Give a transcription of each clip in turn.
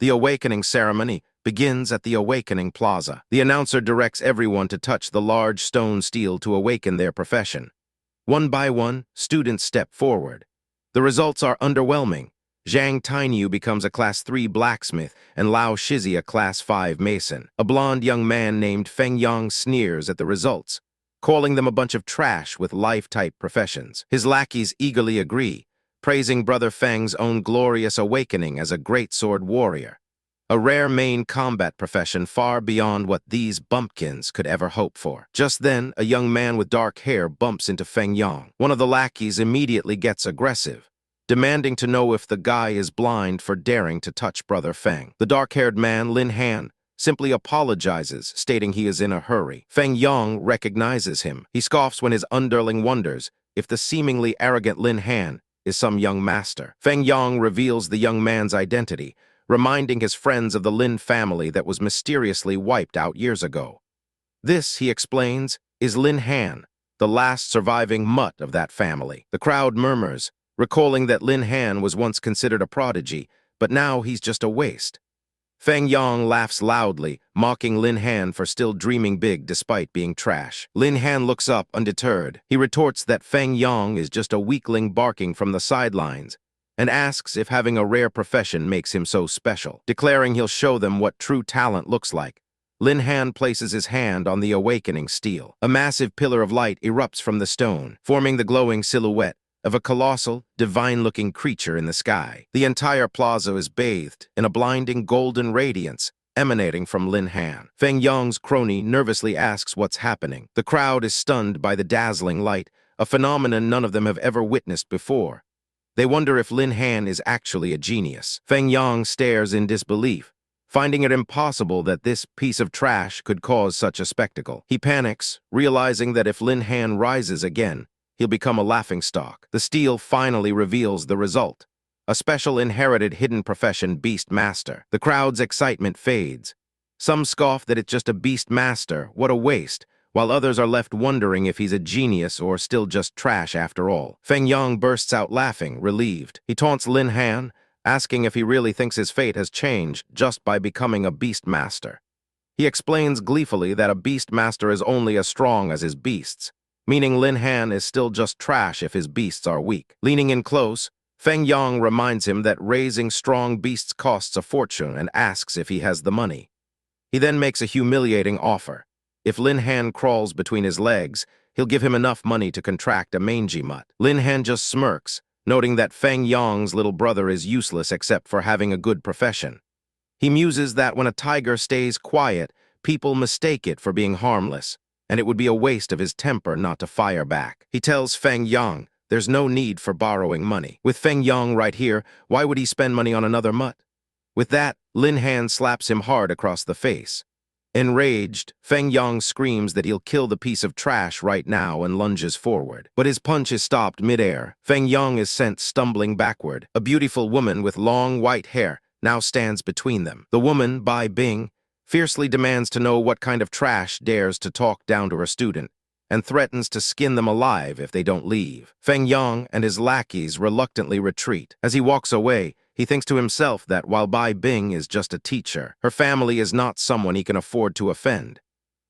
The awakening ceremony begins at the Awakening Plaza. The announcer directs everyone to touch the large stone stele to awaken their profession. One by one, students step forward. The results are underwhelming. Zhang Tainyu becomes a Class 3 blacksmith and Lao Shizi a Class 5 mason. A blonde young man named Fang Yang sneers at the results, calling them a bunch of trash with life-type professions. His lackeys eagerly agree, praising Brother Fang's own glorious awakening as a great sword warrior. A rare main combat profession far beyond what these bumpkins could ever hope for. Just then, a young man with dark hair bumps into Fang Yang. One of the lackeys immediately gets aggressive, demanding to know if the guy is blind for daring to touch Brother Fang. The dark-haired man, Lin Han, simply apologizes, stating he is in a hurry. Fang Yang recognizes him. He scoffs when his underling wonders if the seemingly arrogant Lin Han is some young master. Fang Yang reveals the young man's identity, reminding his friends of the Lin family that was mysteriously wiped out years ago. This, he explains, is Lin Han, the last surviving mutt of that family. The crowd murmurs, recalling that Lin Han was once considered a prodigy, but now he's just a waste. Fang Yang laughs loudly, mocking Lin Han for still dreaming big despite being trash. Lin Han looks up undeterred. He retorts that Fang Yang is just a weakling barking from the sidelines, and asks if having a rare profession makes him so special. Declaring he'll show them what true talent looks like, Lin Han places his hand on the awakening stele. A massive pillar of light erupts from the stone, forming the glowing silhouette of a colossal, divine-looking creature in the sky. The entire plaza is bathed in a blinding golden radiance emanating from Lin Han. Fang Yang's crony nervously asks what's happening. The crowd is stunned by the dazzling light, a phenomenon none of them have ever witnessed before. They wonder if Lin Han is actually a genius. Fang Yang stares in disbelief, finding it impossible that this piece of trash could cause such a spectacle. He panics, realizing that if Lin Han rises again, he'll become a laughingstock. The stele finally reveals the result: a special inherited hidden profession, Beast Master. The crowd's excitement fades. Some scoff that it's just a Beast Master, what a waste, while others are left wondering if he's a genius or still just trash after all. Fang Yang bursts out laughing, relieved. He taunts Lin Han, asking if he really thinks his fate has changed just by becoming a Beast Master. He explains gleefully that a Beast Master is only as strong as his beasts, meaning Lin Han is still just trash if his beasts are weak. Leaning in close, Fang Yang reminds him that raising strong beasts costs a fortune and asks if he has the money. He then makes a humiliating offer. If Lin Han crawls between his legs, he'll give him enough money to contract a mangy mutt. Lin Han just smirks, noting that Fang Yang's little brother is useless except for having a good profession. He muses that when a tiger stays quiet, people mistake it for being harmless, and it would be a waste of his temper not to fire back. He tells Fang Yang there's no need for borrowing money. With Fang Yang right here, why would he spend money on another mutt? With that, Lin Han slaps him hard across the face. Enraged, Fang Yang screams that he'll kill the piece of trash right now and lunges forward. But his punch is stopped midair. Fang Yang is sent stumbling backward. A beautiful woman with long white hair now stands between them. The woman, Bai Bing, fiercely demands to know what kind of trash dares to talk down to her student, and threatens to skin them alive if they don't leave. Fang Yang and his lackeys reluctantly retreat. As he walks away, he thinks to himself that while Bai Bing is just a teacher, her family is not someone he can afford to offend.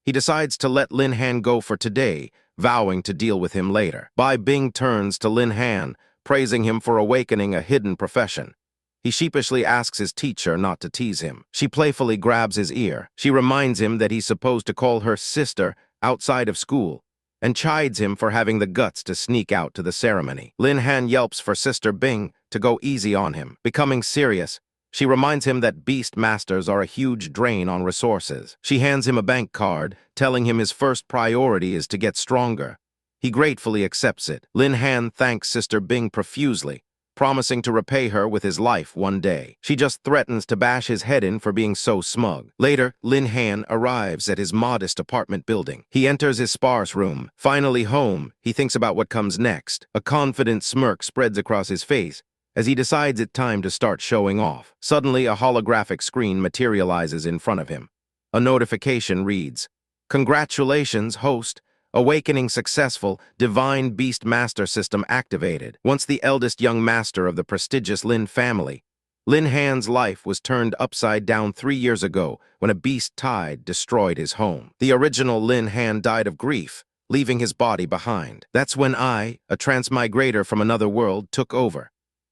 He decides to let Lin Han go for today, vowing to deal with him later. Bai Bing turns to Lin Han, praising him for awakening a hidden profession. He sheepishly asks his teacher not to tease him. She playfully grabs his ear. She reminds him that he's supposed to call her sister outside of school, and chides him for having the guts to sneak out to the ceremony. Lin Han yelps for Sister Bing to go easy on him. Becoming serious, she reminds him that Beast Masters are a huge drain on resources. She hands him a bank card, telling him his first priority is to get stronger. He gratefully accepts it. Lin Han thanks Sister Bing profusely, promising to repay her with his life one day. She just threatens to bash his head in for being so smug. Later, Lin Han arrives at his modest apartment building. He enters his sparse room. Finally home, he thinks about what comes next. A confident smirk spreads across his face as he decides it's time to start showing off. Suddenly, a holographic screen materializes in front of him. A notification reads, "Congratulations, host. Awakening successful, Divine Beast Master System activated." Once the eldest young master of the prestigious Lin family, Lin Han's life was turned upside down 3 years ago when a beast tide destroyed his home. The original Lin Han died of grief, leaving his body behind. That's when I, a transmigrator from another world, took over.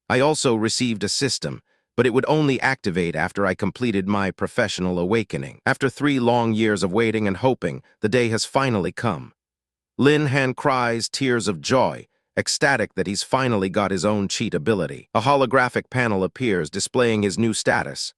I also received a system, but it would only activate after I completed my professional awakening. After 3 long years of waiting and hoping, the day has finally come. Lin Han cries tears of joy, ecstatic that he's finally got his own cheat ability. A holographic panel appears displaying his new status.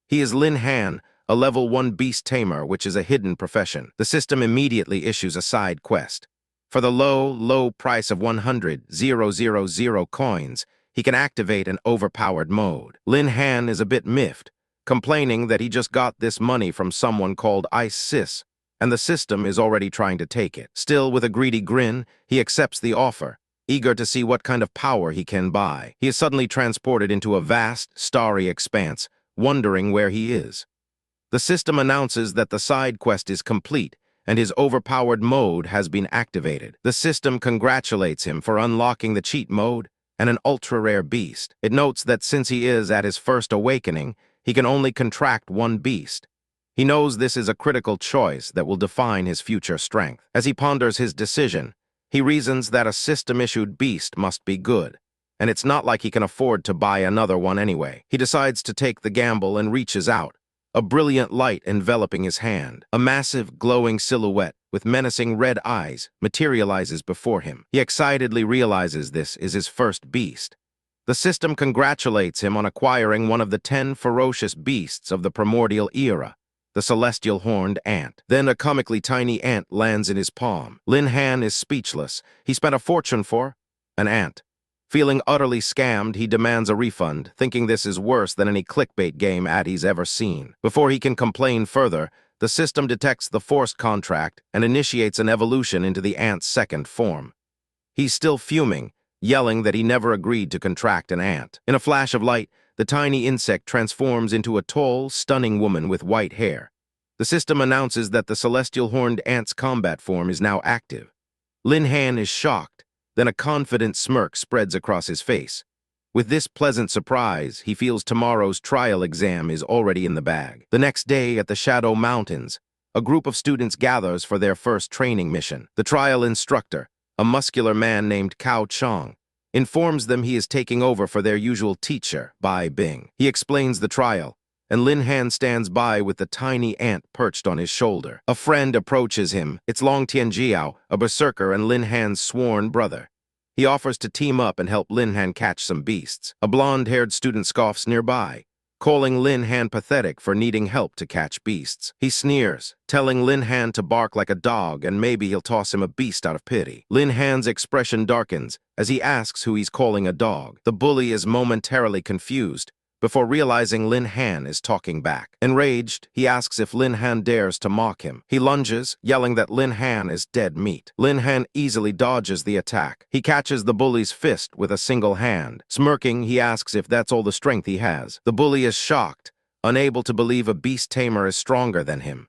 He is Lin Han, a level 1 beast tamer, which is a hidden profession. The system immediately issues a side quest. For the low price of 100,000 coins, he can activate an overpowered mode. Lin Han is a bit miffed, complaining that he just got this money from someone called Ice Sis, and the system is already trying to take it. Still, with a greedy grin, he accepts the offer, eager to see what kind of power he can buy. He is suddenly transported into a vast, starry expanse, wondering where he is. The system announces that the side quest is complete, and his overpowered mode has been activated. The system congratulates him for unlocking the cheat mode and an ultra-rare beast. It notes that since he is at his first awakening, he can only contract 1 beast. He knows this is a critical choice that will define his future strength. As he ponders his decision, he reasons that a system-issued beast must be good, and it's not like he can afford to buy another one anyway. He decides to take the gamble and reaches out, a brilliant light enveloping his hand. A massive, glowing silhouette with menacing red eyes materializes before him. He excitedly realizes this is his first beast. The system congratulates him on acquiring one of the 10 ferocious beasts of the primordial era, the celestial horned ant. Then a comically tiny ant lands in his palm. Lin Han is speechless. He spent a fortune for an ant. Feeling utterly scammed, he demands a refund, thinking this is worse than any clickbait game ad he's ever seen. Before he can complain further, the system detects the forced contract and initiates an evolution into the ant's second form. He's still fuming, yelling that he never agreed to contract an ant. In a flash of light, the tiny insect transforms into a tall, stunning woman with white hair. The system announces that the celestial horned ant's combat form is now active. Lin Han is shocked, then a confident smirk spreads across his face. With this pleasant surprise, he feels tomorrow's trial exam is already in the bag. The next day at the Shadow Mountains, a group of students gathers for their first training mission. The trial instructor, a muscular man named Cao Chong, informs them he is taking over for their usual teacher, Bai Bing. He explains the trial, and Lin Han stands by with the tiny ant perched on his shoulder. A friend approaches him. It's Long Tianjiao, a berserker and Lin Han's sworn brother. He offers to team up and help Lin Han catch some beasts. A blonde-haired student scoffs nearby, calling Lin Han pathetic for needing help to catch beasts. He sneers, telling Lin Han to bark like a dog and maybe he'll toss him a beast out of pity. Lin Han's expression darkens as he asks who he's calling a dog. The bully is momentarily confused before realizing Lin Han is talking back. Enraged, he asks if Lin Han dares to mock him. He lunges, yelling that Lin Han is dead meat. Lin Han easily dodges the attack. He catches the bully's fist with a single hand. Smirking, he asks if that's all the strength he has. The bully is shocked, unable to believe a beast tamer is stronger than him.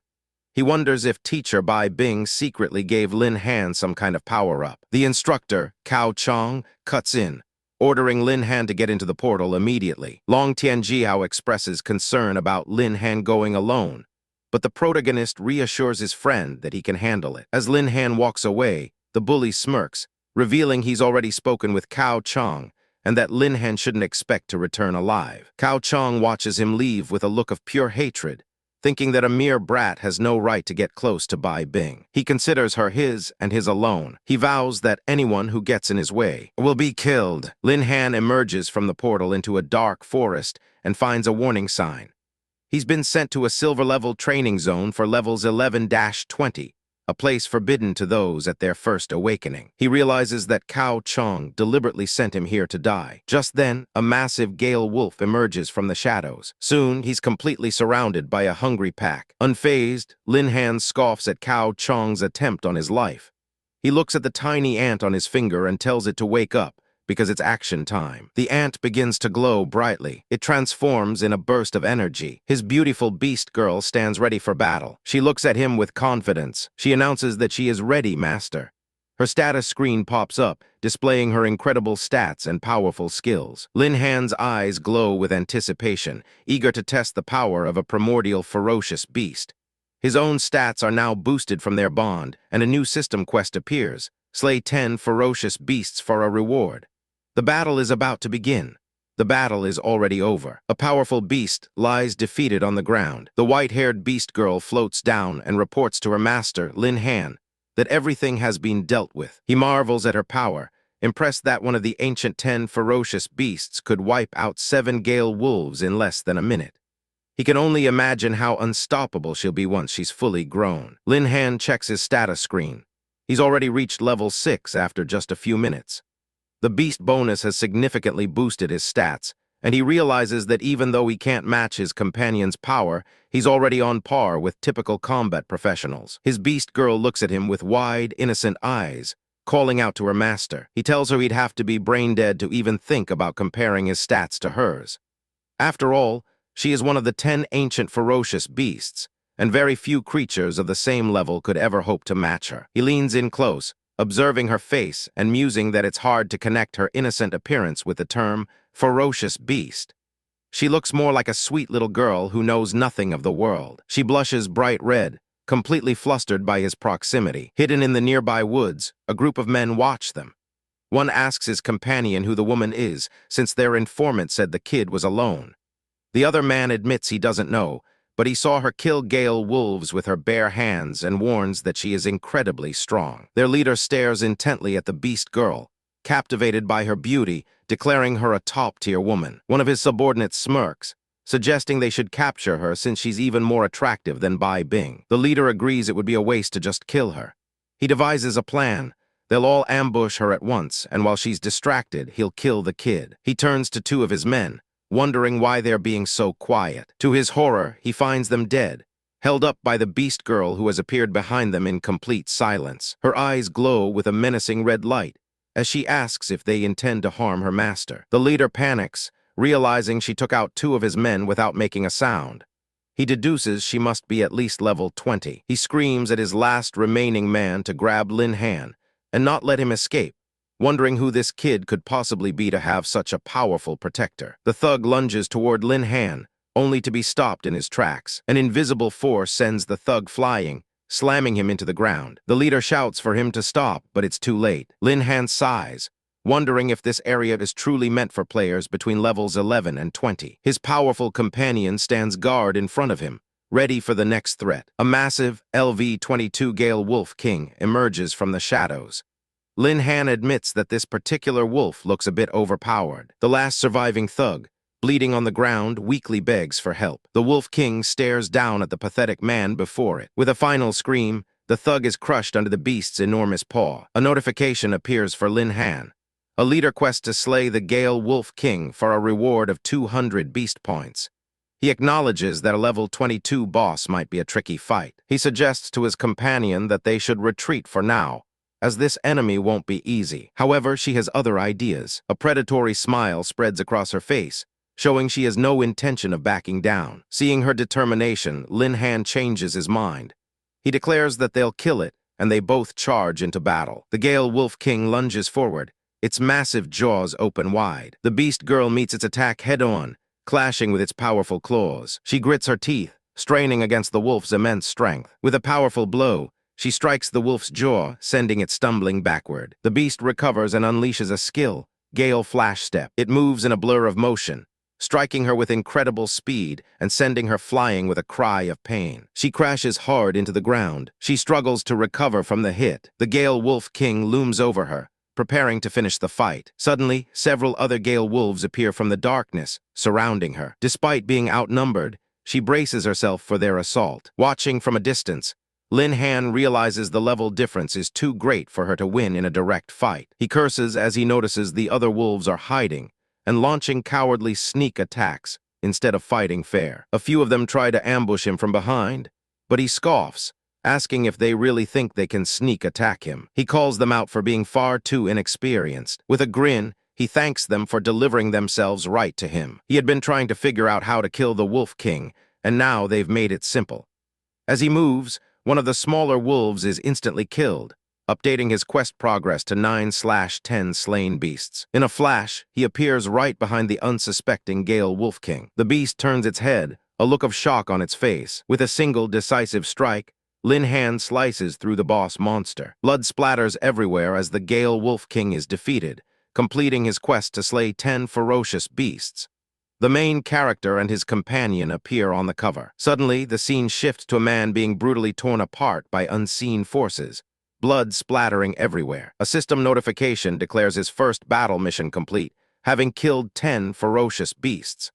He wonders if teacher Bai Bing secretly gave Lin Han some kind of power-up. The instructor, Cao Chong, cuts in, ordering Lin Han to get into the portal immediately. Long Tianjiao expresses concern about Lin Han going alone, but the protagonist reassures his friend that he can handle it. As Lin Han walks away, the bully smirks, revealing he's already spoken with Cao Chong and that Lin Han shouldn't expect to return alive. Cao Chong watches him leave with a look of pure hatred, thinking that a mere brat has no right to get close to Bai Bing. He considers her his and his alone. He vows that anyone who gets in his way will be killed. Lin Han emerges from the portal into a dark forest and finds a warning sign. He's been sent to a silver-level training zone for levels 11-20, a place forbidden to those at their first awakening. He realizes that Cao Chong deliberately sent him here to die. Just then, a massive gale wolf emerges from the shadows. Soon, he's completely surrounded by a hungry pack. Unfazed, Lin Han scoffs at Cao Chong's attempt on his life. He looks at the tiny ant on his finger and tells it to wake up, because it's action time. The ant begins to glow brightly. It transforms in a burst of energy. His beautiful beast girl stands ready for battle. She looks at him with confidence. She announces that she is ready, master. Her status screen pops up, displaying her incredible stats and powerful skills. Lin Han's eyes glow with anticipation, eager to test the power of a primordial ferocious beast. His own stats are now boosted from their bond, and a new system quest appears. Slay 10 ferocious beasts for a reward. The battle is about to begin. The battle is already over. A powerful beast lies defeated on the ground. The white-haired beast girl floats down and reports to her master, Lin Han, that everything has been dealt with. He marvels at her power, impressed that one of the ancient 10 ferocious beasts could wipe out 7 gale wolves in less than a minute. He can only imagine how unstoppable she'll be once she's fully grown. Lin Han checks his status screen. He's already reached level 6 after just a few minutes. The beast bonus has significantly boosted his stats, and he realizes that even though he can't match his companion's power, he's already on par with typical combat professionals. His beast girl looks at him with wide, innocent eyes, calling out to her master. He tells her he'd have to be brain-dead to even think about comparing his stats to hers. After all, she is one of the 10 ancient ferocious beasts, and very few creatures of the same level could ever hope to match her. He leans in close, observing her face and musing that it's hard to connect her innocent appearance with the term ferocious beast. She looks more like a sweet little girl who knows nothing of the world. She blushes bright red, completely flustered by his proximity. Hidden in the nearby woods, a group of men watch them. One asks his companion who the woman is, since their informant said the kid was alone. The other man admits he doesn't know, but he saw her kill gale wolves with her bare hands and warns that she is incredibly strong. Their leader stares intently at the beast girl, captivated by her beauty, declaring her a top-tier woman. One of his subordinates smirks, suggesting they should capture her since she's even more attractive than Bai Bing. The leader agrees it would be a waste to just kill her. He devises a plan. They'll all ambush her at once, and while she's distracted, he'll kill the kid. He turns to 2 of his men, wondering why they're being so quiet. To his horror, he finds them dead, held up by the beast girl who has appeared behind them in complete silence. Her eyes glow with a menacing red light as she asks if they intend to harm her master. The leader panics, realizing she took out 2 of his men without making a sound. He deduces she must be at least level 20. He screams at his last remaining man to grab Lin Han and not let him escape, wondering who this kid could possibly be to have such a powerful protector. The thug lunges toward Lin Han, only to be stopped in his tracks. An invisible force sends the thug flying, slamming him into the ground. The leader shouts for him to stop, but it's too late. Lin Han sighs, wondering if this area is truly meant for players between levels 11 and 20. His powerful companion stands guard in front of him, ready for the next threat. A massive LV-22 Gale Wolf King emerges from the shadows. Lin Han admits that this particular wolf looks a bit overpowered. The last surviving thug, bleeding on the ground, weakly begs for help. The Wolf King stares down at the pathetic man before it. With a final scream, the thug is crushed under the beast's enormous paw. A notification appears for Lin Han. A leader quest to slay the Gale Wolf King for a reward of 200 beast points. He acknowledges that a level 22 boss might be a tricky fight. He suggests to his companion that they should retreat for now, as this enemy won't be easy. However, she has other ideas. A predatory smile spreads across her face, showing she has no intention of backing down. Seeing her determination, Lin Han changes his mind. He declares that they'll kill it, and they both charge into battle. The Gale Wolf King lunges forward, its massive jaws open wide. The beast girl meets its attack head-on, clashing with its powerful claws. She grits her teeth, straining against the wolf's immense strength. With a powerful blow, she strikes the wolf's jaw, sending it stumbling backward. The beast recovers and unleashes a skill, Gale Flash Step. It moves in a blur of motion, striking her with incredible speed and sending her flying with a cry of pain. She crashes hard into the ground. She struggles to recover from the hit. The Gale Wolf King looms over her, preparing to finish the fight. Suddenly, several other Gale Wolves appear from the darkness, surrounding her. Despite being outnumbered, she braces herself for their assault. Watching from a distance, Lin Han realizes the level difference is too great for her to win in a direct fight. He curses as he notices the other wolves are hiding and launching cowardly sneak attacks instead of fighting fair. A few of them try to ambush him from behind, but he scoffs, asking if they really think they can sneak attack him. He calls them out for being far too inexperienced. With a grin, he thanks them for delivering themselves right to him. He had been trying to figure out how to kill the Wolf King, and now they've made it simple. As he moves, one of the smaller wolves is instantly killed, updating his quest progress to 9/10 slain beasts. In a flash, he appears right behind the unsuspecting Gale Wolf King. The beast turns its head, a look of shock on its face. With a single decisive strike, Lin Han slices through the boss monster. Blood splatters everywhere as the Gale Wolf King is defeated, completing his quest to slay 10 ferocious beasts. The main character and his companion appear on the cover. Suddenly, the scene shifts to a man being brutally torn apart by unseen forces, blood splattering everywhere. A system notification declares his first battle mission complete, having killed 10 ferocious beasts.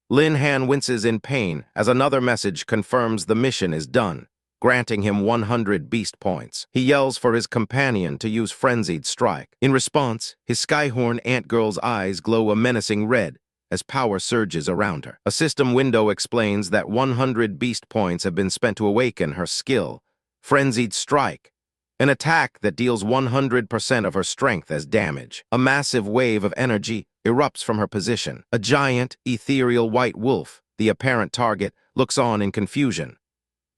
Lin Han winces in pain as another message confirms the mission is done, granting him 100 beast points. He yells for his companion to use Frenzied strike. In response, his Skyhorn ant girl's eyes glow a menacing red as power surges around her. A system window explains that 100 beast points have been spent to awaken her skill, Frenzied strike, an attack that deals 100% of her strength as damage. A massive wave of energy erupts from her position. A giant, ethereal white wolf, the apparent target, looks on in confusion.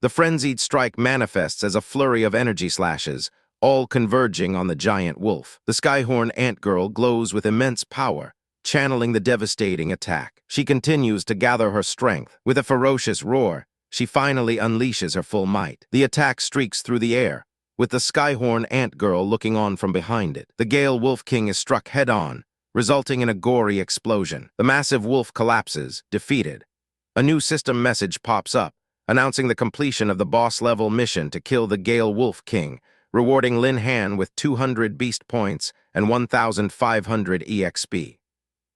The Frenzied strike manifests as a flurry of energy slashes, all converging on the giant wolf. The Skyhorn ant girl glows with immense power, channeling the devastating attack. She continues to gather her strength. With a ferocious roar, she finally unleashes her full might. The attack streaks through the air, with the Skyhorn ant girl looking on from behind it. The Gale Wolf King is struck head-on, resulting in a gory explosion. The massive wolf collapses, defeated. A new system message pops up, announcing the completion of the boss-level mission to kill the Gale Wolf King, rewarding Lin Han with 200 beast points and 1,500 EXP.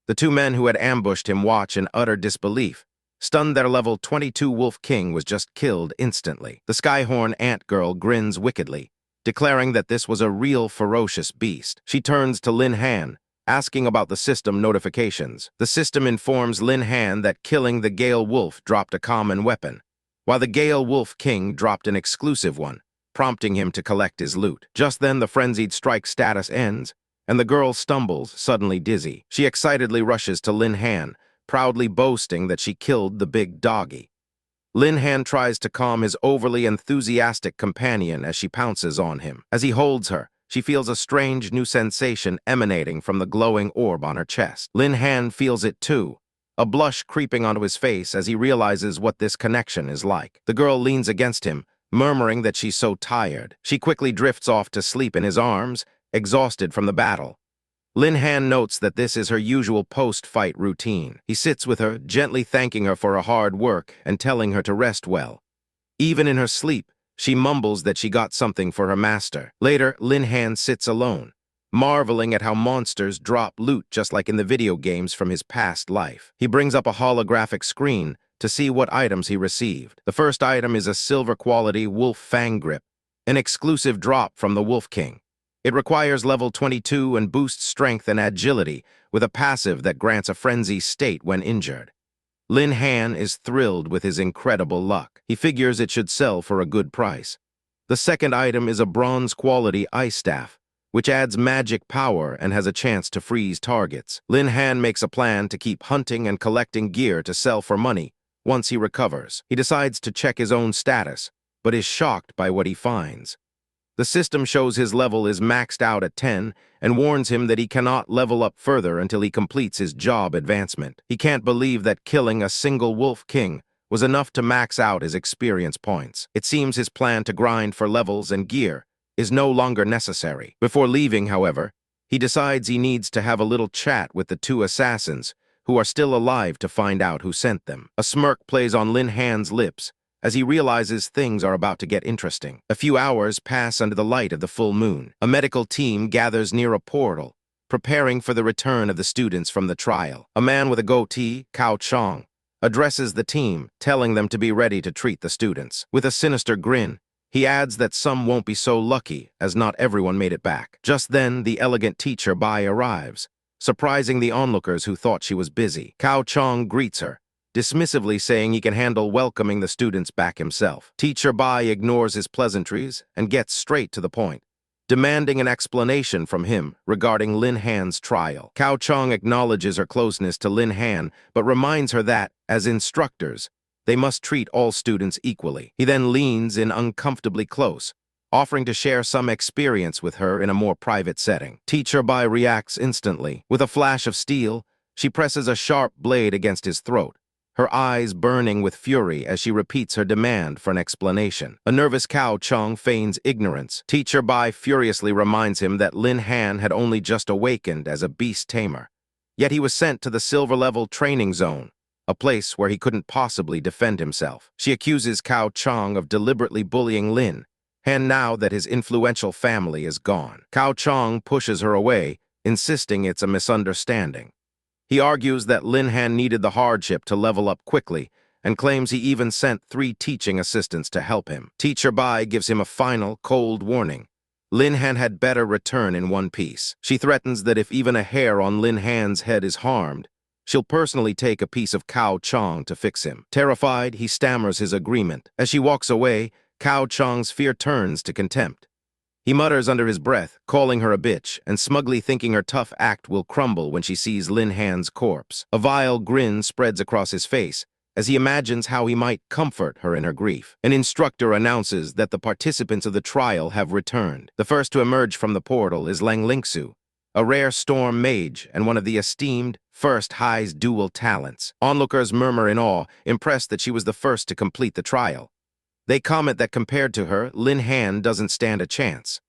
The two men who had ambushed him watch in utter disbelief. Stunned, their level 22 Wolf King was just killed instantly. The Skyhorn ant girl grins wickedly, declaring that this was a real ferocious beast. She turns to Lin Han, asking about the system notifications. The system informs Lin Han that killing the Gale Wolf dropped a common weapon, while the Gale Wolf King dropped an exclusive one, prompting him to collect his loot. Just then, the Frenzied strike status ends, and the girl stumbles, suddenly dizzy. She excitedly rushes to Lin Han, proudly boasting that she killed the big doggy. Lin Han tries to calm his overly enthusiastic companion as she pounces on him. As he holds her, she feels a strange new sensation emanating from the glowing orb on her chest. Lin Han feels it too, a blush creeping onto his face as he realizes what this connection is like. The girl leans against him, murmuring that she's so tired. She quickly drifts off to sleep in his arms, exhausted from the battle. Lin Han notes that this is her usual post-fight routine. He sits with her, gently thanking her for her hard work and telling her to rest well. Even in her sleep, she mumbles that she got something for her master. Later, Lin Han sits alone, marveling at how monsters drop loot just like in the video games from his past life. He brings up a holographic screen to see what items he received. The first item is a silver-quality wolf fang grip, an exclusive drop from the Wolf King. It requires level 22 and boosts strength and agility with a passive that grants a frenzy state when injured. Lin Han is thrilled with his incredible luck. He figures it should sell for a good price. The second item is a bronze-quality ice staff, which adds magic power and has a chance to freeze targets. Lin Han makes a plan to keep hunting and collecting gear to sell for money once he recovers. He decides to check his own status, but is shocked by what he finds. The system shows his level is maxed out at 10 and warns him that he cannot level up further until he completes his job advancement. He can't believe that killing a single Wolf King was enough to max out his experience points. It seems his plan to grind for levels and gear is no longer necessary. Before leaving, however, he decides he needs to have a little chat with the two assassins who are still alive to find out who sent them. A smirk plays on Lin Han's lips as he realizes things are about to get interesting. A few hours pass under the light of the full moon. A medical team gathers near a portal, preparing for the return of the students from the trial. A man with a goatee, Cao Chong, addresses the team, telling them to be ready to treat the students. With a sinister grin, he adds that some won't be so lucky, as not everyone made it back. Just then, the elegant teacher Bai arrives, surprising the onlookers who thought she was busy. Cao Chong greets her, dismissively saying he can handle welcoming the students back himself. Teacher Bai ignores his pleasantries and gets straight to the point, demanding an explanation from him regarding Lin Han's trial. Cao Chong acknowledges her closeness to Lin Han, but reminds her that, as instructors, they must treat all students equally. He then leans in uncomfortably close, offering to share some experience with her in a more private setting. Teacher Bai reacts instantly. With a flash of steel, she presses a sharp blade against his throat, her eyes burning with fury as she repeats her demand for an explanation. A nervous Cao Chong feigns ignorance. Teacher Bai furiously reminds him that Lin Han had only just awakened as a beast tamer. Yet he was sent to the silver-level training zone, a place where he couldn't possibly defend himself. She accuses Cao Chong of deliberately bullying Lin Han now that his influential family is gone. Cao Chong pushes her away, insisting it's a misunderstanding. He argues that Lin Han needed the hardship to level up quickly and claims he even sent 3 teaching assistants to help him. Teacher Bai gives him a final, cold warning. Lin Han had better return in one piece. She threatens that if even a hair on Lin Han's head is harmed, she'll personally take a piece of Cao Chong to fix him. Terrified, he stammers his agreement. As she walks away, Cao Chong's fear turns to contempt. He mutters under his breath, calling her a bitch, and smugly thinking her tough act will crumble when she sees Lin Han's corpse. A vile grin spreads across his face as he imagines how he might comfort her in her grief. An instructor announces that the participants of the trial have returned. The first to emerge from the portal is Lang Lingsu, a rare storm mage and one of the esteemed First High's dual talents. Onlookers murmur in awe, impressed that she was the first to complete the trial. They comment that compared to her, Lin Han doesn't stand a chance.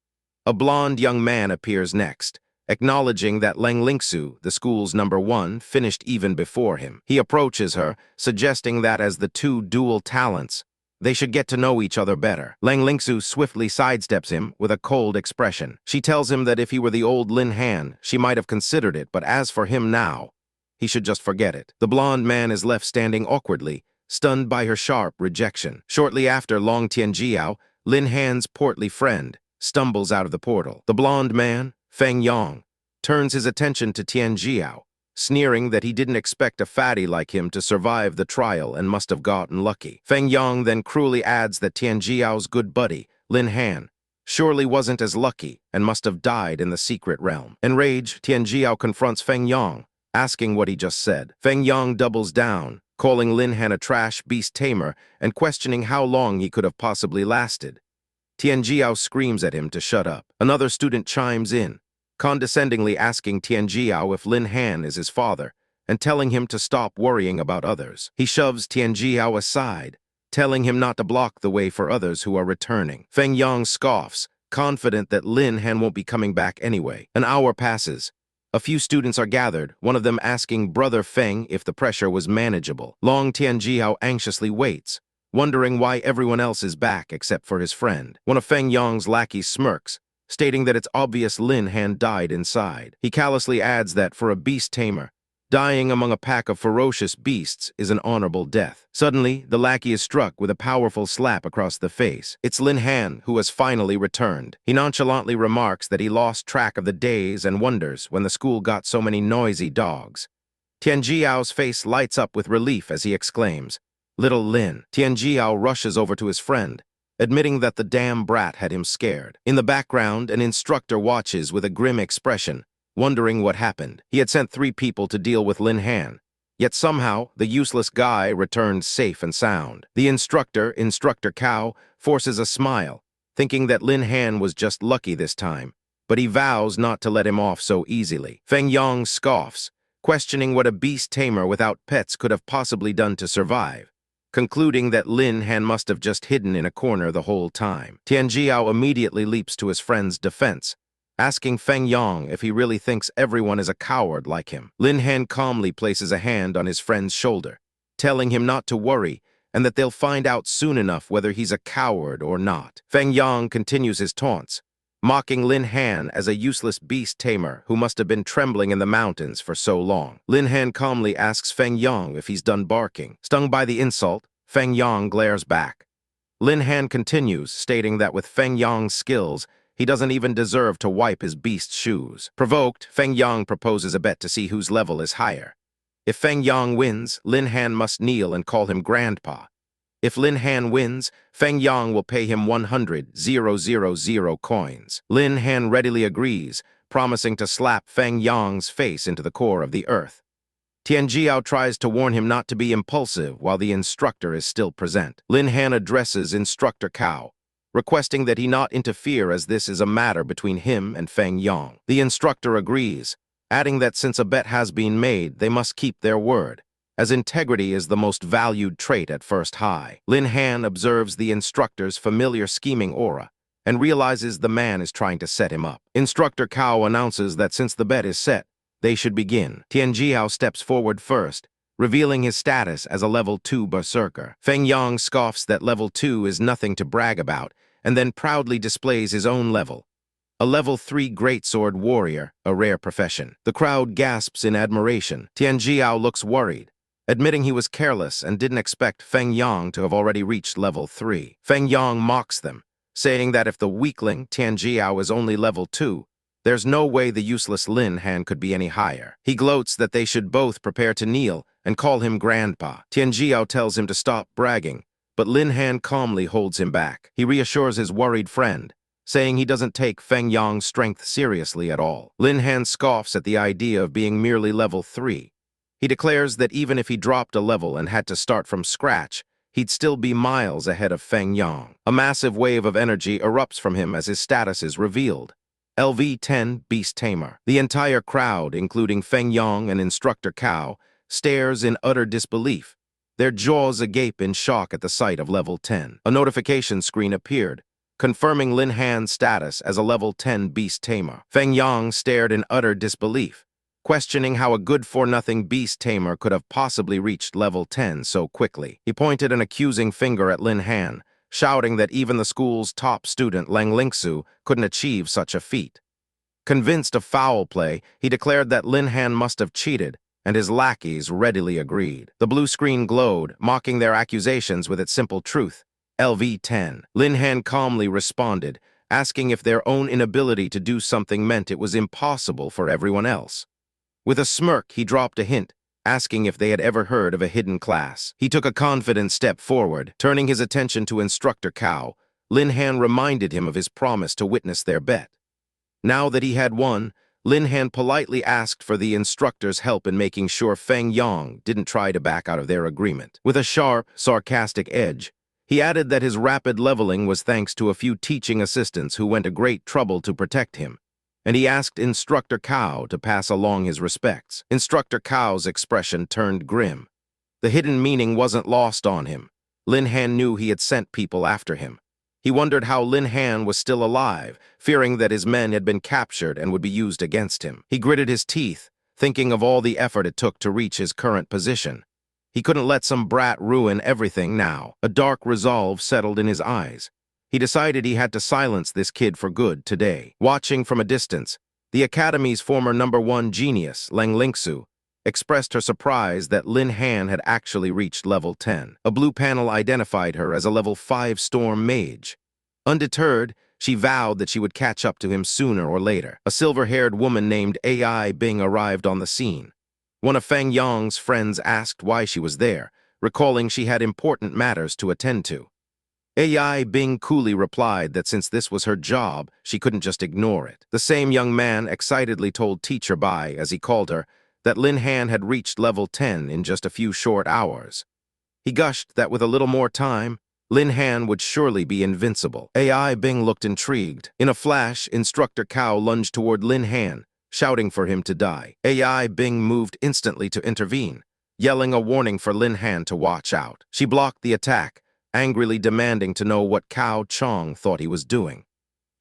A blonde young man appears next, acknowledging that Lang Lingsu, the school's #1, finished even before him. He approaches her, suggesting that as the 2 dual talents, they should get to know each other better. Lang Lingsu swiftly sidesteps him with a cold expression. She tells him that if he were the old Lin Han, she might have considered it, but as for him now, he should just forget it. The blonde man is left standing awkwardly, stunned by her sharp rejection. Shortly after, Long Tianjiao, Lin Han's portly friend, stumbles out of the portal. The blonde man, Fang Yang, turns his attention to Tianjiao, sneering that he didn't expect a fatty like him to survive the trial and must have gotten lucky. Fang Yang then cruelly adds that Tianjiao's good buddy, Lin Han, surely wasn't as lucky and must have died in the secret realm. Enraged, Tianjiao confronts Fang Yang, asking what he just said. Fang Yang doubles down, calling Lin Han a trash beast tamer and questioning how long he could have possibly lasted. Tianjiao screams at him to shut up. Another student chimes in, condescendingly asking Tianjiao if Lin Han is his father and telling him to stop worrying about others. He shoves Tianjiao aside, telling him not to block the way for others who are returning. Feng Yang scoffs, confident that Lin Han won't be coming back anyway. An hour passes. A few students are gathered, one of them asking Brother Feng if the pressure was manageable. Long Tianjiao anxiously waits, wondering why everyone else is back except for his friend. One of Feng Yang's lackeys smirks, stating that it's obvious Lin Han died inside. He callously adds that for a beast tamer, dying among a pack of ferocious beasts is an honorable death. Suddenly, the lackey is struck with a powerful slap across the face. It's Lin Han, who has finally returned. He nonchalantly remarks that he lost track of the days and wonders when the school got so many noisy dogs. Tianjiao's face lights up with relief as he exclaims, "Little Lin." Tianjiao rushes over to his friend, admitting that the damn brat had him scared. In the background, an instructor watches with a grim expression, wondering what happened. He had sent 3 people to deal with Lin Han, yet somehow the useless guy returned safe and sound. The instructor, Instructor Cao, forces a smile, thinking that Lin Han was just lucky this time, but he vows not to let him off so easily. Feng Yang scoffs, questioning what a beast tamer without pets could have possibly done to survive, concluding that Lin Han must have just hidden in a corner the whole time. Tianjiao immediately leaps to his friend's defense, asking Feng Yang if he really thinks everyone is a coward like him. Lin Han calmly places a hand on his friend's shoulder, telling him not to worry and that they'll find out soon enough whether he's a coward or not. Feng Yang continues his taunts, mocking Lin Han as a useless beast tamer who must have been trembling in the mountains for so long. Lin Han calmly asks Feng Yang if he's done barking. Stung by the insult, Feng Yang glares back. Lin Han continues, stating that with Feng Yang's skills, he doesn't even deserve to wipe his beast's shoes. Provoked, Feng Yang proposes a bet to see whose level is higher. If Feng Yang wins, Lin Han must kneel and call him Grandpa. If Lin Han wins, Feng Yang will pay him 100,000 coins. Lin Han readily agrees, promising to slap Feng Yang's face into the core of the earth. Tianjiao tries to warn him not to be impulsive while the instructor is still present. Lin Han addresses Instructor Cao, requesting that he not interfere as this is a matter between him and Fang Yang. The instructor agrees, adding that since a bet has been made, they must keep their word, as integrity is the most valued trait at first high. Lin Han observes the instructor's familiar scheming aura and realizes the man is trying to set him up. Instructor Cao announces that since the bet is set, they should begin. Tianjiao steps forward first, revealing his status as a level 2 berserker. Fang Yang scoffs that level 2 is nothing to brag about, and then proudly displays his own level, a level 3 greatsword warrior, a rare profession. The crowd gasps in admiration. Tianjiao looks worried, admitting he was careless and didn't expect Fang Yang to have already reached level 3. Fang Yang mocks them, saying that if the weakling Tianjiao is only level 2, there's no way the useless Lin Han could be any higher. He gloats that they should both prepare to kneel and call him Grandpa. Tianjiao tells him to stop bragging, but Lin Han calmly holds him back. He reassures his worried friend, saying he doesn't take Fang Yang's strength seriously at all. Lin Han scoffs at the idea of being merely level 3. He declares that even if he dropped a level and had to start from scratch, he'd still be miles ahead of Fang Yang. A massive wave of energy erupts from him as his status is revealed. LV-10 Beast Tamer. The entire crowd, including Fang Yang and Instructor Cao, stares in utter disbelief, their jaws agape in shock at the sight of level 10. A notification screen appeared, confirming Lin Han's status as a level 10 Beast Tamer. Fang Yang stared in utter disbelief, questioning how a good-for-nothing beast tamer could have possibly reached level 10 so quickly. He pointed an accusing finger at Lin Han, shouting that even the school's top student, Lang Lingsu, couldn't achieve such a feat. Convinced of foul play, he declared that Lin Han must have cheated, and his lackeys readily agreed. The blue screen glowed, mocking their accusations with its simple truth. LV-10. Lin Han calmly responded, asking if their own inability to do something meant it was impossible for everyone else. With a smirk, he dropped a hint, asking if they had ever heard of a hidden class. He took a confident step forward, turning his attention to Instructor Cao. Lin Han reminded him of his promise to witness their bet. Now that he had won, Lin Han politely asked for the instructor's help in making sure Fang Yang didn't try to back out of their agreement. With a sharp, sarcastic edge, he added that his rapid leveling was thanks to a few teaching assistants who went to great trouble to protect him, and he asked Instructor Cao to pass along his respects. Instructor Cao's expression turned grim. The hidden meaning wasn't lost on him. Lin Han knew he had sent people after him. He wondered how Lin Han was still alive, fearing that his men had been captured and would be used against him. He gritted his teeth, thinking of all the effort it took to reach his current position. He couldn't let some brat ruin everything now. A dark resolve settled in his eyes. He decided he had to silence this kid for good today. Watching from a distance, the Academy's former #1 genius, Lang Lingsu, expressed her surprise that Lin Han had actually reached level 10. A blue panel identified her as a level 5 storm mage. Undeterred, she vowed that she would catch up to him sooner or later. A silver-haired woman named AI Bing arrived on the scene. One of Fang Yang's friends asked why she was there, recalling she had important matters to attend to. AI Bing coolly replied that since this was her job, she couldn't just ignore it. The same young man excitedly told Teacher Bai, as he called her, that Lin Han had reached level 10 in just a few short hours. He gushed that with a little more time, Lin Han would surely be invincible. AI Bing looked intrigued. In a flash, Instructor Cao lunged toward Lin Han, shouting for him to die. AI Bing moved instantly to intervene, yelling a warning for Lin Han to watch out. She blocked the attack, angrily demanding to know what Cao Chong thought he was doing.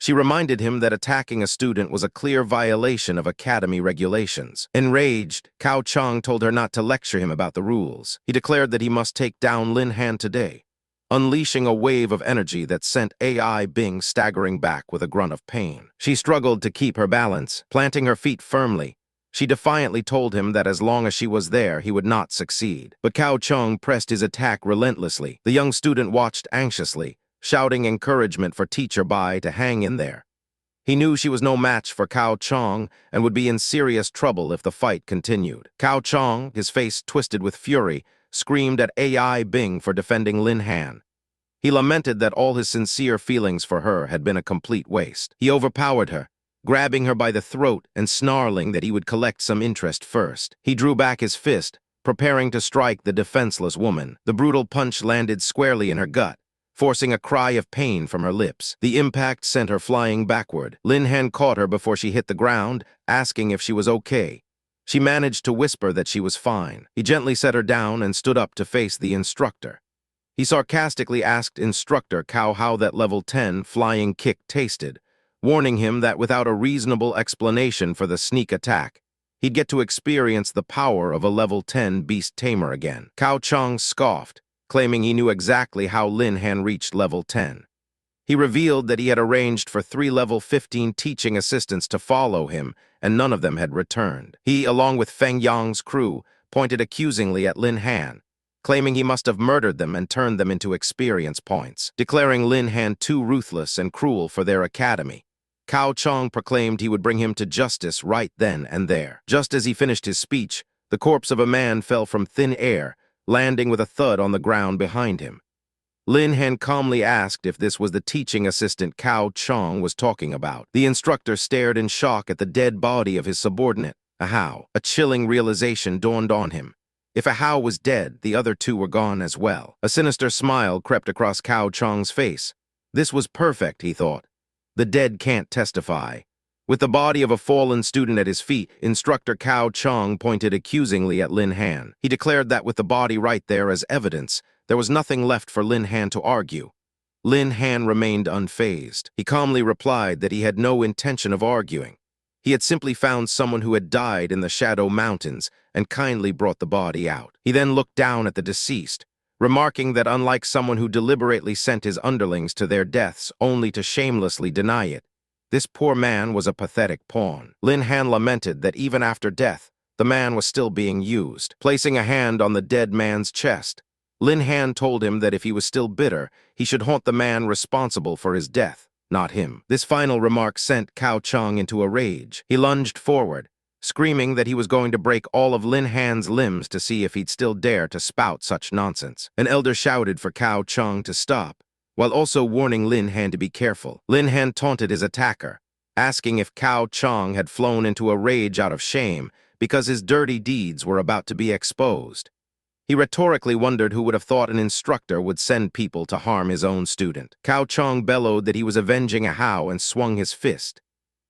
She reminded him that attacking a student was a clear violation of Academy regulations. Enraged, Cao Chong told her not to lecture him about the rules. He declared that he must take down Lin Han today, unleashing a wave of energy that sent AI Bing staggering back with a grunt of pain. She struggled to keep her balance, planting her feet firmly. She defiantly told him that as long as she was there, he would not succeed. But Cao Chong pressed his attack relentlessly. The young student watched anxiously, shouting encouragement for Teacher Bai to hang in there. He knew she was no match for Cao Chong and would be in serious trouble if the fight continued. Cao Chong, his face twisted with fury, screamed at AI Bing for defending Lin Han. He lamented that all his sincere feelings for her had been a complete waste. He overpowered her, grabbing her by the throat and snarling that he would collect some interest first. He drew back his fist, preparing to strike the defenseless woman. The brutal punch landed squarely in her gut, forcing a cry of pain from her lips. The impact sent her flying backward. Lin Han caught her before she hit the ground, asking if she was okay. She managed to whisper that she was fine. He gently set her down and stood up to face the instructor. He sarcastically asked Instructor Cao how that level 10 flying kick tasted, warning him that without a reasonable explanation for the sneak attack, he'd get to experience the power of a level 10 beast tamer again. Cao Chang scoffed, claiming he knew exactly how Lin Han reached level 10. He revealed that he had arranged for 3 level 15 teaching assistants to follow him, and none of them had returned. He, along with Fang Yang's crew, pointed accusingly at Lin Han, claiming he must have murdered them and turned them into experience points, declaring Lin Han too ruthless and cruel for their academy. Cao Chang proclaimed he would bring him to justice right then and there. Just as he finished his speech, the corpse of a man fell from thin air, landing with a thud on the ground behind him. Lin Han calmly asked if this was the teaching assistant Cao Chang was talking about. The instructor stared in shock at the dead body of his subordinate, Ahau. A chilling realization dawned on him. If Ahau was dead, the other two were gone as well. A sinister smile crept across Cao Chang's face. This was perfect, he thought. The dead can't testify. With the body of a fallen student at his feet, Instructor Cao Chang pointed accusingly at Lin Han. He declared that with the body right there as evidence, there was nothing left for Lin Han to argue. Lin Han remained unfazed. He calmly replied that he had no intention of arguing. He had simply found someone who had died in the Shadow Mountains and kindly brought the body out. He then looked down at the deceased, remarking that unlike someone who deliberately sent his underlings to their deaths only to shamelessly deny it, this poor man was a pathetic pawn. Lin Han lamented that even after death, the man was still being used. Placing a hand on the dead man's chest, Lin Han told him that if he was still bitter, he should haunt the man responsible for his death, not him. This final remark sent Cao Chang into a rage. He lunged forward, screaming that he was going to break all of Lin Han's limbs to see if he'd still dare to spout such nonsense. An elder shouted for Cao Chang to stop, while also warning Lin Han to be careful. Lin Han taunted his attacker, asking if Cao Chang had flown into a rage out of shame because his dirty deeds were about to be exposed. He rhetorically wondered who would have thought an instructor would send people to harm his own student. Cao Chang bellowed that he was avenging Ahau and swung his fist.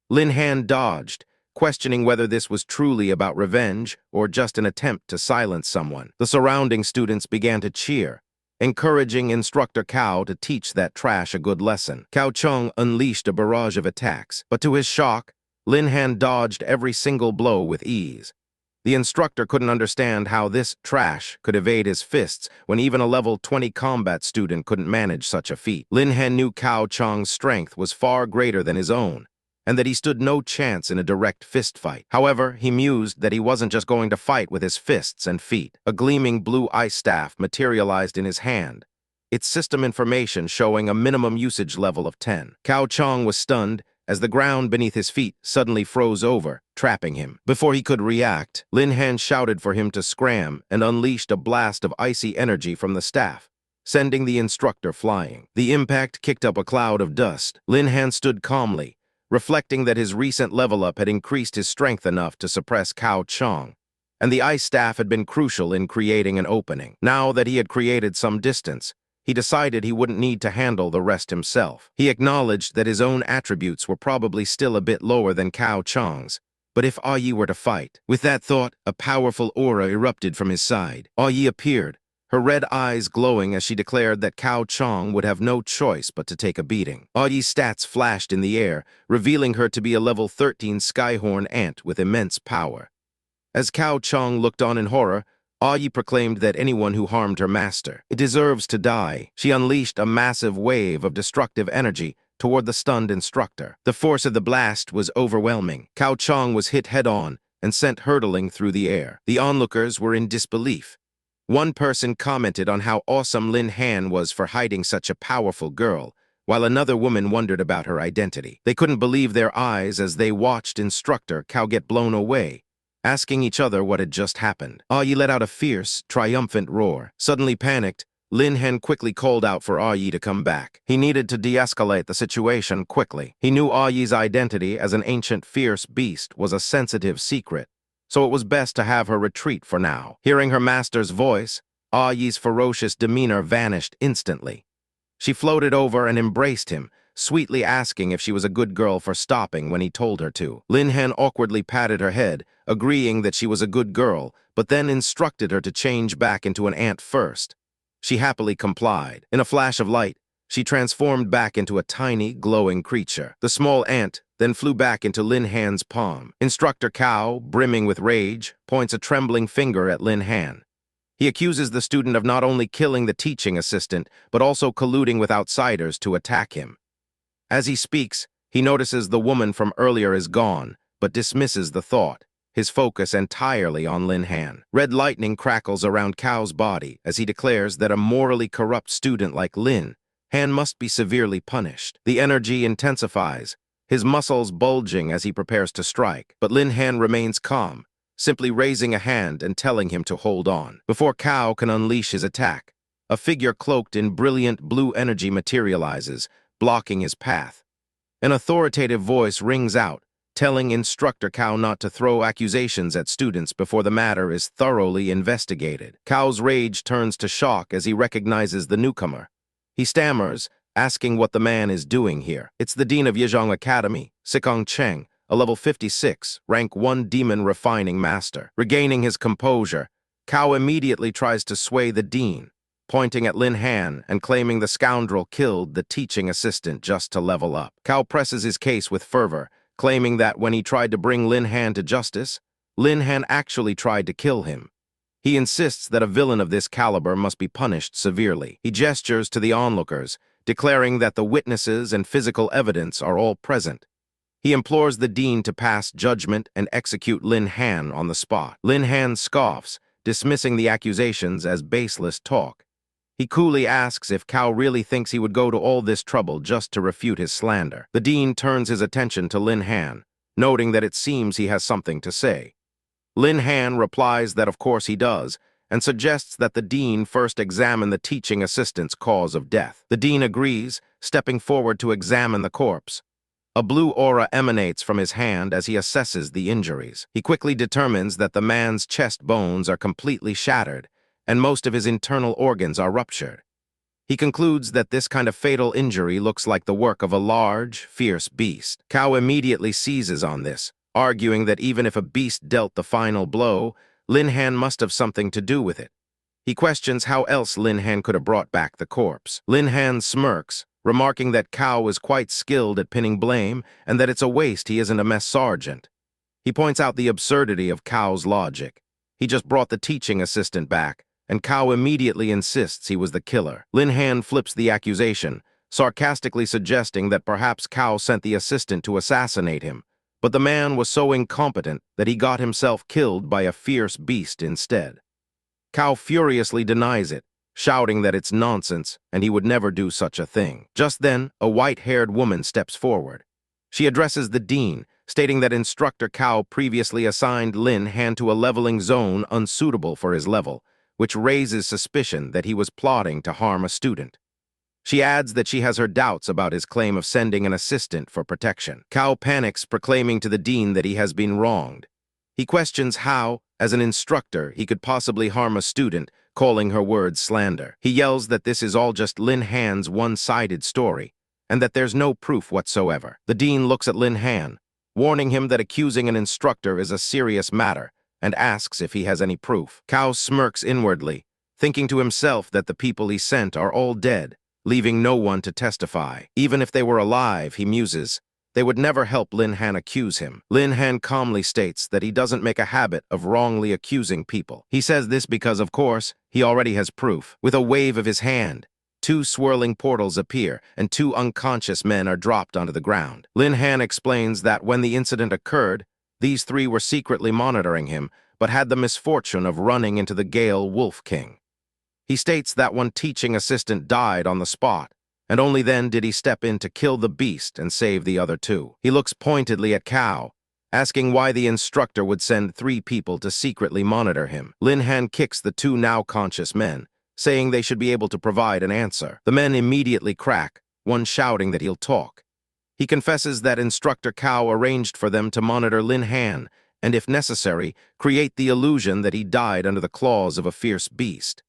Lin Han dodged, questioning whether this was truly about revenge or just an attempt to silence someone. The surrounding students began to cheer, encouraging Instructor Cao to teach that trash a good lesson. Cao Chang unleashed a barrage of attacks, but to his shock, Lin Han dodged every single blow with ease. The instructor couldn't understand how this trash could evade his fists when even a level 20 combat student couldn't manage such a feat. Lin Han knew Cao Chang's strength was far greater than his own, and that he stood no chance in a direct fist fight. However, he mused that he wasn't just going to fight with his fists and feet. A gleaming blue ice staff materialized in his hand, its system information showing a minimum usage level of 10. Cao Chang was stunned as the ground beneath his feet suddenly froze over, trapping him. Before he could react, Lin Han shouted for him to scram and unleashed a blast of icy energy from the staff, sending the instructor flying. The impact kicked up a cloud of dust. Lin Han stood calmly, reflecting that his recent level-up had increased his strength enough to suppress Cao Chang, and the ice staff had been crucial in creating an opening. Now that he had created some distance, he decided he wouldn't need to handle the rest himself. He acknowledged that his own attributes were probably still a bit lower than Cao Chang's, but if Yi were to fight. With that thought, a powerful aura erupted from his side. Yi appeared, her red eyes glowing as she declared that Cao Chang would have no choice but to take a beating. Yi's stats flashed in the air, revealing her to be a level 13 skyhorn ant with immense power. As Cao Chang looked on in horror, Yi proclaimed that anyone who harmed her master, it deserves to die. She unleashed a massive wave of destructive energy toward the stunned instructor. The force of the blast was overwhelming. Cao Chang was hit head-on and sent hurtling through the air. The onlookers were in disbelief. One person commented on how awesome Lin Han was for hiding such a powerful girl, while another woman wondered about her identity. They couldn't believe their eyes as they watched Instructor Cao get blown away, asking each other what had just happened. Yi let out a fierce, triumphant roar. Suddenly panicked, Lin Han quickly called out for Yi to come back. He needed to de-escalate the situation quickly. He knew Yi's identity as an ancient fierce beast was a sensitive secret, so it was best to have her retreat for now. Hearing her master's voice, Yi's ferocious demeanor vanished instantly. She floated over and embraced him, sweetly asking if she was a good girl for stopping when he told her to. Lin Han awkwardly patted her head, agreeing that she was a good girl, but then instructed her to change back into an ant first. She happily complied. In a flash of light, she transformed back into a tiny, glowing creature. The small ant then flew back into Lin Han's palm. Instructor Cao, brimming with rage, points a trembling finger at Lin Han. He accuses the student of not only killing the teaching assistant, but also colluding with outsiders to attack him. As he speaks, he notices the woman from earlier is gone, but dismisses the thought, his focus entirely on Lin Han. Red lightning crackles around Cao's body as he declares that a morally corrupt student like Lin Han must be severely punished. The energy intensifies, his muscles bulging as he prepares to strike, but Lin Han remains calm, simply raising a hand and telling him to hold on. Before Cao can unleash his attack, a figure cloaked in brilliant blue energy materializes, blocking his path. An authoritative voice rings out, telling Instructor Cao not to throw accusations at students before the matter is thoroughly investigated. Cao's rage turns to shock as he recognizes the newcomer. He stammers, asking what the man is doing here. It's the dean of Yizhong Academy, Sikong Cheng, a level 56, rank 1 demon refining master. Regaining his composure, Cao immediately tries to sway the dean, pointing at Lin Han and claiming the scoundrel killed the teaching assistant just to level up. Cao presses his case with fervor, claiming that when he tried to bring Lin Han to justice, Lin Han actually tried to kill him. He insists that a villain of this caliber must be punished severely. He gestures to the onlookers, declaring that the witnesses and physical evidence are all present. He implores the dean to pass judgment and execute Lin Han on the spot. Lin Han scoffs, dismissing the accusations as baseless talk. He coolly asks if Cao really thinks he would go to all this trouble just to refute his slander. The dean turns his attention to Lin Han, noting that it seems he has something to say. Lin Han replies that of course he does, and suggests that the dean first examine the teaching assistant's cause of death. The dean agrees, stepping forward to examine the corpse. A blue aura emanates from his hand as he assesses the injuries. He quickly determines that the man's chest bones are completely shattered, and most of his internal organs are ruptured. He concludes that this kind of fatal injury looks like the work of a large, fierce beast. Cao immediately seizes on this, arguing that even if a beast dealt the final blow, Lin Han must have something to do with it. He questions how else Lin Han could have brought back the corpse. Lin Han smirks, remarking that Cao is quite skilled at pinning blame and that it's a waste he isn't a mess sergeant. He points out the absurdity of Cao's logic. He just brought the teaching assistant back, and Cao immediately insists he was the killer. Lin Han flips the accusation, sarcastically suggesting that perhaps Cao sent the assistant to assassinate him, but the man was so incompetent that he got himself killed by a fierce beast instead. Cao furiously denies it, shouting that it's nonsense and he would never do such a thing. Just then, a white-haired woman steps forward. She addresses the dean, stating that Instructor Cao previously assigned Lin Han to a leveling zone unsuitable for his level, which raises suspicion that he was plotting to harm a student. She adds that she has her doubts about his claim of sending an assistant for protection. Cao panics, proclaiming to the dean that he has been wronged. He questions how, as an instructor, he could possibly harm a student, calling her words slander. He yells that this is all just Lin Han's one-sided story, and that there's no proof whatsoever. The dean looks at Lin Han, warning him that accusing an instructor is a serious matter, and asks if he has any proof. Cao smirks inwardly, thinking to himself that the people he sent are all dead, leaving no one to testify. Even if they were alive, he muses, they would never help Lin Han accuse him. Lin Han calmly states that he doesn't make a habit of wrongly accusing people. He says this because, of course, he already has proof. With a wave of his hand, 2 swirling portals appear, and 2 unconscious men are dropped onto the ground. Lin Han explains that when the incident occurred, these 3 were secretly monitoring him, but had the misfortune of running into the Gale Wolf King. He states that one teaching assistant died on the spot, and only then did he step in to kill the beast and save the other 2. He looks pointedly at Cao, asking why the instructor would send 3 people to secretly monitor him. Lin Han kicks the 2 now conscious men, saying they should be able to provide an answer. The men immediately crack, one shouting that he'll talk. He confesses that Instructor Cao arranged for them to monitor Lin Han, and if necessary, create the illusion that he died under the claws of a fierce beast.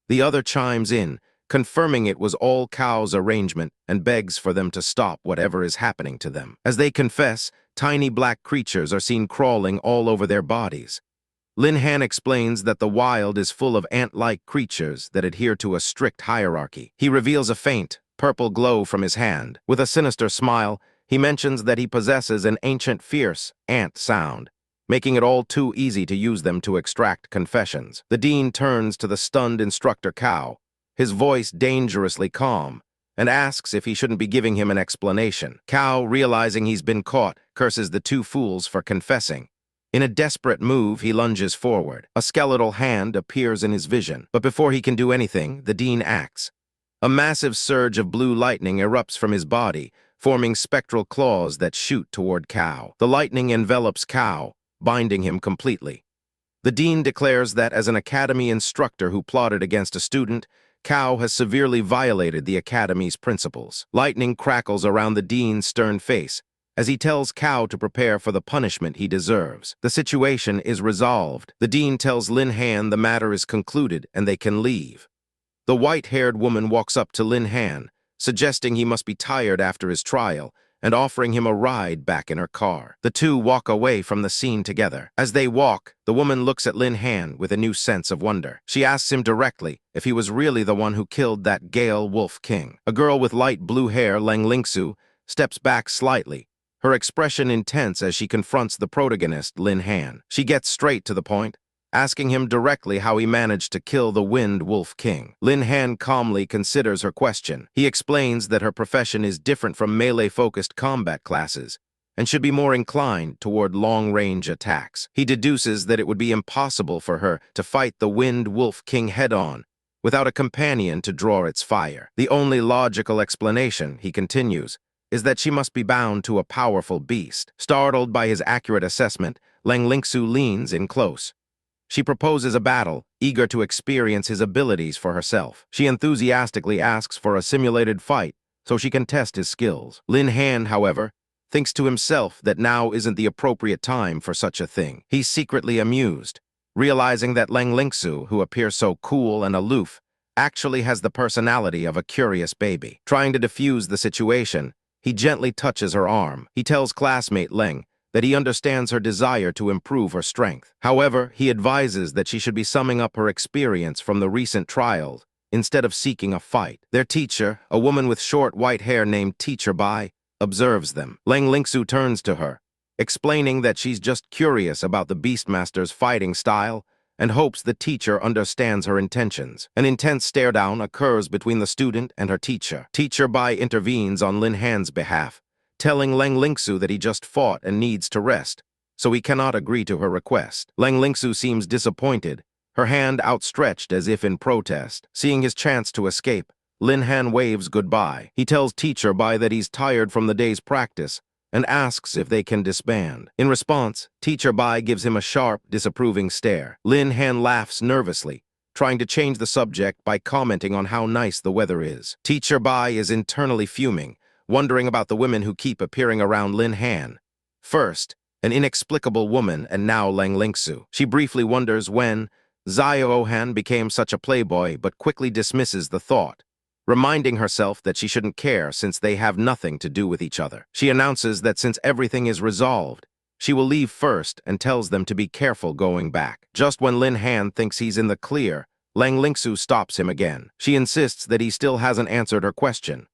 The other chimes in, confirming it was all Cao's arrangement and begs for them to stop whatever is happening to them. As they confess, tiny black creatures are seen crawling all over their bodies. Lin Han explains that the wild is full of ant-like creatures that adhere to a strict hierarchy. He reveals a faint, purple glow from his hand. With a sinister smile, he mentions that he possesses an ancient fierce ant sound, making it all too easy to use them to extract confessions. The dean turns to the stunned instructor Cao, his voice dangerously calm, and asks if he shouldn't be giving him an explanation. Cao, realizing he's been caught, curses the two fools for confessing. In a desperate move, he lunges forward. A skeletal hand appears in his vision, but before he can do anything, the dean acts. A massive surge of blue lightning erupts from his body, forming spectral claws that shoot toward Cao. The lightning envelops Cao, binding him completely. The dean declares that as an academy instructor who plotted against a student, Cao has severely violated the academy's principles. Lightning crackles around the dean's stern face as he tells Cao to prepare for the punishment he deserves. The situation is resolved. The dean tells Lin Han the matter is concluded and they can leave. The white-haired woman walks up to Lin Han, suggesting he must be tired after his trial, and offering him a ride back in her car. The two walk away from the scene together. As they walk, the woman looks at Lin Han with a new sense of wonder. She asks him directly if he was really the one who killed that Gale Wolf King. A girl with light blue hair, Lang Lingsu, steps back slightly, her expression intense as she confronts the protagonist, Lin Han. She gets straight to the point, asking him directly how he managed to kill the Wind Wolf King. Lin Han calmly considers her question. He explains that her profession is different from melee-focused combat classes and should be more inclined toward long-range attacks. He deduces that it would be impossible for her to fight the Wind Wolf King head-on without a companion to draw its fire. The only logical explanation, he continues, is that she must be bound to a powerful beast. Startled by his accurate assessment, Lang Lingsu leans in close. She proposes a battle, eager to experience his abilities for herself. She enthusiastically asks for a simulated fight so she can test his skills. Lin Han, however, thinks to himself that now isn't the appropriate time for such a thing. He's secretly amused, realizing that Lang Lingsu, who appears so cool and aloof, actually has the personality of a curious baby. Trying to defuse the situation, he gently touches her arm. He tells classmate Leng that he understands her desire to improve her strength. However, he advises that she should be summing up her experience from the recent trials instead of seeking a fight. Their teacher, a woman with short white hair named Teacher Bai, observes them. Lang Lingsu turns to her, explaining that she's just curious about the Beastmaster's fighting style and hopes the teacher understands her intentions. An intense stare-down occurs between the student and her teacher. Teacher Bai intervenes on Lin Han's behalf, telling Lang Lingsu that he just fought and needs to rest, so he cannot agree to her request. Lang Lingsu seems disappointed, her hand outstretched as if in protest. Seeing his chance to escape, Lin Han waves goodbye. He tells Teacher Bai that he's tired from the day's practice and asks if they can disband. In response, Teacher Bai gives him a sharp, disapproving stare. Lin Han laughs nervously, trying to change the subject by commenting on how nice the weather is. Teacher Bai is internally fuming, wondering about the women who keep appearing around Lin Han. First, an inexplicable woman, and now Lang Lingsu. She briefly wonders when Zio-Han became such a playboy, but quickly dismisses the thought, reminding herself that she shouldn't care since they have nothing to do with each other. She announces that since everything is resolved, she will leave first and tells them to be careful going back. Just when Lin Han thinks he's in the clear, Lang Lingsu stops him again. She insists that he still hasn't answered her question.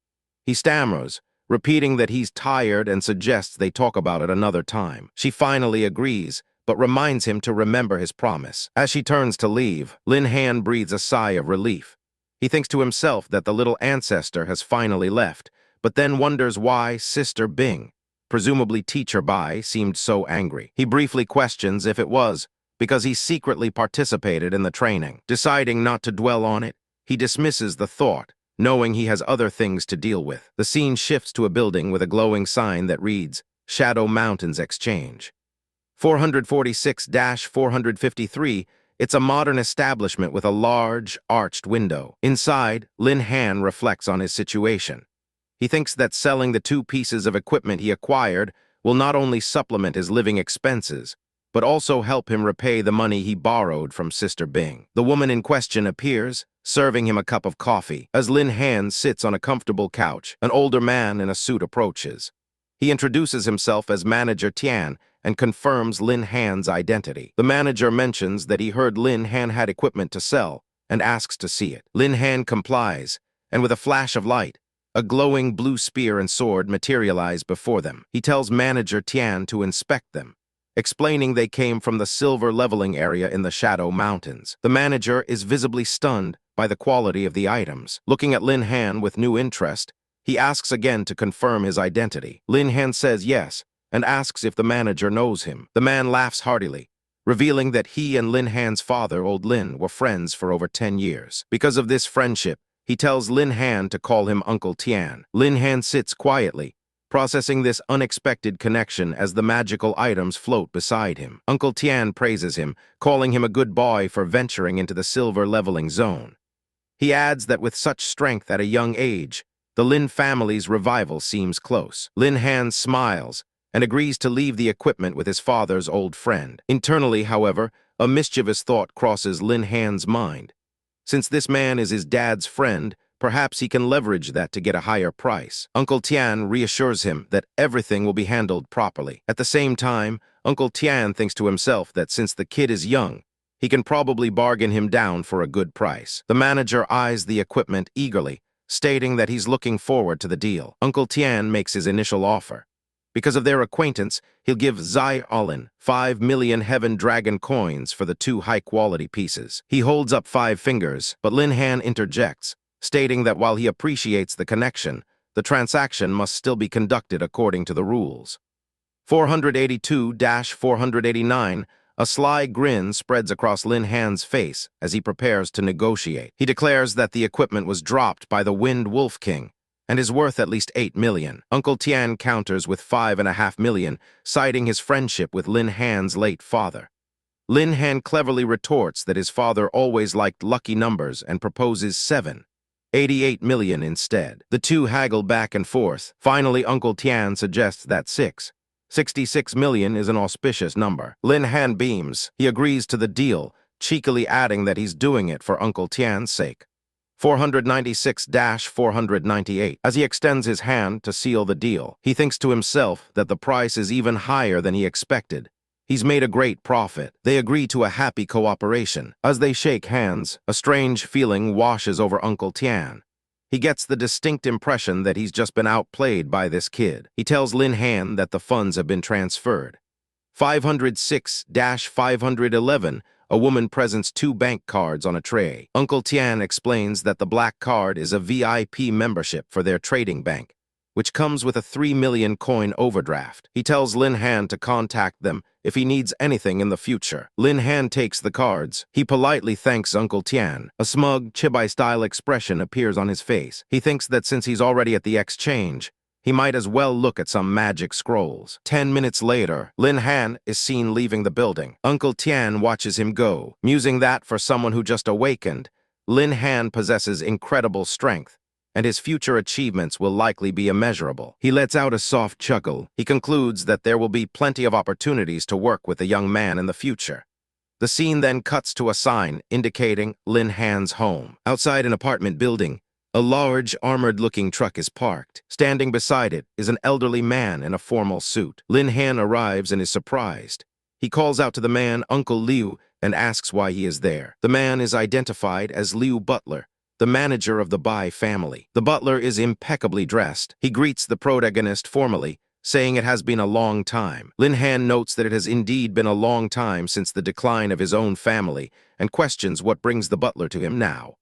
He stammers, repeating that he's tired and suggests they talk about it another time. She finally agrees, but reminds him to remember his promise. As she turns to leave, Lin Han breathes a sigh of relief. He thinks to himself that the little ancestor has finally left, but then wonders why Sister Bing, presumably Teacher Bai, seemed so angry. He briefly questions if it was because he secretly participated in the training. Deciding not to dwell on it, he dismisses the thought, knowing he has other things to deal with. The scene shifts to a building with a glowing sign that reads, Shadow Mountains Exchange. 446-453, it's a modern establishment with a large, arched window. Inside, Lin Han reflects on his situation. He thinks that selling the 2 pieces of equipment he acquired will not only supplement his living expenses, but also help him repay the money he borrowed from Sister Bing. The woman in question appears, serving him a cup of coffee. As Lin Han sits on a comfortable couch, an older man in a suit approaches. He introduces himself as Manager Tian and confirms Lin Han's identity. The manager mentions that he heard Lin Han had equipment to sell and asks to see it. Lin Han complies, and with a flash of light, a glowing blue spear and sword materialize before them. He tells Manager Tian to inspect them, explaining they came from the silver leveling area in the Shadow Mountains. The manager is visibly stunned by the quality of the items. Looking at Lin Han with new interest, he asks again to confirm his identity. Lin Han says yes, and asks if the manager knows him. The man laughs heartily, revealing that he and Lin Han's father, Old Lin, were friends for over 10 years. Because of this friendship, he tells Lin Han to call him Uncle Tian. Lin Han sits quietly, processing this unexpected connection as the magical items float beside him. Uncle Tian praises him, calling him a good boy for venturing into the silver leveling zone. He adds that with such strength at a young age, the Lin family's revival seems close. Lin Han smiles and agrees to leave the equipment with his father's old friend. Internally, however, a mischievous thought crosses Lin Han's mind. Since this man is his dad's friend, perhaps he can leverage that to get a higher price. Uncle Tian reassures him that everything will be handled properly. At the same time, Uncle Tian thinks to himself that since the kid is young, he can probably bargain him down for a good price. The manager eyes the equipment eagerly, stating that he's looking forward to the deal. Uncle Tian makes his initial offer. Because of their acquaintance, he'll give Zai Olin 5 million Heaven Dragon coins for the 2 high-quality pieces. He holds up 5 fingers, but Lin Han interjects, stating that while he appreciates the connection, the transaction must still be conducted according to the rules. 482-489, a sly grin spreads across Lin Han's face as he prepares to negotiate. He declares that the equipment was dropped by the Wind Wolf King and is worth at least 8 million. Uncle Tian counters with 5.5 million, citing his friendship with Lin Han's late father. Lin Han cleverly retorts that his father always liked lucky numbers and proposes 7.88 million instead. The two haggle back and forth. Finally, Uncle Tian suggests that 6.66 million is an auspicious number. Lin Han beams. He agrees to the deal, cheekily adding that he's doing it for Uncle Tian's sake. 496-498. As he extends his hand to seal the deal, he thinks to himself that the price is even higher than he expected. He's made a great profit. They agree to a happy cooperation. As they shake hands, a strange feeling washes over Uncle Tian. He gets the distinct impression that he's just been outplayed by this kid. He tells Lin Han that the funds have been transferred. 506-511. A woman presents 2 bank cards on a tray. Uncle Tian explains that the black card is a VIP membership for their trading bank, which comes with a 3 million coin overdraft. He tells Lin Han to contact them if he needs anything in the future. Lin Han takes the cards. He politely thanks Uncle Tian. A smug, chibai-style expression appears on his face. He thinks that since he's already at the exchange, he might as well look at some magic scrolls. 10 minutes later, Lin Han is seen leaving the building. Uncle Tian watches him go, musing that for someone who just awakened, Lin Han possesses incredible strength, and his future achievements will likely be immeasurable. He lets out a soft chuckle. He concludes that there will be plenty of opportunities to work with the young man in the future. The scene then cuts to a sign indicating Lin Han's home. Outside an apartment building, a large, armored-looking truck is parked. Standing beside it is an elderly man in a formal suit. Lin Han arrives and is surprised. He calls out to the man, Uncle Liu, and asks why he is there. The man is identified as Liu Butler, the manager of the Bai family. The butler is impeccably dressed. He greets the protagonist formally, saying it has been a long time. Lin Han notes that it has indeed been a long time since the decline of his own family, and questions what brings the butler to him now.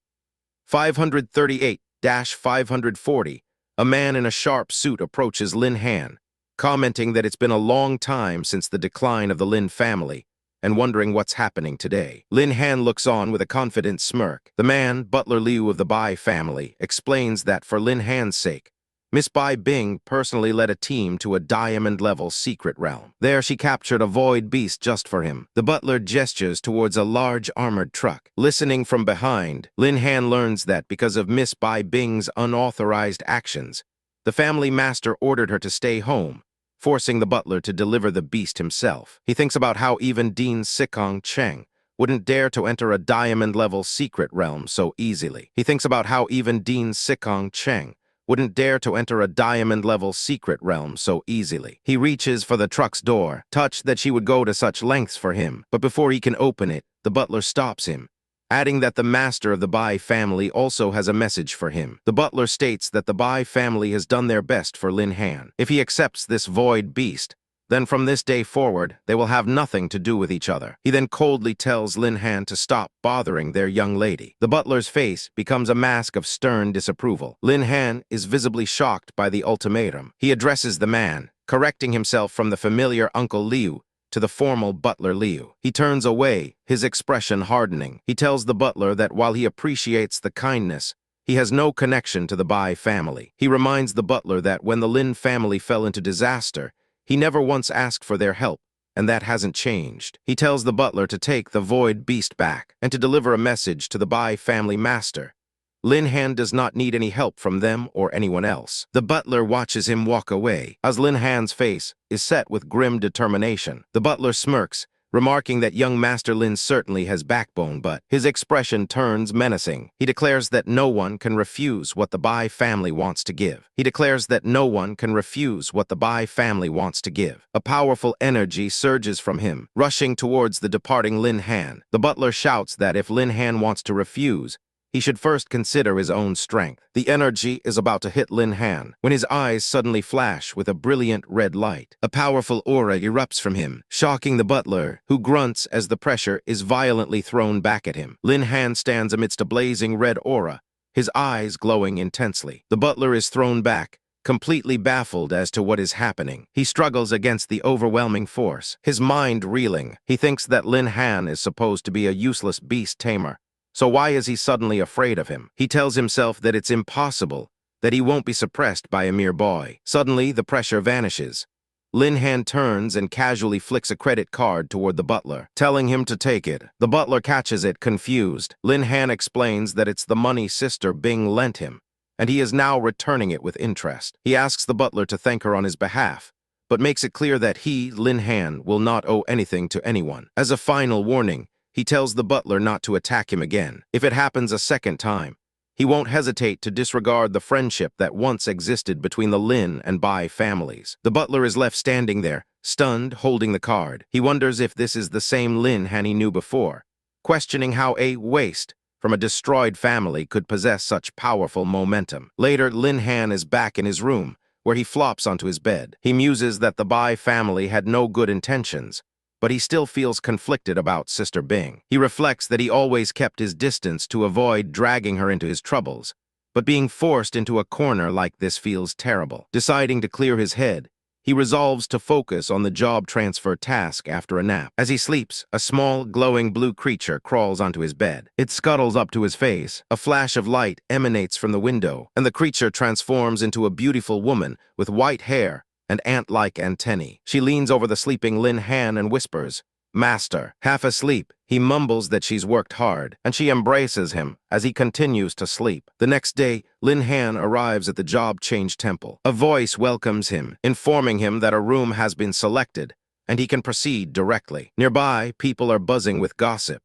538-540, a man in a sharp suit approaches Lin Han, commenting that it's been a long time since the decline of the Lin family, and wondering what's happening today. Lin Han looks on with a confident smirk. The man, Butler Liu of the Bai family, explains that for Lin Han's sake, Miss Bai Bing personally led a team to a diamond-level secret realm. There she captured a void beast just for him. The butler gestures towards a large armored truck. Listening from behind, Lin Han learns that because of Miss Bai Bing's unauthorized actions, the family master ordered her to stay home, forcing the butler to deliver the beast himself. He thinks about how even Dean Sikong Cheng wouldn't dare to enter a diamond-level secret realm so easily. He thinks about how even Dean Sikong Cheng wouldn't dare to enter a diamond-level secret realm so easily. He reaches for the truck's door, touched that she would go to such lengths for him, but before he can open it, the butler stops him, adding that the master of the Bai family also has a message for him. The butler states that the Bai family has done their best for Lin Han. If he accepts this void beast, then from this day forward, they will have nothing to do with each other. He then coldly tells Lin Han to stop bothering their young lady. The butler's face becomes a mask of stern disapproval. Lin Han is visibly shocked by the ultimatum. He addresses the man, correcting himself from the familiar Uncle Liu to the formal butler Liu. He turns away, his expression hardening. He tells the butler that while he appreciates the kindness, he has no connection to the Bai family. He reminds the butler that when the Lin family fell into disaster, he never once asked for their help, and that hasn't changed. He tells the butler to take the void beast back and to deliver a message to the Bai family master. Lin Han does not need any help from them or anyone else. The butler watches him walk away, as Lin Han's face is set with grim determination. The butler smirks, remarking that young Master Lin certainly has backbone, but his expression turns menacing. He declares that no one can refuse what the Bai family wants to give. He declares that no one can refuse what the Bai family wants to give. A powerful energy surges from him, rushing towards the departing Lin Han. The butler shouts that if Lin Han wants to refuse, he should first consider his own strength. The energy is about to hit Lin Han when his eyes suddenly flash with a brilliant red light. A powerful aura erupts from him, shocking the butler, who grunts as the pressure is violently thrown back at him. Lin Han stands amidst a blazing red aura, his eyes glowing intensely. The butler is thrown back, completely baffled as to what is happening. He struggles against the overwhelming force, his mind reeling. He thinks that Lin Han is supposed to be a useless beast tamer. So why is he suddenly afraid of him? He tells himself that it's impossible, that he won't be suppressed by a mere boy. Suddenly, the pressure vanishes. Lin Han turns and casually flicks a credit card toward the butler, telling him to take it. The butler catches it, confused. Lin Han explains that it's the money Sister Bing lent him, and he is now returning it with interest. He asks the butler to thank her on his behalf, but makes it clear that he, Lin Han, will not owe anything to anyone. As a final warning, he tells the butler not to attack him again. If it happens a second time, he won't hesitate to disregard the friendship that once existed between the Lin and Bai families. The butler is left standing there, stunned, holding the card. He wonders if this is the same Lin Han he knew before, questioning how a waste from a destroyed family could possess such powerful momentum. Later, Lin Han is back in his room, where he flops onto his bed. He muses that the Bai family had no good intentions, but he still feels conflicted about Sister Bing. He reflects that he always kept his distance to avoid dragging her into his troubles, but being forced into a corner like this feels terrible. Deciding to clear his head, he resolves to focus on the job transfer task after a nap. As he sleeps, a small, glowing blue creature crawls onto his bed. It scuttles up to his face. A flash of light emanates from the window, and the creature transforms into a beautiful woman with white hair and ant-like antennae. She leans over the sleeping Lin Han and whispers, "Master." Half asleep, he mumbles that she's worked hard, and she embraces him as he continues to sleep. The next day, Lin Han arrives at the job change temple. A voice welcomes him, informing him that a room has been selected, and he can proceed directly. Nearby, people are buzzing with gossip.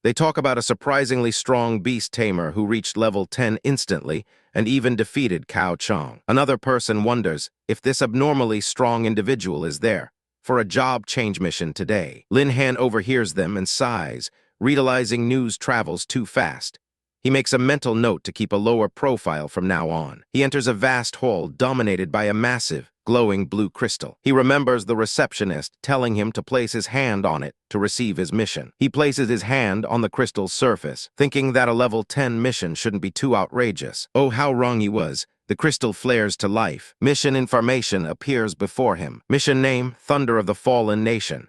They talk about a surprisingly strong beast tamer who reached level 10 instantly and even defeated Cao Chong. Another person wonders if this abnormally strong individual is there for a job change mission today. Lin Han overhears them and sighs, realizing news travels too fast. He makes a mental note to keep a lower profile from now on. He enters a vast hall dominated by a massive, glowing blue crystal. He remembers the receptionist telling him to place his hand on it to receive his mission. He places his hand on the crystal's surface, thinking that a level 10 mission shouldn't be too outrageous. Oh, how wrong he was. The crystal flares to life. Mission information appears before him. Mission name, Thunder of the Fallen Nation.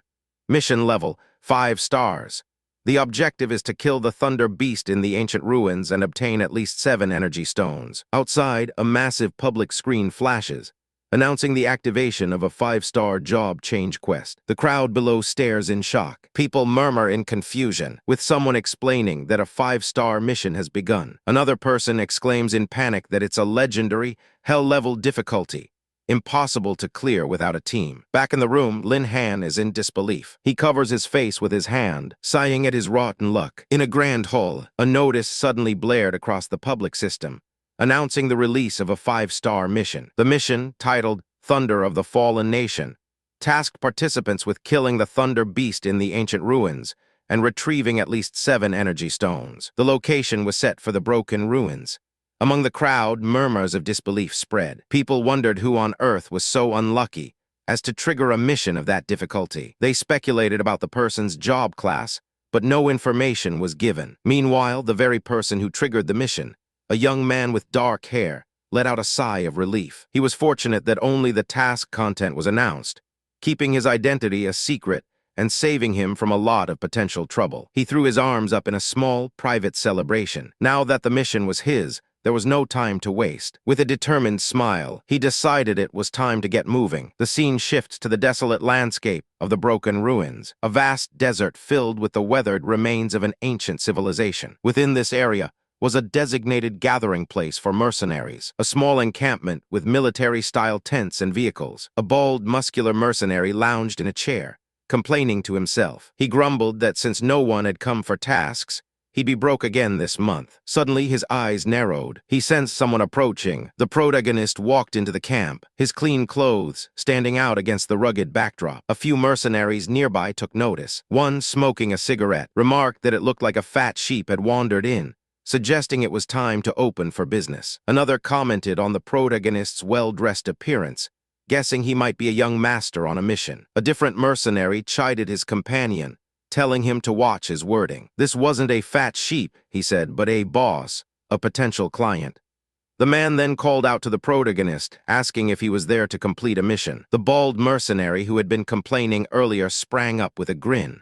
Mission level, 5 stars. The objective is to kill the Thunder Beast in the ancient ruins and obtain at least 7 energy stones. Outside, a massive public screen flashes, announcing the activation of a 5-star job change quest. The crowd below stares in shock. People murmur in confusion, with someone explaining that a 5-star mission has begun. Another person exclaims in panic that it's a legendary, hell-level difficulty, impossible to clear without a team. Back in the room, Lin Han is in disbelief. He covers his face with his hand, sighing at his rotten luck. In a grand hall, a notice suddenly blared across the public system, announcing the release of a 5-star mission. The mission, titled Thunder of the Fallen Nation, tasked participants with killing the Thunder Beast in the ancient ruins and retrieving at least 7 energy stones. The location was set for the broken ruins. Among the crowd, murmurs of disbelief spread. People wondered who on earth was so unlucky as to trigger a mission of that difficulty. They speculated about the person's job class, but no information was given. Meanwhile, the very person who triggered the mission, a young man with dark hair, let out a sigh of relief. He was fortunate that only the task content was announced, keeping his identity a secret and saving him from a lot of potential trouble. He threw his arms up in a small, private celebration. Now that the mission was his, there was no time to waste. With a determined smile, he decided it was time to get moving. The scene shifts to the desolate landscape of the broken ruins, a vast desert filled with the weathered remains of an ancient civilization. Within this area was a designated gathering place for mercenaries, a small encampment with military-style tents and vehicles. A bald, muscular mercenary lounged in a chair, complaining to himself. He grumbled that since no one had come for tasks, he'd be broke again this month. Suddenly, his eyes narrowed. He sensed someone approaching. The protagonist walked into the camp, his clean clothes standing out against the rugged backdrop. A few mercenaries nearby took notice. One, smoking a cigarette, remarked that it looked like a fat sheep had wandered in, suggesting it was time to open for business. Another commented on the protagonist's well-dressed appearance, guessing he might be a young master on a mission. A different mercenary chided his companion, telling him to watch his wording. This wasn't a fat sheep, he said, but a boss, a potential client. The man then called out to the protagonist, asking if he was there to complete a mission. The bald mercenary who had been complaining earlier sprang up with a grin,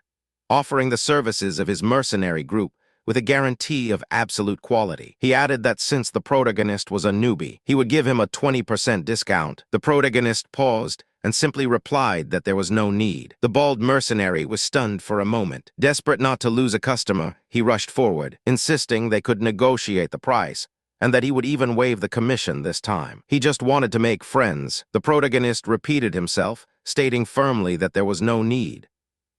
offering the services of his mercenary group with a guarantee of absolute quality. He added that since the protagonist was a newbie, he would give him a 20% discount. The protagonist paused and simply replied that there was no need. The bald mercenary was stunned for a moment. Desperate not to lose a customer, he rushed forward, insisting they could negotiate the price, and that he would even waive the commission this time. He just wanted to make friends. The protagonist repeated himself, stating firmly that there was no need.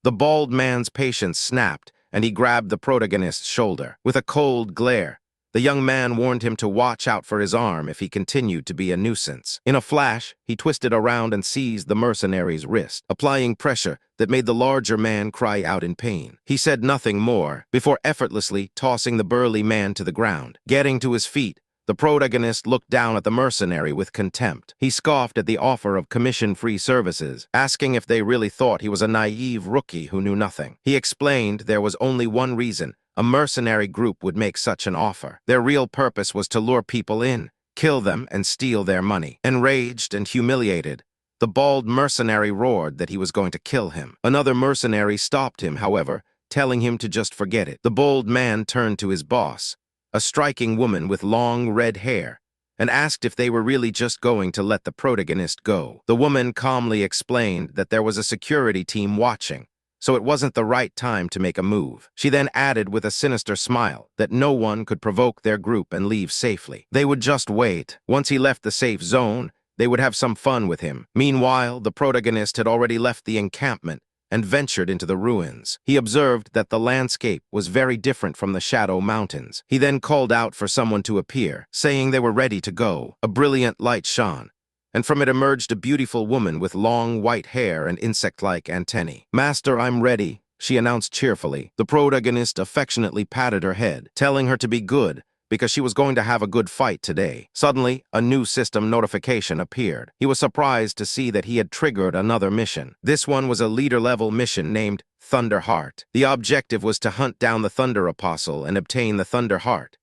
The bald man's patience snapped, and he grabbed the protagonist's shoulder. With a cold glare, the young man warned him to watch out for his arm if he continued to be a nuisance. In a flash, he twisted around and seized the mercenary's wrist, applying pressure that made the larger man cry out in pain. He said nothing more before effortlessly tossing the burly man to the ground. Getting to his feet, the protagonist looked down at the mercenary with contempt. He scoffed at the offer of commission-free services, asking if they really thought he was a naive rookie who knew nothing. He explained there was only one reason a mercenary group would make such an offer. Their real purpose was to lure people in, kill them, and steal their money. Enraged and humiliated, the bald mercenary roared that he was going to kill him. Another mercenary stopped him, however, telling him to just forget it. The bold man turned to his boss, a striking woman with long red hair, and asked if they were really just going to let the protagonist go. The woman calmly explained that there was a security team watching, so it wasn't the right time to make a move. She then added with a sinister smile that no one could provoke their group and leave safely. They would just wait. Once he left the safe zone, they would have some fun with him. Meanwhile, the protagonist had already left the encampment and ventured into the ruins. He observed that the landscape was very different from the Shadow Mountains. He then called out for someone to appear, saying they were ready to go. A brilliant light shone, and from it emerged a beautiful woman with long white hair and insect-like antennae. "Master, I'm ready," she announced cheerfully. The protagonist affectionately patted her head, telling her to be good, because she was going to have a good fight today. Suddenly, a new system notification appeared. He was surprised to see that he had triggered another mission. This one was a leader-level mission named Thunder Heart. The objective was to hunt down the Thunder Apostle and obtain the Thunder Heart.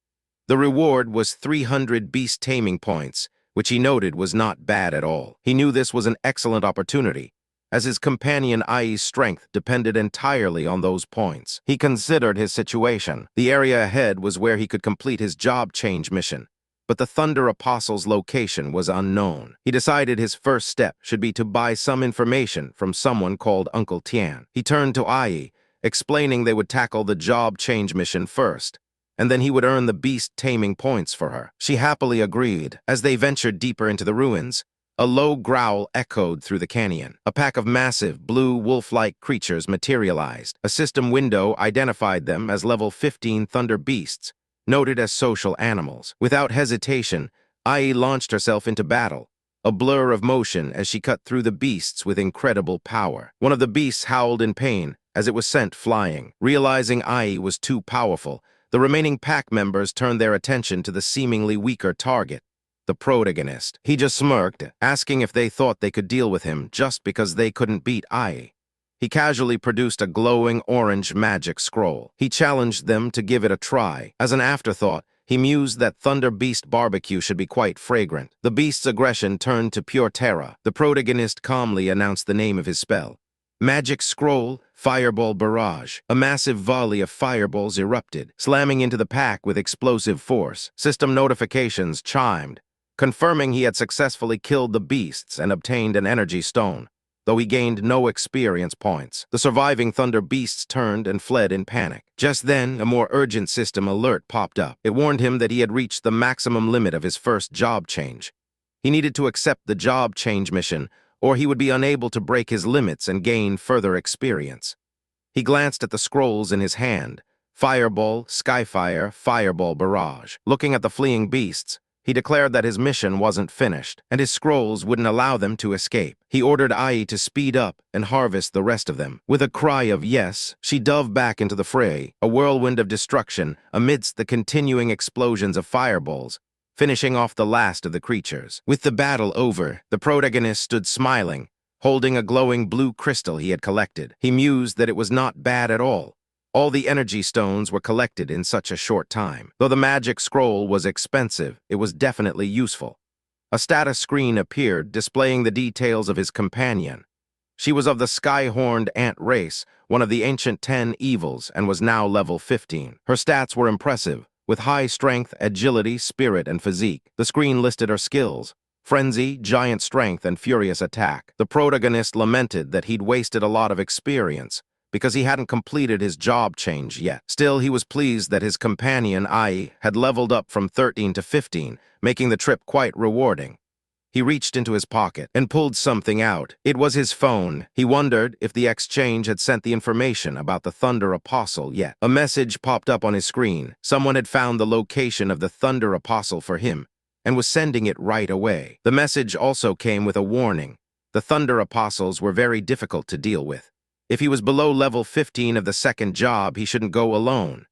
The reward was 300 beast taming points, which he noted was not bad at all. He knew this was an excellent opportunity, as his companion Ai's strength depended entirely on those points. He considered his situation. The area ahead was where he could complete his job change mission, but the Thunder Apostle's location was unknown. He decided his first step should be to buy some information from someone called Uncle Tian. He turned to Ai, explaining they would tackle the job change mission first, and then he would earn the beast taming points for her. She happily agreed. As they ventured deeper into the ruins, A low growl echoed through the canyon. A pack of massive, blue, wolf-like creatures materialized. A system window identified them as level 15 thunder beasts, noted as social animals. Without hesitation, Ai launched herself into battle, a blur of motion as she cut through the beasts with incredible power. One of the beasts howled in pain as it was sent flying. Realizing Ai was too powerful, the remaining pack members turned their attention to the seemingly weaker target, the protagonist. He just smirked, asking if they thought they could deal with him just because they couldn't beat Ai. He casually produced a glowing orange magic scroll. He challenged them to give it a try. As an afterthought, he mused that Thunder Beast barbecue should be quite fragrant. The beast's aggression turned to pure terror. The protagonist calmly announced the name of his spell. Magic Scroll, Fireball Barrage. A massive volley of fireballs erupted, slamming into the pack with explosive force. System notifications chimed, confirming he had successfully killed the beasts and obtained an energy stone, though he gained no experience points. The surviving Thunder Beasts turned and fled in panic. Just then, a more urgent system alert popped up. It warned him that he had reached the maximum limit of his first job change. He needed to accept the job change mission, or he would be unable to break his limits and gain further experience. He glanced at the scrolls in his hand. Fireball, Skyfire, Fireball Barrage. Looking at the fleeing beasts, he declared that his mission wasn't finished, and his scrolls wouldn't allow them to escape. He ordered Ai to speed up and harvest the rest of them. With a cry of yes, she dove back into the fray, a whirlwind of destruction amidst the continuing explosions of fireballs, finishing off the last of the creatures. With the battle over, the protagonist stood smiling, holding a glowing blue crystal he had collected. He mused that it was not bad at all. All the energy stones were collected in such a short time. Though the magic scroll was expensive, it was definitely useful. A status screen appeared, displaying the details of his companion. She was of the sky-horned ant race, one of the ancient 10 evils, and was now level 15. Her stats were impressive, with high strength, agility, spirit, and physique. The screen listed her skills: Frenzy, giant strength, and furious attack. The protagonist lamented that he'd wasted a lot of experience because he hadn't completed his job change yet. Still, he was pleased that his companion, Ai, had leveled up from 13 to 15, making the trip quite rewarding. He reached into his pocket and pulled something out. It was his phone. He wondered if the exchange had sent the information about the Thunder Apostle yet. A message popped up on his screen. Someone had found the location of the Thunder Apostle for him and was sending it right away. The message also came with a warning. The Thunder Apostles were very difficult to deal with. If he was below level 15 of the second job, he shouldn't go alone.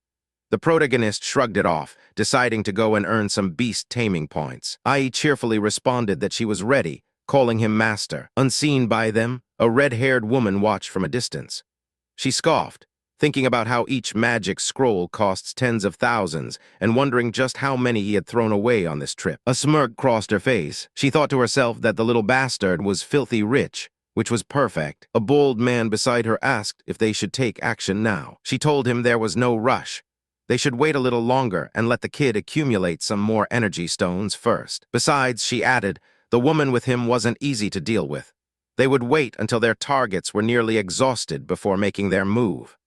The protagonist shrugged it off, deciding to go and earn some beast taming points. Ai cheerfully responded that she was ready, calling him master. Unseen by them, a red-haired woman watched from a distance. She scoffed, thinking about how each magic scroll costs tens of thousands and wondering just how many he had thrown away on this trip. A smirk crossed her face. She thought to herself that the little bastard was filthy rich, which was perfect. A bold man beside her asked if they should take action now. She told him there was no rush. They should wait a little longer and let the kid accumulate some more energy stones first. Besides, she added, the woman with him wasn't easy to deal with. They would wait until their targets were nearly exhausted before making their move.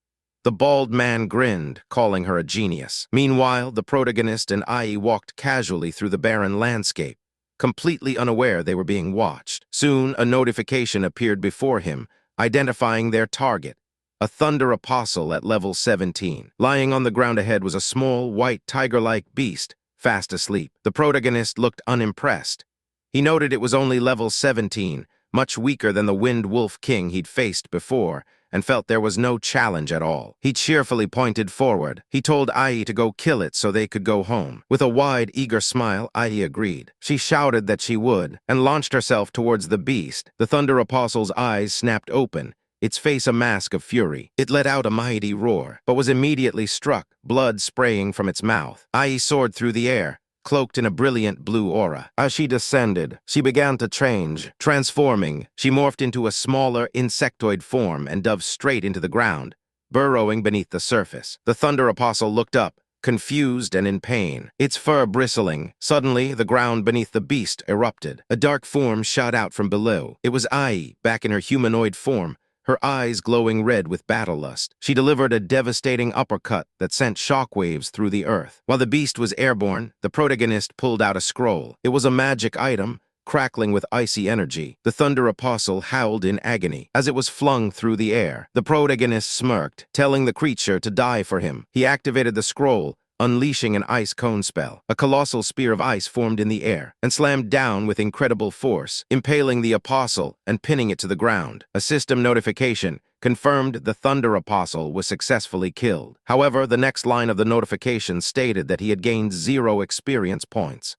The bald man grinned, calling her a genius. Meanwhile, the protagonist and Ai walked casually through the barren landscape, completely unaware they were being watched. Soon, a notification appeared before him, identifying their target, a Thunder Apostle at level 17. Lying on the ground ahead was a small, white, tiger-like beast, fast asleep. The protagonist looked unimpressed. He noted it was only level 17, much weaker than the Wind Wolf King he'd faced before, and felt there was no challenge at all. He cheerfully pointed forward. He told Ai to go kill it so they could go home. With a wide, eager smile, Ai agreed. She shouted that she would, and launched herself towards the beast. The Thunder Apostle's eyes snapped open, its face a mask of fury. It let out a mighty roar, but was immediately struck, blood spraying from its mouth. Ai soared through the air, cloaked in a brilliant blue aura. As she descended, she began to change. Transforming, she morphed into a smaller, insectoid form and dove straight into the ground, burrowing beneath the surface. The Thunder Apostle looked up, confused and in pain, its fur bristling. Suddenly, the ground beneath the beast erupted. A dark form shot out from below. It was Ai, back in her humanoid form, her eyes glowing red with battle lust. She delivered a devastating uppercut that sent shockwaves through the earth. While the beast was airborne, the protagonist pulled out a scroll. It was a magic item, crackling with icy energy. The Thunder Apostle howled in agony as it was flung through the air. The protagonist smirked, telling the creature to die for him. He activated the scroll, unleashing an ice cone spell. A colossal spear of ice formed in the air and slammed down with incredible force, impaling the apostle and pinning it to the ground. A system notification confirmed the Thunder Apostle was successfully killed. However, the next line of the notification stated that he had gained 0 experience points.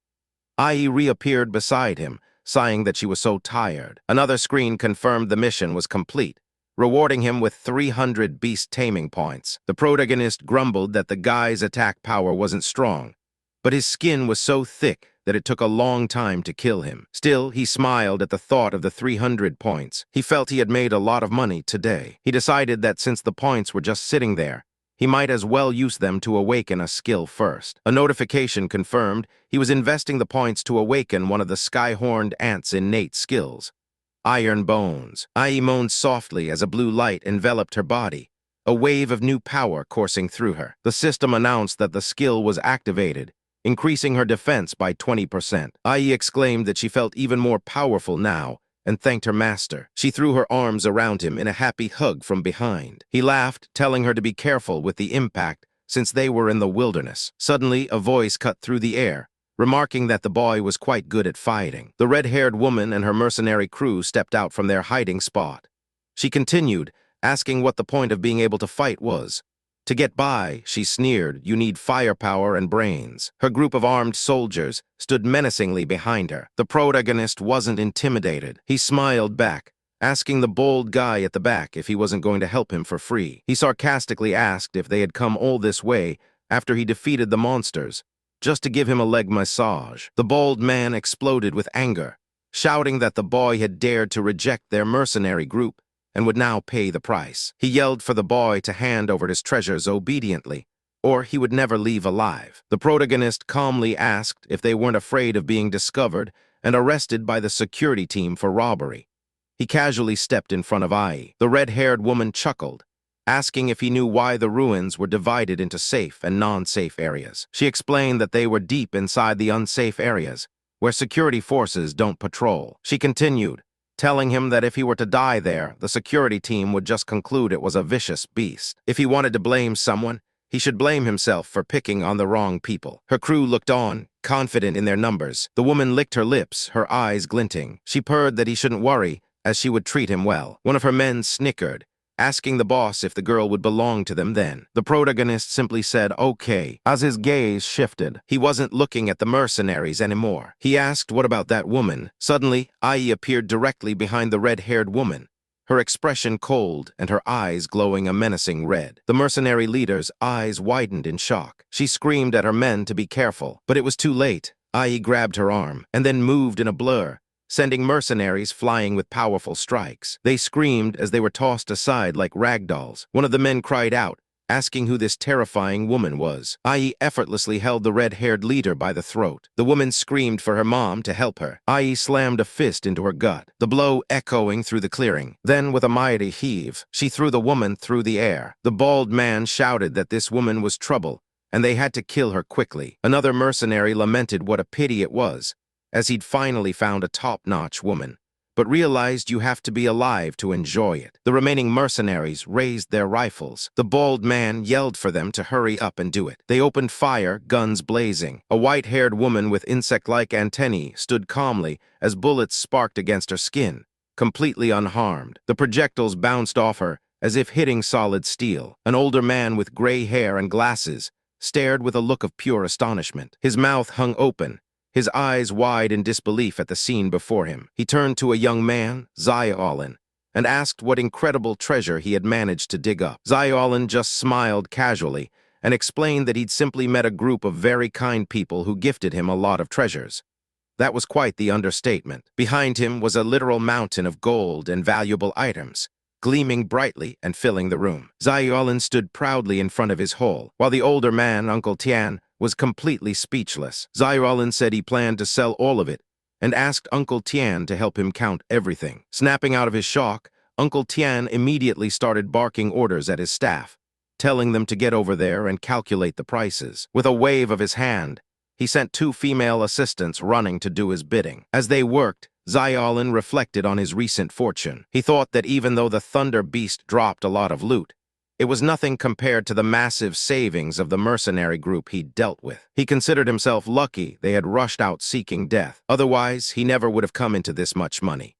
Ai reappeared beside him, sighing that she was so tired. Another screen confirmed the mission was complete, rewarding him with 300 beast taming points. The protagonist grumbled that the guy's attack power wasn't strong, but his skin was so thick that it took a long time to kill him. Still, he smiled at the thought of the 300 points. He felt he had made a lot of money today. He decided that since the points were just sitting there, he might as well use them to awaken a skill first. A notification confirmed he was investing the points to awaken one of the sky-horned ant's innate skills. Iron Bones. Ai moaned softly as a blue light enveloped her body, a wave of new power coursing through her. The system announced that the skill was activated, increasing her defense by 20%. Ai exclaimed that she felt even more powerful now and thanked her master. She threw her arms around him in a happy hug from behind. He laughed, telling her to be careful with the impact since they were in the wilderness. Suddenly, a voice cut through the air, remarking that the boy was quite good at fighting. The red-haired woman and her mercenary crew stepped out from their hiding spot. She continued, asking what the point of being able to fight was. To get by, she sneered, you need firepower and brains. Her group of armed soldiers stood menacingly behind her. The protagonist wasn't intimidated. He smiled back, asking the bold guy at the back if he wasn't going to help him for free. He sarcastically asked if they had come all this way after he defeated the monsters, just to give him a leg massage. The bold man exploded with anger, shouting that the boy had dared to reject their mercenary group and would now pay the price. He yelled for the boy to hand over his treasures obediently, or he would never leave alive. The protagonist calmly asked if they weren't afraid of being discovered and arrested by the security team for robbery. He casually stepped in front of Ai. The red-haired woman chuckled, asking if he knew why the ruins were divided into safe and non-safe areas. She explained that they were deep inside the unsafe areas, where security forces don't patrol. She continued, telling him that if he were to die there, the security team would just conclude it was a vicious beast. If he wanted to blame someone, he should blame himself for picking on the wrong people. Her crew looked on, confident in their numbers. The woman licked her lips, her eyes glinting. She purred that he shouldn't worry, as she would treat him well. One of her men snickered, asking the boss if the girl would belong to them then. The protagonist simply said, okay. As his gaze shifted, he wasn't looking at the mercenaries anymore. He asked, what about that woman? Suddenly, Ai appeared directly behind the red-haired woman, her expression cold and her eyes glowing a menacing red. The mercenary leader's eyes widened in shock. She screamed at her men to be careful, but it was too late. Ai grabbed her arm and then moved in a blur, sending mercenaries flying with powerful strikes. They screamed as they were tossed aside like ragdolls. One of the men cried out, asking who this terrifying woman was. Ai effortlessly held the red-haired leader by the throat. The woman screamed for her mom to help her. Ai slammed a fist into her gut, the blow echoing through the clearing. Then, with a mighty heave, she threw the woman through the air. The bald man shouted that this woman was trouble, and they had to kill her quickly. Another mercenary lamented what a pity it was, as he'd finally found a top-notch woman, but realized you have to be alive to enjoy it. The remaining mercenaries raised their rifles. The bald man yelled for them to hurry up and do it. They opened fire, guns blazing. A white-haired woman with insect-like antennae stood calmly as bullets sparked against her skin, completely unharmed. The projectiles bounced off her as if hitting solid steel. An older man with gray hair and glasses stared with a look of pure astonishment. His mouth hung open, his eyes wide in disbelief at the scene before him. He turned to a young man, Yahello, and asked what incredible treasure he had managed to dig up. Yahello just smiled casually and explained that he'd simply met a group of very kind people who gifted him a lot of treasures. That was quite the understatement. Behind him was a literal mountain of gold and valuable items, gleaming brightly and filling the room. Yahello stood proudly in front of his hole, while the older man, Uncle Tian, was completely speechless. Yahello said he planned to sell all of it and asked Uncle Tian to help him count everything. Snapping out of his shock, Uncle Tian immediately started barking orders at his staff, telling them to get over there and calculate the prices. With a wave of his hand, he sent 2 female assistants running to do his bidding. As they worked, Yahello reflected on his recent fortune. He thought that even though the Thunder Beast dropped a lot of loot, it was nothing compared to the massive savings of the mercenary group he'd dealt with. He considered himself lucky they had rushed out seeking death. Otherwise, he never would have come into this much money.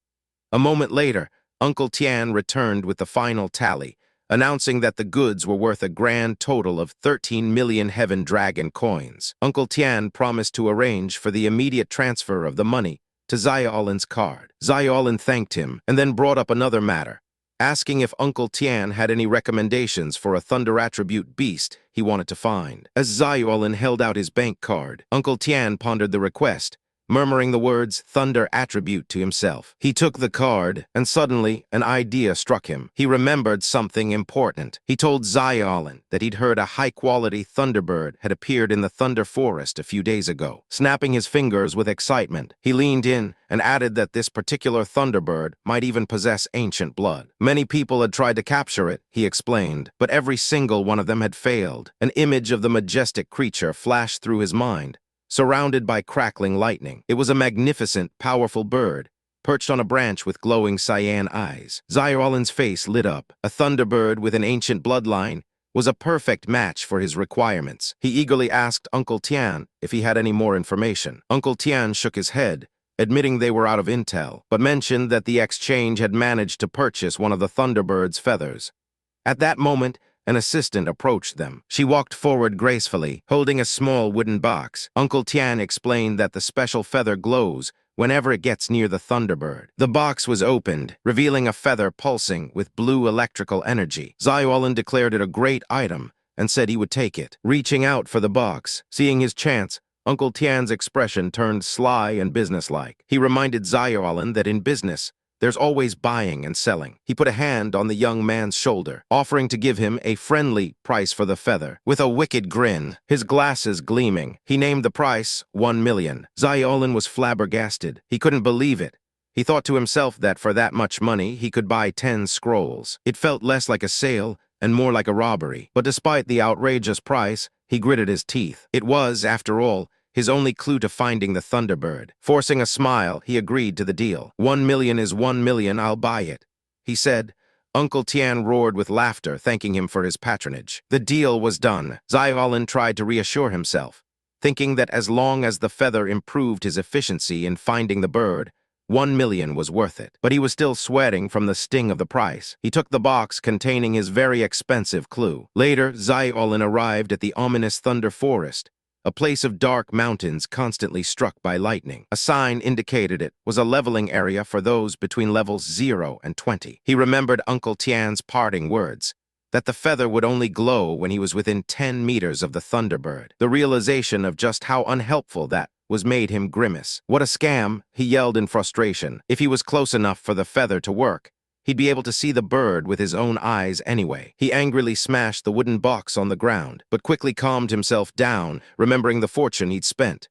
A moment later, Uncle Tian returned with the final tally, announcing that the goods were worth a grand total of 13 million Heaven Dragon coins. Uncle Tian promised to arrange for the immediate transfer of the money to Yahello's card. Yahello thanked him and then brought up another matter, asking if Uncle Tian had any recommendations for a Thunder Attribute beast he wanted to find. As Yahello held out his bank card, Uncle Tian pondered the request, murmuring the words Thunder Attribute to himself. He took the card, and suddenly an idea struck him. He remembered something important. He told Yahello that he'd heard a high-quality Thunderbird had appeared in the Thunder Forest a few days ago. Snapping his fingers with excitement, he leaned in and added that this particular Thunderbird might even possess ancient blood. Many people had tried to capture it, he explained, but every single one of them had failed. An image of the majestic creature flashed through his mind, surrounded by crackling lightning. It was a magnificent, powerful bird, perched on a branch with glowing cyan eyes. Yahello's face lit up. A Thunderbird with an ancient bloodline was a perfect match for his requirements. He eagerly asked Uncle Tian if he had any more information. Uncle Tian shook his head, admitting they were out of intel, but mentioned that the exchange had managed to purchase one of the Thunderbird's feathers. At that moment, an assistant approached them. She walked forward gracefully, holding a small wooden box. Uncle Tian explained that the special feather glows whenever it gets near the Thunderbird. The box was opened, revealing a feather pulsing with blue electrical energy. Yahello declared it a great item and said he would take it. Reaching out for the box, seeing his chance, Uncle Tian's expression turned sly and businesslike. He reminded Yahello that in business, there's always buying and selling. He put a hand on the young man's shoulder, offering to give him a friendly price for the feather. With a wicked grin, his glasses gleaming, he named the price 1 million. Yahello was flabbergasted. He couldn't believe it. He thought to himself that for that much money, he could buy 10 scrolls. It felt less like a sale and more like a robbery. But despite the outrageous price, he gritted his teeth. It was, after all, his only clue to finding the Thunderbird. Forcing a smile, he agreed to the deal. 1 million is 1 million, I'll buy it, he said. Uncle Tian roared with laughter, thanking him for his patronage. The deal was done. Yahello tried to reassure himself, thinking that as long as the feather improved his efficiency in finding the bird, 1 million was worth it. But he was still sweating from the sting of the price. He took the box containing his very expensive clue. Later, Yahello arrived at the ominous Thunder Forest, a place of dark mountains constantly struck by lightning. A sign indicated it was a leveling area for those between levels 0 and 20. He remembered Uncle Tian's parting words, that the feather would only glow when he was within 10 meters of the Thunderbird. The realization of just how unhelpful that was made him grimace. What a scam, he yelled in frustration. If he was close enough for the feather to work, he'd be able to see the bird with his own eyes anyway. He angrily smashed the wooden box on the ground, but quickly calmed himself down, remembering the fortune he'd spent.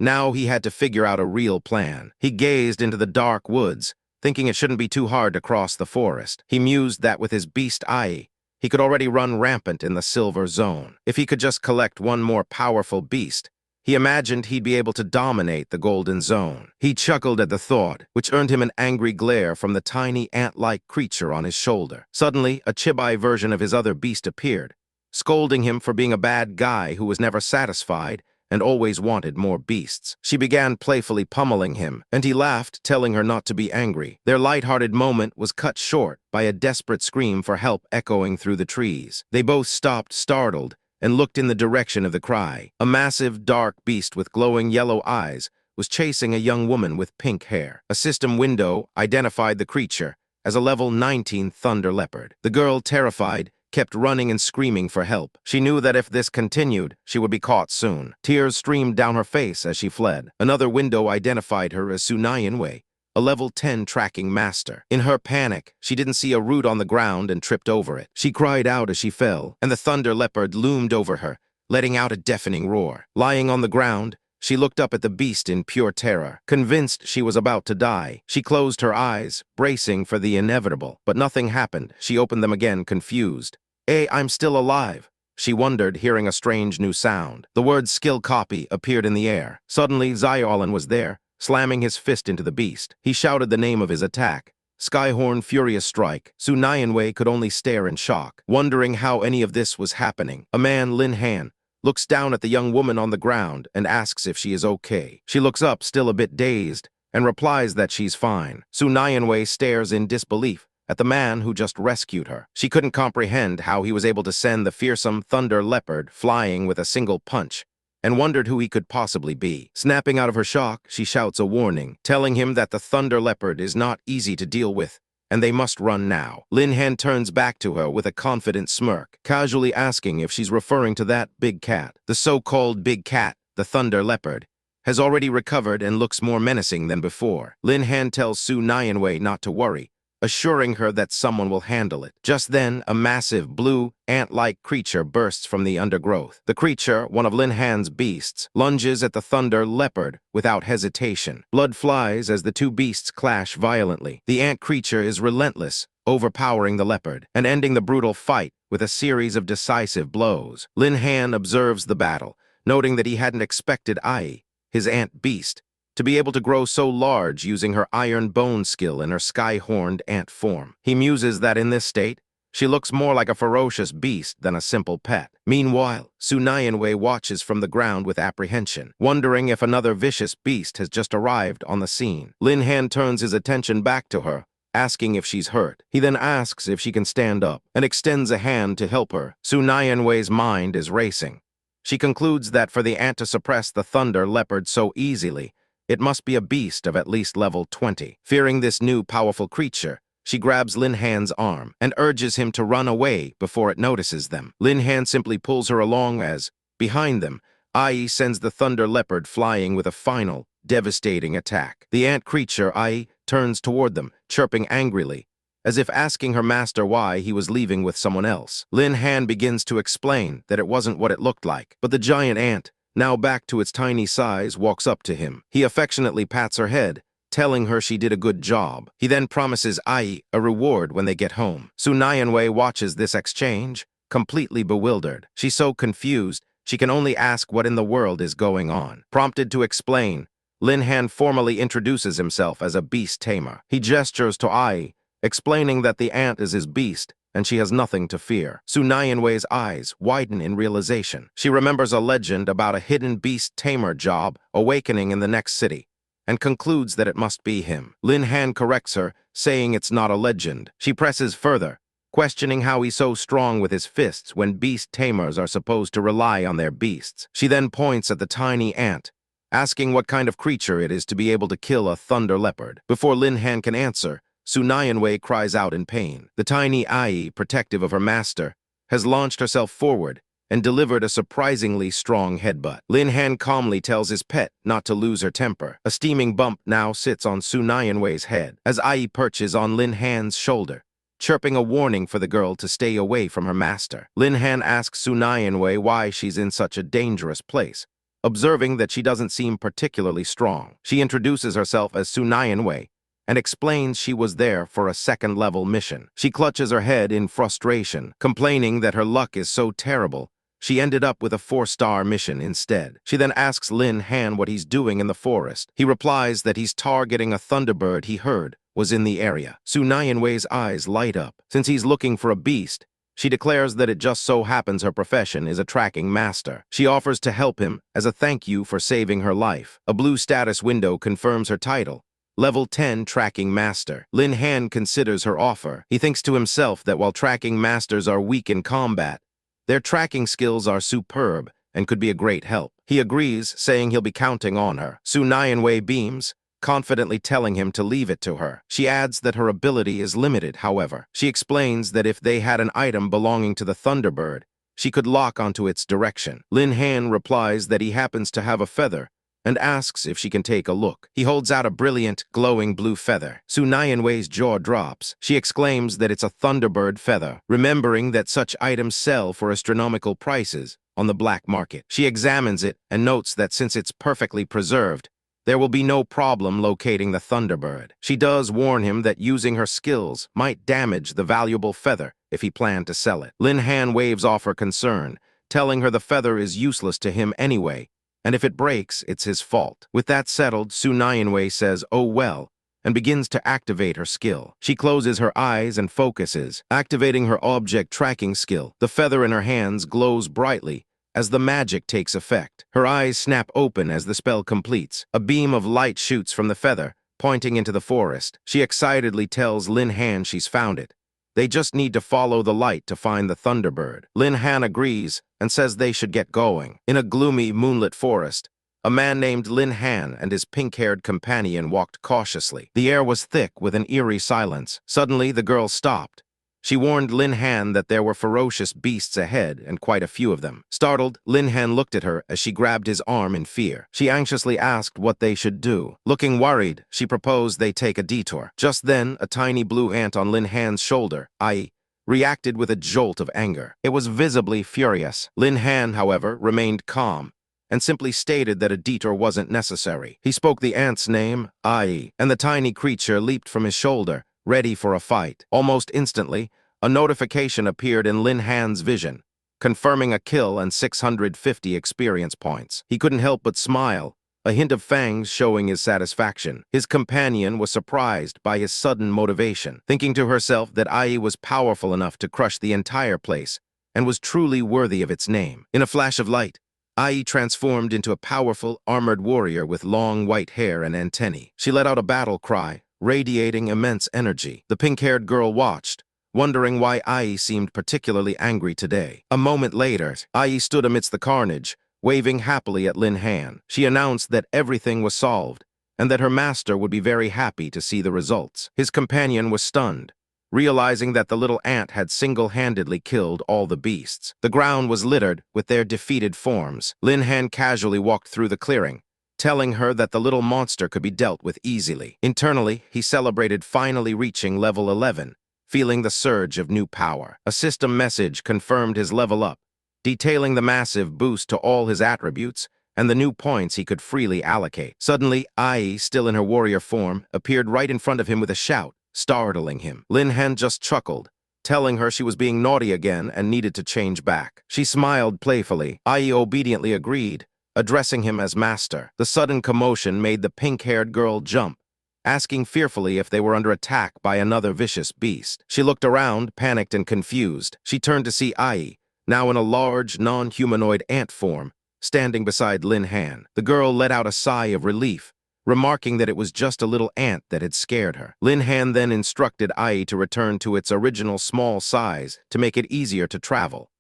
Now he had to figure out a real plan. He gazed into the dark woods, thinking it shouldn't be too hard to cross the forest. He mused that with his beast eye, he could already run rampant in the silver zone. If he could just collect one more powerful beast, he imagined he'd be able to dominate the golden zone. He chuckled at the thought, which earned him an angry glare from the tiny ant-like creature on his shoulder. Suddenly, a chibi version of his other beast appeared, scolding him for being a bad guy who was never satisfied and always wanted more beasts. She began playfully pummeling him, and he laughed, telling her not to be angry. Their light-hearted moment was cut short by a desperate scream for help echoing through the trees. They both stopped, startled, and looked in the direction of the cry. A massive, dark beast with glowing yellow eyes was chasing a young woman with pink hair. A system window identified the creature as a level 19 thunder leopard. The girl, terrified, kept running and screaming for help. She knew that if this continued, she would be caught soon. Tears streamed down her face as she fled. Another window identified her as Sunayanwei, a level 10 tracking master. In her panic, she didn't see a root on the ground and tripped over it. She cried out as she fell, and the thunder leopard loomed over her, letting out a deafening roar. Lying on the ground, she looked up at the beast in pure terror. Convinced she was about to die, she closed her eyes, bracing for the inevitable. But nothing happened. She opened them again, confused. I'm still alive, she wondered, hearing a strange new sound. The word skill copy appeared in the air. Suddenly, Xiaolin was there, slamming his fist into the beast. He shouted the name of his attack. Skyhorn Furious Strike. Su Nianwei could only stare in shock, wondering how any of this was happening. A man, Lin Han, looks down at the young woman on the ground and asks if she is okay. She looks up, still a bit dazed, and replies that she's fine. Su Nianwei stares in disbelief at the man who just rescued her. She couldn't comprehend how he was able to send the fearsome thunder leopard flying with a single punch, and wondered who he could possibly be. Snapping out of her shock, she shouts a warning, telling him that the thunder leopard is not easy to deal with, and they must run now. Lin Han turns back to her with a confident smirk, casually asking if she's referring to that big cat. The so-called big cat, the thunder leopard, has already recovered and looks more menacing than before. Lin Han tells Su Nianwei not to worry, assuring her that someone will handle it. Just then, a massive, blue, ant-like creature bursts from the undergrowth. The creature, one of Lin Han's beasts, lunges at the thunder leopard without hesitation. Blood flies as the two beasts clash violently. The ant creature is relentless, overpowering the leopard, and ending the brutal fight with a series of decisive blows. Lin Han observes the battle, noting that he hadn't expected Ai, his ant beast, to be able to grow so large using her iron bone skill in her sky-horned ant form. He muses that in this state, she looks more like a ferocious beast than a simple pet. Meanwhile, Su Nianwei watches from the ground with apprehension, wondering if another vicious beast has just arrived on the scene. Lin Han turns his attention back to her, asking if she's hurt. He then asks if she can stand up, and extends a hand to help her. Su Nianwei's mind is racing. She concludes that for the ant to suppress the thunder leopard so easily, it must be a beast of at least level 20. Fearing this new powerful creature, she grabs Lin Han's arm and urges him to run away before it notices them. Lin Han simply pulls her along as, behind them, Ai sends the thunder leopard flying with a final, devastating attack. The ant creature, Ai, turns toward them, chirping angrily, as if asking her master why he was leaving with someone else. Lin Han begins to explain that it wasn't what it looked like, but the giant ant, now back to its tiny size, walks up to him. He affectionately pats her head, telling her she did a good job. He then promises Ai a reward when they get home. Su Nianwei watches this exchange, completely bewildered. She's so confused, she can only ask what in the world is going on. Prompted to explain, Lin Han formally introduces himself as a beast tamer. He gestures to Ai, explaining that the ant is his beast, and she has nothing to fear. Su Nianwei's eyes widen in realization. She remembers a legend about a hidden beast tamer job awakening in the next city, and concludes that it must be him. Lin Han corrects her, saying it's not a legend. She presses further, questioning how he's so strong with his fists when beast tamers are supposed to rely on their beasts. She then points at the tiny ant, asking what kind of creature it is to be able to kill a thunder leopard. Before Lin Han can answer, Su Nianwei cries out in pain. The tiny Ai, protective of her master, has launched herself forward and delivered a surprisingly strong headbutt. Lin Han calmly tells his pet not to lose her temper. A steaming bump now sits on Su Nianwei's head as Ai perches on Lin Han's shoulder, chirping a warning for the girl to stay away from her master. Lin Han asks Su Nianwei why she's in such a dangerous place, observing that she doesn't seem particularly strong. She introduces herself as Su Nianwei and explains she was there for a second-level mission. She clutches her head in frustration, complaining that her luck is so terrible she ended up with a 4-star mission instead. She then asks Lin Han what he's doing in the forest. He replies that he's targeting a thunderbird he heard was in the area. Su Nianwei's eyes light up. Since he's looking for a beast, she declares that it just so happens her profession is a tracking master. She offers to help him as a thank you for saving her life. A blue status window confirms her title, Level 10 Tracking Master. Lin Han considers her offer. He thinks to himself that while tracking masters are weak in combat, their tracking skills are superb and could be a great help. He agrees, saying he'll be counting on her. Su Nianwei beams, confidently telling him to leave it to her. She adds that her ability is limited, however. She explains that if they had an item belonging to the Thunderbird, she could lock onto its direction. Lin Han replies that he happens to have a feather and asks if she can take a look. He holds out a brilliant, glowing blue feather. Su Nianwei's jaw drops. She exclaims that it's a Thunderbird feather, remembering that such items sell for astronomical prices on the black market. She examines it and notes that since it's perfectly preserved, there will be no problem locating the Thunderbird. She does warn him that using her skills might damage the valuable feather if he planned to sell it. Lin Han waves off her concern, telling her the feather is useless to him anyway, and if it breaks, it's his fault. With that settled, Su Nianwei says, "Oh well," and begins to activate her skill. She closes her eyes and focuses, activating her object tracking skill. The feather in her hands glows brightly as the magic takes effect. Her eyes snap open as the spell completes. A beam of light shoots from the feather, pointing into the forest. She excitedly tells Lin Han she's found it. They just need to follow the light to find the Thunderbird. Lin Han agrees and says they should get going. In a gloomy, moonlit forest, a man named Lin Han and his pink-haired companion walked cautiously. The air was thick with an eerie silence. Suddenly, the girl stopped. She warned Lin Han that there were ferocious beasts ahead, and quite a few of them. Startled, Lin Han looked at her as she grabbed his arm in fear. She anxiously asked what they should do. Looking worried, she proposed they take a detour. Just then, a tiny blue ant on Lin Han's shoulder, i.e., reacted with a jolt of anger. It was visibly furious. Lin Han, however, remained calm and simply stated that a detour wasn't necessary. He spoke the ant's name, Ai, and the tiny creature leaped from his shoulder, ready for a fight. Almost instantly, a notification appeared in Lin Han's vision, confirming a kill and 650 experience points. He couldn't help but smile, a hint of fangs showing his satisfaction. His companion was surprised by his sudden motivation, thinking to herself that Ai was powerful enough to crush the entire place and was truly worthy of its name. In a flash of light, Ai transformed into a powerful, armored warrior with long white hair and antennae. She let out a battle cry, radiating immense energy. The pink-haired girl watched, wondering why Ai seemed particularly angry today. A moment later, Ai stood amidst the carnage, waving happily at Lin Han. She announced that everything was solved, and that her master would be very happy to see the results. His companion was stunned, realizing that the little ant had single-handedly killed all the beasts. The ground was littered with their defeated forms. Lin Han casually walked through the clearing, telling her that the little monster could be dealt with easily. Internally, he celebrated finally reaching level 11, feeling the surge of new power. A system message confirmed his level up, detailing the massive boost to all his attributes and the new points he could freely allocate. Suddenly, Ai, still in her warrior form, appeared right in front of him with a shout, startling him. Lin Han just chuckled, telling her she was being naughty again and needed to change back. She smiled playfully. Ai obediently agreed, addressing him as master. The sudden commotion made the pink-haired girl jump, asking fearfully if they were under attack by another vicious beast. She looked around, panicked and confused. She turned to see Ai, now in a large, non-humanoid ant form, standing beside Lin Han. The girl let out a sigh of relief, remarking that it was just a little ant that had scared her. Lin Han then instructed Ai to return to its original small size to make it easier to travel.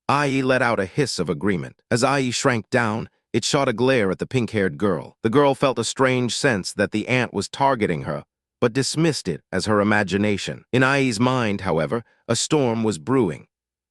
Ai let out a hiss of agreement. As Ai shrank down, it shot a glare at the pink-haired girl. The girl felt a strange sense that the ant was targeting her, but dismissed it as her imagination. In Ai's mind, however, a storm was brewing.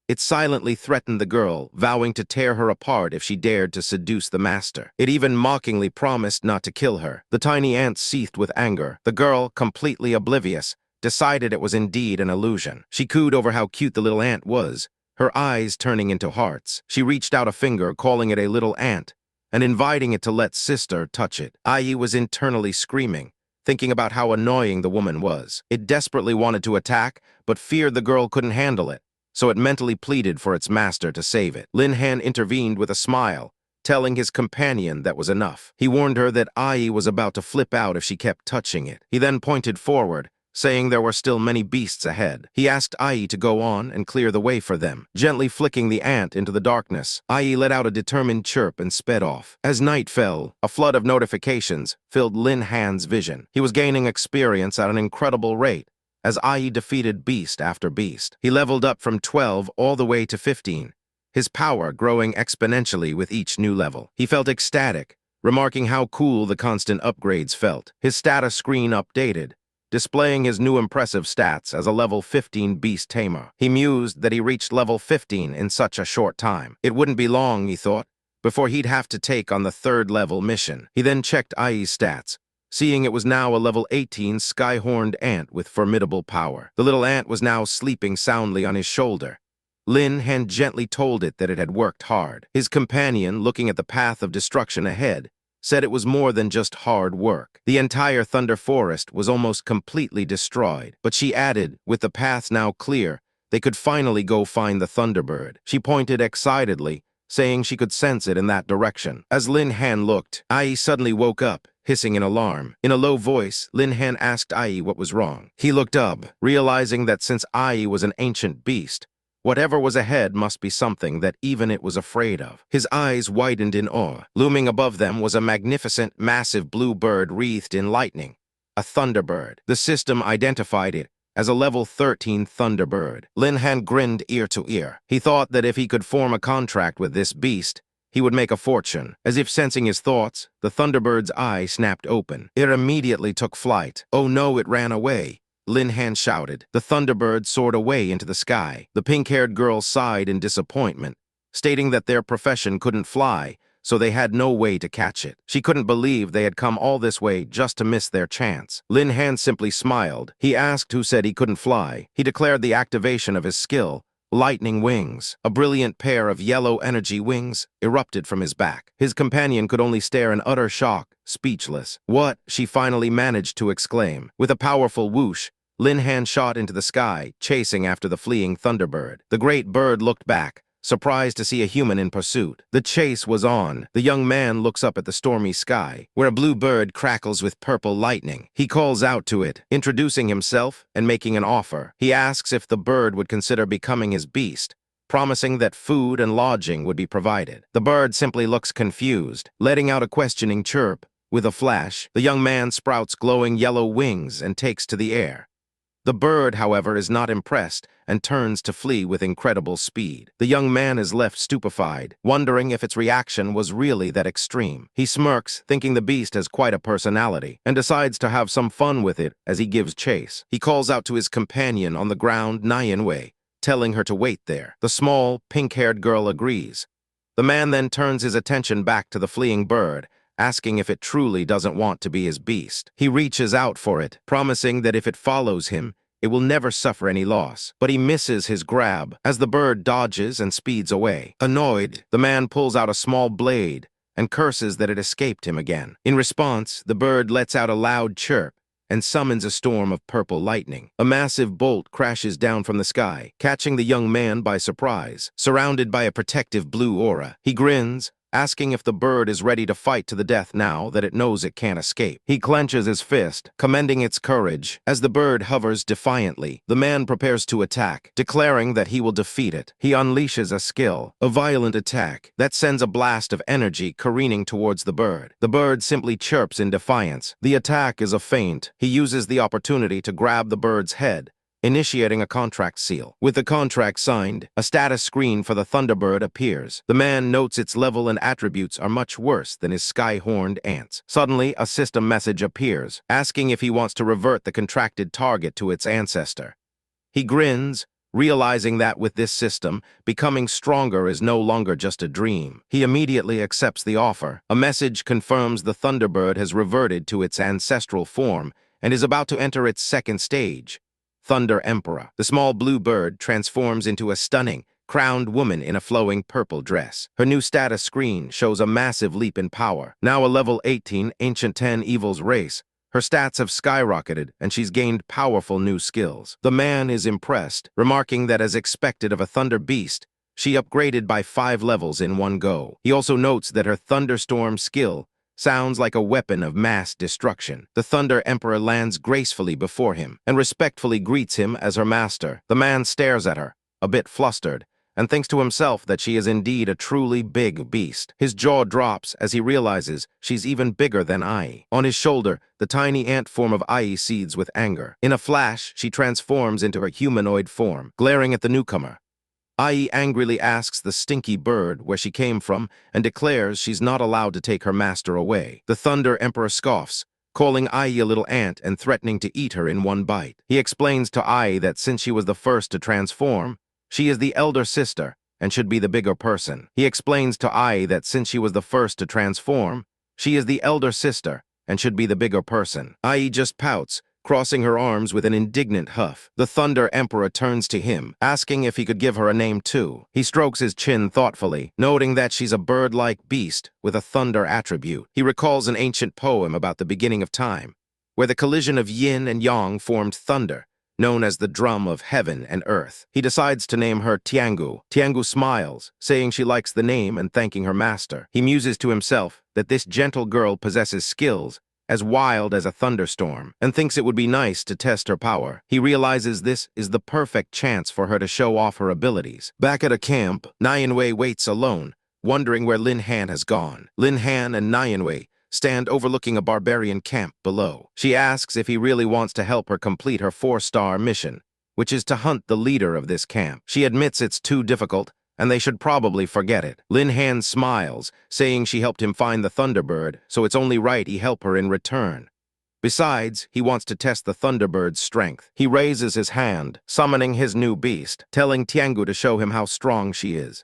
It silently threatened the girl, vowing to tear her apart if she dared to seduce the master. It even mockingly promised not to kill her. The tiny ant seethed with anger. The girl, completely oblivious, decided it was indeed an illusion. She cooed over how cute the little ant was, her eyes turning into hearts. She reached out a finger, calling it a little ant, and inviting it to let sister touch it. Ai was internally screaming, thinking about how annoying the woman was. It desperately wanted to attack, but feared the girl couldn't handle it, so it mentally pleaded for its master to save it. Lin Han intervened with a smile, telling his companion that was enough. He warned her that Ai was about to flip out if she kept touching it. He then pointed forward, saying there were still many beasts ahead. He asked Ai to go on and clear the way for them. Gently flicking the ant into the darkness, Ai let out a determined chirp and sped off. As night fell, a flood of notifications filled Lin Han's vision. He was gaining experience at an incredible rate, as Ai defeated beast after beast. He leveled up from 12 all the way to 15, his power growing exponentially with each new level. He felt ecstatic, remarking how cool the constant upgrades felt. His status screen updated, displaying his new impressive stats as a level 15 beast tamer. He mused that he reached level 15 in such a short time. It wouldn't be long, he thought, before he'd have to take on the 3rd level mission. He then checked Ai's stats, seeing it was now a level 18 sky-horned ant with formidable power. The little ant was now sleeping soundly on his shoulder. Lin Han gently told it that it had worked hard. His companion, looking at the path of destruction ahead, said it was more than just hard work. The entire Thunder Forest was almost completely destroyed, but she added, with the path now clear, They could finally go find the Thunderbird. She pointed excitedly, saying she could sense it in that direction. As Lin Han looked, Ai suddenly woke up, hissing in alarm. In a low voice, Lin Han asked Ai what was wrong. He looked up, realizing that since Ai was an ancient beast, whatever was ahead must be something that even it was afraid of. His eyes widened in awe. Looming above them was a magnificent, massive blue bird wreathed in lightning. A Thunderbird. The system identified it as a level 13 Thunderbird. Lin Han grinned ear to ear. He thought that if he could form a contract with this beast, he would make a fortune. As if sensing his thoughts, the Thunderbird's eye snapped open. It immediately took flight. Oh no, it ran away. Lin Han shouted. The Thunderbird soared away into the sky. The pink-haired girl sighed in disappointment, stating that their profession couldn't fly, so they had no way to catch it. She couldn't believe they had come all this way just to miss their chance. Lin Han simply smiled. He asked who said he couldn't fly. He declared the activation of his skill, lightning wings. A brilliant pair of yellow energy wings erupted from his back. His companion could only stare in utter shock, speechless. What? She finally managed to exclaim. With a powerful whoosh, Lin Han shot into the sky, chasing after the fleeing Thunderbird. The great bird looked back, surprised to see a human in pursuit. The chase was on. The young man looks up at the stormy sky, where a blue bird crackles with purple lightning. He calls out to it, introducing himself and making an offer. He asks if the bird would consider becoming his beast, promising that food and lodging would be provided. The bird simply looks confused, letting out a questioning chirp. With a flash, the young man sprouts glowing yellow wings and takes to the air. The bird, however, is not impressed and turns to flee with incredible speed. The young man is left stupefied, wondering if its reaction was really that extreme. He smirks, thinking the beast has quite a personality, and decides to have some fun with it as he gives chase. He calls out to his companion on the ground, Nyanwei, telling her to wait there. The small, pink-haired girl agrees. The man then turns his attention back to the fleeing bird, asking if it truly doesn't want to be his beast. He reaches out for it, promising that if it follows him, it will never suffer any loss. But he misses his grab as the bird dodges and speeds away. Annoyed, the man pulls out a small blade and curses that it escaped him again. In response, the bird lets out a loud chirp and summons a storm of purple lightning. A massive bolt crashes down from the sky, catching the young man by surprise. Surrounded by a protective blue aura, he grins, asking if the bird is ready to fight to the death now that it knows it can't escape. He clenches his fist, commending its courage. As the bird hovers defiantly, the man prepares to attack, declaring that he will defeat it. He unleashes a skill, a violent attack, that sends a blast of energy careening towards the bird. The bird simply chirps in defiance. The attack is a feint. He uses the opportunity to grab the bird's head, initiating a contract seal. With the contract signed, a status screen for the Thunderbird appears. The man notes its level and attributes are much worse than his sky-horned ants. Suddenly, a system message appears, asking if he wants to revert the contracted target to its ancestor. He grins, realizing that with this system, becoming stronger is no longer just a dream. He immediately accepts the offer. A message confirms the Thunderbird has reverted to its ancestral form and is about to enter its second stage, Thunder Emperor. The small blue bird transforms into a stunning, crowned woman in a flowing purple dress. Her new status screen shows a massive leap in power. Now a level 18 Ancient 10 Evil's race, her stats have skyrocketed and she's gained powerful new skills. The man is impressed, remarking that as expected of a Thunder Beast, she upgraded by 5 levels in one go. He also notes that her Thunderstorm skill sounds like a weapon of mass destruction. The Thunder Emperor lands gracefully before him and respectfully greets him as her master. The man stares at her, a bit flustered, and thinks to himself that she is indeed a truly big beast. His jaw drops as he realizes she's even bigger than Ai. On his shoulder, the tiny ant form of Ai seethes with anger. In a flash, she transforms into a humanoid form, glaring at the newcomer. Ai angrily asks the stinky bird where she came from and declares she's not allowed to take her master away. The Thunder Emperor scoffs, calling Ai a little ant and threatening to eat her in one bite. He explains to Ai that since she was the first to transform, she is the elder sister and should be the bigger person. He explains to Ai that since she was the first to transform, she is the elder sister and should be the bigger person. Ai just pouts, crossing her arms with an indignant huff. The Thunder Emperor turns to him, asking if he could give her a name too. He strokes his chin thoughtfully, noting that she's a bird-like beast with a thunder attribute. He recalls an ancient poem about the beginning of time, where the collision of yin and yang formed thunder, known as the drum of heaven and earth. He decides to name her Tiangu. Tiangu smiles, saying she likes the name and thanking her master. He muses to himself that this gentle girl possesses skills as wild as a thunderstorm, and thinks it would be nice to test her power. He realizes this is the perfect chance for her to show off her abilities. Back at a camp, Nyanwei waits alone, wondering where Lin Han has gone. Lin Han and Nyanwei stand overlooking a barbarian camp below. She asks if he really wants to help her complete her 4-star mission, which is to hunt the leader of this camp. She admits it's too difficult, and they should probably forget it. Lin Han smiles, saying she helped him find the Thunderbird, so it's only right he help her in return. Besides, he wants to test the Thunderbird's strength. He raises his hand, summoning his new beast, telling Tiangu to show him how strong she is.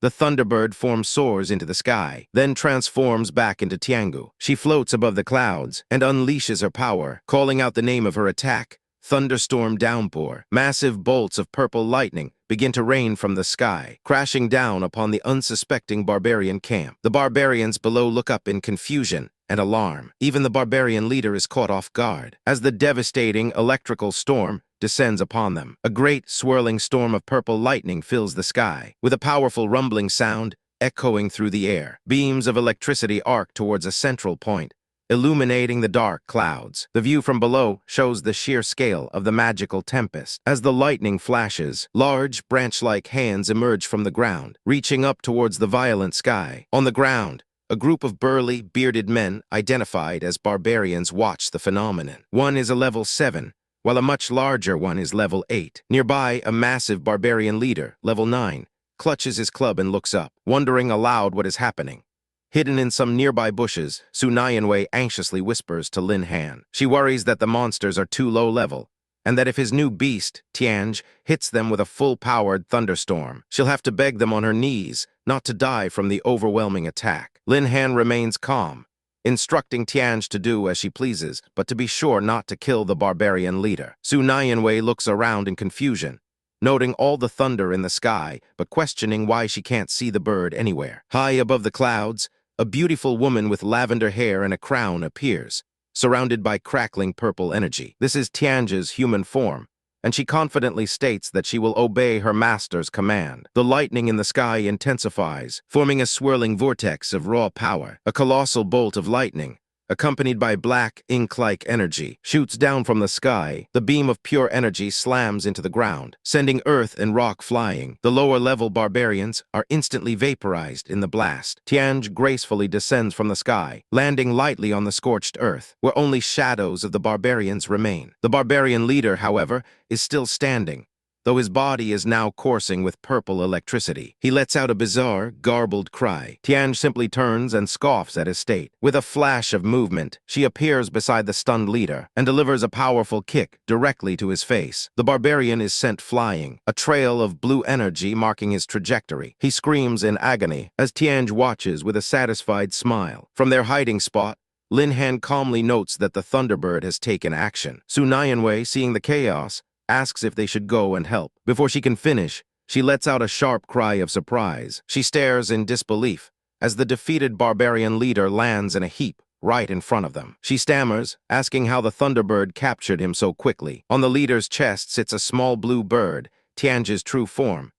The Thunderbird forms soars into the sky, then transforms back into Tiangu. She floats above the clouds and unleashes her power, calling out the name of her attack, Thunderstorm Downpour. Massive bolts of purple lightning begin to rain from the sky, crashing down upon the unsuspecting barbarian camp. The barbarians below look up in confusion and alarm. Even the barbarian leader is caught off guard as the devastating electrical storm descends upon them. A great swirling storm of purple lightning fills the sky, with a powerful rumbling sound echoing through the air. Beams of electricity arc towards a central point, illuminating the dark clouds. The view from below shows the sheer scale of the magical tempest. As the lightning flashes, large branch-like hands emerge from the ground, reaching up towards the violent sky. On the ground, a group of burly, bearded men, identified as barbarians, watch the phenomenon. One is a level 7, while a much larger one is level 8. Nearby, a massive barbarian leader, level 9, clutches his club and looks up, wondering aloud what is happening. Hidden in some nearby bushes, Su Nyanwei anxiously whispers to Lin Han. She worries that the monsters are too low level, and that if his new beast, Tianj, hits them with a full-powered thunderstorm, she'll have to beg them on her knees not to die from the overwhelming attack. Lin Han remains calm, instructing Tianj to do as she pleases, but to be sure not to kill the barbarian leader. Su Nyanwei looks around in confusion, noting all the thunder in the sky, but questioning why she can't see the bird anywhere. High above the clouds, a beautiful woman with lavender hair and a crown appears, surrounded by crackling purple energy. This is Tianj's human form, and she confidently states that she will obey her master's command. The lightning in the sky intensifies, forming a swirling vortex of raw power. A colossal bolt of lightning, accompanied by black, ink-like energy, shoots down from the sky. The beam of pure energy slams into the ground, sending earth and rock flying. The lower-level barbarians are instantly vaporized in the blast. Tianj gracefully descends from the sky, landing lightly on the scorched earth, where only shadows of the barbarians remain. The barbarian leader, however, is still standing, though his body is now coursing with purple electricity. He lets out a bizarre, garbled cry. Tianj simply turns and scoffs at his state. With a flash of movement, she appears beside the stunned leader and delivers a powerful kick directly to his face. The barbarian is sent flying, a trail of blue energy marking his trajectory. He screams in agony as Tianj watches with a satisfied smile. From their hiding spot, Lin Han calmly notes that the Thunderbird has taken action. Su Nyanwei, seeing the chaos, asks if they should go and help. Before she can finish, she lets out a sharp cry of surprise. She stares in disbelief as the defeated barbarian leader lands in a heap right in front of them. She stammers, asking how the Thunderbird captured him so quickly. On the leader's chest sits a small blue bird, Tianj's true form.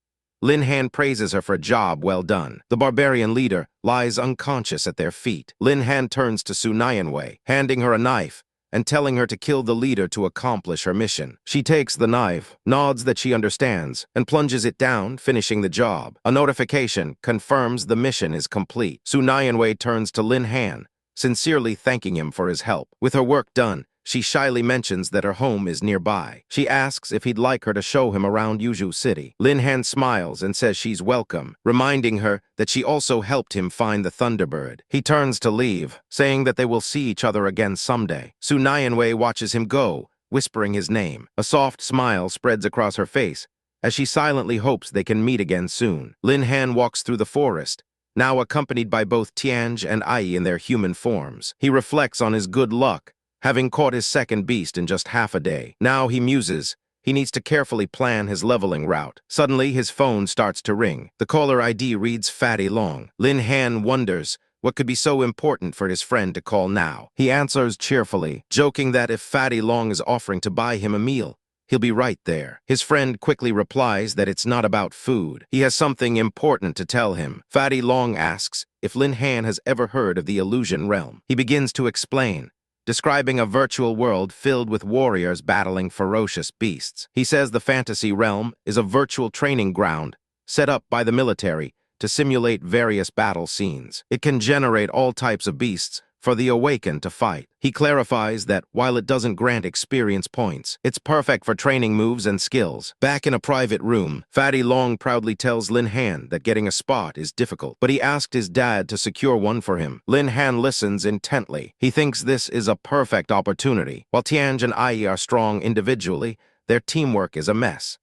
Lin Han praises her for a job well done. The barbarian leader lies unconscious at their feet. Lin Han turns to Su Nyanwei, handing her a knife and telling her to kill the leader to accomplish her mission. She takes the knife, nods that she understands, and plunges it down, finishing the job. A notification confirms the mission is complete. Su Nyanwei turns to Lin Han, sincerely thanking him for his help. With her work done, she shyly mentions that her home is nearby. She asks if he'd like her to show him around Yuzhou City. Lin Han smiles and says she's welcome, reminding her that she also helped him find the Thunderbird. He turns to leave, saying that they will see each other again someday. Su Nyanwei watches him go, whispering his name. A soft smile spreads across her face as she silently hopes they can meet again soon. Lin Han walks through the forest, now accompanied by both Tianj and Ai in their human forms. He reflects on his good luck, having caught his second beast in just half a day. Now he muses. He needs to carefully plan his leveling route. Suddenly, his phone starts to ring. The caller ID reads Fatty Long. Lin Han wonders What could be so important for his friend to call now? He answers cheerfully, joking that if Fatty Long is offering to buy him a meal, he'll be right there. His friend quickly replies that it's not about food. He has something important to tell him. Fatty Long asks if Lin Han has ever heard of the illusion realm. He begins to explain, describing a virtual world filled with warriors battling ferocious beasts. He says the fantasy realm is a virtual training ground set up by the military to simulate various battle scenes. It can generate all types of beasts for the awakened to fight. He clarifies that while it doesn't grant experience points, it's perfect for training moves and skills. Back in a private room, Fatty Long proudly tells Lin Han that getting a spot is difficult, but he asked his dad to secure one for him. Lin Han listens intently. He thinks this is a perfect opportunity. While Tianj and Ai are strong individually, their teamwork is a mess.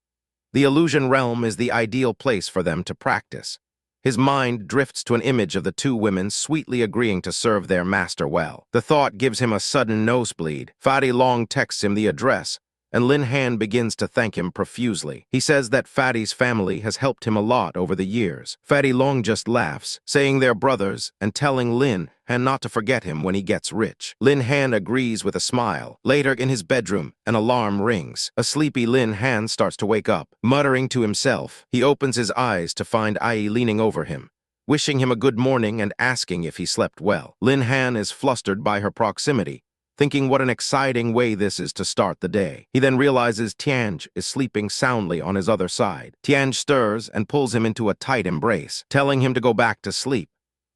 The illusion realm is the ideal place for them to practice. His mind drifts to an image of the two women sweetly agreeing to serve their master well. The thought gives him a sudden nosebleed. Fatty Long texts him the address, and Lin Han begins to thank him profusely. He says that Fatty's family has helped him a lot over the years. Fatty Long just laughs, saying they're brothers and telling Lin Han not to forget him when he gets rich. Lin Han agrees with a smile. Later, in his bedroom, an alarm rings. A sleepy Lin Han starts to wake up. Muttering to himself, he opens his eyes to find Ai leaning over him, wishing him a good morning and asking if he slept well. Lin Han is flustered by her proximity, thinking what an exciting way this is to start the day. He then realizes Tianj is sleeping soundly on his other side. Tianj stirs and pulls him into a tight embrace, telling him to go back to sleep.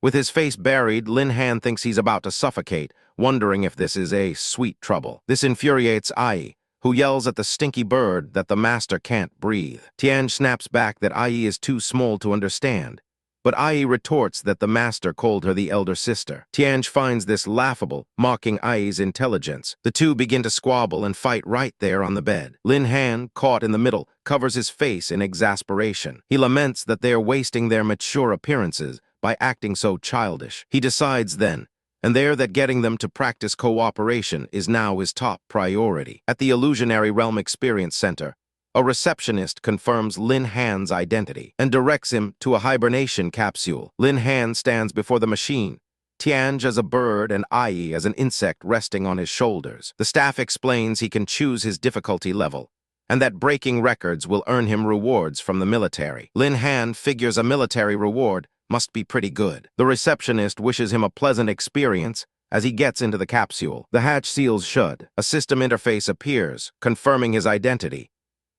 With his face buried, Lin Han thinks he's about to suffocate, wondering if this is a sweet trouble. This infuriates Ai, who yells at the stinky bird that the master can't breathe. Tianj snaps back that Ai is too small to understand, but Ai retorts that the master called her the elder sister. Tianj finds this laughable, mocking Ai's intelligence. The two begin to squabble and fight right there on the bed. Lin Han, caught in the middle, covers his face in exasperation. He laments that they are wasting their mature appearances by acting so childish. He decides then, and there that getting them to practice cooperation is now his top priority. At the Illusionary Realm Experience Center, a receptionist confirms Lin Han's identity and directs him to a hibernation capsule. Lin Han stands before the machine, Tianj as a bird and Ai as an insect resting on his shoulders. The staff explains he can choose his difficulty level, and that breaking records will earn him rewards from the military. Lin Han figures a military reward must be pretty good. The receptionist wishes him a pleasant experience as he gets into the capsule. The hatch seals shut. A system interface appears, confirming his identity.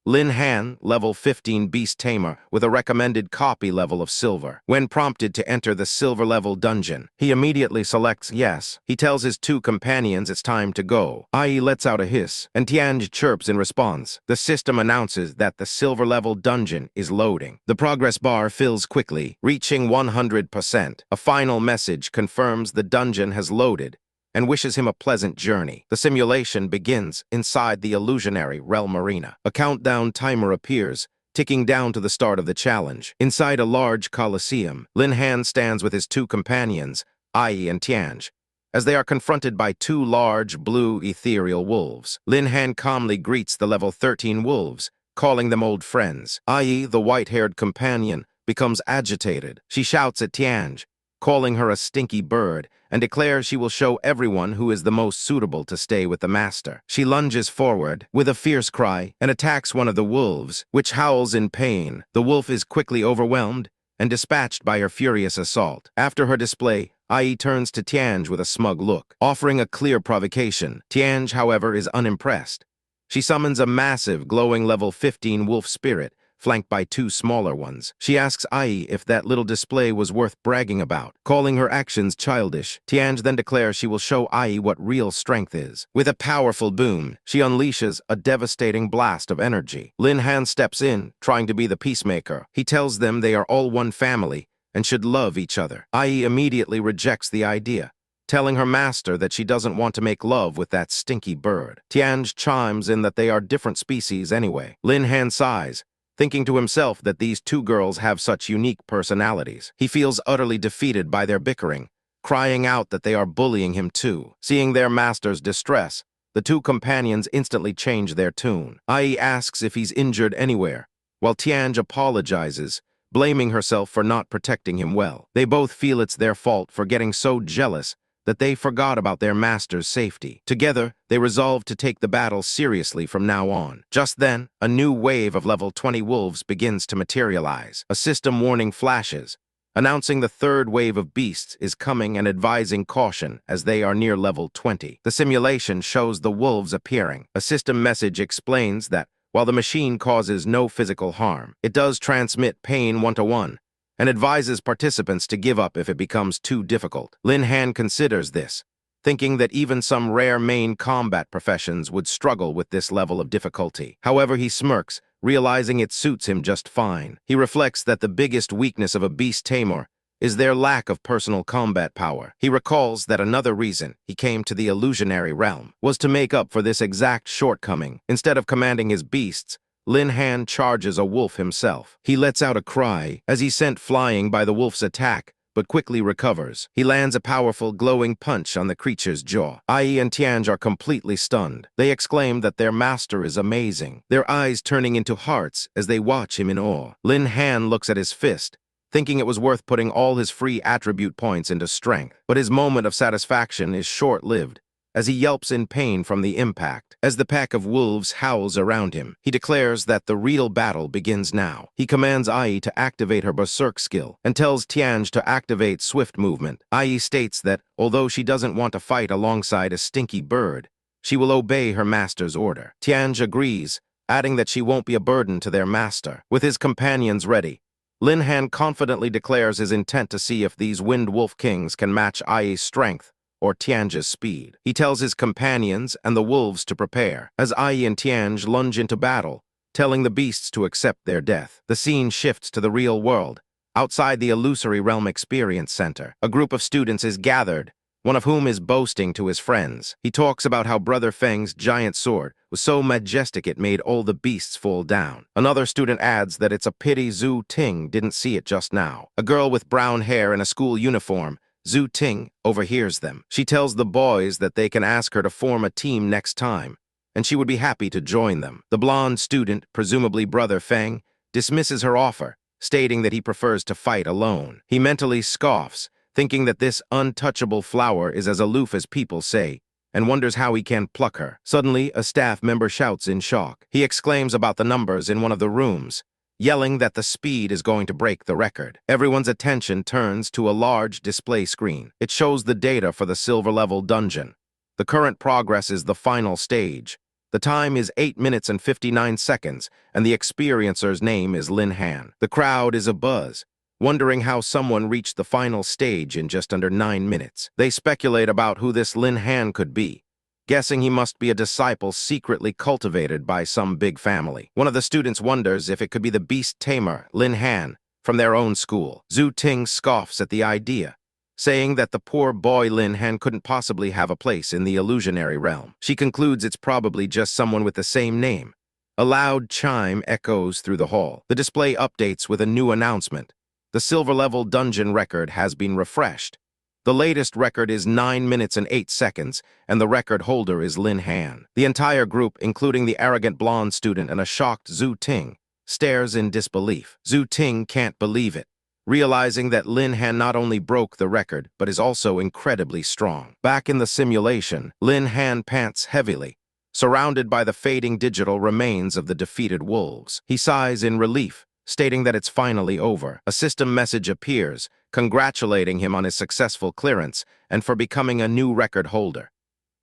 Lin Han, level 15 Beast Tamer, with a recommended copy level of Silver. When prompted to enter the Silver level dungeon, he immediately selects yes. He tells his two companions it's time to go. Ai lets out a hiss, and Tianj chirps in response. The system announces that the Silver level dungeon is loading. The progress bar fills quickly, reaching 100%. A final message confirms the dungeon has loaded and wishes him a pleasant journey. The simulation begins inside the illusionary realm arena. A countdown timer appears, ticking down to the start of the challenge. Inside a large coliseum, Lin Han stands with his two companions, Ai and Tianj, as they are confronted by two large, blue, ethereal wolves. Lin Han calmly greets the level 13 wolves, calling them old friends. Ai, the white-haired companion, becomes agitated. She shouts at Tianj, calling her a stinky bird, and declares she will show everyone who is the most suitable to stay with the master. She lunges forward with a fierce cry and attacks one of the wolves, which howls in pain. The wolf is quickly overwhelmed and dispatched by her furious assault. After her display, Ai turns to Tianj with a smug look, offering a clear provocation. Tianj, however, is unimpressed. She summons a massive, glowing level 15 wolf spirit, flanked by two smaller ones. She asks Ai if that little display was worth bragging about, calling her actions childish. Tianj then declares she will show Ai what real strength is. With a powerful boom, she unleashes a devastating blast of energy. Lin Han steps in, trying to be the peacemaker. He tells them they are all one family and should love each other. Ai immediately rejects the idea, telling her master that she doesn't want to make love with that stinky bird. Tianj chimes in that they are different species anyway. Lin Han sighs, thinking to himself that these two girls have such unique personalities. He feels utterly defeated by their bickering, crying out that they are bullying him too. Seeing their master's distress, the two companions instantly change their tune. Ai asks if he's injured anywhere, while Tianj apologizes blaming herself for not protecting him well. They both feel it's their fault for getting so jealous that they forgot about their master's safety. Together, they resolve to take the battle seriously from now on. Just then, a new wave of level 20 wolves begins to materialize. A system warning flashes, announcing the third wave of beasts is coming and advising caution as they are near level 20. The simulation shows the wolves appearing. A system message explains that while the machine causes no physical harm, it does transmit pain one-to-one, and advises participants to give up if it becomes too difficult. Lin Han considers this, thinking that even some rare main combat professions would struggle with this level of difficulty. However, he smirks, realizing it suits him just fine. He reflects that the biggest weakness of a beast tamer is their lack of personal combat power. He recalls that another reason he came to the illusionary realm was to make up for this exact shortcoming. Instead of commanding his beasts, Lin Han charges a wolf himself. He lets out a cry as he's sent flying by the wolf's attack, but quickly recovers. He lands a powerful, glowing punch on the creature's jaw. Ai and Tianj are completely stunned. They exclaim that their master is amazing, their eyes turning into hearts as they watch him in awe. Lin Han looks at his fist, thinking it was worth putting all his free attribute points into strength. But his moment of satisfaction is short-lived, as he yelps in pain from the impact. As the pack of wolves howls around him, he declares that the real battle begins now. He commands Ai to activate her berserk skill and tells Tianj to activate swift movement. Ai states that, although she doesn't want to fight alongside a stinky bird, she will obey her master's order. Tianj agrees, adding that she won't be a burden to their master. With his companions ready, Lin Han confidently declares his intent to see if these Wind Wolf Kings can match Ai's strength or Tianj's speed. He tells his companions and the wolves to prepare, as Ai and Tianj lunge into battle, telling the beasts to accept their death. The scene shifts to the real world. Outside the Illusory Realm Experience Center, a group of students is gathered, one of whom is boasting to his friends. He talks about how Brother Feng's giant sword was so majestic it made all the beasts fall down. Another student adds that it's a pity Zhu Ting didn't see it just now. A girl with brown hair in a school uniform, Zhu Ting, overhears them. She tells the boys that they can ask her to form a team next time, and she would be happy to join them. The blonde student, presumably Brother Feng, dismisses her offer, stating that he prefers to fight alone. He mentally scoffs, thinking that this untouchable flower is as aloof as people say, and wonders how he can pluck her. Suddenly, a staff member shouts in shock. He exclaims about the numbers in one of the rooms, yelling that the speed is going to break the record. Everyone's attention turns to a large display screen. It shows the data for the silver-level dungeon. The current progress is the final stage. The time is 8 minutes and 59 seconds, and the experiencer's name is Lin Han. The crowd is abuzz, wondering how someone reached the final stage in just under 9 minutes. They speculate about who this Lin Han could be, guessing he must be a disciple secretly cultivated by some big family. One of the students wonders if it could be the beast tamer, Lin Han, from their own school. Zhu Ting scoffs at the idea, saying that the poor boy Lin Han couldn't possibly have a place in the illusionary realm. She concludes it's probably just someone with the same name. A loud chime echoes through the hall. The display updates with a new announcement. The silver-level dungeon record has been refreshed. The latest record is 9 minutes and 8 seconds, and the record holder is Lin Han. The entire group, including the arrogant blonde student and a shocked Zhu Ting, stares in disbelief. Zhu Ting can't believe it, realizing that Lin Han not only broke the record, but is also incredibly strong. Back in the simulation, Lin Han pants heavily, surrounded by the fading digital remains of the defeated wolves. He sighs in relief, stating that it's finally over. A system message appears, congratulating him on his successful clearance and for becoming a new record holder.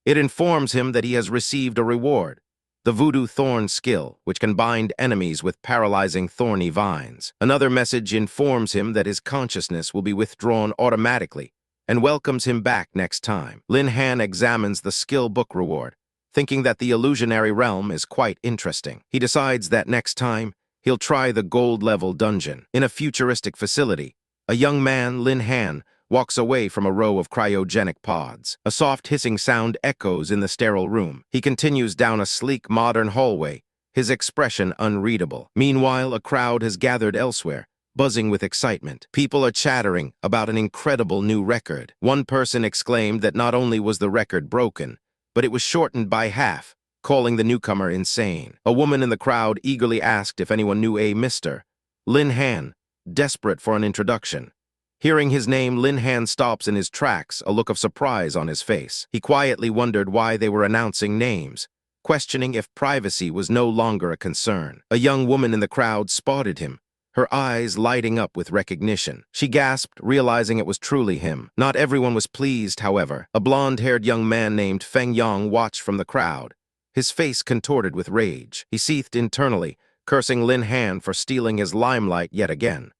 It informs him that he has received a reward, the Voodoo Thorn skill, which can bind enemies with paralyzing thorny vines. Another message informs him that his consciousness will be withdrawn automatically and welcomes him back next time. Lin Han examines the skill book reward, thinking that the illusionary realm is quite interesting. He decides that next time, he'll try the gold-level dungeon. In a futuristic facility, a young man, Lin Han, walks away from a row of cryogenic pods. A soft hissing sound echoes in the sterile room. He continues down a sleek, modern hallway, his expression unreadable. Meanwhile, a crowd has gathered elsewhere, buzzing with excitement. People are chattering about an incredible new record. One person exclaimed that not only was the record broken, but it was shortened by half, calling the newcomer insane. A woman in the crowd eagerly asked if anyone knew a Mr. Lin Han, desperate for an introduction. Hearing his name, Lin Han stops in his tracks, a look of surprise on his face. He quietly wondered why they were announcing names, questioning if privacy was no longer a concern. A young woman in the crowd spotted him, her eyes lighting up with recognition. She gasped, realizing it was truly him. Not everyone was pleased, however. A blonde-haired young man named Fang Yang watched from the crowd, his face contorted with rage. He seethed internally, cursing Lin Han for stealing his limelight yet again.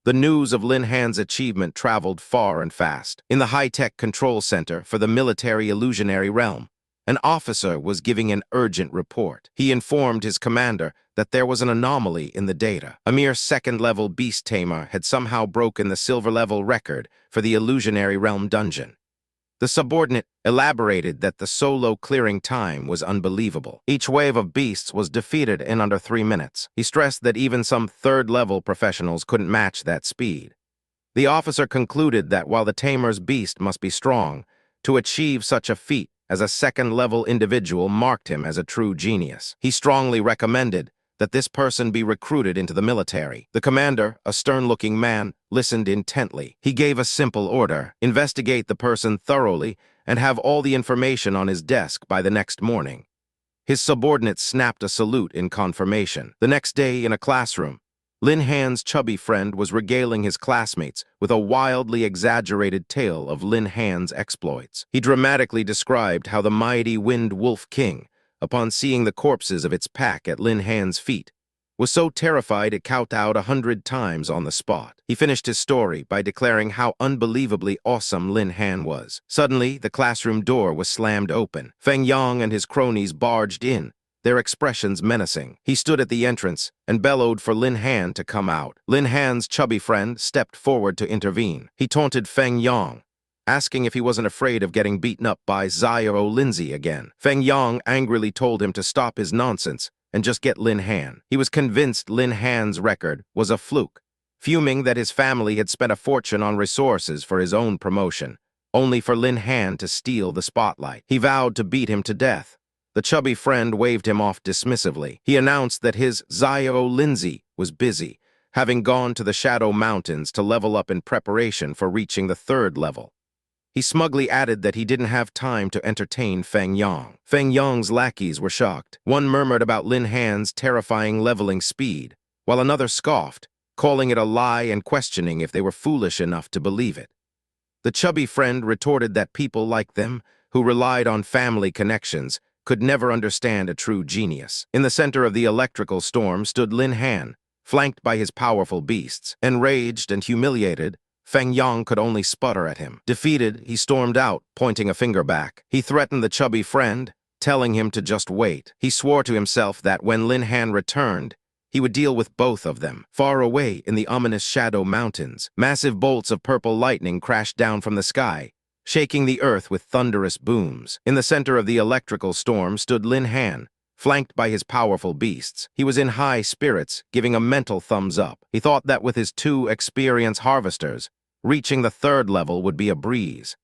The news of Lin Han's achievement traveled far and fast. In the high-tech control center for the military illusionary realm, an officer was giving an urgent report. He informed his commander that there was an anomaly in the data. A mere second-level beast tamer had somehow broken the silver-level record for the illusionary realm dungeon. The subordinate elaborated that the solo clearing time was unbelievable. Each wave of beasts was defeated in under 3 minutes. He stressed that even some third-level professionals couldn't match that speed. The officer concluded that while the tamer's beast must be strong, to achieve such a feat as a second-level individual marked him as a true genius. He strongly recommended that this person be recruited into the military. The commander, a stern-looking man, listened intently. He gave a simple order: investigate the person thoroughly and have all the information on his desk by the next morning. His subordinate snapped a salute in confirmation. The next day, in a classroom, Lin Han's chubby friend was regaling his classmates with a wildly exaggerated tale of Lin Han's exploits. He dramatically described how the mighty Wind Wolf King, upon seeing the corpses of its pack at Lin Han's feet, was so terrified it kowtowed 100 times on the spot. He finished his story by declaring how unbelievably awesome Lin Han was. Suddenly, the classroom door was slammed open. Fang Yang and his cronies barged in, their expressions menacing. He stood at the entrance and bellowed for Lin Han to come out. Lin Han's chubby friend stepped forward to intervene. He taunted Fang Yang, asking if he wasn't afraid of getting beaten up by Yahello Lindsay again. Fang Yang angrily told him to stop his nonsense and just get Lin Han. He was convinced Lin Han's record was a fluke, fuming that his family had spent a fortune on resources for his own promotion, only for Lin Han to steal the spotlight. He vowed to beat him to death. The chubby friend waved him off dismissively. He announced that his Yahello Lindsay was busy, having gone to the Shadow Mountains to level up in preparation for reaching the 3rd level. He smugly added that he didn't have time to entertain Fang Yang. Fang Yang's lackeys were shocked. One murmured about Lin Han's terrifying leveling speed, while another scoffed, calling it a lie and questioning if they were foolish enough to believe it. The chubby friend retorted that people like them, who relied on family connections, could never understand a true genius. In the center of the electrical storm stood Lin Han, flanked by his powerful beasts. Enraged and humiliated, Fang Yang could only sputter at him. Defeated, he stormed out, pointing a finger back. He threatened the chubby friend, telling him to just wait. He swore to himself that when Lin Han returned, he would deal with both of them. Far away in the ominous Shadow Mountains, massive bolts of purple lightning crashed down from the sky, shaking the earth with thunderous booms. In the center of the electrical storm stood Lin Han, flanked by his powerful beasts. He was in high spirits, giving a mental thumbs up. He thought that with his 2 experienced harvesters, reaching the 3rd level would be a breeze.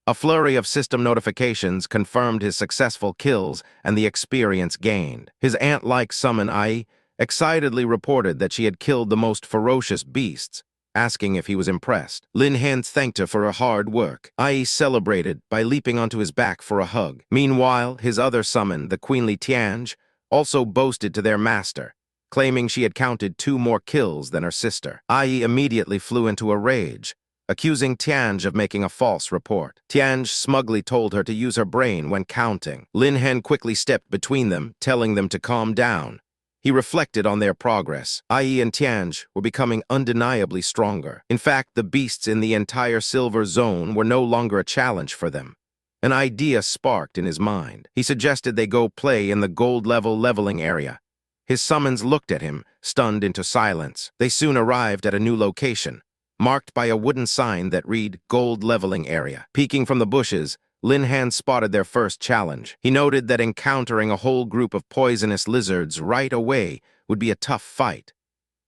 A flurry of system notifications confirmed his successful kills and the experience gained. His ant-like summon Ai excitedly reported that she had killed the most ferocious beasts, asking if he was impressed. Lin Han thanked her for her hard work. Ai celebrated by leaping onto his back for a hug. Meanwhile, his other summon, the queenly Tianj, also boasted to their master, claiming she had counted 2 more kills than her sister. Ai immediately flew into a rage, accusing Tianj of making a false report. Tianj smugly told her to use her brain when counting. Lin Han quickly stepped between them, telling them to calm down. He reflected on their progress. Ai and Tianj were becoming undeniably stronger. In fact, the beasts in the entire Silver Zone were no longer a challenge for them. An idea sparked in his mind. He suggested they go play in the gold-level leveling area. His summons looked at him, stunned into silence. They soon arrived at a new location, marked by a wooden sign that read Gold Leveling Area. Peeking from the bushes, Lin Han spotted their first challenge. He noted that encountering a whole group of poisonous lizards right away would be a tough fight.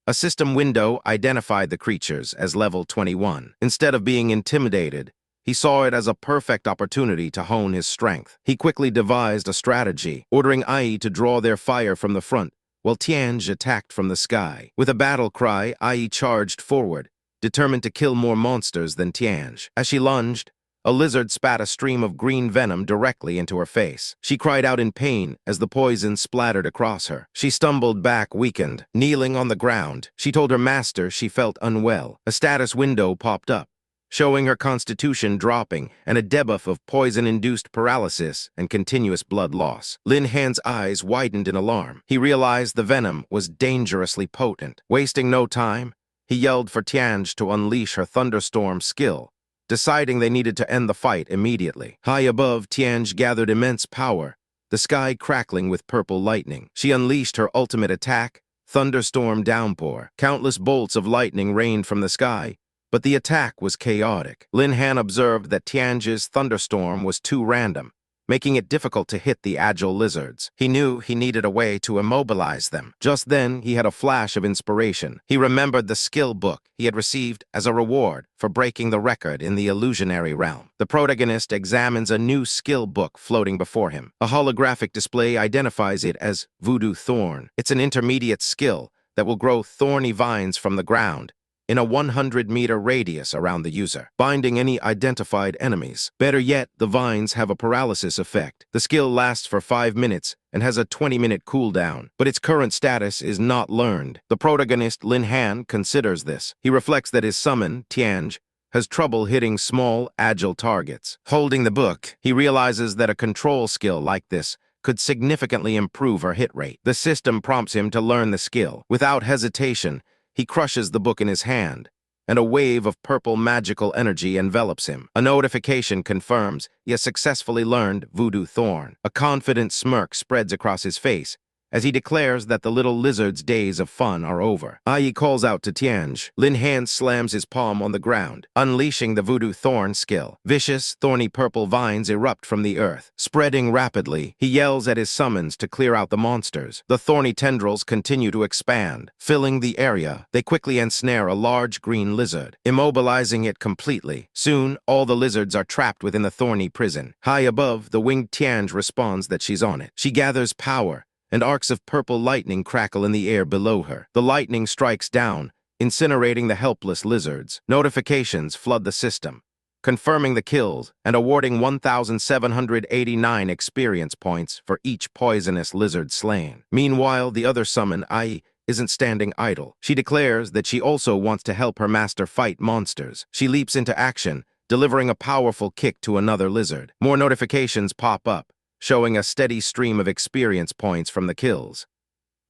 A system window identified the creatures as level 21. Instead of being intimidated, he saw it as a perfect opportunity to hone his strength. He quickly devised a strategy, ordering Ai to draw their fire from the front, while Tianj attacked from the sky. With a battle cry, Ai charged forward, determined to kill more monsters than Tianj. As she lunged, a lizard spat a stream of green venom directly into her face. She cried out in pain as the poison splattered across her. She stumbled back, weakened. Kneeling on the ground, she told her master she felt unwell. A status window popped up, showing her constitution dropping and a debuff of poison-induced paralysis and continuous blood loss. Lin Han's eyes widened in alarm. He realized the venom was dangerously potent. Wasting no time, he yelled for Tianj to unleash her thunderstorm skill, deciding they needed to end the fight immediately. High above, Tianj gathered immense power, the sky crackling with purple lightning. She unleashed her ultimate attack, Thunderstorm Downpour. Countless bolts of lightning rained from the sky, but the attack was chaotic. Lin Han observed that Tianj's thunderstorm was too random, making it difficult to hit the agile lizards. He knew he needed a way to immobilize them. Just then, he had a flash of inspiration. He remembered the skill book he had received as a reward for breaking the record in the illusionary realm. The protagonist examines a new skill book floating before him. A holographic display identifies it as Voodoo Thorn. It's an intermediate skill that will grow thorny vines from the ground in a 100-meter radius around the user, binding any identified enemies. Better yet, the vines have a paralysis effect. The skill lasts for 5 minutes and has a 20-minute cooldown, but its current status is not learned. The protagonist, Lin Han, considers this. He reflects that his summon, Tianj, has trouble hitting small, agile targets. Holding the book, he realizes that a control skill like this could significantly improve her hit rate. The system prompts him to learn the skill. Without hesitation, he crushes the book in his hand, and a wave of purple magical energy envelops him. A notification confirms he has successfully learned Voodoo Thorn. A confident smirk spreads across his face as he declares that the little lizard's days of fun are over. Ai calls out to Tianj. Lin Han slams his palm on the ground, unleashing the Voodoo Thorn skill. Vicious, thorny purple vines erupt from the earth. Spreading rapidly, he yells at his summons to clear out the monsters. The thorny tendrils continue to expand, filling the area. They quickly ensnare a large green lizard, immobilizing it completely. Soon, all the lizards are trapped within the thorny prison. High above, the winged Tianj responds that she's on it. She gathers power, and arcs of purple lightning crackle in the air below her. The lightning strikes down, incinerating the helpless lizards. Notifications flood the system, confirming the kills and awarding 1,789 experience points for each poisonous lizard slain. Meanwhile, the other summon, Ai, isn't standing idle. She declares that she also wants to help her master fight monsters. She leaps into action, delivering a powerful kick to another lizard. More notifications pop up, showing a steady stream of experience points from the kills.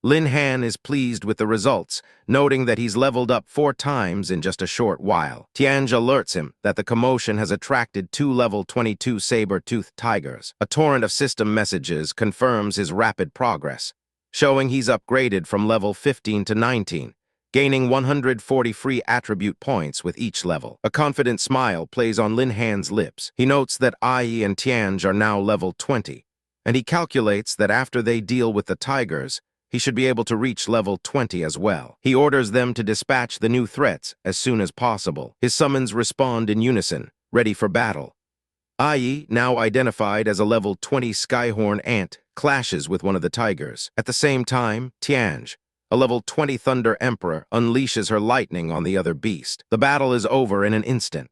Lin Han is pleased with the results, noting that he's leveled up 4 times in just a short while. Tianj alerts him that the commotion has attracted 2 level 22 saber-toothed tigers. A torrent of system messages confirms his rapid progress, showing he's upgraded from level 15 to 19, gaining 140 free attribute points with each level. A confident smile plays on Lin Han's lips. He notes that Ai and Tianj are now level 20, and he calculates that after they deal with the tigers, he should be able to reach level 20 as well. He orders them to dispatch the new threats as soon as possible. His summons respond in unison, ready for battle. Ai, now identified as a level 20 Skyhorn ant, clashes with one of the tigers. At the same time, Tianj, a level 20 Thunder Emperor, unleashes her lightning on the other beast. The battle is over in an instant.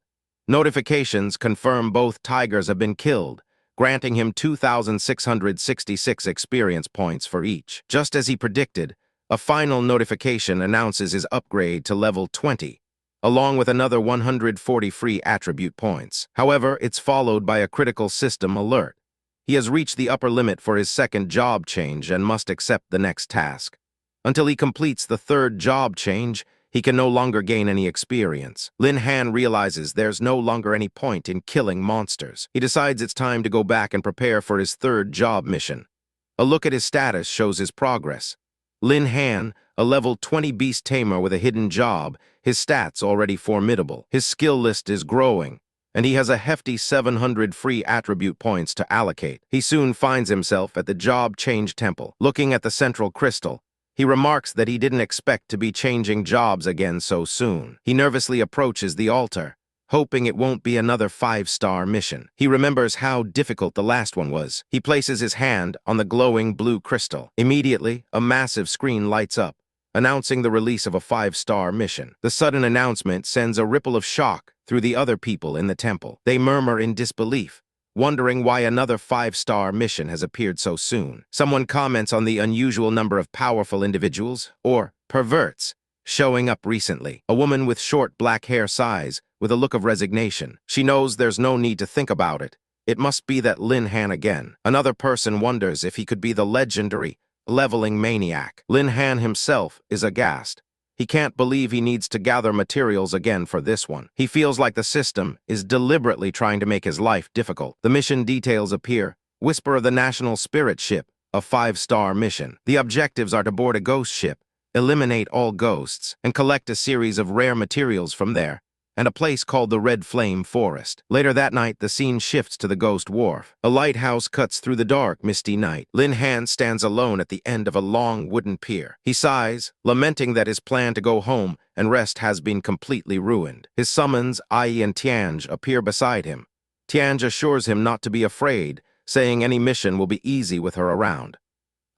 Notifications confirm both tigers have been killed, granting him 2,666 experience points for each. Just as he predicted, a final notification announces his upgrade to level 20, along with another 140 free attribute points. However, it's followed by a critical system alert. He has reached the upper limit for his second job change and must accept the next task. Until he completes the 3rd job change, he can no longer gain any experience. Lin Han realizes there's no longer any point in killing monsters. He decides it's time to go back and prepare for his 3rd job mission. A look at his status shows his progress. Lin Han, a level 20 beast tamer with a hidden job, his stats already formidable. His skill list is growing, and he has a hefty 700 free attribute points to allocate. He soon finds himself at the job change temple. Looking at the central crystal, he remarks that he didn't expect to be changing jobs again so soon. He nervously approaches the altar, hoping it won't be another 5-star mission. He remembers how difficult the last one was. He places his hand on the glowing blue crystal. Immediately, a massive screen lights up, announcing the release of a 5-star mission. The sudden announcement sends a ripple of shock through the other people in the temple. They murmur in disbelief, wondering why another 5-star mission has appeared so soon. Someone comments on the unusual number of powerful individuals, or perverts, showing up recently. A woman with short black hair sighs, with a look of resignation. She knows there's no need to think about it. It must be that Lin Han again. Another person wonders if he could be the legendary, leveling maniac. Lin Han himself is aghast. He can't believe he needs to gather materials again for this one. He feels like the system is deliberately trying to make his life difficult. The mission details appear. Whisper of the National Spirit Ship, a 5-star mission. The objectives are to board a ghost ship, eliminate all ghosts, and collect a series of rare materials from there, and a place called the Red Flame Forest. Later that night, the scene shifts to the Ghost Wharf. A lighthouse cuts through the dark, misty night. Lin Han stands alone at the end of a long wooden pier. He sighs, lamenting that his plan to go home and rest has been completely ruined. His summons, Ai and Tianj, appear beside him. Tianj assures him not to be afraid, saying any mission will be easy with her around.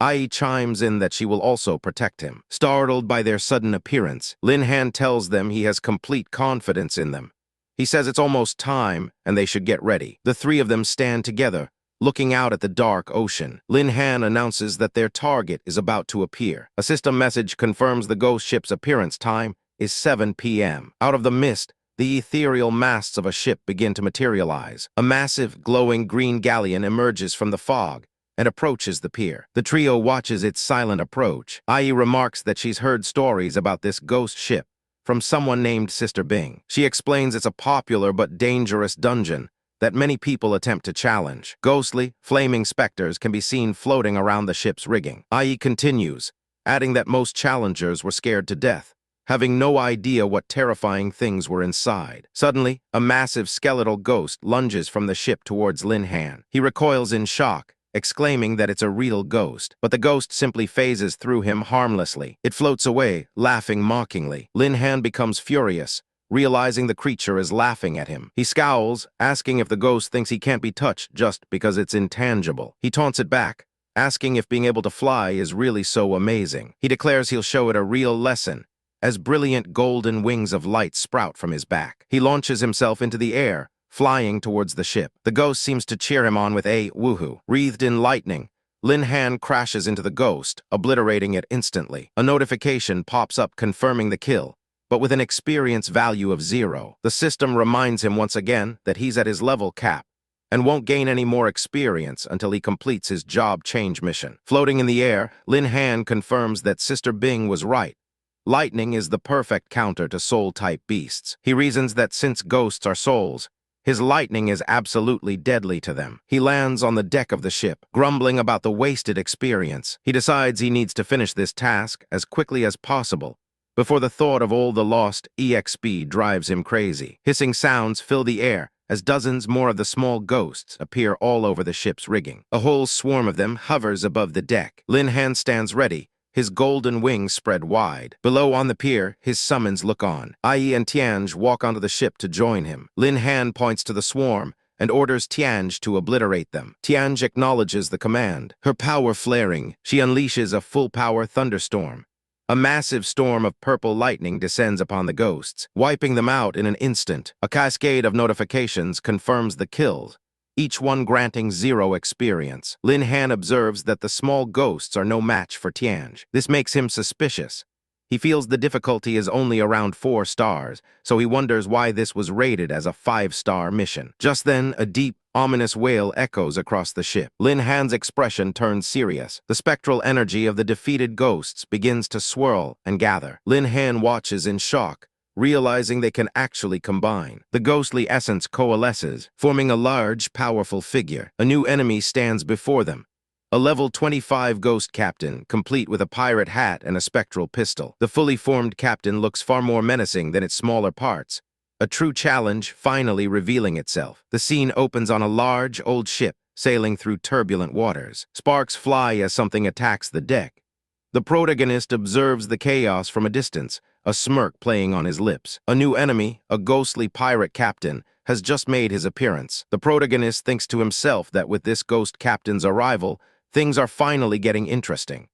Ai chimes in that she will also protect him. Startled by their sudden appearance, Lin Han tells them he has complete confidence in them. He says it's almost time and they should get ready. The three of them stand together, looking out at the dark ocean. Lin Han announces that their target is about to appear. A system message confirms the ghost ship's appearance time is 7 p.m. Out of the mist, the ethereal masts of a ship begin to materialize. A massive, glowing green galleon emerges from the fog and approaches the pier. The trio watches its silent approach. Ai remarks that she's heard stories about this ghost ship from someone named Sister Bing. She explains it's a popular but dangerous dungeon that many people attempt to challenge. Ghostly, flaming specters can be seen floating around the ship's rigging. Ai continues, adding that most challengers were scared to death, having no idea what terrifying things were inside. Suddenly, a massive skeletal ghost lunges from the ship towards Lin Han. He recoils in shock, exclaiming that it's a real ghost, but the ghost simply phases through him harmlessly. It floats away, laughing mockingly. Lin Han becomes furious, realizing the creature is laughing at him. He scowls, asking if the ghost thinks he can't be touched just because it's intangible. He taunts it back, asking if being able to fly is really so amazing. He declares he'll show it a real lesson, as brilliant golden wings of light sprout from his back. He launches himself into the air, flying towards the ship. The ghost seems to cheer him on with a woohoo. Wreathed in lightning, Lin Han crashes into the ghost, obliterating it instantly. A notification pops up confirming the kill, but with an experience value of 0. The system reminds him once again that he's at his level cap and won't gain any more experience until he completes his job change mission. Floating in the air, Lin Han confirms that Sister Bing was right. Lightning is the perfect counter to soul-type beasts. He reasons that since ghosts are souls, his lightning is absolutely deadly to them. He lands on the deck of the ship, grumbling about the wasted experience. He decides he needs to finish this task as quickly as possible before the thought of all the lost EXP drives him crazy. Hissing sounds fill the air as dozens more of the small ghosts appear all over the ship's rigging. A whole swarm of them hovers above the deck. Lin Han stands ready, his golden wings spread wide. Below on the pier, his summons look on. Ai and Tianj walk onto the ship to join him. Lin Han points to the swarm and orders Tianj to obliterate them. Tianj acknowledges the command. Her power flaring, she unleashes a full-power thunderstorm. A massive storm of purple lightning descends upon the ghosts, wiping them out in an instant. A cascade of notifications confirms the kills, each one granting 0 experience. Lin Han observes that the small ghosts are no match for Tianj. This makes him suspicious. He feels the difficulty is only around 4 stars, so he wonders why this was rated as a 5-star mission. Just then, a deep, ominous wail echoes across the ship. Lin Han's expression turns serious. The spectral energy of the defeated ghosts begins to swirl and gather. Lin Han watches in shock, realizing they can actually combine. The ghostly essence coalesces, forming a large, powerful figure. A new enemy stands before them. A level 25 ghost captain, complete with a pirate hat and a spectral pistol. The fully formed captain looks far more menacing than its smaller parts. A true challenge finally revealing itself. The scene opens on a large, old ship sailing through turbulent waters. Sparks fly as something attacks the deck, The protagonist observes the chaos from a distance, a smirk playing on his lips. A new enemy, a ghostly pirate captain, has just made his appearance. The protagonist thinks to himself that with this ghost captain's arrival, things are finally getting interesting.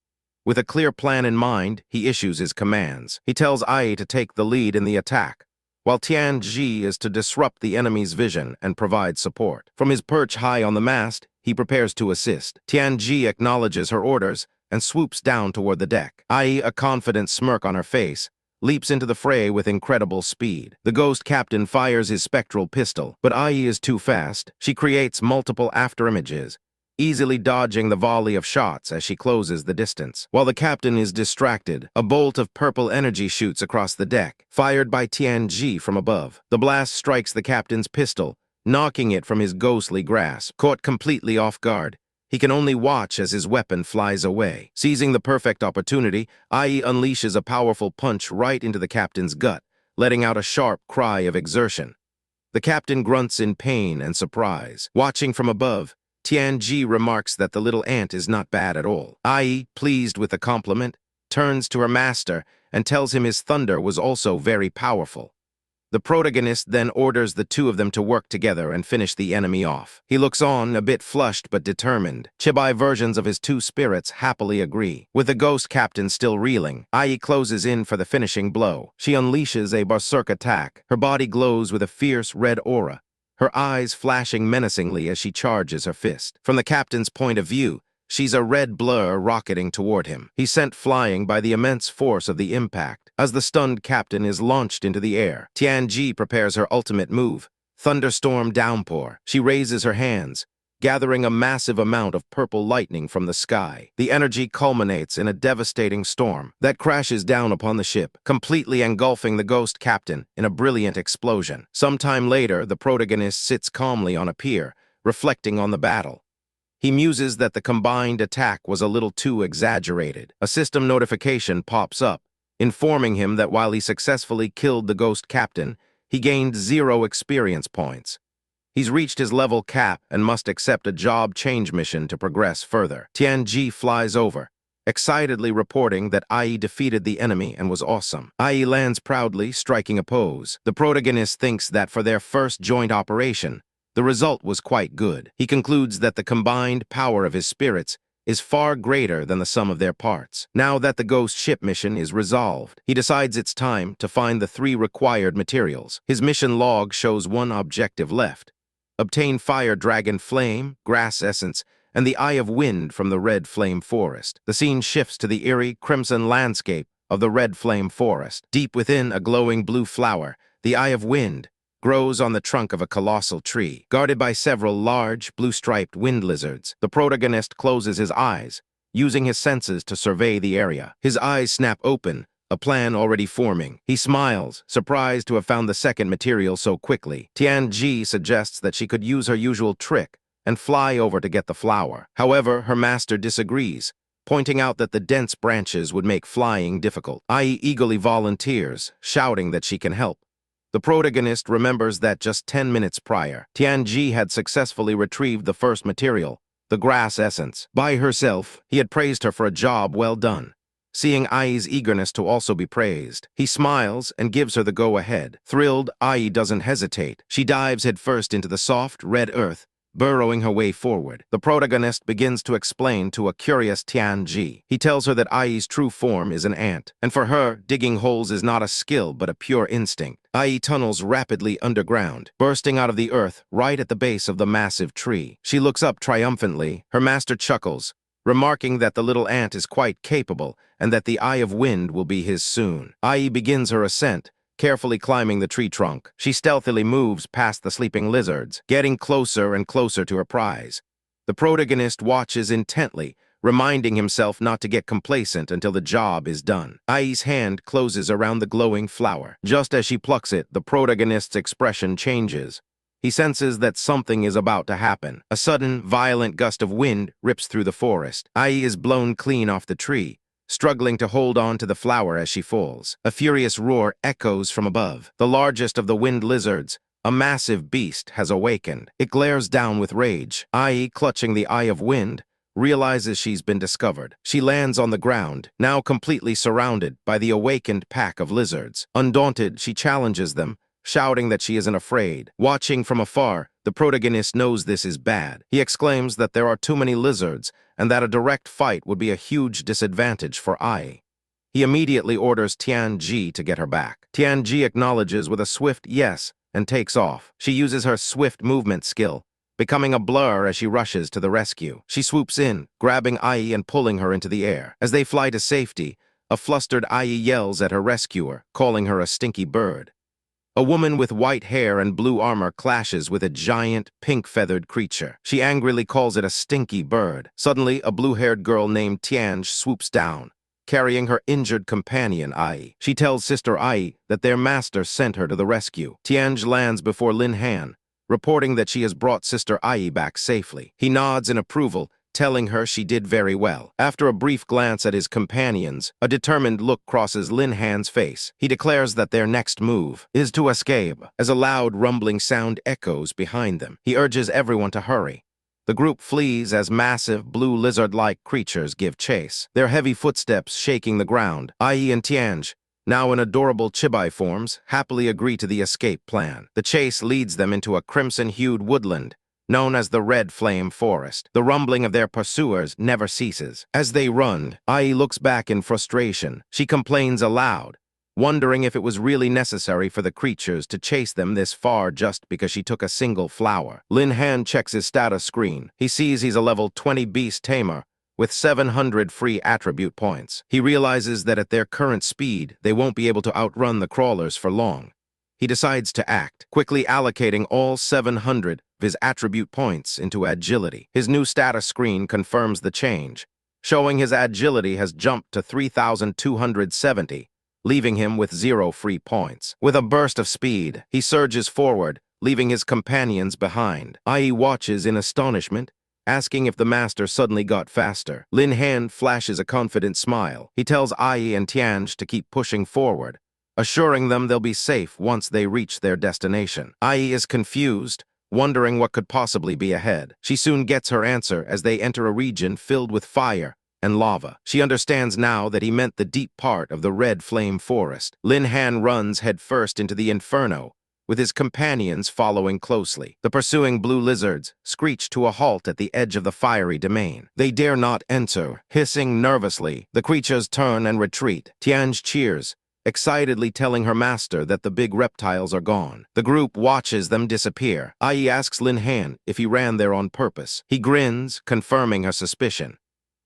With a clear plan in mind, he issues his commands. He tells Ai to take the lead in the attack, while Tianji is to disrupt the enemy's vision and provide support. From his perch high on the mast, he prepares to assist. Tianji acknowledges her orders and swoops down toward the deck. Ai, a confident smirk on her face, leaps into the fray with incredible speed. The ghost captain fires his spectral pistol, but Ai is too fast. She creates multiple afterimages, easily dodging the volley of shots as she closes the distance. While the captain is distracted, a bolt of purple energy shoots across the deck, fired by Tianji from above. The blast strikes the captain's pistol, knocking it from his ghostly grasp. Caught completely off guard, he can only watch as his weapon flies away. Seizing the perfect opportunity, Ai unleashes a powerful punch right into the captain's gut, letting out a sharp cry of exertion. The captain grunts in pain and surprise. Watching from above, Tianji remarks that the little ant is not bad at all. Ai, pleased with the compliment, turns to her master and tells him his thunder was also very powerful. The protagonist then orders the two of them to work together and finish the enemy off. He looks on, a bit flushed but determined. Chibai versions of his two spirits happily agree. With the ghost captain still reeling, Ai closes in for the finishing blow. She unleashes a berserk attack. Her body glows with a fierce red aura, her eyes flashing menacingly as she charges her fist. From the captain's point of view, she's a red blur rocketing toward him. He's sent flying by the immense force of the impact. As the stunned captain is launched into the air, Tianji prepares her ultimate move, Thunderstorm Downpour. She raises her hands, gathering a massive amount of purple lightning from the sky. The energy culminates in a devastating storm that crashes down upon the ship, completely engulfing the ghost captain in a brilliant explosion. Sometime later, the protagonist sits calmly on a pier, reflecting on the battle. He muses that the combined attack was a little too exaggerated. A system notification pops up, informing him that while he successfully killed the ghost captain, he gained 0 experience points. He's reached his level cap and must accept a job change mission to progress further. Tianji flies over, excitedly reporting that Ai defeated the enemy and was awesome. Ai lands proudly, striking a pose. The protagonist thinks that for their first joint operation, the result was quite good. He concludes that the combined power of his spirits is far greater than the sum of their parts. Now that the ghost ship mission is resolved, he decides it's time to find the 3 required materials. His mission log shows 1 objective left: obtain fire dragon flame, grass essence, and the eye of wind from the red flame forest. The scene shifts to the eerie crimson landscape of the red flame forest. Deep within a glowing blue flower, the eye of wind grows on the trunk of a colossal tree. Guarded by several large, blue-striped wind lizards, the protagonist closes his eyes, using his senses to survey the area. His eyes snap open, a plan already forming. He smiles, surprised to have found the second material so quickly. Tianji suggests that she could use her usual trick and fly over to get the flower. However, her master disagrees, pointing out that the dense branches would make flying difficult. Ai eagerly volunteers, shouting that she can help. The protagonist remembers that just 10 minutes prior, Tianji had successfully retrieved the first material, the grass essence. By herself, he had praised her for a job well done. Seeing Ai's eagerness to also be praised, he smiles and gives her the go-ahead. Thrilled, Ai doesn't hesitate. She dives headfirst into the soft, red earth, burrowing her way forward. The protagonist begins to explain to a curious Tianji. He tells her that Ai's true form is an ant, and for her, digging holes is not a skill but a pure instinct. Ai tunnels rapidly underground, bursting out of the earth right at the base of the massive tree. She looks up triumphantly. Her master chuckles, remarking that the little ant is quite capable and that the eye of wind will be his soon. Ai begins her ascent, carefully climbing the tree trunk. She stealthily moves past the sleeping lizards, getting closer and closer to her prize. The protagonist watches intently, reminding himself not to get complacent until the job is done. Ai's hand closes around the glowing flower. Just as she plucks it, the protagonist's expression changes. He senses that something is about to happen. A sudden, violent gust of wind rips through the forest. Ai is blown clean off the tree, struggling to hold on to the flower as she falls. A furious roar echoes from above. The largest of the wind lizards, a massive beast, has awakened. It glares down with rage. Ai, clutching the eye of wind, realizes she's been discovered. She lands on the ground, now completely surrounded by the awakened pack of lizards. Undaunted, she challenges them, shouting that she isn't afraid. Watching from afar, the protagonist knows this is bad. He exclaims that there are too many lizards and that a direct fight would be a huge disadvantage for Ai. He immediately orders Tianji to get her back. Tianji acknowledges with a swift yes and takes off. She uses her swift movement skill, becoming a blur as she rushes to the rescue. She swoops in, grabbing Ai and pulling her into the air. As they fly to safety, a flustered Ai yells at her rescuer, calling her a stinky bird. A woman with white hair and blue armor clashes with a giant, pink-feathered creature. She angrily calls it a stinky bird. Suddenly, a blue-haired girl named Tianj swoops down, carrying her injured companion, Ai. She tells Sister Ai that their master sent her to the rescue. Tianj lands before Lin Han, reporting that she has brought Sister Ai back safely. He nods in approval, telling her she did very well. After a brief glance at his companions, a determined look crosses Lin Han's face. He declares that their next move is to escape, as a loud rumbling sound echoes behind them. He urges everyone to hurry. The group flees as massive, blue lizard-like creatures give chase, their heavy footsteps shaking the ground. Ai and Tianj, now in adorable chibai forms, happily agree to the escape plan. The chase leads them into a crimson-hued woodland, known as the Red Flame Forest. The rumbling of their pursuers never ceases. As they run, Ai looks back in frustration. She complains aloud, wondering if it was really necessary for the creatures to chase them this far just because she took a single flower. Lin Han checks his status screen. He sees he's a level 20 beast tamer, with 700 free attribute points. He realizes that at their current speed, they won't be able to outrun the crawlers for long. He decides to act, quickly allocating all 700 of his attribute points into agility. His new status screen confirms the change, showing his agility has jumped to 3,270, leaving him with 0 free points. With a burst of speed, he surges forward, leaving his companions behind. Ai watches in astonishment, asking if the master suddenly got faster. Lin Han flashes a confident smile. He tells Ai and Tianj to keep pushing forward, assuring them they'll be safe once they reach their destination. Ai is confused, wondering what could possibly be ahead. She soon gets her answer as they enter a region filled with fire and lava. She understands now that he meant the deep part of the Red Flame Forest. Lin Han runs headfirst into the inferno, with his companions following closely. The pursuing blue lizards screech to a halt at the edge of the fiery domain. They dare not enter. Hissing nervously, the creatures turn and retreat. Tianj cheers, excitedly telling her master that the big reptiles are gone. The group watches them disappear. Ai asks Lin Han if he ran there on purpose. He grins, confirming her suspicion.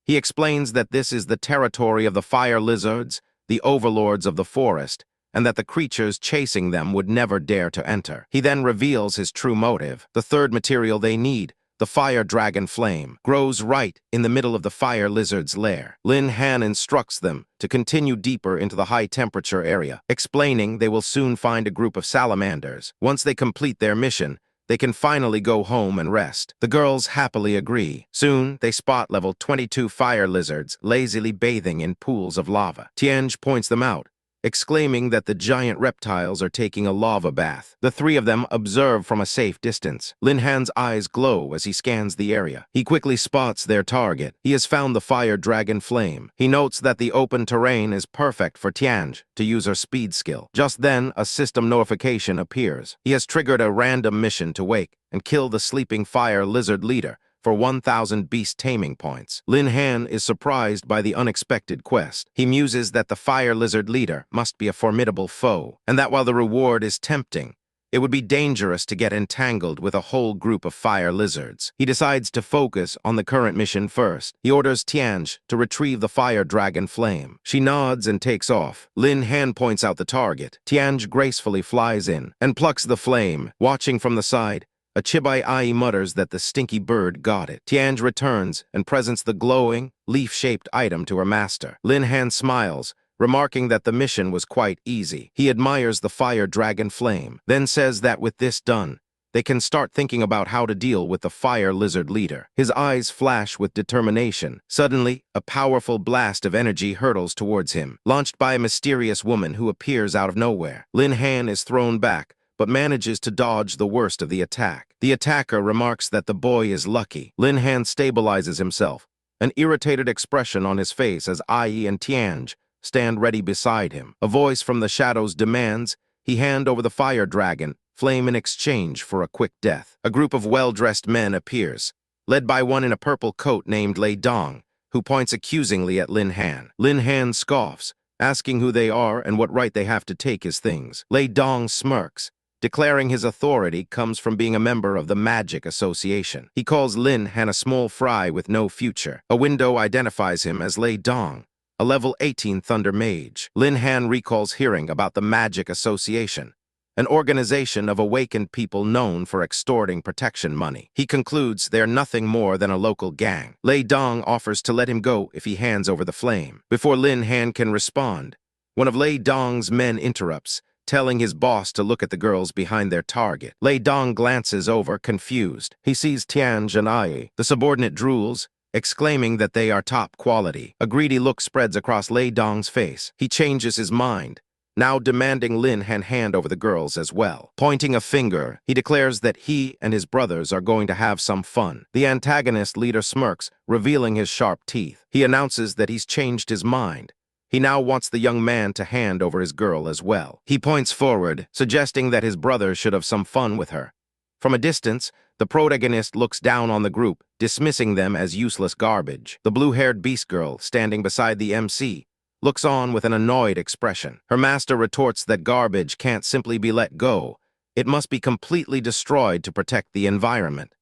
He explains that this is the territory of the fire lizards, the overlords of the forest, and that the creatures chasing them would never dare to enter. He then reveals his true motive. The third material they need, the fire dragon flame, grows right in the middle of the fire lizard's lair. Lin Han instructs them to continue deeper into the high-temperature area, explaining they will soon find a group of salamanders. Once they complete their mission, they can finally go home and rest. The girls happily agree. Soon, they spot level 22 fire lizards lazily bathing in pools of lava. Tianj points them out, exclaiming that the giant reptiles are taking a lava bath. The three of them observe from a safe distance. Lin Han's eyes glow as he scans the area. He quickly spots their target. He has found the fire dragon flame. He notes that the open terrain is perfect for Tianj to use her speed skill. Just then, a system notification appears. He has triggered a random mission to wake and kill the sleeping fire lizard leader for 1,000 beast taming points. Lin Han is surprised by the unexpected quest. He muses that the fire lizard leader must be a formidable foe, and that while the reward is tempting, it would be dangerous to get entangled with a whole group of fire lizards. He decides to focus on the current mission first. He orders Tianj to retrieve the fire dragon flame. She nods and takes off. Lin Han points out the target. Tianj gracefully flies in and plucks the flame. Watching from the side, a chibai Ai mutters that the stinky bird got it. Tianj returns and presents the glowing, leaf-shaped item to her master. Lin Han smiles, remarking that the mission was quite easy. He admires the fire dragon flame, then says that with this done, they can start thinking about how to deal with the fire lizard leader. His eyes flash with determination. Suddenly, a powerful blast of energy hurtles towards him, launched by a mysterious woman who appears out of nowhere. Lin Han is thrown back, but manages to dodge the worst of the attack. The attacker remarks that the boy is lucky. Lin Han stabilizes himself, an irritated expression on his face as Ai and Tianj stand ready beside him. A voice from the shadows demands he hand over the fire dragon, flame in exchange for a quick death. A group of well-dressed men appears, led by one in a purple coat named Lei Dong, who points accusingly at Lin Han. Lin Han scoffs, asking who they are and what right they have to take his things. Lei Dong smirks, declaring his authority comes from being a member of the Magic Association. He calls Lin Han a small fry with no future. A window identifies him as Lei Dong, a level 18 Thunder Mage. Lin Han recalls hearing about the Magic Association, an organization of awakened people known for extorting protection money. He concludes they're nothing more than a local gang. Lei Dong offers to let him go if he hands over the flame. Before Lin Han can respond, one of Lei Dong's men interrupts, telling his boss to look at the girls behind their target. Lei Dong glances over, confused. He sees Tianj and Ai. The subordinate drools, exclaiming that they are top quality. A greedy look spreads across Lei Dong's face. He changes his mind, now demanding Lin Han hand over the girls as well. Pointing a finger, he declares that he and his brothers are going to have some fun. The antagonist leader smirks, revealing his sharp teeth. He announces that he's changed his mind. He now wants the young man to hand over his girl as well. He points forward, suggesting that his brother should have some fun with her. From a distance, the protagonist looks down on the group, dismissing them as useless garbage. The blue-haired beast girl, standing beside the MC, looks on with an annoyed expression. Her master retorts that garbage can't simply be let go. It must be completely destroyed to protect the environment.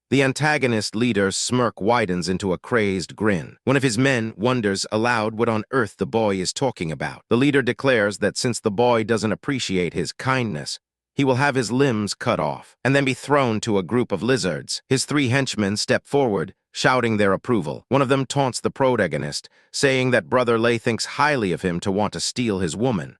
The antagonist leader's smirk widens into a crazed grin. One of his men wonders aloud what on earth the boy is talking about. The leader declares that since the boy doesn't appreciate his kindness, he will have his limbs cut off and then be thrown to a group of lizards. His 3 henchmen step forward, shouting their approval. One of them taunts the protagonist, saying that Brother Lei thinks highly of him to want to steal his woman.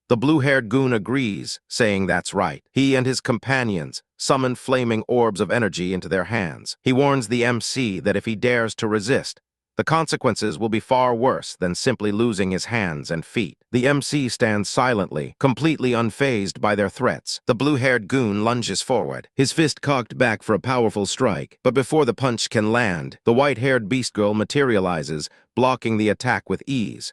The blue-haired goon agrees, saying that's right. He and his companions summon flaming orbs of energy into their hands. He warns the MC that if he dares to resist, the consequences will be far worse than simply losing his hands and feet. The MC stands silently, completely unfazed by their threats. The blue-haired goon lunges forward, his fist cocked back for a powerful strike. But before the punch can land, the white-haired beast girl materializes, blocking the attack with ease.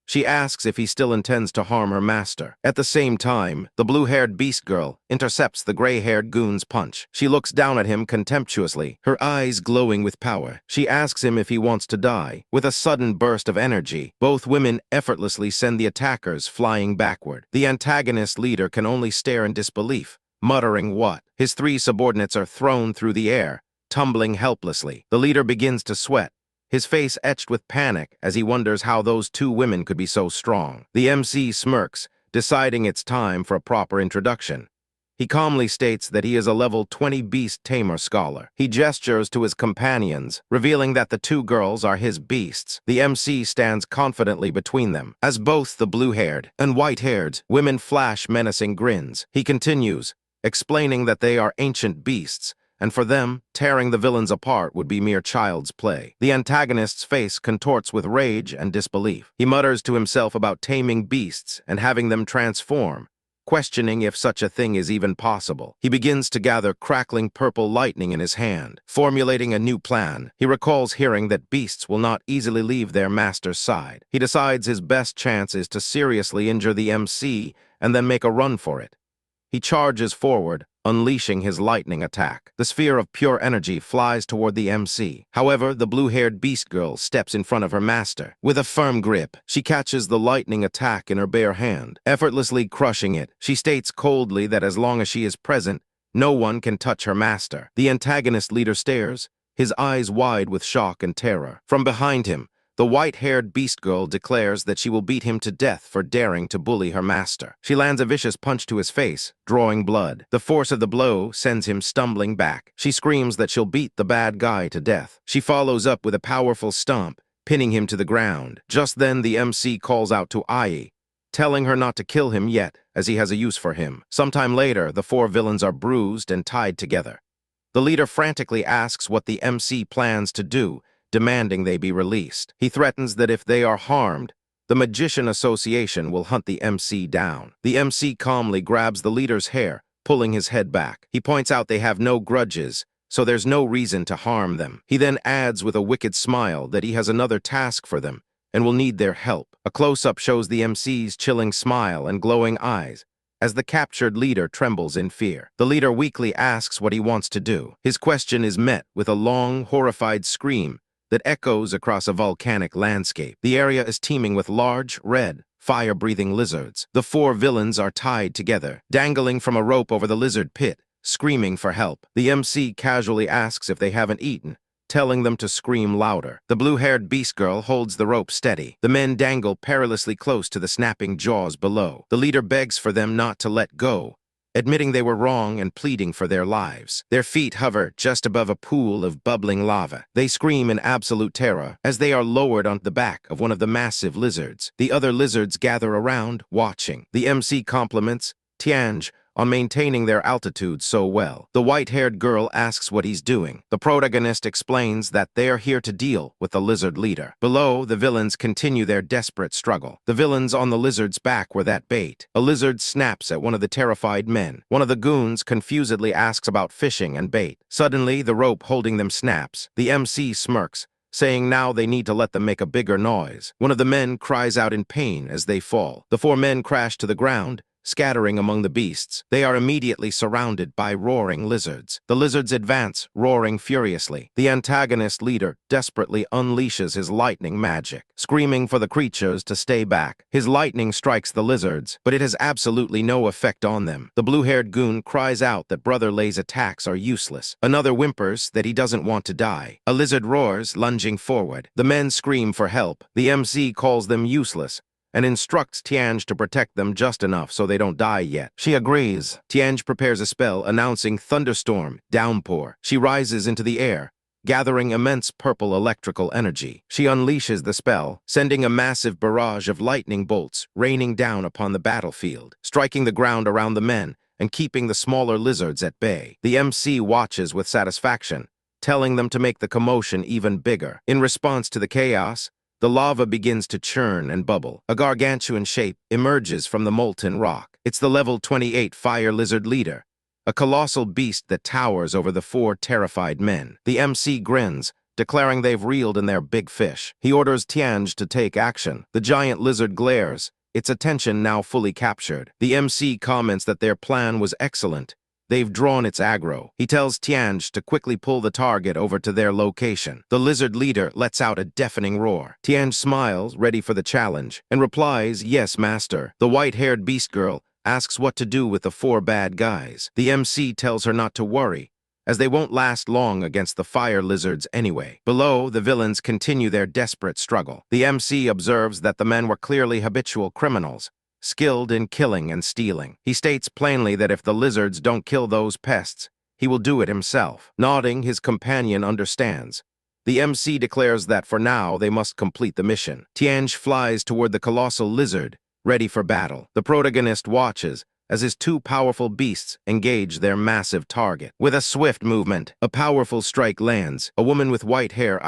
She asks if he still intends to harm her master. At the same time, the blue-haired beast girl intercepts the gray-haired goon's punch. She looks down at him contemptuously, her eyes glowing with power. She asks him if he wants to die. With a sudden burst of energy, both women effortlessly send the attackers flying backward. The antagonist leader can only stare in disbelief, muttering what? His 3 subordinates are thrown through the air, tumbling helplessly. The leader begins to sweat, his face etched with panic as he wonders how those 2 women could be so strong. The MC smirks, deciding it's time for a proper introduction. He calmly states that he is a level 20 beast tamer scholar. He gestures to his companions, revealing that the 2 girls are his beasts. The MC stands confidently between them, as both the blue-haired and white-haired women flash menacing grins. He continues, explaining that they are ancient beasts, and for them, tearing the villains apart would be mere child's play. The antagonist's face contorts with rage and disbelief. He mutters to himself about taming beasts and having them transform, questioning if such a thing is even possible. He begins to gather crackling purple lightning in his hand, formulating a new plan. He recalls hearing that beasts will not easily leave their master's side. He decides his best chance is to seriously injure the MC and then make a run for it. He charges forward, unleashing his lightning attack. The sphere of pure energy flies toward the MC. However, the blue-haired beast girl steps in front of her master. With a firm grip, she catches the lightning attack in her bare hand. Effortlessly crushing it, she states coldly that as long as she is present, no one can touch her master. The antagonist leader stares, his eyes wide with shock and terror. From behind him, the white-haired beast girl declares that she will beat him to death for daring to bully her master. She lands a vicious punch to his face, drawing blood. The force of the blow sends him stumbling back. She screams that she'll beat the bad guy to death. She follows up with a powerful stomp, pinning him to the ground. Just then, the MC calls out to Ai, telling her not to kill him yet, as he has a use for him. Sometime later, the 4 villains are bruised and tied together. The leader frantically asks what the MC plans to do, demanding they be released. He threatens that if they are harmed, the Magician Association will hunt the MC down. The MC calmly grabs the leader's hair, pulling his head back. He points out they have no grudges, so there's no reason to harm them. He then adds with a wicked smile that he has another task for them and will need their help. A close-up shows the MC's chilling smile and glowing eyes as the captured leader trembles in fear. The leader weakly asks what he wants to do. His question is met with a long, horrified scream that echoes across a volcanic landscape. The area is teeming with large, red, fire-breathing lizards. The four villains are tied together, dangling from a rope over the lizard pit, screaming for help. The MC casually asks if they haven't eaten, telling them to scream louder. The blue-haired beast girl holds the rope steady. The men dangle perilously close to the snapping jaws below. The leader begs for them not to let go, admitting they were wrong and pleading for their lives. Their feet hover just above a pool of bubbling lava. They scream in absolute terror as they are lowered onto the back of one of the massive lizards. The other lizards gather around, watching. The MC compliments Tianj on maintaining their altitude so well. The white-haired girl asks what he's doing. The protagonist explains that they are here to deal with the lizard leader. Below, the villains continue their desperate struggle. The villains on the lizard's back were that bait. A lizard snaps at one of the terrified men. One of the goons confusedly asks about fishing and bait. Suddenly, the rope holding them snaps. The MC smirks, saying now they need to let them make a bigger noise. One of the men cries out in pain as they fall. The four men crash to the ground, scattering among the beasts. They are immediately surrounded by roaring lizards. The lizards advance, roaring furiously. The antagonist leader desperately unleashes his lightning magic, screaming for the creatures to stay back. His lightning strikes the lizards, but it has absolutely no effect on them. The blue-haired goon cries out that Brother Lay's attacks are useless. Another whimpers that he doesn't want to die. A lizard roars, lunging forward. The men scream for help. The MC calls them useless and instructs Tianj to protect them just enough so they don't die yet. She agrees. Tianj prepares a spell announcing thunderstorm, downpour. She rises into the air, gathering immense purple electrical energy. She unleashes the spell, sending a massive barrage of lightning bolts raining down upon the battlefield, striking the ground around the men and keeping the smaller lizards at bay. The MC watches with satisfaction, telling them to make the commotion even bigger. In response to the chaos, the lava begins to churn and bubble. A gargantuan shape emerges from the molten rock. It's the level 28 fire lizard leader, a colossal beast that towers over the four terrified men. The MC grins, declaring they've reeled in their big fish. He orders Tianj to take action. The giant lizard glares, its attention now fully captured. The MC comments that their plan was excellent. They've drawn its aggro. He tells Tianj to quickly pull the target over to their location. The lizard leader lets out a deafening roar. Tianj smiles, ready for the challenge, and replies, "Yes, master." The white-haired beast girl asks what to do with the four bad guys. The MC tells her not to worry, as they won't last long against the fire lizards anyway. Below, the villains continue their desperate struggle. The MC observes that the men were clearly habitual criminals, skilled in killing and stealing. He states plainly that if the lizards don't kill those pests, he will do it himself. Nodding, his companion understands. The MC declares that for now they must complete the mission. Tianj flies toward the colossal lizard, ready for battle. The protagonist watches as his two powerful beasts engage their massive target. With a swift movement, a powerful strike lands. A woman with white hair,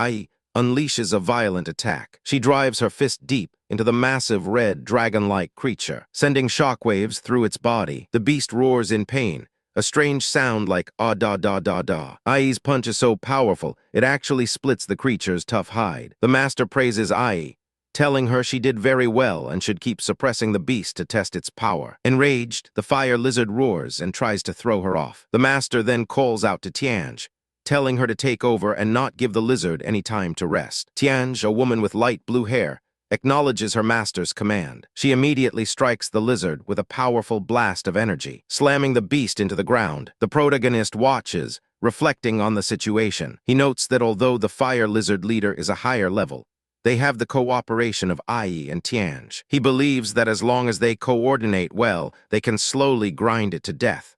unleashes a violent attack. She drives her fist deep into the massive red dragon-like creature, sending shockwaves through its body. The beast roars in pain, a strange sound like ah-da-da-da-da. Ai's punch is so powerful, it actually splits the creature's tough hide. The master praises Ai, telling her she did very well and should keep suppressing the beast to test its power. Enraged, the fire lizard roars and tries to throw her off. The master then calls out to Tianj, telling her to take over and not give the lizard any time to rest. Tianj, a woman with light blue hair, acknowledges her master's command. She immediately strikes the lizard with a powerful blast of energy, slamming the beast into the ground. The protagonist watches, reflecting on the situation. He notes that although the fire lizard leader is a higher level, they have the cooperation of Ai and Tianj. He believes that as long as they coordinate well, they can slowly grind it to death.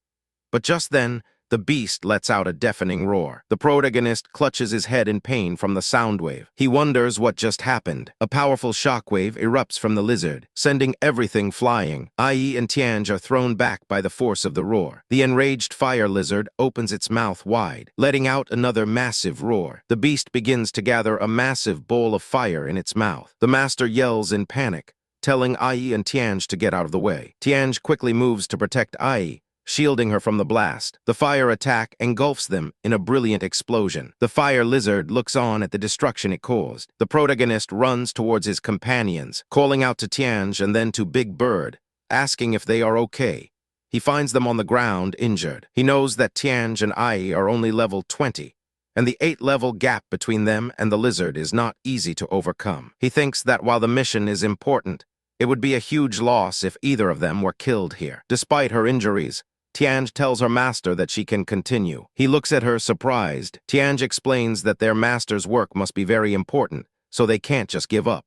But just then, the beast lets out a deafening roar. The protagonist clutches his head in pain from the sound wave. He wonders what just happened. A powerful shockwave erupts from the lizard, sending everything flying. Ai and Tianj are thrown back by the force of the roar. The enraged fire lizard opens its mouth wide, letting out another massive roar. The beast begins to gather a massive bowl of fire in its mouth. The master yells in panic, telling Ai and Tianj to get out of the way. Tianj quickly moves to protect Ai, shielding her from the blast. The fire attack engulfs them in a brilliant explosion. The fire lizard looks on at the destruction it caused. The protagonist runs towards his companions, calling out to Tianj and then to Big Bird, asking if they are okay. He finds them on the ground, injured. He knows that Tianj and Ai are only level 20, and the 8-level gap between them and the lizard is not easy to overcome. He thinks that while the mission is important, it would be a huge loss if either of them were killed here. Despite her injuries, Tianj tells her master that she can continue. He looks at her surprised. Tianj explains that their master's work must be very important, so they can't just give up.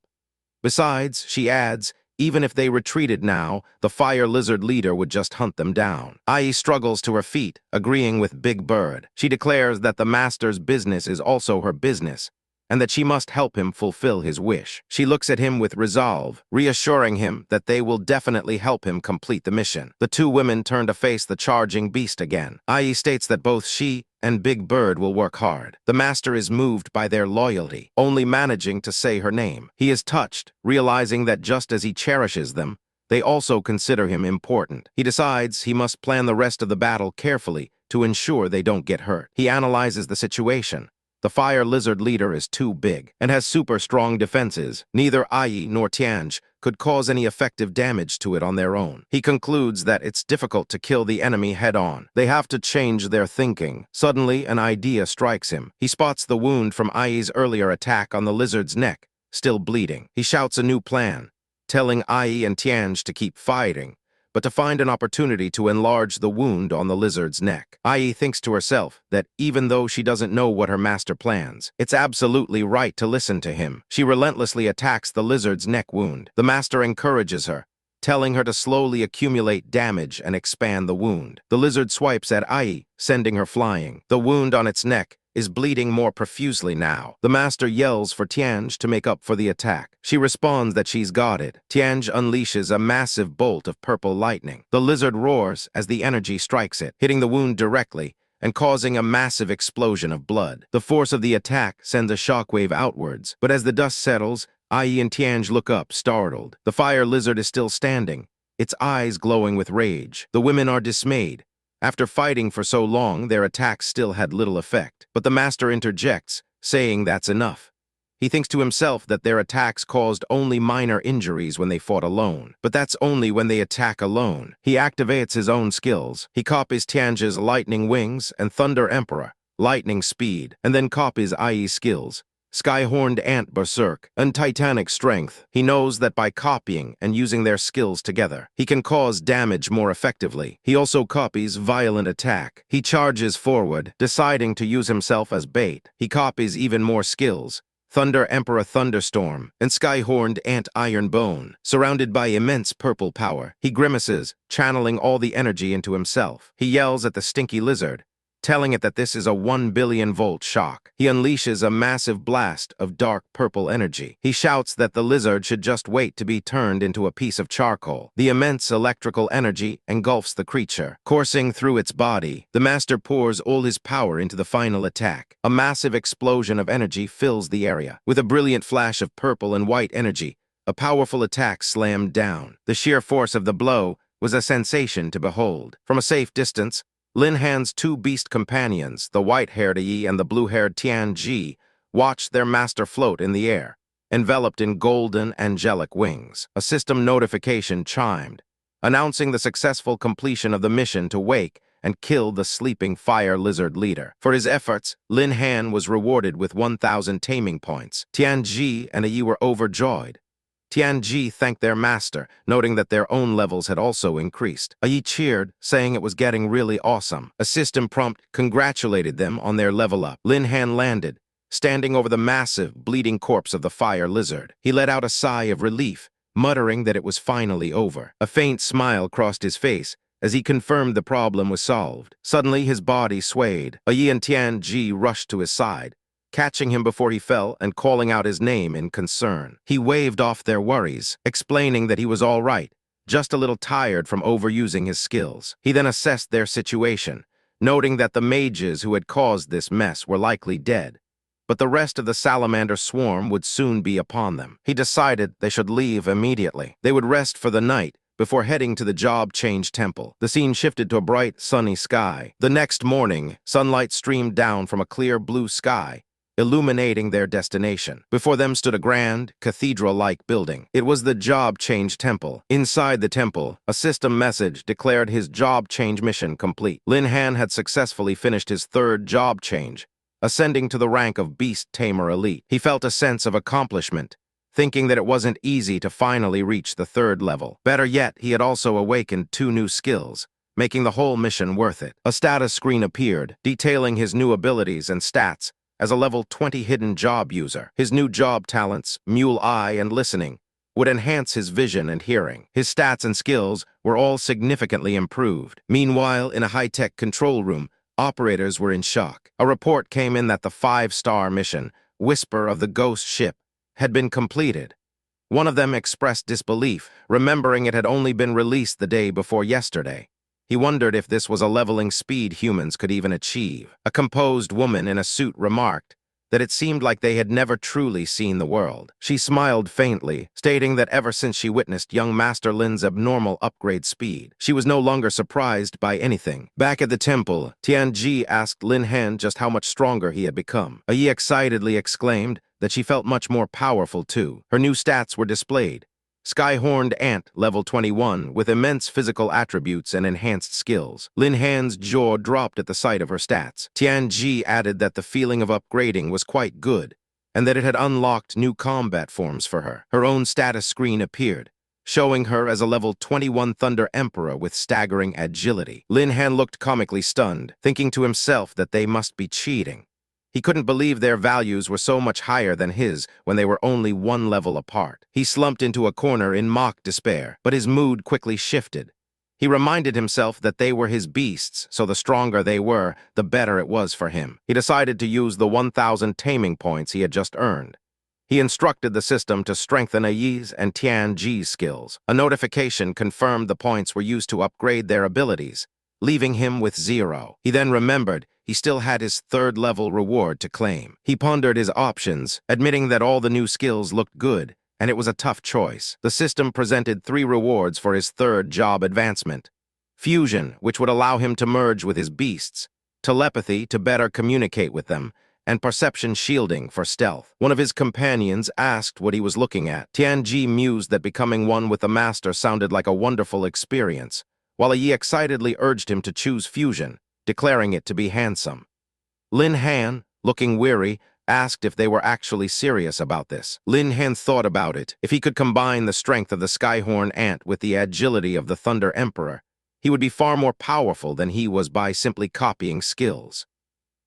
Besides, she adds, even if they retreated now, the fire lizard leader would just hunt them down. Ai struggles to her feet, agreeing with Big Bird. She declares that the master's business is also her business, and that she must help him fulfill his wish. She looks at him with resolve, reassuring him that they will definitely help him complete the mission. The two women turn to face the charging beast again. Ai states that both she and Big Bird will work hard. The master is moved by their loyalty, only managing to say her name. He is touched, realizing that just as he cherishes them, they also consider him important. He decides he must plan the rest of the battle carefully to ensure they don't get hurt. He analyzes the situation. The fire lizard leader is too big and has super strong defenses. Neither Ai nor Tianj could cause any effective damage to it on their own. He concludes that it's difficult to kill the enemy head-on. They have to change their thinking. Suddenly, an idea strikes him. He spots the wound from Ai's earlier attack on the lizard's neck, still bleeding. He shouts a new plan, telling Ai and Tianj to keep fighting, but to find an opportunity to enlarge the wound on the lizard's neck. Ai thinks to herself that even though she doesn't know what her master plans, it's absolutely right to listen to him. She relentlessly attacks the lizard's neck wound. The master encourages her, telling her to slowly accumulate damage and expand the wound. The lizard swipes at Ai, sending her flying. The wound on its neck is bleeding more profusely now. The master yells for Tianj to make up for the attack. She responds that she's got it. Tianj unleashes a massive bolt of purple lightning. The lizard roars as the energy strikes it, hitting the wound directly and causing a massive explosion of blood. The force of the attack sends a shockwave outwards, but as the dust settles, Ai and Tianj look up, startled. The fire lizard is still standing, its eyes glowing with rage. The women are dismayed. After fighting for so long, their attacks still had little effect. But the master interjects, saying that's enough. He thinks to himself that their attacks caused only minor injuries when they fought alone. But that's only when they attack alone. He activates his own skills. He copies Tianj's Lightning Wings and Thunder Emperor, Lightning Speed, and then copies Ai's skills, Sky-Horned Ant Berserk, and Titanic Strength. He knows that by copying and using their skills together, he can cause damage more effectively. He also copies Violent Attack. He charges forward, deciding to use himself as bait. He copies even more skills, Thunder Emperor Thunderstorm, and Sky-Horned Ant Iron Bone. Surrounded by immense purple power, he grimaces, channeling all the energy into himself. He yells at the stinky lizard, telling it that this is a 1 billion volt shock. He unleashes a massive blast of dark purple energy. He shouts that the lizard should just wait to be turned into a piece of charcoal. The immense electrical energy engulfs the creature, coursing through its body. The master pours all his power into the final attack. A massive explosion of energy fills the area. With a brilliant flash of purple and white energy, a powerful attack slammed down. The sheer force of the blow was a sensation to behold. From a safe distance, Lin Han's two beast companions, the white-haired Yi and the blue-haired Tianji, watched their master float in the air, enveloped in golden, angelic wings. A system notification chimed, announcing the successful completion of the mission to wake and kill the sleeping fire lizard leader. For his efforts, Lin Han was rewarded with 1,000 taming points. Tianji and Yi were overjoyed. Tianji thanked their master, noting that their own levels had also increased. Yi cheered, saying it was getting really awesome. A system prompt congratulated them on their level up. Lin Han landed, standing over the massive, bleeding corpse of the fire lizard. He let out a sigh of relief, muttering that it was finally over. A faint smile crossed his face as he confirmed the problem was solved. Suddenly, his body swayed. Yi and Tianji rushed to his side, catching him before he fell and calling out his name in concern. He waved off their worries, explaining that he was all right, just a little tired from overusing his skills. He then assessed their situation, noting that the mages who had caused this mess were likely dead, but the rest of the salamander swarm would soon be upon them. He decided they should leave immediately. They would rest for the night, before heading to the job change temple. The scene shifted to a bright, sunny sky. The next morning, sunlight streamed down from a clear blue sky, illuminating their destination. Before them stood a grand, cathedral-like building. It was the job change temple. Inside the temple, a system message declared his job change mission complete. Lin Han had successfully finished his third job change, ascending to the rank of Beast Tamer Elite. He felt a sense of accomplishment, thinking that it wasn't easy to finally reach the third level. Better yet, he had also awakened 2 new skills, making the whole mission worth it. A status screen appeared, detailing his new abilities and stats. As a level 20 hidden job user, his new job talents, Mule Eye and Listening, would enhance his vision and hearing. His stats and skills were all significantly improved. Meanwhile, in a high-tech control room, operators were in shock. A report came in that the 5-star mission, Whisper of the Ghost Ship, had been completed. One of them expressed disbelief, remembering it had only been released the day before yesterday. He wondered if this was a leveling speed humans could even achieve. A composed woman in a suit remarked that it seemed like they had never truly seen the world. She smiled faintly, stating that ever since she witnessed young Master Lin's abnormal upgrade speed, she was no longer surprised by anything. Back at the temple, Tianji asked Lin Han just how much stronger he had become. Yi excitedly exclaimed that she felt much more powerful too. Her new stats were displayed. Sky-horned ant, level 21, with immense physical attributes and enhanced skills. Lin Han's jaw dropped at the sight of her stats. Tianji added that the feeling of upgrading was quite good, and that it had unlocked new combat forms for her. Her own status screen appeared, showing her as a level 21 Thunder Emperor with staggering agility. Lin Han looked comically stunned, thinking to himself that they must be cheating. He couldn't believe their values were so much higher than his when they were only 1 level apart. He slumped into a corner in mock despair, but his mood quickly shifted. He reminded himself that they were his beasts, so the stronger they were, the better it was for him. He decided to use the 1,000 taming points he had just earned. He instructed the system to strengthen Yi's and Tianji's skills. A notification confirmed the points were used to upgrade their abilities, leaving him with 0. He then remembered he still had his 3rd-level reward to claim. He pondered his options, admitting that all the new skills looked good, and it was a tough choice. The system presented 3 rewards for his 3rd job advancement. Fusion, which would allow him to merge with his beasts, telepathy to better communicate with them, and perception shielding for stealth. One of his companions asked what he was looking at. Tianji mused that becoming one with the master sounded like a wonderful experience, while Yi excitedly urged him to choose fusion, declaring it to be handsome. Lin Han, looking weary, asked if they were actually serious about this. Lin Han thought about it. If he could combine the strength of the Skyhorn Ant with the agility of the Thunder Emperor, he would be far more powerful than he was by simply copying skills.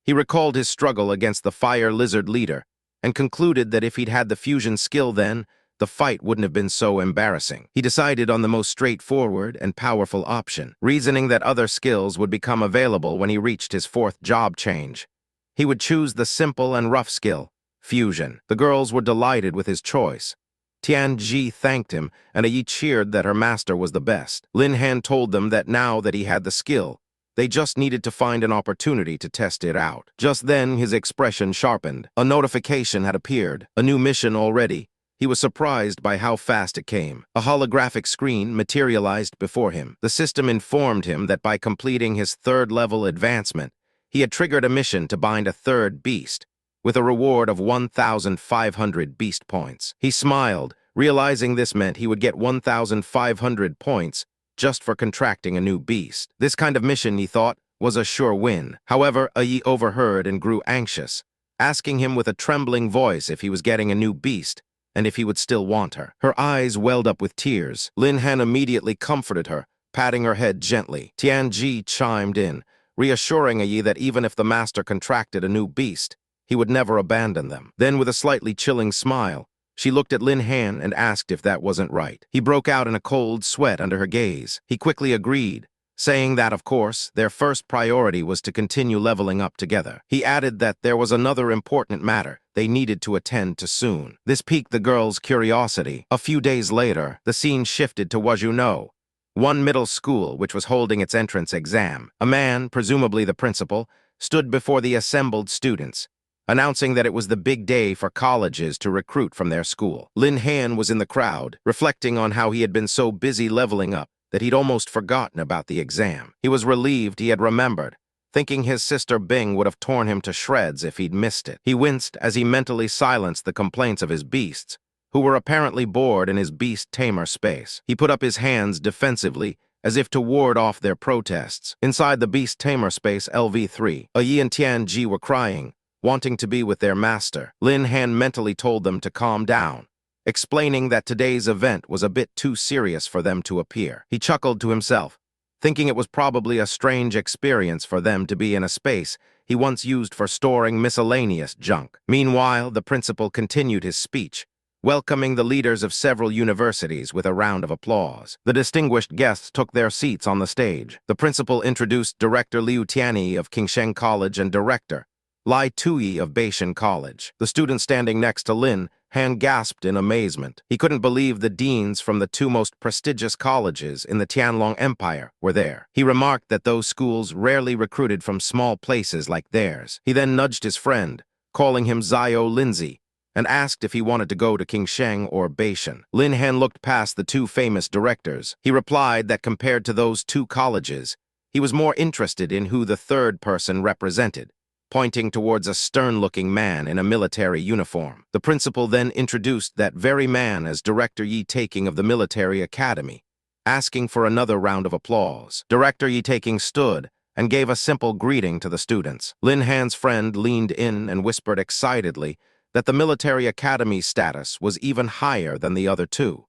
He recalled his struggle against the Fire Lizard leader and concluded that if he'd had the fusion skill then, the fight wouldn't have been so embarrassing. He decided on the most straightforward and powerful option, reasoning that other skills would become available when he reached his 4th job change. He would choose the simple and rough skill, fusion. The girls were delighted with his choice. Tianji thanked him, and Yi cheered that her master was the best. Lin Han told them that now that he had the skill, they just needed to find an opportunity to test it out. Just then, his expression sharpened. A notification had appeared, a new mission already. He was surprised by how fast it came. A holographic screen materialized before him. The system informed him that by completing his 3rd-level advancement, he had triggered a mission to bind a 3rd beast, with a reward of 1,500 beast points. He smiled, realizing this meant he would get 1,500 points just for contracting a new beast. This kind of mission, he thought, was a sure win. However, Yi overheard and grew anxious, asking him with a trembling voice if he was getting a new beast, and if he would still want her. Her eyes welled up with tears. Lin Han immediately comforted her, patting her head gently. Tianji chimed in, reassuring Yi that even if the master contracted a new beast, he would never abandon them. Then, with a slightly chilling smile, she looked at Lin Han and asked if that wasn't right. He broke out in a cold sweat under her gaze. He quickly agreed, saying that, of course, their first priority was to continue leveling up together. He added that there was another important matter they needed to attend to soon. This piqued the girls' curiosity. A few days later, the scene shifted to Wazhuno, one middle school which was holding its entrance exam. A man, presumably the principal, stood before the assembled students, announcing that it was the big day for colleges to recruit from their school. Lin Han was in the crowd, reflecting on how he had been so busy leveling up that he'd almost forgotten about the exam. He was relieved he had remembered, thinking his sister Bing would have torn him to shreds if he'd missed it. He winced as he mentally silenced the complaints of his beasts, who were apparently bored in his beast tamer space. He put up his hands defensively, as if to ward off their protests. Inside the beast tamer space LV3, Yi and Tianji were crying, wanting to be with their master. Lin Han mentally told them to calm down, explaining that today's event was a bit too serious for them to appear. He chuckled to himself, thinking it was probably a strange experience for them to be in a space he once used for storing miscellaneous junk. Meanwhile, the principal continued his speech, welcoming the leaders of several universities with a round of applause. The distinguished guests took their seats on the stage. The principal introduced Director Liu Tianyi of Qingsheng College and Director Lai Tui of Beishan College. The student standing next to Lin Han gasped in amazement. He couldn't believe the deans from the two most prestigious colleges in the Tianlong Empire were there. He remarked that those schools rarely recruited from small places like theirs. He then nudged his friend, calling him Zio Lindsay, and asked if he wanted to go to Qingsheng or Beishan. Lin Han looked past the two famous directors. He replied that compared to those two colleges, he was more interested in who the third person represented, pointing towards a stern-looking man in a military uniform. The principal then introduced that very man as Director Yi Taking of the Military Academy, asking for another round of applause. Director Yi Taking stood and gave a simple greeting to the students. Lin Han's friend leaned in and whispered excitedly that the military academy's status was even higher than the other two.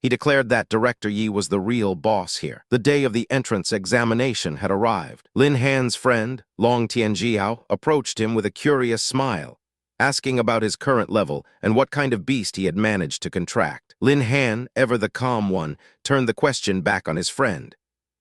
He declared that Director Yi was the real boss here. The day of the entrance examination had arrived. Lin Han's friend, Long Tianjiao, approached him with a curious smile, asking about his current level and what kind of beast he had managed to contract. Lin Han, ever the calm one, turned the question back on his friend.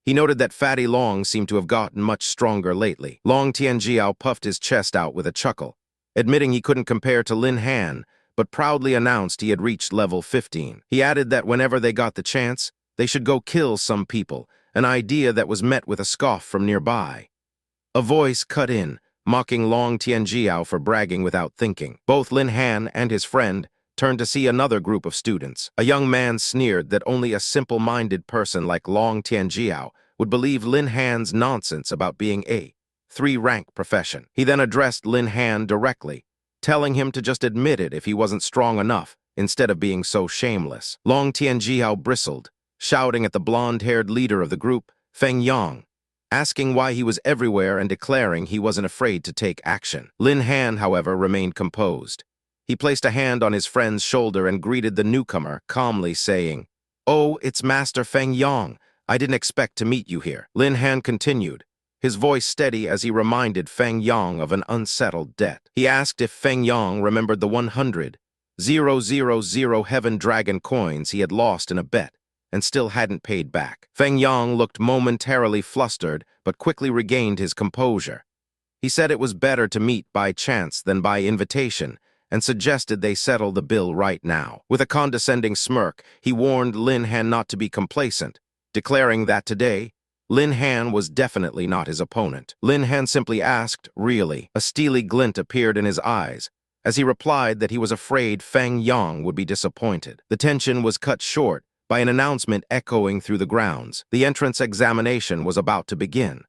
He noted that Fatty Long seemed to have gotten much stronger lately. Long Tianjiao puffed his chest out with a chuckle, admitting he couldn't compare to Lin Han, but proudly announced he had reached level 15. He added that whenever they got the chance, they should go kill some people, an idea that was met with a scoff from nearby. A voice cut in, mocking Long Tianjiao for bragging without thinking. Both Lin Han and his friend turned to see another group of students. A young man sneered that only a simple-minded person like Long Tianjiao would believe Lin Han's nonsense about being a 3-rank profession. He then addressed Lin Han directly, telling him to just admit it if he wasn't strong enough, instead of being so shameless. Long Tianjiao bristled, shouting at the blonde-haired leader of the group, Fang Yang, asking why he was everywhere and declaring he wasn't afraid to take action. Lin Han, however, remained composed. He placed a hand on his friend's shoulder and greeted the newcomer, calmly saying, "Oh, it's Master Fang Yang. I didn't expect to meet you here." Lin Han continued, his voice steady as he reminded Fang Yang of an unsettled debt. He asked if Fang Yang remembered the 100,000 Heaven Dragon coins he had lost in a bet and still hadn't paid back. Fang Yang looked momentarily flustered, but quickly regained his composure. He said it was better to meet by chance than by invitation, and suggested they settle the bill right now. With a condescending smirk, he warned Lin Han not to be complacent, declaring that today, Lin Han was definitely not his opponent. Lin Han simply asked, "Really?" A steely glint appeared in his eyes, as he replied that he was afraid Fang Yang would be disappointed. The tension was cut short by an announcement echoing through the grounds. The entrance examination was about to begin.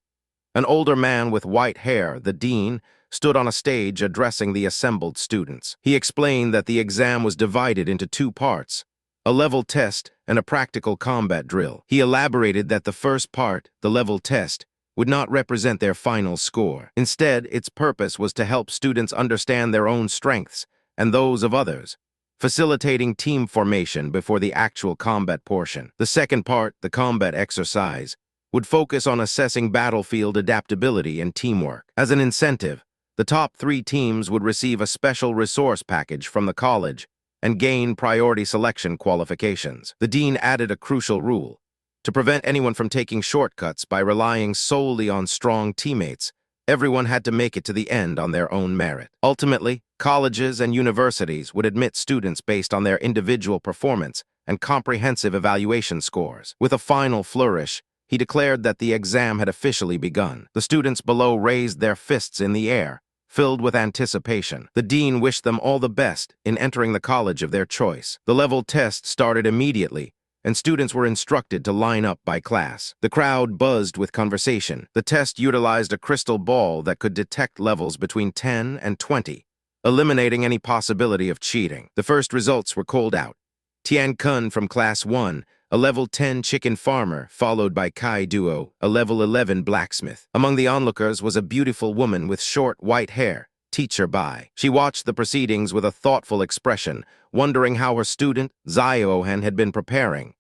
An older man with white hair, the dean, stood on a stage addressing the assembled students. He explained that the exam was divided into 2 parts, a level test and a practical combat drill. He elaborated that the first part, the level test, would not represent their final score. Instead, its purpose was to help students understand their own strengths and those of others, facilitating team formation before the actual combat portion. The second part, the combat exercise, would focus on assessing battlefield adaptability and teamwork. As an incentive, the top 3 teams would receive a special resource package from the college and gain priority selection qualifications. The dean added a crucial rule: to prevent anyone from taking shortcuts by relying solely on strong teammates, everyone had to make it to the end on their own merit. Ultimately, colleges and universities would admit students based on their individual performance and comprehensive evaluation scores. With a final flourish, he declared that the exam had officially begun. The students below raised their fists in the air, filled with anticipation. The dean wished them all the best in entering the college of their choice. The level test started immediately, and students were instructed to line up by class. The crowd buzzed with conversation. The test utilized a crystal ball that could detect levels between 10 and 20, eliminating any possibility of cheating. The first results were called out. Tian Kun from Class 1, a level 10 chicken farmer, followed by Kai Duo, a level 11 blacksmith. Among the onlookers was a beautiful woman with short white hair, Teacher Bai. She watched the proceedings with a thoughtful expression, wondering how her student, Ziohan, had been preparing.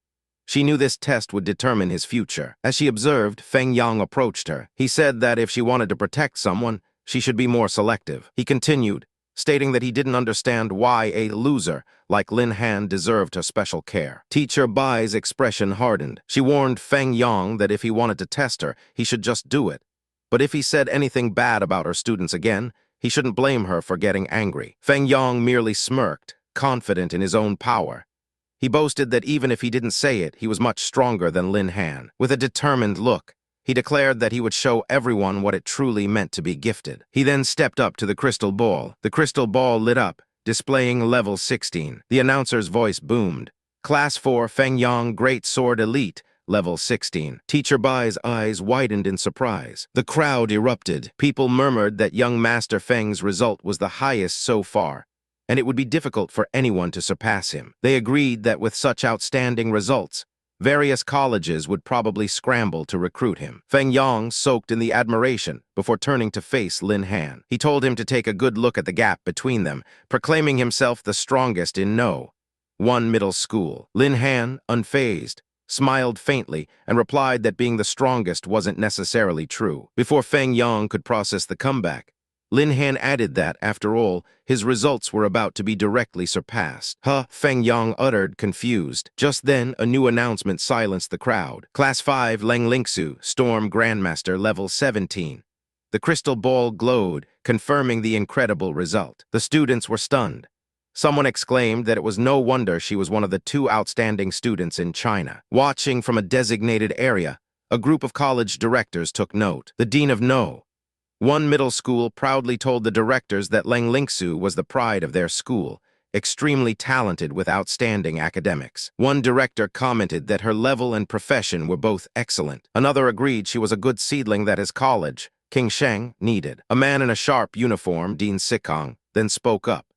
She knew this test would determine his future. As she observed, Fang Yang approached her. He said that if she wanted to protect someone, she should be more selective. He continued, stating that he didn't understand why a loser like Lin Han deserved her special care. Teacher Bai's expression hardened. She warned Fang Yang that if he wanted to test her, he should just do it. But if he said anything bad about her students again, he shouldn't blame her for getting angry. Fang Yang merely smirked, confident in his own power. He boasted that even if he didn't say it, he was much stronger than Lin Han. With a determined look, he declared that he would show everyone what it truly meant to be gifted. He then stepped up to the crystal ball. The crystal ball lit up, displaying level 16. The announcer's voice boomed. Class 4, Fang Yang, Great Sword Elite, level 16. Teacher Bai's eyes widened in surprise. The crowd erupted. People murmured that young Master Feng's result was the highest so far, and it would be difficult for anyone to surpass him. They agreed that with such outstanding results, various colleges would probably scramble to recruit him. Fang Yang soaked in the admiration before turning to face Lin Han. He told him to take a good look at the gap between them, proclaiming himself the strongest in one middle school. Lin Han, unfazed, smiled faintly and replied that being the strongest wasn't necessarily true. Before Fang Yang could process the comeback, Lin Han added that, after all, his results were about to be directly surpassed. Fang Yang uttered, confused. Just then, a new announcement silenced the crowd. Class 5, Leng Lingsu, Storm Grandmaster, level 17. The crystal ball glowed, confirming the incredible result. The students were stunned. Someone exclaimed that it was no wonder she was one of the 2 outstanding students in China. Watching from a designated area, a group of college directors took note. The dean of one middle school proudly told the directors that Leng Lingsu was the pride of their school, extremely talented with outstanding academics. One director commented that her level and profession were both excellent. Another agreed she was a good seedling that his college, King Sheng, needed. A man in a sharp uniform, Dean Sikong, then spoke up.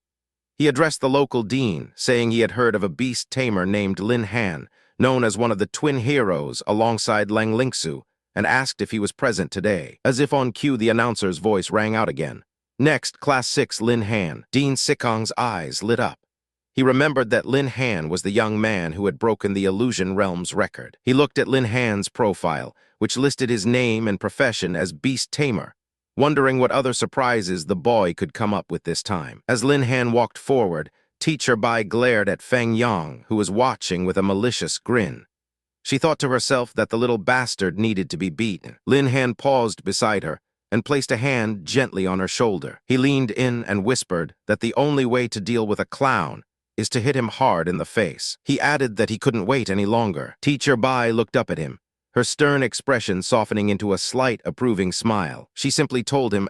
He addressed the local dean, saying he had heard of a beast tamer named Lin Han, known as one of the twin heroes alongside Leng Lingsu, and asked if he was present today. As if on cue, the announcer's voice rang out again. Next, Class 6, Lin Han. Dean Sikong's eyes lit up. He remembered that Lin Han was the young man who had broken the Illusion Realm's record. He looked at Lin Han's profile, which listed his name and profession as Beast Tamer, wondering what other surprises the boy could come up with this time. As Lin Han walked forward, Teacher Bai glared at Fang Yang, who was watching with a malicious grin. She thought to herself that the little bastard needed to be beaten. Lin Han paused beside her and placed a hand gently on her shoulder. He leaned in and whispered that the only way to deal with a clown is to hit him hard in the face. He added that he couldn't wait any longer. Teacher Bai looked up at him, her stern expression softening into a slight, approving smile. She simply told him,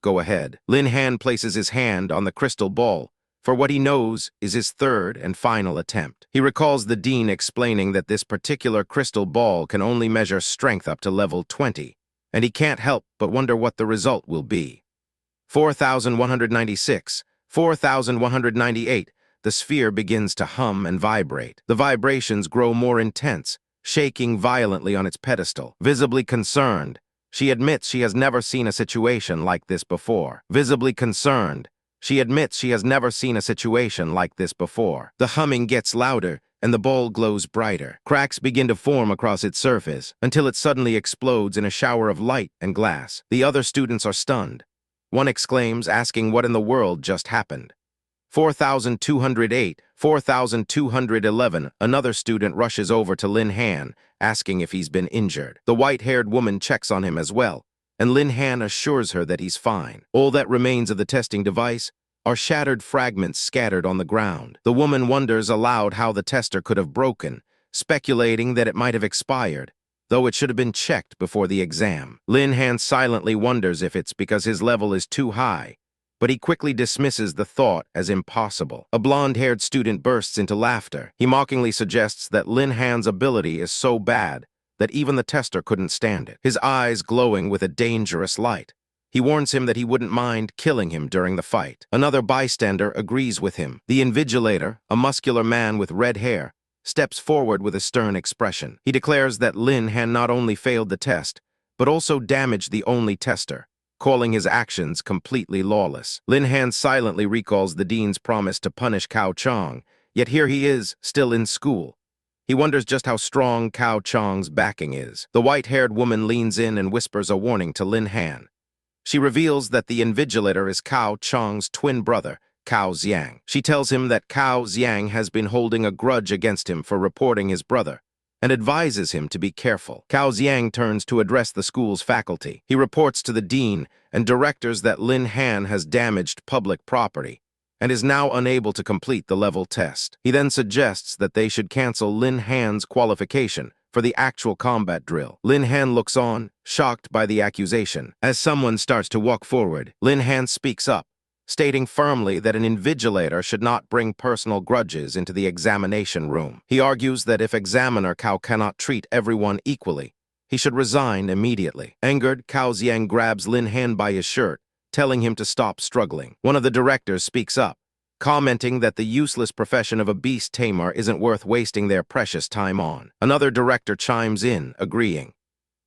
go ahead. Lin Han places his hand on the crystal ball, for what he knows is his third and final attempt. He recalls the dean explaining that this particular crystal ball can only measure strength up to level 20, and he can't help but wonder what the result will be. 4,196, 4,198, the sphere begins to hum and vibrate. The vibrations grow more intense, shaking violently on its pedestal. Visibly concerned, she admits she has never seen a situation like this before. Visibly concerned, she admits she has never seen a situation like this before. The humming gets louder, and the ball glows brighter. Cracks begin to form across its surface, until it suddenly explodes in a shower of light and glass. The other students are stunned. One exclaims, asking what in the world just happened. 4,208, 4,211, another student rushes over to Lin Han, asking if he's been injured. The white-haired woman checks on him as well, and Lin Han assures her that he's fine. All that remains of the testing device are shattered fragments scattered on the ground. The woman wonders aloud how the tester could have broken, speculating that it might have expired. though it should have been checked before the exam. Lin Han silently wonders if it's because his level is too high, but he quickly dismisses the thought as impossible. A blonde-haired student bursts into laughter. He mockingly suggests that Lin Han's ability is so bad that even the tester couldn't stand it, his eyes glowing with a dangerous light. He warns him that he wouldn't mind killing him during the fight. Another bystander agrees with him. The invigilator, a muscular man with red hair, steps forward with a stern expression. He declares that Lin Han not only failed the test, but also damaged the only tester, calling his actions completely lawless. Lin Han silently recalls the dean's promise to punish Cao Chang, yet here he is, still in school. He wonders just how strong Cao Chang's backing is. The white-haired woman leans in and whispers a warning to Lin Han. She reveals that the invigilator is Cao Chang's twin brother, Cao Xiang. She tells him that Cao Xiang has been holding a grudge against him for reporting his brother, and advises him to be careful. Cao Xiang turns to address the school's faculty. He reports to the dean and directors that Lin Han has damaged public property and is now unable to complete the level test. He then suggests that they should cancel Lin Han's qualification for the actual combat drill. Lin Han looks on, shocked by the accusation. As someone starts to walk forward, Lin Han speaks up, stating firmly that an invigilator should not bring personal grudges into the examination room. He argues that if examiner Cao cannot treat everyone equally, he should resign immediately. Angered, Cao Xiang grabs Lin Han by his shirt, telling him to stop struggling. One of the directors speaks up, commenting that the useless profession of a beast tamer isn't worth wasting their precious time on. Another director chimes in, agreeing.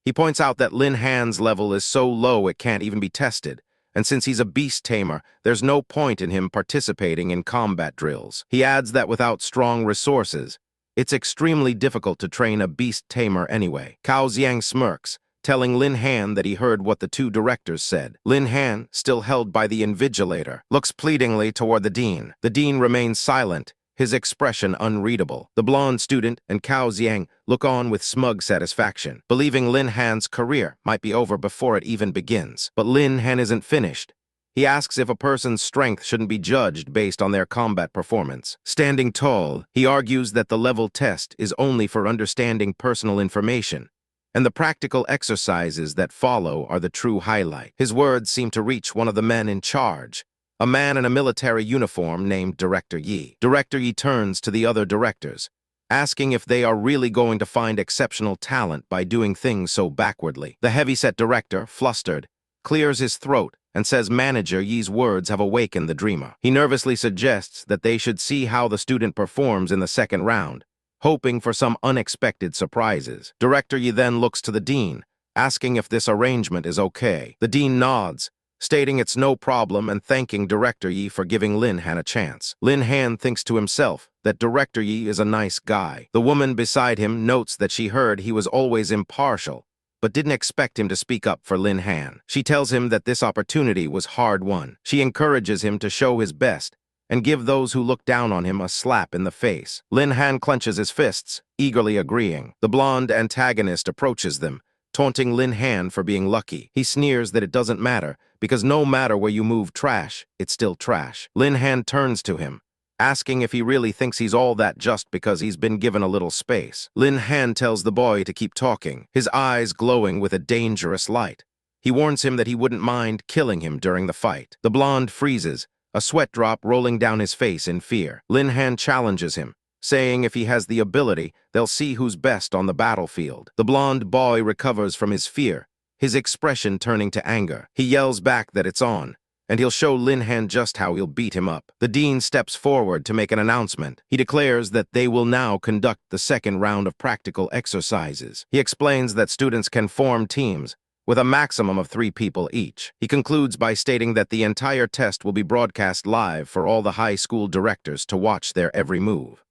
He points out that Lin Han's level is so low it can't even be tested, and since he's a beast tamer, there's no point in him participating in combat drills. He adds that without strong resources, it's extremely difficult to train a beast tamer anyway. Cao Xiang smirks, telling Lin Han that he heard what the two directors said. Lin Han, still held by the invigilator, looks pleadingly toward the dean. The dean remains silent, his expression unreadable. The blonde student and Cao Xiang look on with smug satisfaction, believing Lin Han's career might be over before it even begins. But Lin Han isn't finished. He asks if a person's strength shouldn't be judged based on their combat performance. Standing tall, he argues that the level test is only for understanding personal information, and the practical exercises that follow are the true highlight. His words seem to reach one of the men in charge, a man in a military uniform named Director Yi. Director Yi turns to the other directors, asking if they are really going to find exceptional talent by doing things so backwardly. The heavyset director, flustered, clears his throat and says Manager Yi's words have awakened the dreamer. He nervously suggests that they should see how the student performs in the second round, hoping for some unexpected surprises. Director Yi then looks to the dean, asking if this arrangement is okay. The dean nods, stating it's no problem and thanking Director Yi for giving Lin Han a chance. Lin Han thinks to himself that Director Yi is a nice guy. The woman beside him notes that she heard he was always impartial, but didn't expect him to speak up for Lin Han. She tells him that this opportunity was hard-won. She encourages him to show his best and give those who look down on him a slap in the face. Lin Han clenches his fists, eagerly agreeing. The blonde antagonist approaches them, taunting Lin Han for being lucky. He sneers that it doesn't matter, because no matter where you move trash, it's still trash. Lin Han turns to him, asking if he really thinks he's all that just because he's been given a little space. Lin Han tells the boy to keep talking, his eyes glowing with a dangerous light. He warns him that he wouldn't mind killing him during the fight. The blonde freezes, a sweat drop rolling down his face in fear. Lin Han challenges him, saying if he has the ability, they'll see who's best on the battlefield. The blonde boy recovers from his fear, his expression turning to anger. He yells back that it's on, and he'll show Lin Han just how he'll beat him up. The dean steps forward to make an announcement. He declares that they will now conduct the second round of practical exercises. He explains that students can form teams, with a maximum of 3 people each. He concludes by stating that the entire test will be broadcast live for all the high school directors to watch their every move.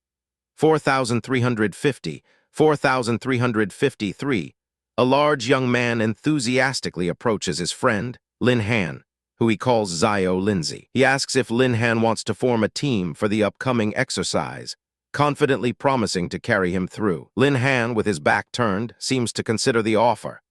4,350, 4,353. A large young man enthusiastically approaches his friend, Lin Han, who he calls Zio Lindsay. He asks if Lin Han wants to form a team for the upcoming exercise, confidently promising to carry him through. Lin Han, with his back turned, seems to consider the offer.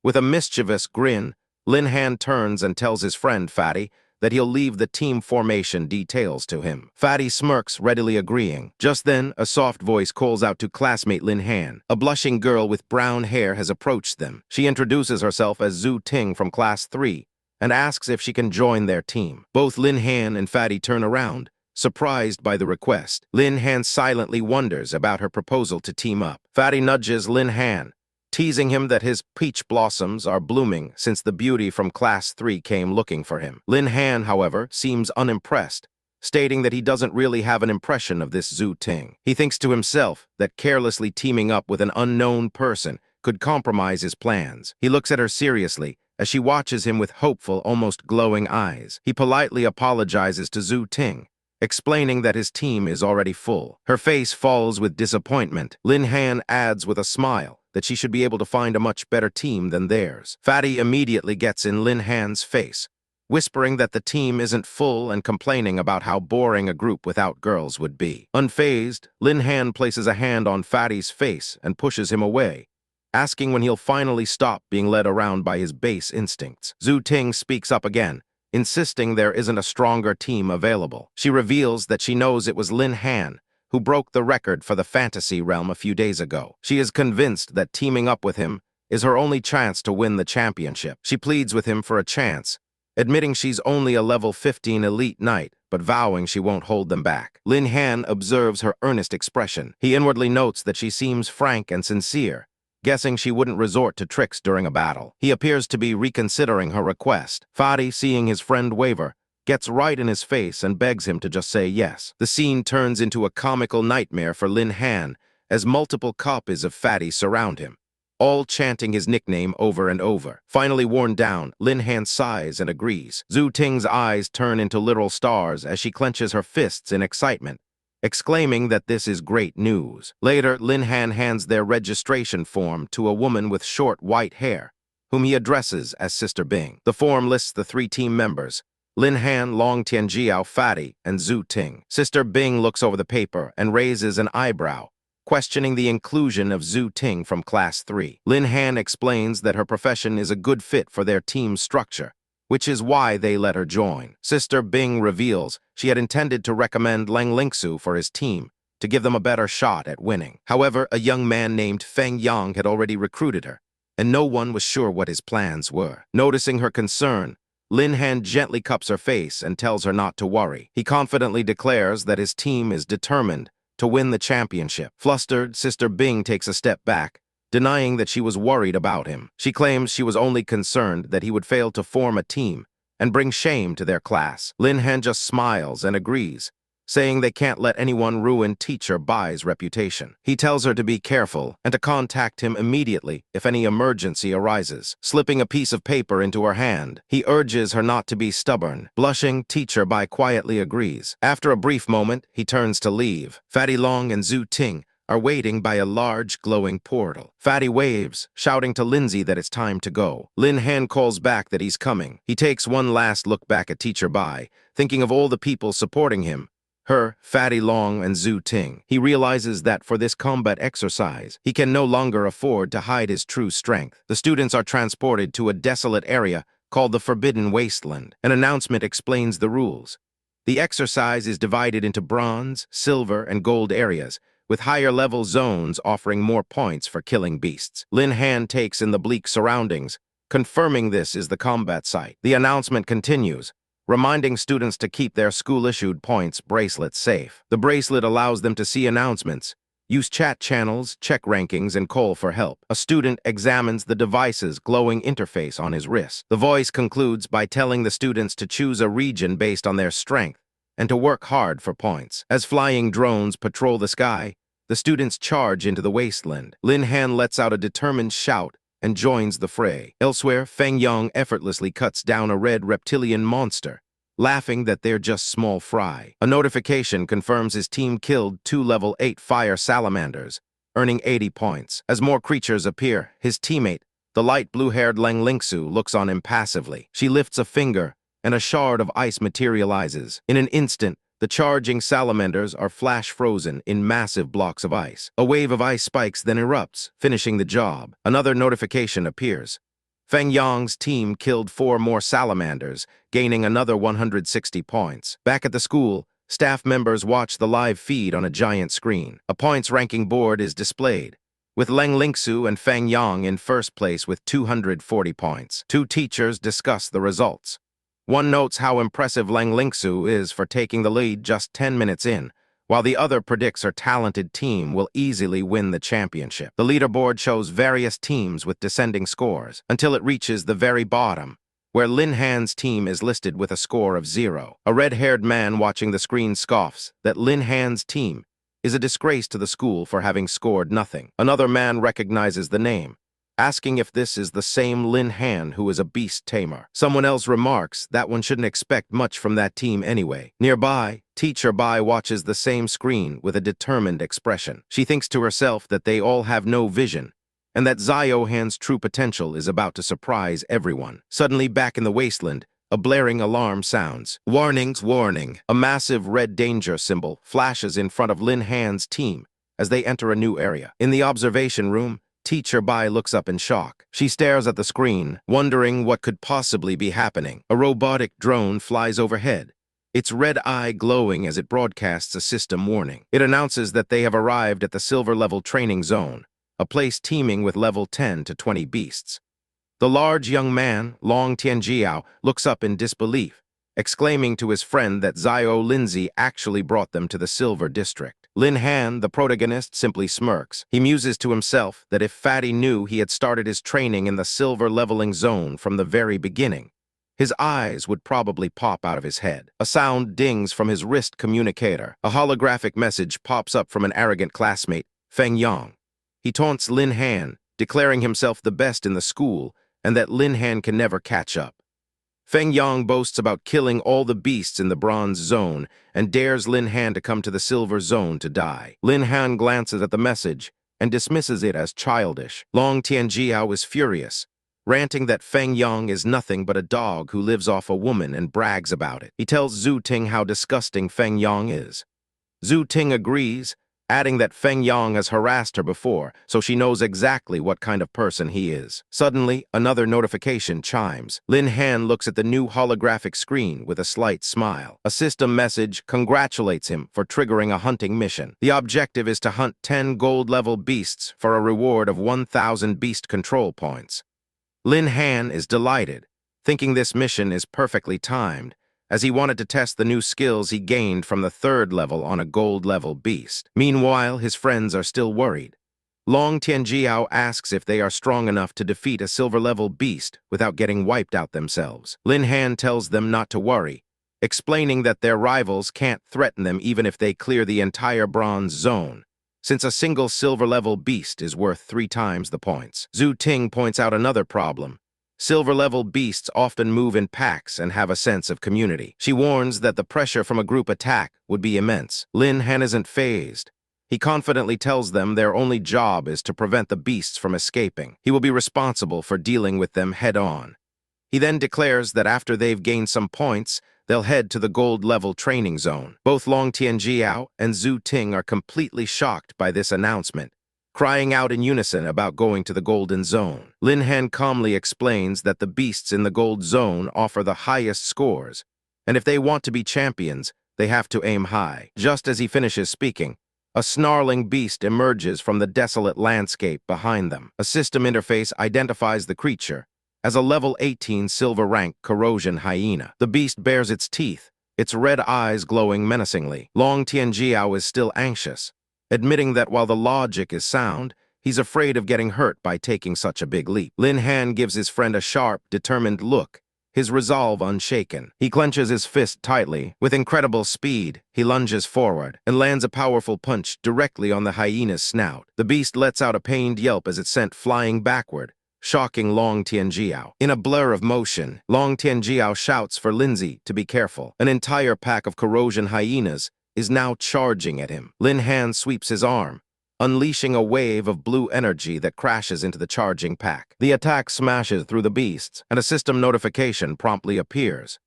With a mischievous grin, Lin Han turns and tells his friend, Fatty, that he'll leave the team formation details to him. Fatty smirks, readily agreeing. Just then, a soft voice calls out to classmate Lin Han. A blushing girl with brown hair has approached them. She introduces herself as Zhu Ting from Class 3 and asks if she can join their team. Both Lin Han and Fatty turn around, surprised by the request. Lin Han silently wonders about her proposal to team up. Fatty nudges Lin Han, teasing him that his peach blossoms are blooming since the beauty from Class 3 came looking for him. Lin Han, however, seems unimpressed, stating that he doesn't really have an impression of this Zhu Ting. He thinks to himself that carelessly teaming up with an unknown person could compromise his plans. He looks at her seriously as she watches him with hopeful, almost glowing eyes. He politely apologizes to Zhu Ting, explaining that his team is already full. Her face falls with disappointment. Lin Han adds with a smile that she should be able to find a much better team than theirs. Fatty immediately gets in Lin Han's face, whispering that the team isn't full and complaining about how boring a group without girls would be. Unfazed, Lin Han places a hand on Fatty's face and pushes him away, asking when he'll finally stop being led around by his base instincts. Zhu Ting speaks up again, insisting there isn't a stronger team available. She reveals that she knows it was Lin Han who broke the record for the fantasy realm a few days ago. She is convinced that teaming up with him is her only chance to win the championship. She pleads with him for a chance, admitting she's only a level 15 elite knight, but vowing she won't hold them back. Lin Han observes her earnest expression. He inwardly notes that she seems frank and sincere, guessing she wouldn't resort to tricks during a battle. He appears to be reconsidering her request. Fatty, seeing his friend waver, gets right in his face and begs him to just say yes. The scene turns into a comical nightmare for Lin Han as multiple copies of Fatty surround him, all chanting his nickname over and over. Finally worn down, Lin Han sighs and agrees. Zhu Ting's eyes turn into literal stars as she clenches her fists in excitement, exclaiming that this is great news. Later, Lin Han hands their registration form to a woman with short white hair, whom he addresses as Sister Bing. The form lists the 3 team members: Lin Han, Long Tianjiao, Fatty, and Zhu Ting. Sister Bing looks over the paper and raises an eyebrow, questioning the inclusion of Zhu Ting from Class 3. Lin Han explains that her profession is a good fit for their team's structure, which is why they let her join. Sister Bing reveals she had intended to recommend Lang Lingsu for his team to give them a better shot at winning. However, a young man named Fang Yang had already recruited her, and no one was sure what his plans were. Noticing her concern, Lin Han gently cups her face and tells her not to worry. He confidently declares that his team is determined to win the championship. Flustered, Sister Bing takes a step back, denying that she was worried about him. She claims she was only concerned that he would fail to form a team and bring shame to their class. Lin Han just smiles and agrees, saying they can't let anyone ruin teacher Bai's reputation. He tells her to be careful and to contact him immediately if any emergency arises. Slipping a piece of paper into her hand, he urges her not to be stubborn. Blushing, teacher Bai quietly agrees. After a brief moment, he turns to leave. Fatty Long and Zhu Ting are waiting by a large, glowing portal. Fatty waves, shouting to Lindsay that it's time to go. Lin Han calls back that he's coming. He takes one last look back at teacher Bai, thinking of all the people supporting him, her, Fatty Long, and Zhu Ting. He realizes that for this combat exercise, he can no longer afford to hide his true strength. The students are transported to a desolate area called the Forbidden Wasteland. An announcement explains the rules. The exercise is divided into bronze, silver, and gold areas, with higher-level zones offering more points for killing beasts. Lin Han takes in the bleak surroundings, confirming this is the combat site. The announcement continues, reminding students to keep their school-issued points bracelets safe. The bracelet allows them to see announcements, use chat channels, check rankings, and call for help. A student examines the device's glowing interface on his wrist. The voice concludes by telling the students to choose a region based on their strength and to work hard for points. As flying drones patrol the sky, the students charge into the wasteland. Lin Han lets out a determined shout and joins the fray. Elsewhere, Fang Yang effortlessly cuts down a red reptilian monster, laughing that they're just small fry. A notification confirms his team killed 2 level 8 fire salamanders, earning 80 points. As more creatures appear, his teammate, the light blue-haired Lang Lingsu, looks on impassively. She lifts a finger, and a shard of ice materializes. In an instant, the charging salamanders are flash-frozen in massive blocks of ice. A wave of ice spikes then erupts, finishing the job. Another notification appears. Fang Yang's team killed 4 more salamanders, gaining another 160 points. Back at the school, staff members watch the live feed on a giant screen. A points ranking board is displayed, with Leng Lingsu and Fang Yang in first place with 240 points. 2 teachers discuss the results. One notes how impressive Leng Lingsu is for taking the lead just 10 minutes in, while the other predicts her talented team will easily win the championship. The leaderboard shows various teams with descending scores, until it reaches the very bottom, where Lin Han's team is listed with a score of 0. A red-haired man watching the screen scoffs that Lin Han's team is a disgrace to the school for having scored nothing. Another man recognizes the name, asking if this is the same Lin Han who is a beast tamer. Someone else remarks that one shouldn't expect much from that team anyway. Nearby, Teacher Bai watches the same screen with a determined expression. She thinks to herself that they all have no vision, and that Zio Han's true potential is about to surprise everyone. Suddenly, back in the wasteland, a blaring alarm sounds. Warnings, warning. A massive red danger symbol flashes in front of Lin Han's team as they enter a new area. In the observation room, Teacher Bai looks up in shock. She stares at the screen, wondering what could possibly be happening. A robotic drone flies overhead, its red eye glowing as it broadcasts a system warning. It announces that they have arrived at the silver-level training zone, a place teeming with level 10 to 20 beasts. The large young man, Long Tianjiao, looks up in disbelief, exclaiming to his friend that Zio Lindsay actually brought them to the Silver District. Lin Han, the protagonist, simply smirks. He muses to himself that if Fatty knew he had started his training in the silver leveling zone from the very beginning, his eyes would probably pop out of his head. A sound dings from his wrist communicator. A holographic message pops up from an arrogant classmate, Fang Yang. He taunts Lin Han, declaring himself the best in the school and that Lin Han can never catch up. Fang Yang boasts about killing all the beasts in the bronze zone and dares Lin Han to come to the silver zone to die. Lin Han glances at the message and dismisses it as childish. Long Tianjiao is furious, ranting that Fang Yang is nothing but a dog who lives off a woman and brags about it. He tells Zhu Ting how disgusting Fang Yang is. Zhu Ting agrees, adding that Fang Yang has harassed her before, so she knows exactly what kind of person he is. Suddenly, another notification chimes. Lin Han looks at the new holographic screen with a slight smile. A system message congratulates him for triggering a hunting mission. The objective is to hunt 10 gold-level beasts for a reward of 1,000 beast control points. Lin Han is delighted, thinking this mission is perfectly timed, as he wanted to test the new skills he gained from the 3rd level on a gold-level beast. Meanwhile, his friends are still worried. Long Tianjiao asks if they are strong enough to defeat a silver-level beast without getting wiped out themselves. Lin Han tells them not to worry, explaining that their rivals can't threaten them even if they clear the entire bronze zone, since a single silver-level beast is worth 3 times the points. Zhu Ting points out another problem. Silver-level beasts often move in packs and have a sense of community. She warns that the pressure from a group attack would be immense. Lin Han isn't fazed. He confidently tells them their only job is to prevent the beasts from escaping. He will be responsible for dealing with them head-on. He then declares that after they've gained some points, they'll head to the gold-level training zone. Both Long Tianjiao and Zhu Ting are completely shocked by this announcement, crying out in unison about going to the Golden Zone. Lin Han calmly explains that the beasts in the Gold Zone offer the highest scores, and if they want to be champions, they have to aim high. Just as he finishes speaking, a snarling beast emerges from the desolate landscape behind them. A system interface identifies the creature as a level 18 silver-rank corrosion hyena. The beast bares its teeth, its red eyes glowing menacingly. Long Tianjiao is still anxious, admitting that while the logic is sound, he's afraid of getting hurt by taking such a big leap. Lin Han gives his friend a sharp, determined look, his resolve unshaken. He clenches his fist tightly. With incredible speed, he lunges forward and lands a powerful punch directly on the hyena's snout. The beast lets out a pained yelp as it's sent flying backward, shocking Long Tianjiao. In a blur of motion, Long Tianjiao shouts for Lindsay to be careful. An entire pack of corrosion hyenas is now charging at him. Lin Han sweeps his arm, unleashing a wave of blue energy that crashes into the charging pack. The attack smashes through the beasts, and a system notification promptly appears.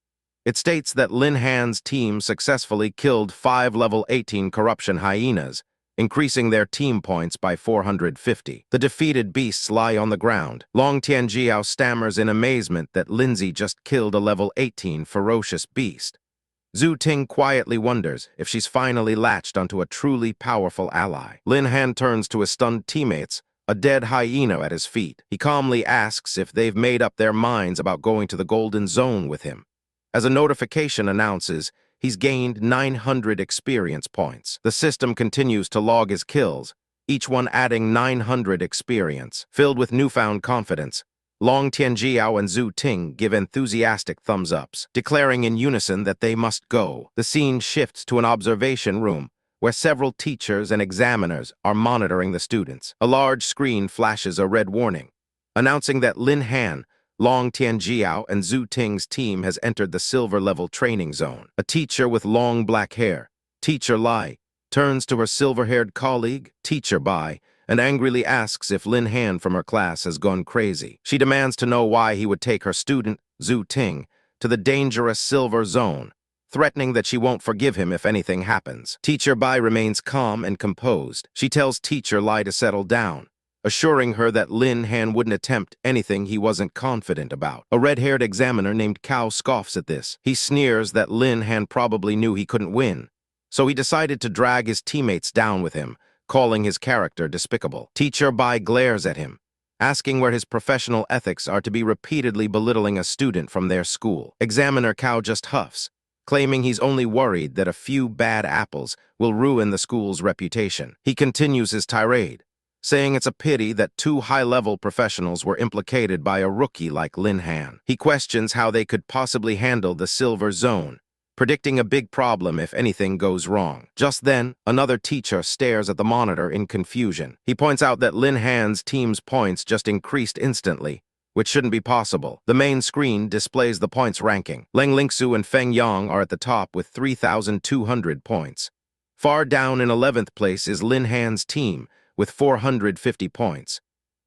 It states that Lin Han's team successfully killed 5 level 18 corruption hyenas increasing their team points by 450. The defeated beasts lie on the ground. Long Tianjiao stammers in amazement that Lindsay just killed a level 18 ferocious beast. Zhu Ting quietly wonders if she's finally latched onto a truly powerful ally. Lin Han turns to his stunned teammates, a dead hyena at his feet. He calmly asks if they've made up their minds about going to the Golden Zone with him. As a notification announces, he's gained 900 experience points. The system continues to log his kills, each one adding 900 experience. Filled with newfound confidence, Long Tianjiao and Zhu Ting give enthusiastic thumbs-ups, declaring in unison that they must go. The scene shifts to an observation room, where several teachers and examiners are monitoring the students. A large screen flashes a red warning, announcing that Lin Han, Long Tianjiao, and Zhu Ting's team has entered the silver-level training zone. A teacher with long black hair, Teacher Lai, turns to her silver-haired colleague, Teacher Bai, and angrily asks if Lin Han from her class has gone crazy. She demands to know why he would take her student, Zhu Ting, to the dangerous silver zone, threatening that she won't forgive him if anything happens. Teacher Bai remains calm and composed. She tells Teacher Lai to settle down, assuring her that Lin Han wouldn't attempt anything he wasn't confident about. A red-haired examiner named Cao scoffs at this. He sneers that Lin Han probably knew he couldn't win, so he decided to drag his teammates down with him, calling his character despicable. Teacher Bai glares at him, asking where his professional ethics are to be repeatedly belittling a student from their school. Examiner Cao just huffs, claiming he's only worried that a few bad apples will ruin the school's reputation. He continues his tirade, saying it's a pity that two high-level professionals were implicated by a rookie like Lin Han. He questions how they could possibly handle the silver zone, predicting a big problem if anything goes wrong. Just then, another teacher stares at the monitor in confusion. He points out that Lin Han's team's points just increased instantly, which shouldn't be possible. The main screen displays the points ranking. Leng Lingsu and Fang Yang are at the top with 3,200 points. Far down in 11th place is Lin Han's team with 450 points.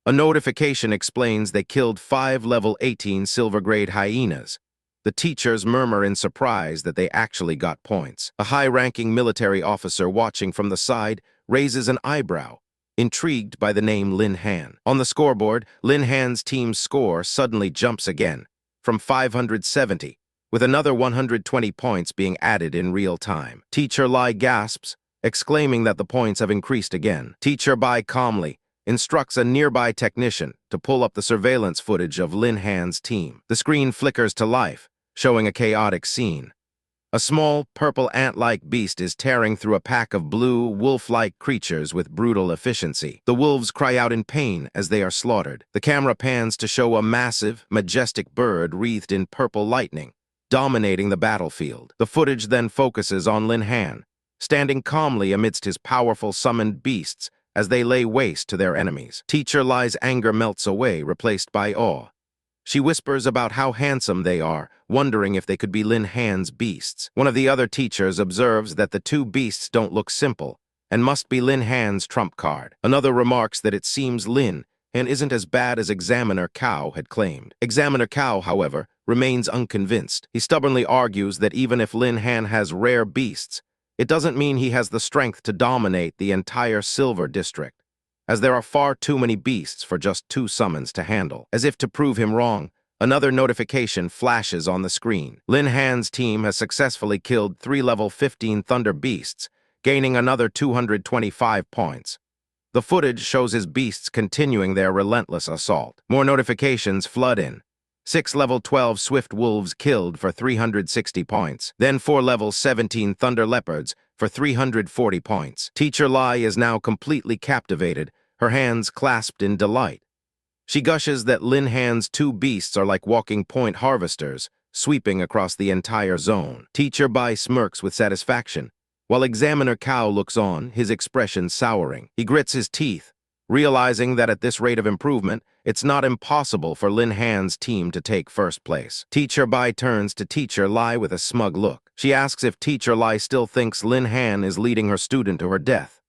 A notification explains they killed 5 level 18 silver-grade hyenas. The teachers murmur in surprise that they actually got points. A high-ranking military officer watching from the side raises an eyebrow, intrigued by the name Lin Han. On the scoreboard, Lin Han's team's score suddenly jumps again, from 570, with another 120 points being added in real time. Teacher Lai gasps, exclaiming that the points have increased again. Teacher Bai calmly instructs a nearby technician to pull up the surveillance footage of Lin Han's team. The screen flickers to life, showing a chaotic scene. A small, purple ant-like beast is tearing through a pack of blue, wolf-like creatures with brutal efficiency. The wolves cry out in pain as they are slaughtered. The camera pans to show a massive, majestic bird wreathed in purple lightning, dominating the battlefield. The footage then focuses on Lin Han, standing calmly amidst his powerful summoned beasts as they lay waste to their enemies. Teacher Lai's anger melts away, replaced by awe. She whispers about how handsome they are, wondering if they could be Lin Han's beasts. One of the other teachers observes that the two beasts don't look simple and must be Lin Han's trump card. Another remarks that it seems Lin Han isn't as bad as Examiner Cao had claimed. Examiner Cao, however, remains unconvinced. He stubbornly argues that even if Lin Han has rare beasts, it doesn't mean he has the strength to dominate the entire Silver District, as there are far too many beasts for just 2 summons to handle. As if to prove him wrong, another notification flashes on the screen. Lin Han's team has successfully killed 3 level 15 Thunder Beasts, gaining another 225 points. The footage shows his beasts continuing their relentless assault. More notifications flood in. 6 level 12 Swift Wolves killed for 360 points. Then 4 level 17 Thunder Leopards for 340 points. Teacher Lai is now completely captivated, her hands clasped in delight. She gushes that Lin Han's 2 beasts are like walking point harvesters, sweeping across the entire zone. Teacher Bai smirks with satisfaction, while Examiner Cao looks on, his expression souring. He grits his teeth, realizing that at this rate of improvement, it's not impossible for Lin Han's team to take first place. Teacher Bai turns to Teacher Lai with a smug look. She asks if Teacher Lai still thinks Lin Han is leading her student to her death.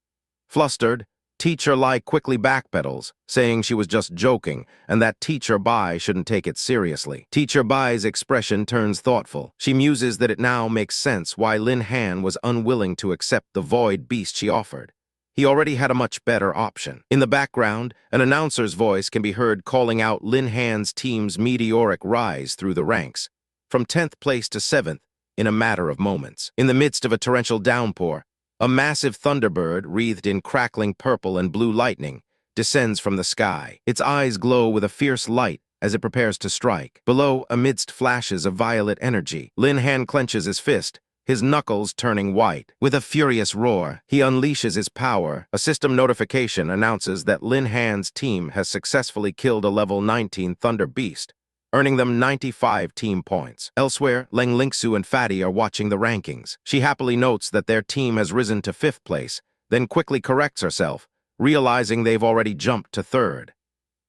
Flustered, Teacher Lai quickly backpedals, saying she was just joking and that Teacher Bai shouldn't take it seriously. Teacher Bai's expression turns thoughtful. She muses that it now makes sense why Lin Han was unwilling to accept the void beast she offered. he already had a much better option. In the background, an announcer's voice can be heard calling out Lin Han's team's meteoric rise through the ranks, from 10th place to 7th, in a matter of moments. In the midst of a torrential downpour, a massive thunderbird, wreathed in crackling purple and blue lightning, descends from the sky. Its eyes glow with a fierce light as it prepares to strike. Below, amidst flashes of violet energy, Lin Han clenches his fist, his knuckles turning white. With a furious roar, he unleashes his power. A system notification announces that Lin Han's team has successfully killed a level 19 Thunder Beast, earning them 95 team points. Elsewhere, Lingxu and Fatty are watching the rankings. She happily notes that their team has risen to 5th place, then quickly corrects herself, realizing they've already jumped to 3rd.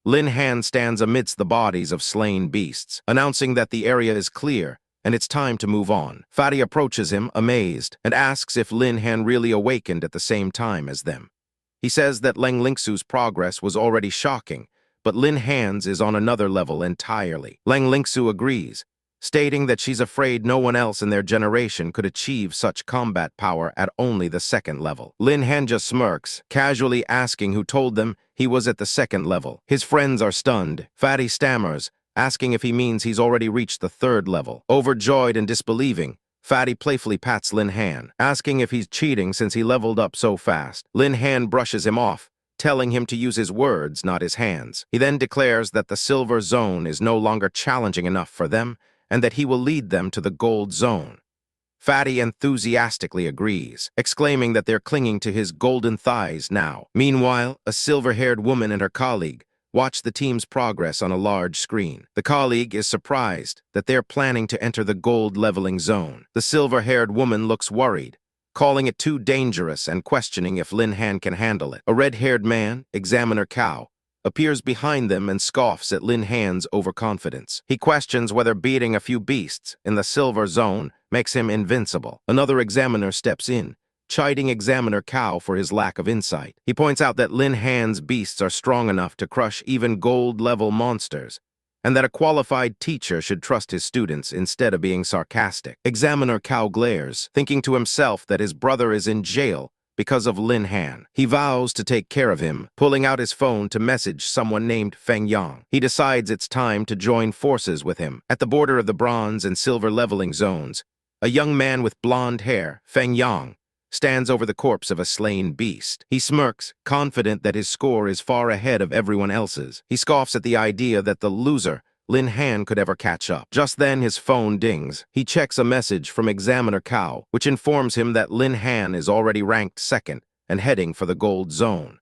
Lin Han stands amidst the bodies of slain beasts, announcing that the area is clear and it's time to move on. Fatty approaches him, amazed, and asks if Lin Han really awakened at the same time as them. He says that Lingxu's progress was already shocking, but Lin Han's is on another level entirely. Lingxu agrees, stating that she's afraid no one else in their generation could achieve such combat power at only the 2nd level. Lin Han just smirks, casually asking who told them he was at the 2nd level. His friends are stunned. Fatty stammers, asking if he means he's already reached the 3rd level. Overjoyed and disbelieving, Fatty playfully pats Lin Han, asking if he's cheating since he leveled up so fast. Lin Han brushes him off, telling him to use his words, not his hands. He then declares that the Silver Zone is no longer challenging enough for them, and that he will lead them to the Gold Zone. Fatty enthusiastically agrees, exclaiming that they're clinging to his golden thighs now. Meanwhile, a silver-haired woman and her colleague watch the team's progress on a large screen. The colleague is surprised that they're planning to enter the gold leveling zone. The silver-haired woman looks worried, calling it too dangerous and questioning if Lin Han can handle it. A red-haired man, Examiner Cao, appears behind them and scoffs at Lin Han's overconfidence. He questions whether beating a few beasts in the silver zone makes him invincible. Another examiner steps in, chiding Examiner Cao for his lack of insight. He points out that Lin Han's beasts are strong enough to crush even gold-level monsters, and that a qualified teacher should trust his students instead of being sarcastic. Examiner Cao glares, thinking to himself that his brother is in jail because of Lin Han. He vows to take care of him, pulling out his phone to message someone named Fang Yang. He decides it's time to join forces with him. At the border of the bronze and silver leveling zones, a young man with blonde hair, Fang Yang, stands over the corpse of a slain beast. He smirks, confident that his score is far ahead of everyone else's. He scoffs at the idea that the loser, Lin Han, could ever catch up. Just then his phone dings. He checks a message from Examiner Cao, which informs him that Lin Han is already ranked 2nd and heading for the gold zone.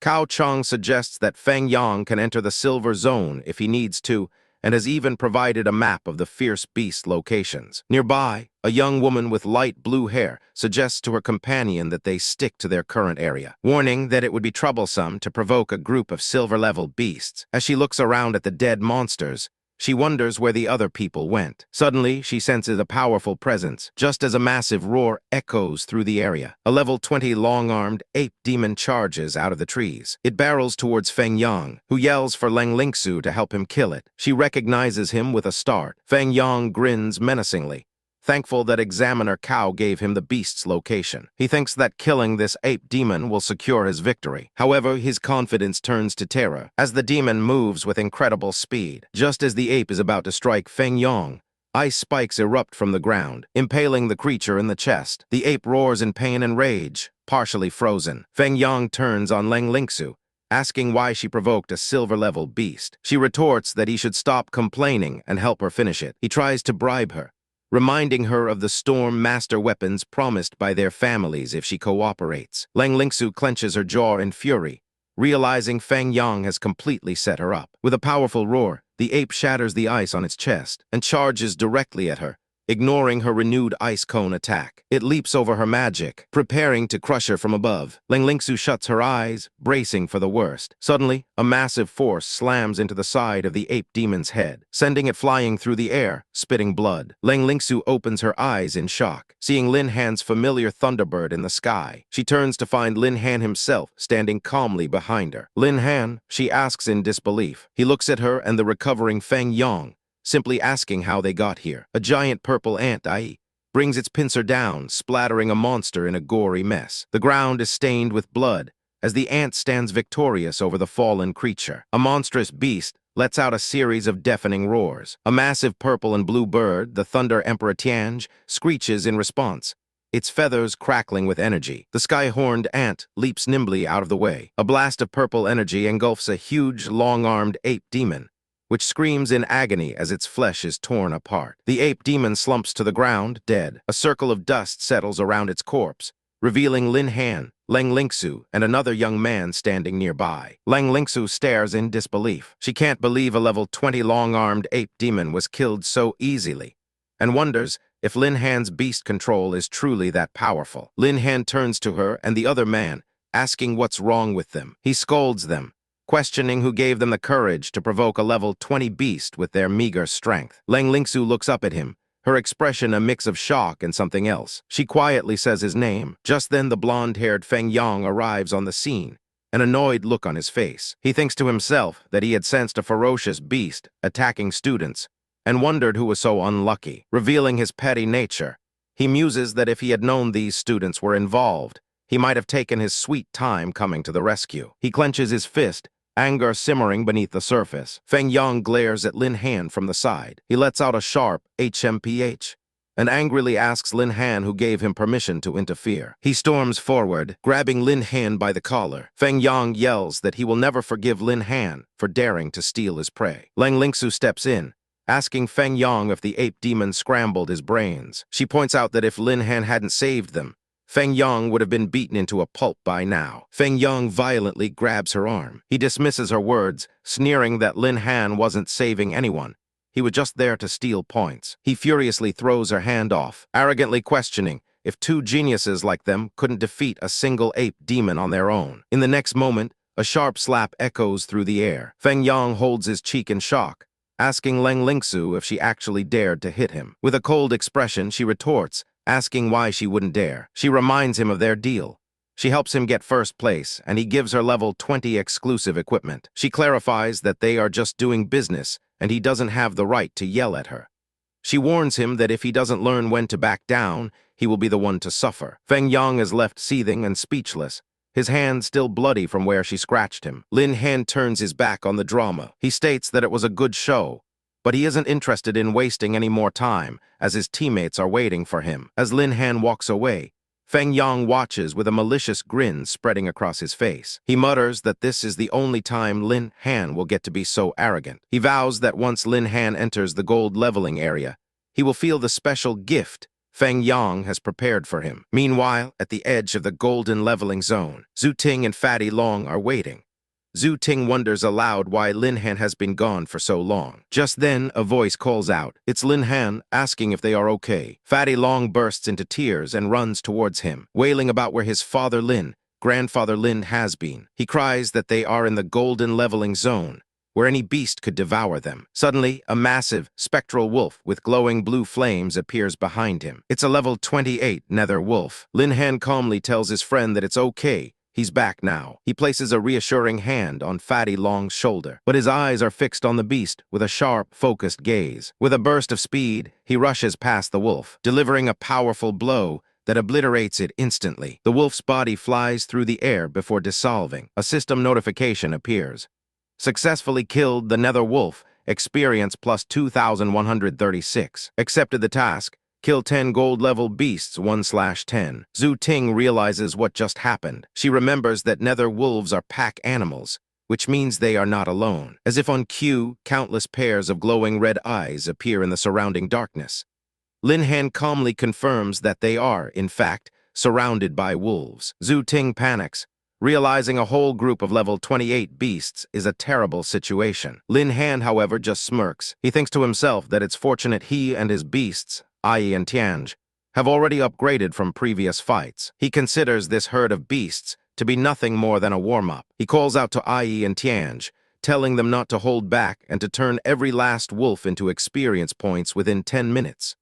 Cao Chong suggests that Fang Yang can enter the silver zone if he needs to, and has even provided a map of the fierce beast locations. Nearby, a young woman with light blue hair suggests to her companion that they stick to their current area, warning that it would be troublesome to provoke a group of silver-level beasts. As she looks around at the dead monsters, she wonders where the other people went. Suddenly, she senses a powerful presence, just as a massive roar echoes through the area. A level 20 long-armed ape demon charges out of the trees. It barrels towards Fang Yang, who yells for Lingxu to help him kill it. She recognizes him with a start. Fang Yang grins menacingly, thankful that Examiner Cao gave him the beast's location. He thinks that killing this ape demon will secure his victory. However, his confidence turns to terror as the demon moves with incredible speed. Just as the ape is about to strike Fang Yang, ice spikes erupt from the ground, impaling the creature in the chest. The ape roars in pain and rage, partially frozen. Fang Yang turns on Lingxu, asking why she provoked a silver-level beast. She retorts that he should stop complaining and help her finish it. He tries to bribe her, reminding her of the Storm Master weapons promised by their families if she cooperates. Lingxu clenches her jaw in fury, realizing Fang Yang has completely set her up. With a powerful roar, the ape shatters the ice on its chest and charges directly at her, ignoring her renewed ice cone attack. It leaps over her magic, preparing to crush her from above. Lingxu shuts her eyes, bracing for the worst. Suddenly, a massive force slams into the side of the ape demon's head, sending it flying through the air, spitting blood. Lingxu opens her eyes in shock, seeing Lin Han's familiar Thunderbird in the sky. She turns to find Lin Han himself standing calmly behind her. Lin Han, she asks in disbelief. He looks at her and the recovering Fang Yang, simply asking how they got here. A giant purple ant, brings its pincer down, splattering a monster in a gory mess. The ground is stained with blood as the ant stands victorious over the fallen creature. A monstrous beast lets out a series of deafening roars. A massive purple and blue bird, the Thunder Emperor Tianj, screeches in response, its feathers crackling with energy. The sky-horned ant leaps nimbly out of the way. A blast of purple energy engulfs a huge, long-armed ape demon, which screams in agony as its flesh is torn apart. The ape demon slumps to the ground, dead. A circle of dust settles around its corpse, revealing Lin Han, Lang Lingsu, and another young man standing nearby. Lang Lingsu stares in disbelief. She can't believe a level 20 long-armed ape demon was killed so easily, and wonders if Lin Han's beast control is truly that powerful. Lin Han turns to her and the other man, asking what's wrong with them. He scolds them, questioning who gave them the courage to provoke a level 20 beast with their meager strength. Lang Lingsu looks up at him, her expression a mix of shock and something else. She quietly says his name. Just then the blonde-haired Fang Yang arrives on the scene, an annoyed look on his face. He thinks to himself that he had sensed a ferocious beast attacking students, and wondered who was so unlucky. Revealing his petty nature, he muses that if he had known these students were involved, he might have taken his sweet time coming to the rescue. He clenches his fist, anger simmering beneath the surface. Fang Yang glares at Lin Han from the side. He lets out a sharp HMPH and angrily asks Lin Han who gave him permission to interfere. He storms forward, grabbing Lin Han by the collar. Fang Yang yells that he will never forgive Lin Han for daring to steal his prey. Lang Lingsu steps in, asking Fang Yang if the ape demon scrambled his brains. She points out that if Lin Han hadn't saved them, Fang Yang would have been beaten into a pulp by now. Fang Yang violently grabs her arm. He dismisses her words, sneering that Lin Han wasn't saving anyone. He was just there to steal points. He furiously throws her hand off, arrogantly questioning if two geniuses like them couldn't defeat a single ape demon on their own. In the next moment, a sharp slap echoes through the air. Fang Yang holds his cheek in shock, asking Lang Lingsu if she actually dared to hit him. With a cold expression, she retorts, asking why she wouldn't dare. She reminds him of their deal. She helps him get first place, and he gives her level 20 exclusive equipment. She clarifies that they are just doing business, and he doesn't have the right to yell at her. She warns him that if he doesn't learn when to back down, he will be the one to suffer. Fang Yang is left seething and speechless, his hand still bloody from where she scratched him. Lin Han turns his back on the drama. He states that it was a good show, but he isn't interested in wasting any more time, as his teammates are waiting for him. As Lin Han walks away, Fang Yang watches with a malicious grin spreading across his face. He mutters that this is the only time Lin Han will get to be so arrogant. He vows that once Lin Han enters the gold leveling area, he will feel the special gift Fang Yang has prepared for him. Meanwhile, at the edge of the golden leveling zone, Zhu Ting and Fatty Long are waiting. Zhu Ting wonders aloud why Lin Han has been gone for so long. Just then, a voice calls out. It's Lin Han, asking if they are okay. Fatty Long bursts into tears and runs towards him, wailing about where his father Lin, grandfather Lin, has been. He cries that they are in the golden leveling zone, where any beast could devour them. Suddenly, a massive, spectral wolf with glowing blue flames appears behind him. It's a level 28 nether wolf. Lin Han calmly tells his friend that it's okay. He's back now. He places a reassuring hand on Fatty Long's shoulder, but his eyes are fixed on the beast with a sharp, focused gaze. With a burst of speed, he rushes past the wolf, delivering a powerful blow that obliterates it instantly. The wolf's body flies through the air before dissolving. A system notification appears. Successfully killed the nether wolf, experience plus 2,136. Accepted the task. Kill 10 gold-level beasts 1/10. Zhu Ting realizes what just happened. She remembers that nether wolves are pack animals, which means they are not alone. As if on cue, countless pairs of glowing red eyes appear in the surrounding darkness. Lin Han calmly confirms that they are, in fact, surrounded by wolves. Zhu Ting panics, realizing a whole group of level 28 beasts is a terrible situation. Lin Han, however, just smirks. He thinks to himself that it's fortunate he and his beasts, Ai and Tianj, have already upgraded from previous fights. He considers this herd of beasts to be nothing more than a warm-up. He calls out to Ai and Tianj, telling them not to hold back and to turn every last wolf into experience points within 10 minutes.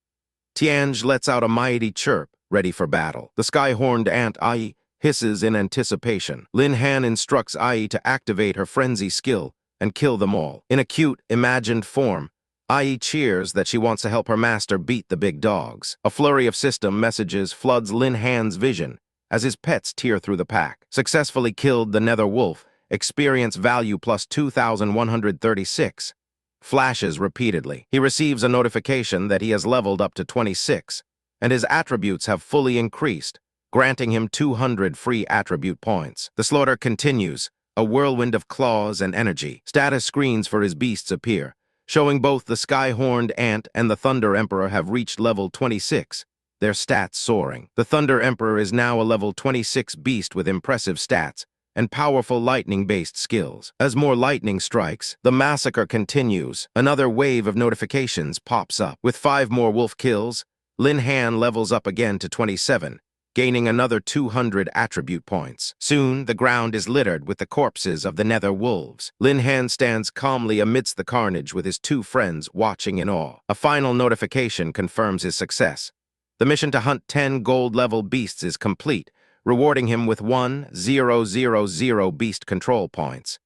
Tianj lets out a mighty chirp, ready for battle. The sky-horned ant Ai hisses in anticipation. Lin Han instructs Ai to activate her frenzy skill and kill them all. In a cute, imagined form, Ai cheers that she wants to help her master beat the big dogs. A flurry of system messages floods Lin Han's vision as his pets tear through the pack. Successfully killed the nether wolf, experience value plus 2,136. Flashes repeatedly. He receives a notification that he has leveled up to 26, and his attributes have fully increased, granting him 200 free attribute points. The slaughter continues, a whirlwind of claws and energy. Status screens for his beasts appear, showing both the sky-horned ant and the Thunder Emperor have reached level 26, their stats soaring. The Thunder Emperor is now a level 26 beast with impressive stats and powerful lightning-based skills. As more lightning strikes, the massacre continues. Another wave of notifications pops up. With 5 more wolf kills, Lin Han levels up again to 27, gaining another 200 attribute points. Soon, the ground is littered with the corpses of the nether wolves. Lin Han stands calmly amidst the carnage with his 2 friends watching in awe. A final notification confirms his success. The mission to hunt 10 gold-level beasts is complete, rewarding him with 1,000 beast control points.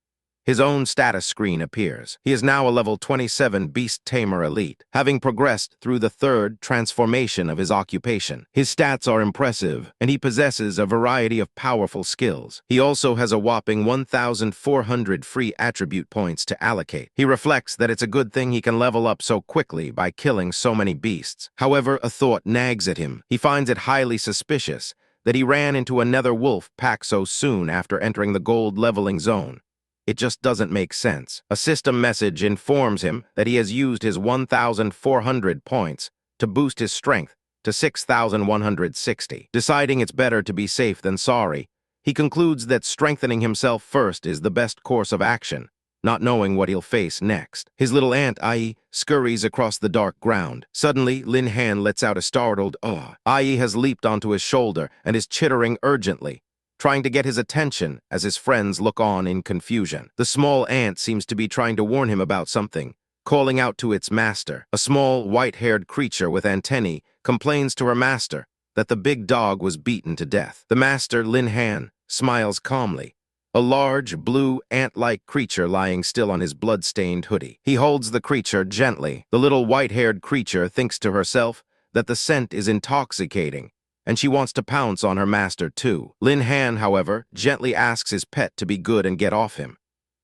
His own status screen appears. He is now a level 27 Beast Tamer Elite, having progressed through the 3rd transformation of his occupation. His stats are impressive, and he possesses a variety of powerful skills. He also has a whopping 1,400 free attribute points to allocate. He reflects that it's a good thing he can level up so quickly by killing so many beasts. However, a thought nags at him. He finds it highly suspicious that he ran into a nether wolf pack so soon after entering the gold leveling zone. It just doesn't make sense. A system message informs him that he has used his 1,400 points to boost his strength to 6,160. Deciding it's better to be safe than sorry, he concludes that strengthening himself first is the best course of action, not knowing what he'll face next. His little ant, Ai, scurries across the dark ground. Suddenly, Lin Han lets out a startled "Aw." Ai has leaped onto his shoulder and is chittering urgently, trying to get his attention as his friends look on in confusion. The small ant seems to be trying to warn him about something, calling out to its master. A small, white-haired creature with antennae complains to her master that the big dog was beaten to death. The master, Lin Han, smiles calmly, a large, blue, ant-like creature lying still on his blood-stained hoodie. He holds the creature gently. The little white-haired creature thinks to herself that the scent is intoxicating, and she wants to pounce on her master too. Lin Han, however, gently asks his pet to be good and get off him.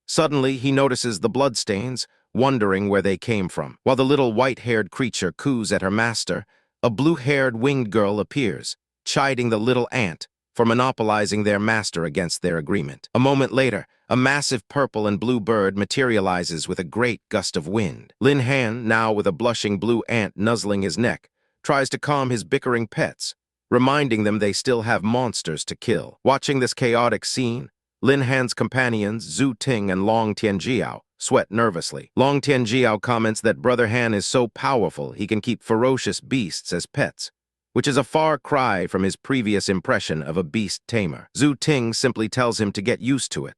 Suddenly, he notices the bloodstains, wondering where they came from. While the little white-haired creature coos at her master, a blue-haired winged girl appears, chiding the little ant for monopolizing their master against their agreement. A moment later, a massive purple and blue bird materializes with a great gust of wind. Lin Han, now with a blushing blue ant nuzzling his neck, tries to calm his bickering pets, reminding them they still have monsters to kill. Watching this chaotic scene, Lin Han's companions, Zhu Ting and Long Tianjiao, sweat nervously. Long Tianjiao comments that Brother Han is so powerful he can keep ferocious beasts as pets, which is a far cry from his previous impression of a beast tamer. Zhu Ting simply tells him to get used to it.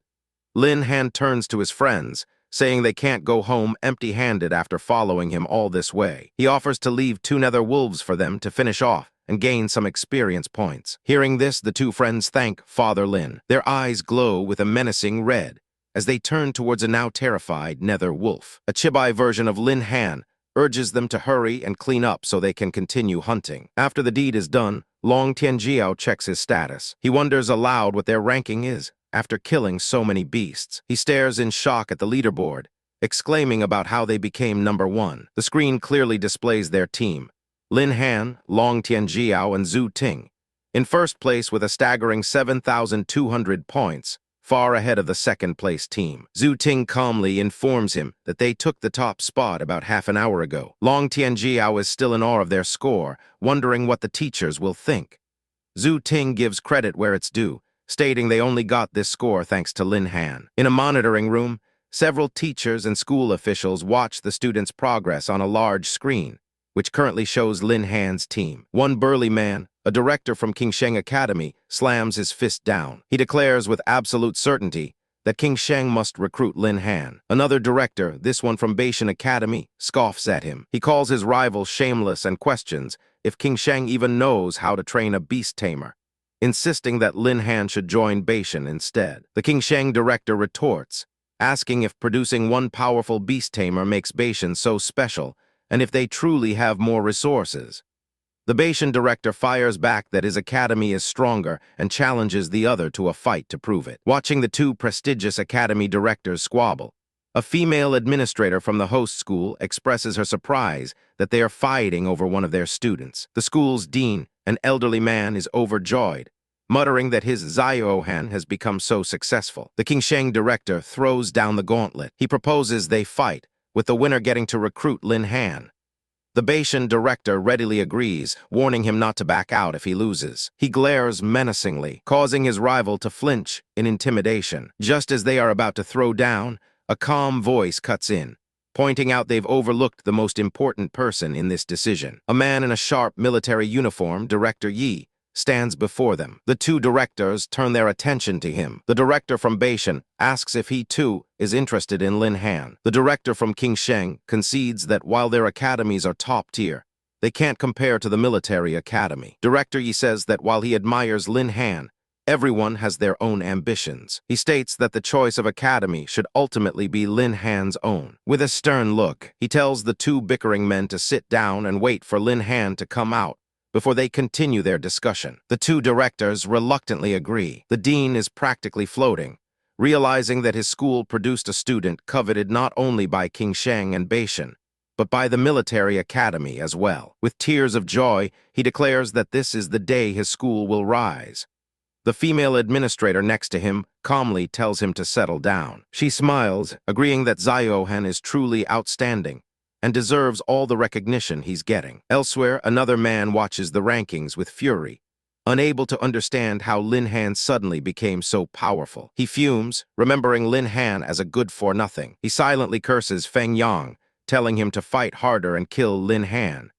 Lin Han turns to his friends, saying they can't go home empty-handed after following him all this way. He offers to leave 2 nether wolves for them to finish off and gain some experience points. Hearing this, the 2 friends thank Father Lin. Their eyes glow with a menacing red as they turn towards a now terrified nether wolf. A chibi version of Lin Han urges them to hurry and clean up so they can continue hunting. After the deed is done, Long Tianjiao checks his status. He wonders aloud what their ranking is after killing so many beasts. He stares in shock at the leaderboard, exclaiming about how they became number 1. The screen clearly displays their team: Lin Han, Long Tianjiao, and Zhu Ting, in first place with a staggering 7,200 points, far ahead of the second-place team. Zhu Ting calmly informs him that they took the top spot about half an hour ago. Long Tianjiao is still in awe of their score, wondering what the teachers will think. Zhu Ting gives credit where it's due, stating they only got this score thanks to Lin Han. In a monitoring room, several teachers and school officials watch the students' progress on a large screen, which currently shows Lin Han's team. One burly man, a director from Qingsheng Academy, slams his fist down. He declares with absolute certainty that Qingsheng must recruit Lin Han. Another director, this one from Beishan Academy, scoffs at him. He calls his rival shameless and questions if Qingsheng even knows how to train a beast tamer, insisting that Lin Han should join Beishan instead. The Qingsheng director retorts asking if producing one powerful beast tamer makes Beishan so special, and if they truly have more resources. The Beishan director fires back that his academy is stronger and challenges the other to a fight to prove it. Watching the two prestigious academy directors squabble, a female administrator from the host school expresses her surprise that they are fighting over one of their students. The school's dean, an elderly man, is overjoyed, muttering that his Ziohan has become so successful. The Qingsheng director throws down the gauntlet. He proposes they fight, with the winner getting to recruit Lin Han. The Beishan director readily agrees, warning him not to back out if he loses. He glares menacingly, causing his rival to flinch in intimidation. Just as they are about to throw down, a calm voice cuts in, pointing out they've overlooked the most important person in this decision. A man in a sharp military uniform, Director Yi, stands before them. The two directors turn their attention to him. The director from Beishan asks if he, too, is interested in Lin Han. The director from Qingsheng concedes that while their academies are top tier, they can't compare to the military academy. Director Yi says that while he admires Lin Han, everyone has their own ambitions. He states that the choice of academy should ultimately be Lin Han's own. With a stern look, he tells the two bickering men to sit down and wait for Lin Han to come out before they continue their discussion. The two directors reluctantly agree. The dean is practically floating, realizing that his school produced a student coveted not only by Qingsheng and Beishan, but by the military academy as well. With tears of joy, he declares that this is the day his school will rise. The female administrator next to him calmly tells him to settle down. She smiles, agreeing that Ziohan is truly outstanding and deserves all the recognition he's getting. Elsewhere, another man watches the rankings with fury, unable to understand how Lin Han suddenly became so powerful. He fumes, remembering Lin Han as a good-for-nothing. He silently curses Fang Yang, telling him to fight harder and kill Lin Han.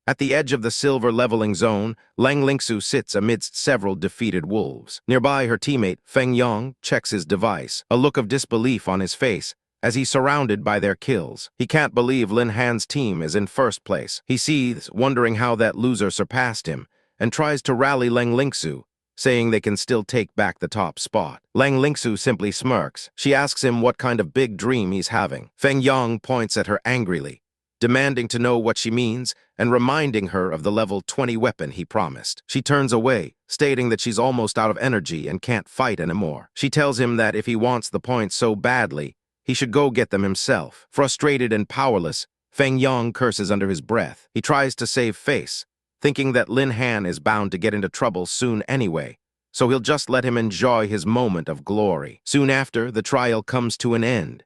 At the edge of the silver leveling zone, Lang Lingsu sits amidst several defeated wolves. Nearby, her teammate, Feng Yang, checks his device, a look of disbelief on his face, as he's surrounded by their kills. He can't believe Lin Han's team is in first place. He seethes, wondering how that loser surpassed him, and tries to rally Lang Lingsu, saying they can still take back the top spot. Lang Lingsu simply smirks. She asks him what kind of big dream he's having. Feng Yang points at her angrily, demanding to know what she means and reminding her of the level 20 weapon he promised. She turns away, stating that she's almost out of energy and can't fight anymore. She tells him that if he wants the points so badly, he should go get them himself. Frustrated and powerless, Feng Yang curses under his breath. He tries to save face, thinking that Lin Han is bound to get into trouble soon anyway, so he'll just let him enjoy his moment of glory. Soon after, the trial comes to an end.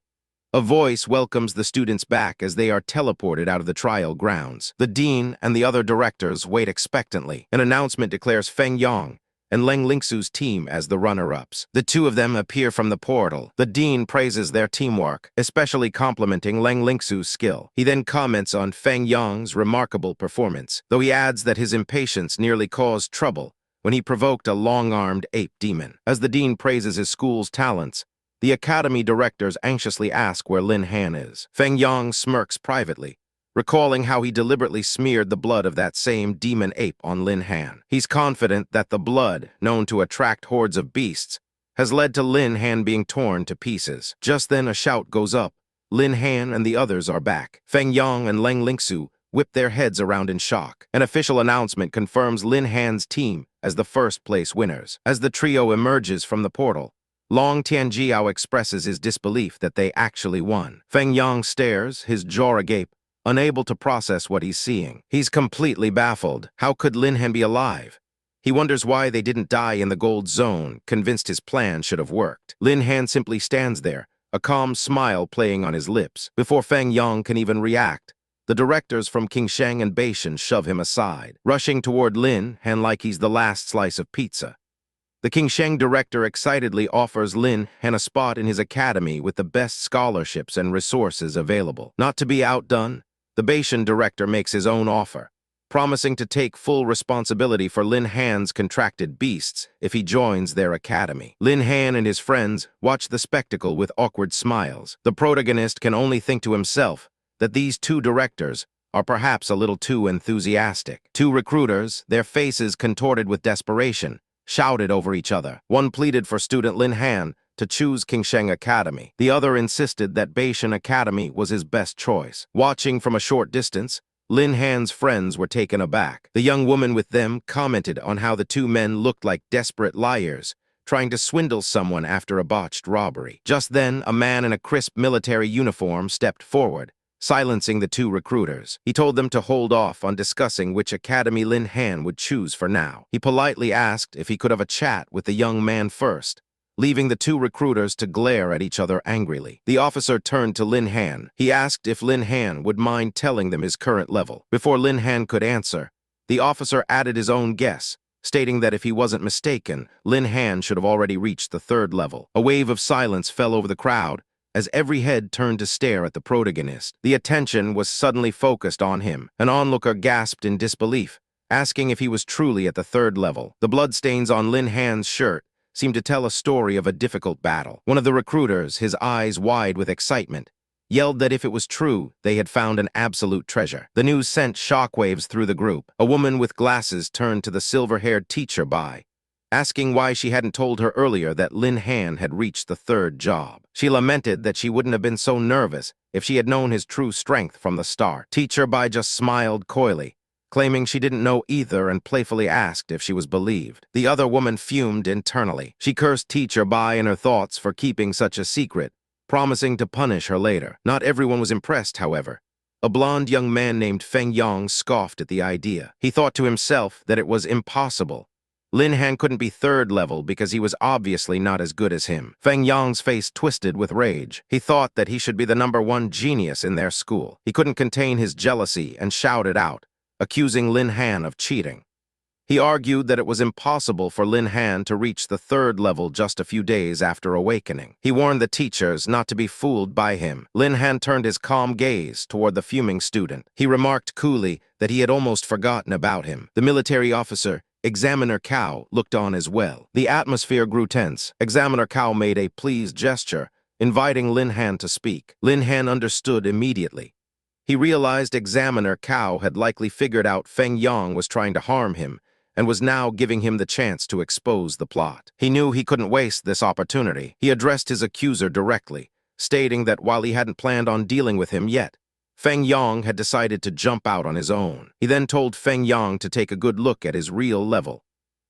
A voice welcomes the students back as they are teleported out of the trial grounds. The dean and the other directors wait expectantly. An announcement declares Feng Yang and Lang Lingsu's team as the runner-ups. The two of them appear from the portal. The dean praises their teamwork, especially complimenting Lang Lingsu's skill. He then comments on Feng Yang's remarkable performance, though he adds that his impatience nearly caused trouble when he provoked a long-armed ape demon. As the dean praises his school's talents, the academy directors anxiously ask where Lin Han is. Feng Yang smirks privately, recalling how he deliberately smeared the blood of that same demon ape on Lin Han. He's confident that the blood, known to attract hordes of beasts, has led to Lin Han being torn to pieces. Just then a shout goes up. Lin Han and the others are back. Feng Yang and Lang Lingsu whip their heads around in shock. An official announcement confirms Lin Han's team as the first-place winners. As the trio emerges from the portal, Long Tianjiao expresses his disbelief that they actually won. Feng Yang stares, his jaw agape, unable to process what he's seeing. He's completely baffled. How could Lin Han be alive? He wonders why they didn't die in the gold zone, convinced his plan should have worked. Lin Han simply stands there, a calm smile playing on his lips. Before Feng Yang can even react, the directors from Qingsheng and Beishan shove him aside, rushing toward Lin Han like he's the last slice of pizza. The Qingsheng director excitedly offers Lin Han a spot in his academy with the best scholarships and resources available. Not to be outdone, the Beishan director makes his own offer, promising to take full responsibility for Lin Han's contracted beasts if he joins their academy. Lin Han and his friends watch the spectacle with awkward smiles. The protagonist can only think to himself that these two directors are perhaps a little too enthusiastic. Two recruiters, their faces contorted with desperation, shouted over each other. One pleaded for student Lin Han to choose Qingsheng Academy. The other insisted that Beishan Academy was his best choice. Watching from a short distance, Lin Han's friends were taken aback. The young woman with them commented on how the two men looked like desperate liars, trying to swindle someone after a botched robbery. Just then, a man in a crisp military uniform stepped forward, silencing the two recruiters. He told them to hold off on discussing which academy Lin Han would choose for now. He politely asked if he could have a chat with the young man first, leaving the two recruiters to glare at each other angrily. The officer turned to Lin Han. He asked if Lin Han would mind telling them his current level. Before Lin Han could answer, the officer added his own guess, stating that if he wasn't mistaken, Lin Han should have already reached the 3rd level. A wave of silence fell over the crowd as every head turned to stare at the protagonist. The attention was suddenly focused on him. An onlooker gasped in disbelief, asking if he was truly at the 3rd level. The bloodstains on Lin Han's shirt seemed to tell a story of a difficult battle. One of the recruiters, his eyes wide with excitement, yelled that if it was true, they had found an absolute treasure. The news sent shockwaves through the group. A woman with glasses turned to the silver-haired teacher asking why she hadn't told her earlier that Lin Han had reached the 3rd job. She lamented that she wouldn't have been so nervous if she had known his true strength from the start. Teacher Bai just smiled coyly, claiming she didn't know either and playfully asked if she was believed. The other woman fumed internally. She cursed Teacher Bai in her thoughts for keeping such a secret, promising to punish her later. Not everyone was impressed, however. A blond young man named Fang Yang scoffed at the idea. He thought to himself that it was impossible. Lin Han couldn't be 3rd level because he was obviously not as good as him. Fang Yang's face twisted with rage. He thought that he should be the #1 genius in their school. He couldn't contain his jealousy and shouted out, accusing Lin Han of cheating. He argued that it was impossible for Lin Han to reach the 3rd level just a few days after awakening. He warned the teachers not to be fooled by him. Lin Han turned his calm gaze toward the fuming student. He remarked coolly that he had almost forgotten about him. The military officer, Examiner Cao, looked on as well. The atmosphere grew tense. Examiner Cao made a pleased gesture, inviting Lin Han to speak. Lin Han understood immediately. He realized Examiner Cao had likely figured out Feng Yang was trying to harm him and was now giving him the chance to expose the plot. He knew he couldn't waste this opportunity. He addressed his accuser directly, stating that while he hadn't planned on dealing with him yet, Feng Yang had decided to jump out on his own. He then told Feng Yang to take a good look at his real level.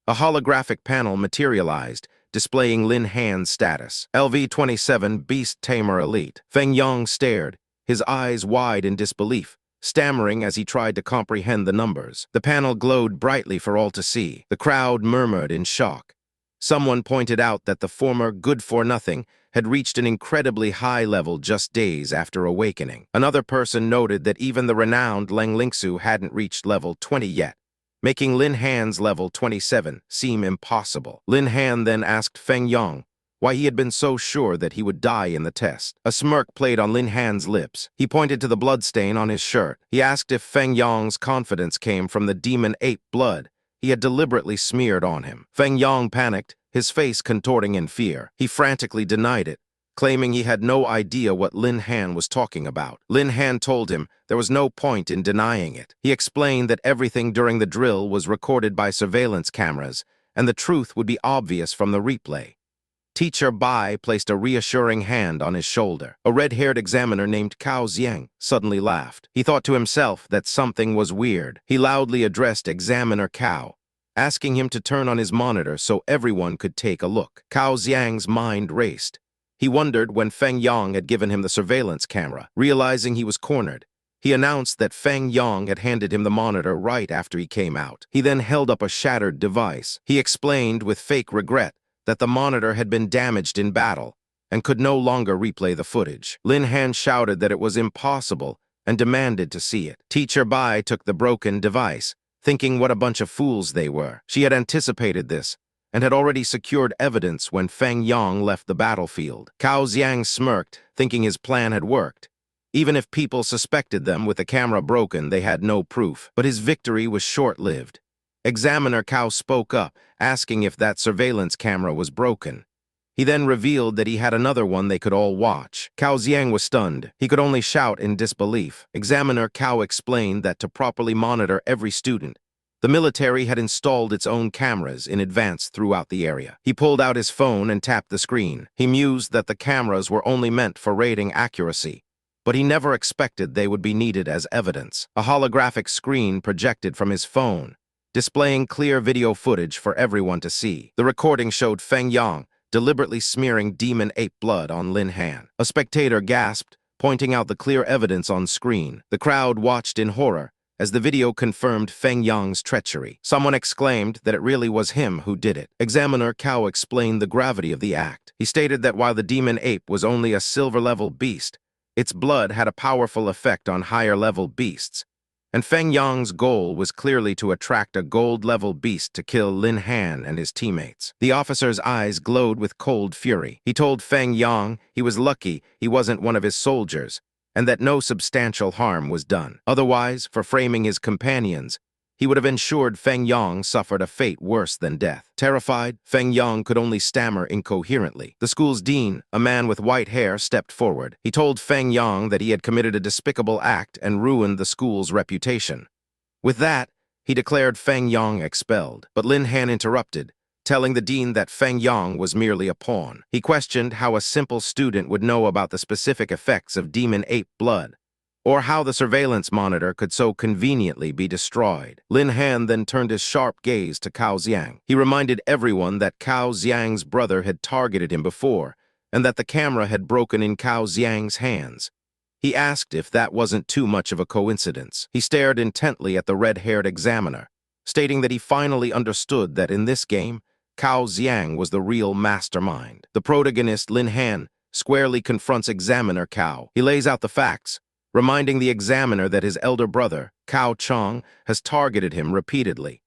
A holographic panel materialized, displaying Lin Han's status. LV-27 Beast Tamer Elite. Feng Yang stared, his eyes wide in disbelief, stammering as he tried to comprehend the numbers. The panel glowed brightly for all to see. The crowd murmured in shock. Someone pointed out that the former good-for-nothing had reached an incredibly high level just days after awakening. Another person noted that even the renowned Leng Lingsu hadn't reached level 20 yet, making Lin Han's level 27 seem impossible. Lin Han then asked Feng Yang why he had been so sure that he would die in the test. A smirk played on Lin Han's lips. He pointed to the bloodstain on his shirt. He asked if Feng Yang's confidence came from the demon ape blood he had deliberately smeared on him. Feng Yang panicked, his face contorting in fear. He frantically denied it, claiming he had no idea what Lin Han was talking about. Lin Han told him there was no point in denying it. He explained that everything during the drill was recorded by surveillance cameras, and the truth would be obvious from the replay. Teacher Bai placed a reassuring hand on his shoulder. A red-haired examiner named Cao Xiang suddenly laughed. He thought to himself that something was weird. He loudly addressed Examiner Cao, asking him to turn on his monitor so everyone could take a look. Cao Xiang's mind raced. He wondered when Feng Yang had given him the surveillance camera. Realizing he was cornered, he announced that Feng Yang had handed him the monitor right after he came out. He then held up a shattered device. He explained with fake regret that the monitor had been damaged in battle and could no longer replay the footage. Lin Han shouted that it was impossible and demanded to see it. Teacher Bai took the broken device, thinking what a bunch of fools they were. She had anticipated this and had already secured evidence when Feng Yang left the battlefield. Cao Xiang smirked, thinking his plan had worked. Even if people suspected them with the camera broken, they had no proof. But his victory was short-lived. Examiner Cao spoke up, asking if that surveillance camera was broken. He then revealed that he had another one they could all watch. Cao Xiang was stunned. He could only shout in disbelief. Examiner Cao explained that to properly monitor every student, The military had installed its own cameras in advance throughout the area. He pulled out his phone and tapped the screen. He mused that the cameras were only meant for rating accuracy, but he never expected they would be needed as evidence. A holographic screen projected from his phone, displaying clear video footage for everyone to see. The recording showed Fang Yang deliberately smearing demon ape blood on Lin Han. A spectator gasped, pointing out the clear evidence on screen. The crowd watched in horror as the video confirmed Fang Yang's treachery. Someone exclaimed that it really was him who did it. Examiner Cao explained the gravity of the act. He stated that while the demon ape was only a silver-level beast, its blood had a powerful effect on higher-level beasts, and Fang Yang's goal was clearly to attract a gold-level beast to kill Lin Han and his teammates. The officer's eyes glowed with cold fury. He told Fang Yang he was lucky he wasn't one of his soldiers, and that no substantial harm was done. Otherwise, for framing his companions, he would have ensured Fang Yang suffered a fate worse than death. Terrified, Fang Yang could only stammer incoherently. The school's dean, a man with white hair, stepped forward. He told Fang Yang that he had committed a despicable act and ruined the school's reputation. With that, he declared Fang Yang expelled. But Lin Han interrupted, telling the dean that Fang Yang was merely a pawn. He questioned how a simple student would know about the specific effects of demon ape blood, or how the surveillance monitor could so conveniently be destroyed. Lin Han then turned his sharp gaze to Cao Xiang. He reminded everyone that Cao Xiang's brother had targeted him before, and that the camera had broken in Cao Xiang's hands. He asked if that wasn't too much of a coincidence. He stared intently at the red-haired examiner, stating that he finally understood that in this game, Cao Xiang was the real mastermind. The protagonist, Lin Han, squarely confronts Examiner Cao. He lays out the facts, reminding the examiner that his elder brother, Cao Chong, has targeted him repeatedly.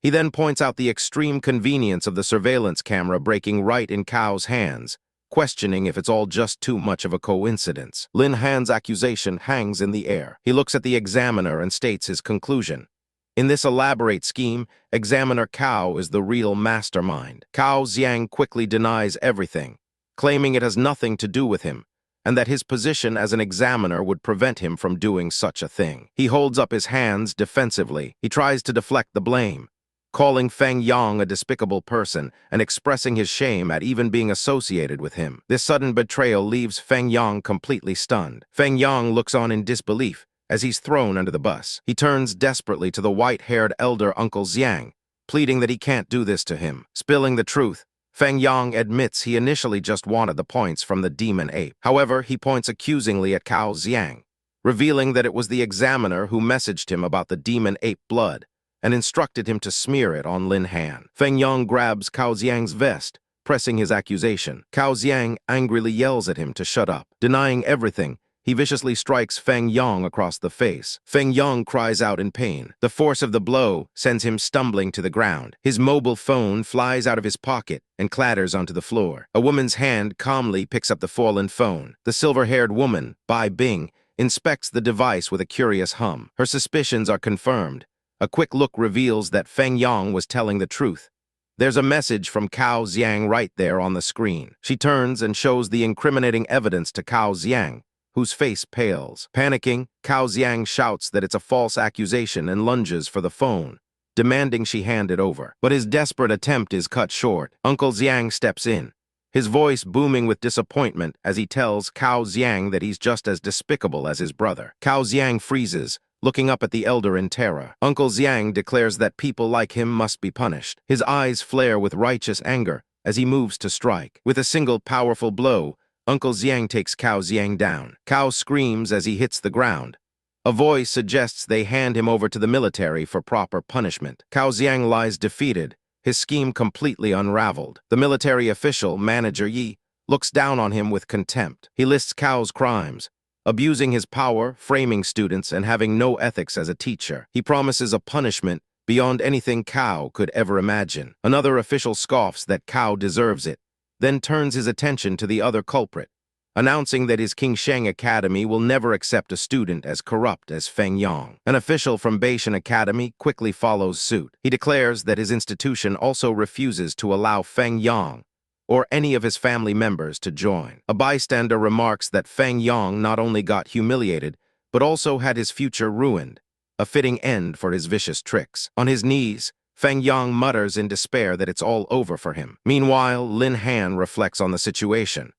He then points out the extreme convenience of the surveillance camera breaking right in Cao's hands, questioning if it's all just too much of a coincidence. Lin Han's accusation hangs in the air. He looks at the examiner and states his conclusion. In this elaborate scheme, Examiner Cao is the real mastermind. Cao Xiang quickly denies everything, claiming it has nothing to do with him, and that his position as an examiner would prevent him from doing such a thing. He holds up his hands defensively. He tries to deflect the blame, calling Fang Yang a despicable person and expressing his shame at even being associated with him. This sudden betrayal leaves Fang Yang completely stunned. Fang Yang looks on in disbelief as he's thrown under the bus. He turns desperately to the white-haired elder Uncle Xiang, pleading that he can't do this to him. Spilling the truth, Fang Yang admits he initially just wanted the points from the demon ape. However, he points accusingly at Cao Xiang, revealing that it was the examiner who messaged him about the demon ape blood and instructed him to smear it on Lin Han. Fang Yang grabs Cao Xiang's vest, pressing his accusation. Cao Xiang angrily yells at him to shut up. Denying everything, he viciously strikes Fang Yang across the face. Fang Yang cries out in pain. The force of the blow sends him stumbling to the ground. His mobile phone flies out of his pocket and clatters onto the floor. A woman's hand calmly picks up the fallen phone. The silver-haired woman, Bai Bing, inspects the device with a curious hum. Her suspicions are confirmed. A quick look reveals that Fang Yang was telling the truth. There's a message from Cao Xiang right there on the screen. She turns and shows the incriminating evidence to Cao Xiang, whose face pales. Panicking, Cao Xiang shouts that it's a false accusation and lunges for the phone, demanding she hand it over. But his desperate attempt is cut short. Uncle Xiang steps in, his voice booming with disappointment as he tells Cao Xiang that he's just as despicable as his brother. Cao Xiang freezes, looking up at the elder in terror. Uncle Xiang declares that people like him must be punished. His eyes flare with righteous anger as he moves to strike. With a single powerful blow, Uncle Xiang takes Cao Xiang down. Cao screams as he hits the ground. A voice suggests they hand him over to the military for proper punishment. Cao Xiang lies defeated, his scheme completely unraveled. The military official, Manager Yi, looks down on him with contempt. He lists Cao's crimes: abusing his power, framing students, and having no ethics as a teacher. He promises a punishment beyond anything Cao could ever imagine. Another official scoffs that Cao deserves it, then turns his attention to the other culprit, announcing that his Qingsheng Academy will never accept a student as corrupt as Fang Yang. An official from Beishan Academy quickly follows suit. He declares that his institution also refuses to allow Fang Yang or any of his family members to join. A bystander remarks that Fang Yang not only got humiliated, but also had his future ruined. a fitting end for his vicious tricks. On his knees, Fang Yang mutters in despair that it's all over for him. Meanwhile, Lin Han reflects on the situation.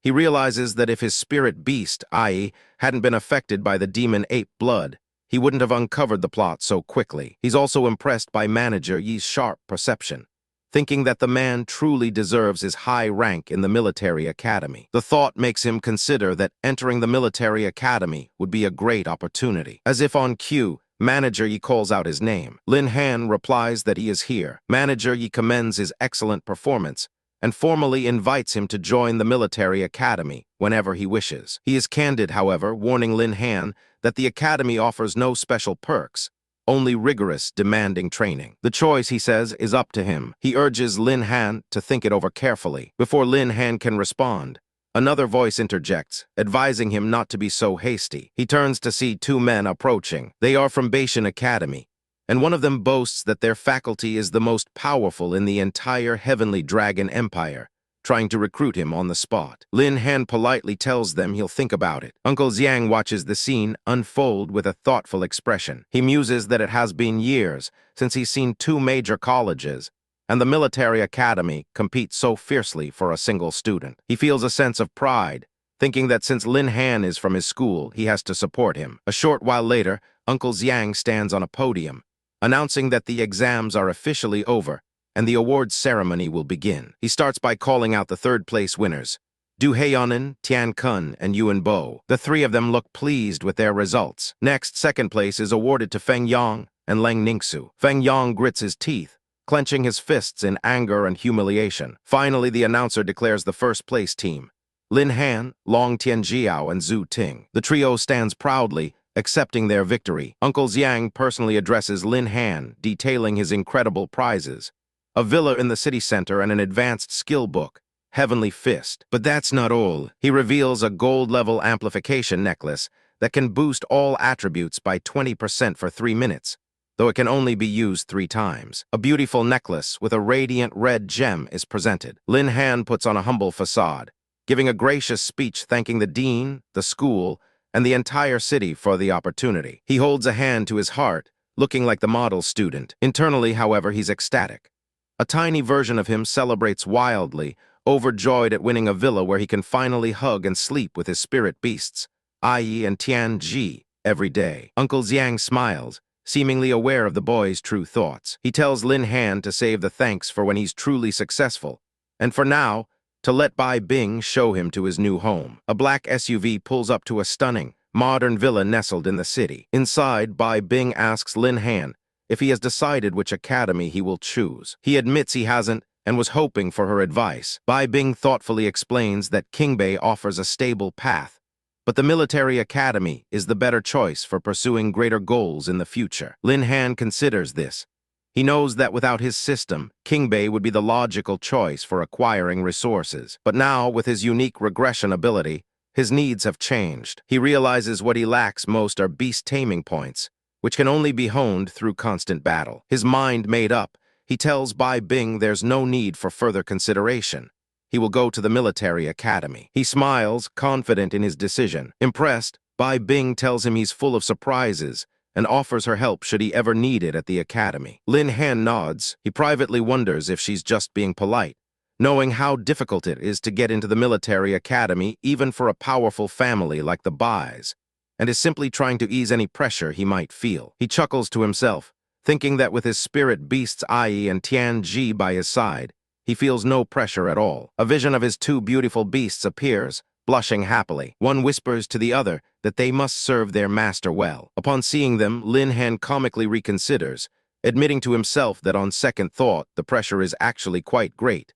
He realizes that if his spirit beast, i.e., hadn't been affected by the demon ape blood, he wouldn't have uncovered the plot so quickly. He's also impressed by Manager Yi's sharp perception, thinking that the man truly deserves his high rank in the military academy. The thought makes him consider that entering the military academy would be a great opportunity. As if on cue, Manager Yi calls out his name. Lin Han replies that he is here. Manager Yi commends his excellent performance and formally invites him to join the military academy whenever he wishes. He is candid, however, warning Lin Han that the academy offers no special perks, only rigorous, demanding training. The choice, he says, is up to him. He urges Lin Han to think it over carefully. Before Lin Han can respond, another voice interjects, advising him not to be so hasty. He turns to see two men approaching. They are from Bashan Academy, and one of them boasts that their faculty is the most powerful in the entire Heavenly Dragon Empire, trying to recruit him on the spot. Lin Han politely tells them he'll think about it. Uncle Xiang watches the scene unfold with a thoughtful expression. He muses that it has been years since he's seen two major colleges and the military academy compete so fiercely for a single student. He feels a sense of pride, thinking that since Lin Han is from his school, he has to support him. A short while later, Uncle Xiang stands on a podium, announcing that the exams are officially over and the awards ceremony will begin. He starts by calling out the third-place winners, Du Heyonin, Tian Kun, and Yuan Bo. The three of them look pleased with their results. Next, second place is awarded to Feng Yang and Leng Ningxu. Feng Yang grits his teeth, clenching his fists in anger and humiliation. Finally, the announcer declares the first-place team, Lin Han, Long Tianjiao, and Zhu Ting. The trio stands proudly, accepting their victory. Uncle Xiang personally addresses Lin Han, detailing his incredible prizes, a villa in the city center and an advanced skill book, Heavenly Fist. But that's not all. He reveals a gold-level amplification necklace that can boost all attributes by 20% for 3 minutes, though it can only be used 3 times. A beautiful necklace with a radiant red gem is presented. Lin Han puts on a humble facade, giving a gracious speech thanking the dean, the school, and the entire city for the opportunity. He holds a hand to his heart, looking like the model student. Internally, however, he's ecstatic. A tiny version of him celebrates wildly, overjoyed at winning a villa where he can finally hug and sleep with his spirit beasts, Ai and Tian Ji, every day. Uncle Xiang smiles, seemingly aware of the boy's true thoughts. He tells Lin Han to save the thanks for when he's truly successful, and for now, to let Bai Bing show him to his new home. A black SUV pulls up to a stunning, modern villa nestled in the city. Inside, Bai Bing asks Lin Han if he has decided which academy he will choose. He admits he hasn't and was hoping for her advice. Bai Bing thoughtfully explains that Qingbei offers a stable path, but the military academy is the better choice for pursuing greater goals in the future. Lin Han considers this. He knows that without his system, Qingbei would be the logical choice for acquiring resources. But now, with his unique regression ability, his needs have changed. He realizes what he lacks most are beast taming points, which can only be honed through constant battle. His mind made up, he tells Bai Bing there's no need for further consideration. He will go to the military academy. He smiles, confident in his decision. Impressed, Bai Bing tells him he's full of surprises and offers her help should he ever need it at the academy. Lin Han nods. He privately wonders if she's just being polite, knowing how difficult it is to get into the military academy even for a powerful family like the Bais, and is simply trying to ease any pressure he might feel. He chuckles to himself, thinking that with his spirit beasts Ai and Tian Ji by his side, he feels no pressure at all. A vision of his two beautiful beasts appears, blushing happily. One whispers to the other that they must serve their master well. Upon seeing them, Lin Han comically reconsiders, admitting to himself that on second thought, the pressure is actually quite great.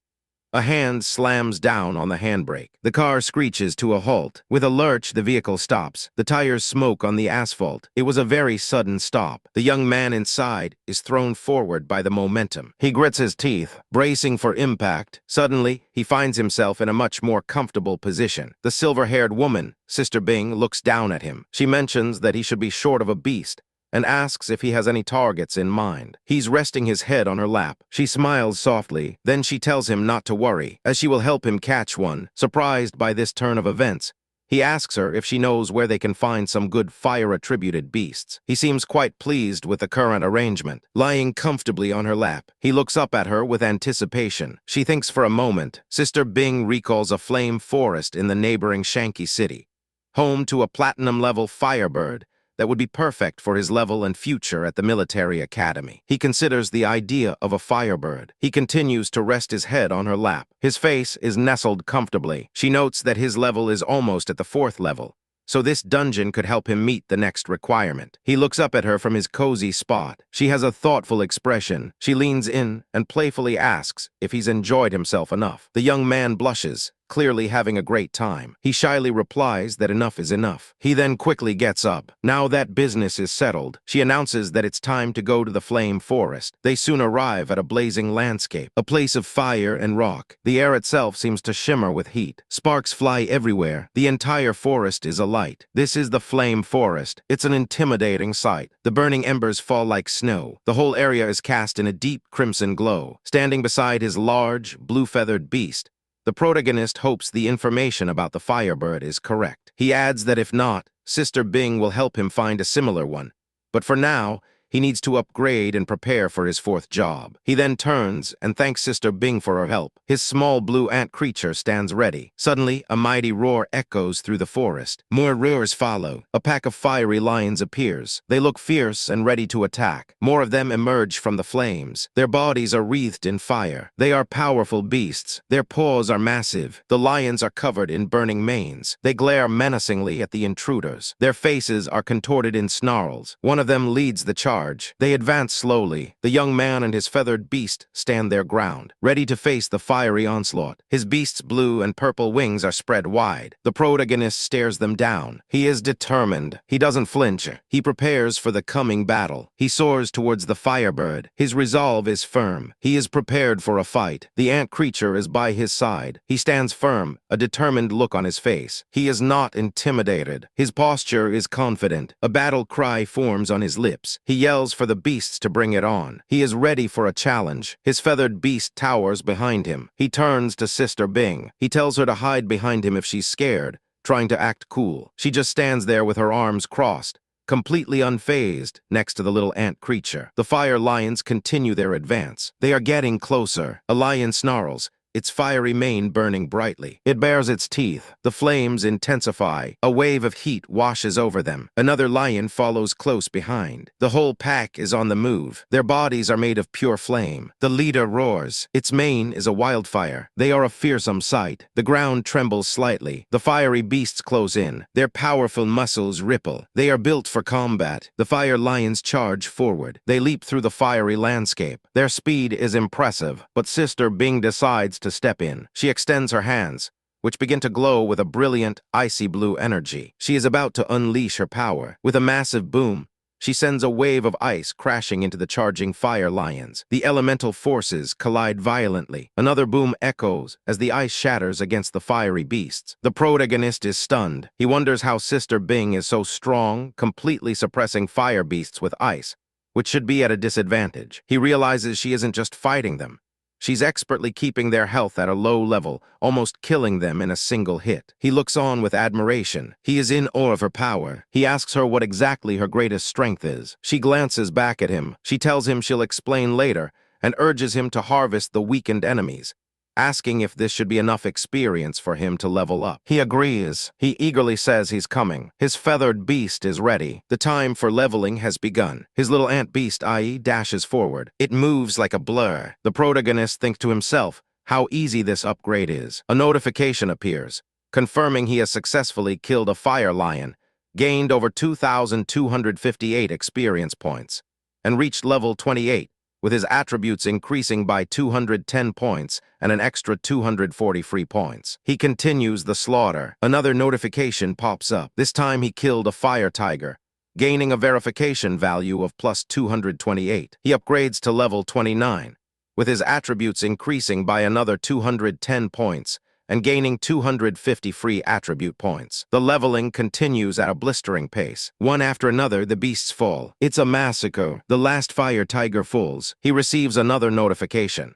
A hand slams down on the handbrake. The car screeches to a halt. With a lurch, the vehicle stops. The tires smoke on the asphalt. It was a very sudden stop. The young man inside is thrown forward by the momentum. He grits his teeth, bracing for impact. Suddenly, he finds himself in a much more comfortable position. The silver-haired woman, Sister Bing, looks down at him. She mentions that he should be short of a beast, and asks if he has any targets in mind. He's resting his head on her lap. She smiles softly, then she tells him not to worry, as she will help him catch one. Surprised by this turn of events, He asks her if she knows where they can find some good fire-attributed beasts. He seems quite pleased with the current arrangement. Lying comfortably on her lap, he looks up at her with anticipation. She thinks for a moment. Sister Bing recalls a flame forest in the neighboring Shanky City, home to a platinum-level firebird that would be perfect for his level and future at the military academy. He considers the idea of a firebird. He continues to rest his head on her lap. His face is nestled comfortably. She notes that his level is almost at the 4th level, so this dungeon could help him meet the next requirement. He looks up at her from his cozy spot. She has a thoughtful expression. She leans in and playfully asks if he's enjoyed himself enough. The young man blushes, clearly having a great time. He shyly replies that enough is enough. He then quickly gets up. Now that business is settled, she announces that it's time to go to the flame forest. They soon arrive at a blazing landscape, a place of fire and rock. The air itself seems to shimmer with heat. Sparks fly everywhere. The entire forest is alight. This is the flame forest. It's an intimidating sight. The burning embers fall like snow. The whole area is cast in a deep crimson glow. Standing beside his large, blue-feathered beast, the protagonist hopes the information about the firebird is correct. He adds that if not, Sister Bing will help him find a similar one. But for now, he needs to upgrade and prepare for his 4th job. He then turns and thanks Sister Bing for her help. His small blue ant creature stands ready. Suddenly, a mighty roar echoes through the forest. More roars follow. A pack of fiery lions appears. They look fierce and ready to attack. More of them emerge from the flames. Their bodies are wreathed in fire. They are powerful beasts. Their paws are massive. The lions are covered in burning manes. They glare menacingly at the intruders. Their faces are contorted in snarls. One of them leads the charge. They advance slowly. The young man and his feathered beast stand their ground, ready to face the fiery onslaught. His beast's blue and purple wings are spread wide. The protagonist stares them down. He is determined. He doesn't flinch. He prepares for the coming battle. He soars towards the firebird. His resolve is firm. He is prepared for a fight. The ant creature is by his side. He stands firm, a determined look on his face. He is not intimidated. His posture is confident. A battle cry forms on his lips. He yells for the beasts to bring it on. He is ready for a challenge. His feathered beast towers behind him. He turns to Sister Bing. He tells her to hide behind him if she's scared, trying to act cool. She just stands there with her arms crossed, completely unfazed, next to the little ant creature. The fire lions continue their advance. They are getting closer. A lion snarls, its fiery mane burning brightly. It bares its teeth. The flames intensify. A wave of heat washes over them. Another lion follows close behind. The whole pack is on the move. Their bodies are made of pure flame. The leader roars. Its mane is a wildfire. They are a fearsome sight. The ground trembles slightly. The fiery beasts close in. Their powerful muscles ripple. They are built for combat. The fire lions charge forward. They leap through the fiery landscape. Their speed is impressive, but Sister Bing decides to step in. She extends her hands, which begin to glow with a brilliant, icy blue energy. She is about to unleash her power. With a massive boom, she sends a wave of ice crashing into the charging fire lions. The elemental forces collide violently. Another boom echoes as the ice shatters against the fiery beasts. The protagonist is stunned. He wonders how Sister Bing is so strong, completely suppressing fire beasts with ice, which should be at a disadvantage. He realizes she isn't just fighting them. She's expertly keeping their health at a low level, almost killing them in a single hit. He looks on with admiration. He is in awe of her power. He asks her what exactly her greatest strength is. She glances back at him. She tells him she'll explain later and urges him to harvest the weakened enemies, asking if this should be enough experience for him to level up. He agrees. He eagerly says he's coming. His feathered beast is ready. The time for leveling has begun. His little ant beast, i.e., dashes forward. It moves like a blur. The protagonist thinks to himself how easy this upgrade is. A notification appears, confirming he has successfully killed a fire lion, gained over 2,258 experience points, and reached level 28, with his attributes increasing by 210 points and an extra 240 free points. He continues the slaughter. Another notification pops up. This time he killed a fire tiger, gaining a verification value of plus 228. He upgrades to level 29, with his attributes increasing by another 210 points and gaining 250 free attribute points. The leveling continues at a blistering pace. One after another, the beasts fall. It's a massacre. The last fire tiger falls. He receives another notification.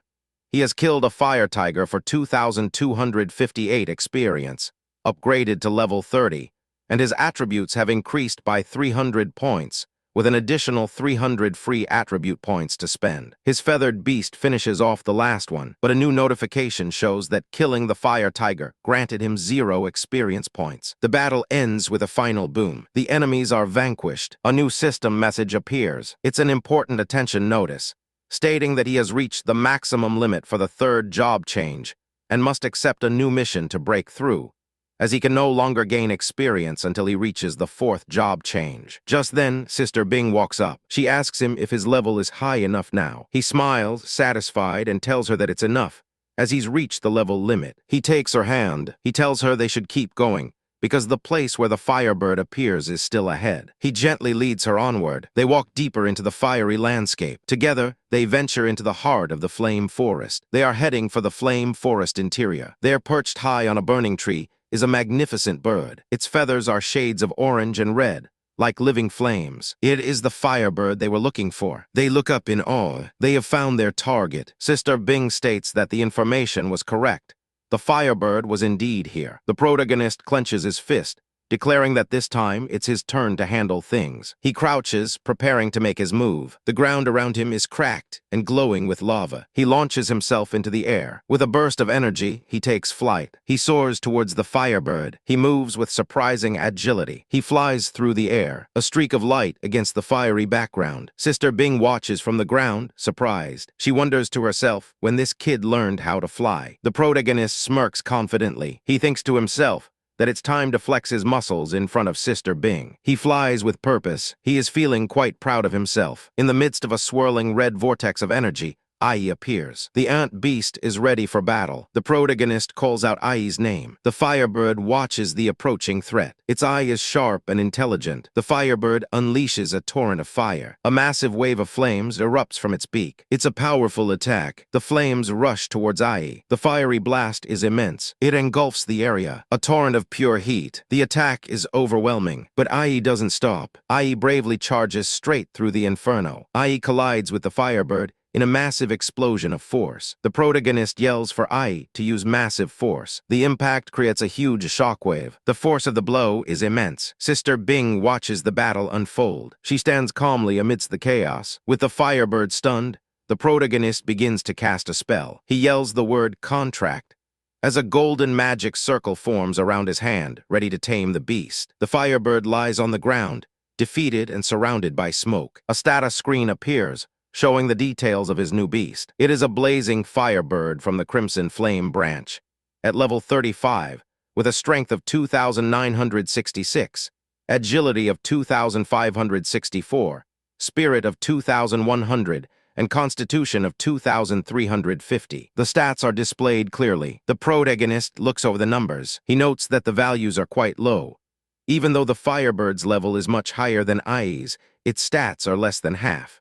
He has killed a fire tiger for 2,258 experience. upgraded to level 30, and his attributes have increased by 300 points, with an additional 300 free attribute points to spend. His feathered beast finishes off the last one, but a new notification shows that killing the fire tiger granted him 0 experience points. The battle ends with a final boom. The enemies are vanquished. A new system message appears. It's an important attention notice, stating that he has reached the maximum limit for the 3rd job change and must accept a new mission to break through, as he can no longer gain experience until he reaches the 4th job change. Just then, Sister Bing walks up. She asks him if his level is high enough now. He smiles, satisfied, and tells her that it's enough, as he's reached the level limit. He takes her hand. He tells her they should keep going, because the place where the firebird appears is still ahead. He gently leads her onward. They walk deeper into the fiery landscape. Together, they venture into the heart of the flame forest. They are heading for the flame forest interior. There, perched high on a burning tree, is a magnificent bird. Its feathers are shades of orange and red, like living flames. It is the firebird they were looking for. They look up in awe. They have found their target. Sister Bing states that the information was correct. The firebird was indeed here. The protagonist clenches his fist, declaring that this time it's his turn to handle things. He crouches, preparing to make his move. The ground around him is cracked and glowing with lava. He launches himself into the air. With a burst of energy, he takes flight. He soars towards the firebird. He moves with surprising agility. He flies through the air, a streak of light against the fiery background. Sister Bing watches from the ground, surprised. She wonders to herself when this kid learned how to fly. The protagonist smirks confidently. He thinks to himself that it's time to flex his muscles in front of Sister Bing. He flies with purpose. He is feeling quite proud of himself. In the midst of a swirling red vortex of energy, Ai appears. The ant beast is ready for battle. The protagonist calls out Ai's name. The firebird watches the approaching threat. Its eye is sharp and intelligent. The firebird unleashes a torrent of fire. A massive wave of flames erupts from its beak. It's a powerful attack. The flames rush towards Ai. The fiery blast is immense. It engulfs the area. A torrent of pure heat. The attack is overwhelming, but Ai doesn't stop. Ai bravely charges straight through the inferno. Ai collides with the firebird in a massive explosion of force. The protagonist yells for Ai to use massive force. The impact creates a huge shockwave. The force of the blow is immense. Sister Bing watches the battle unfold. She stands calmly amidst the chaos. With the firebird stunned, the protagonist begins to cast a spell. He yells the word contract, as a golden magic circle forms around his hand, ready to tame the beast. The firebird lies on the ground, defeated and surrounded by smoke. A status screen appears, showing the details of his new beast. It is a blazing firebird from the Crimson Flame branch, at level 35, with a strength of 2,966, agility of 2,564, spirit of 2,100, and constitution of 2,350. The stats are displayed clearly. The protagonist looks over the numbers. He notes that the values are quite low. Even though the firebird's level is much higher than Ai's, its stats are less than half.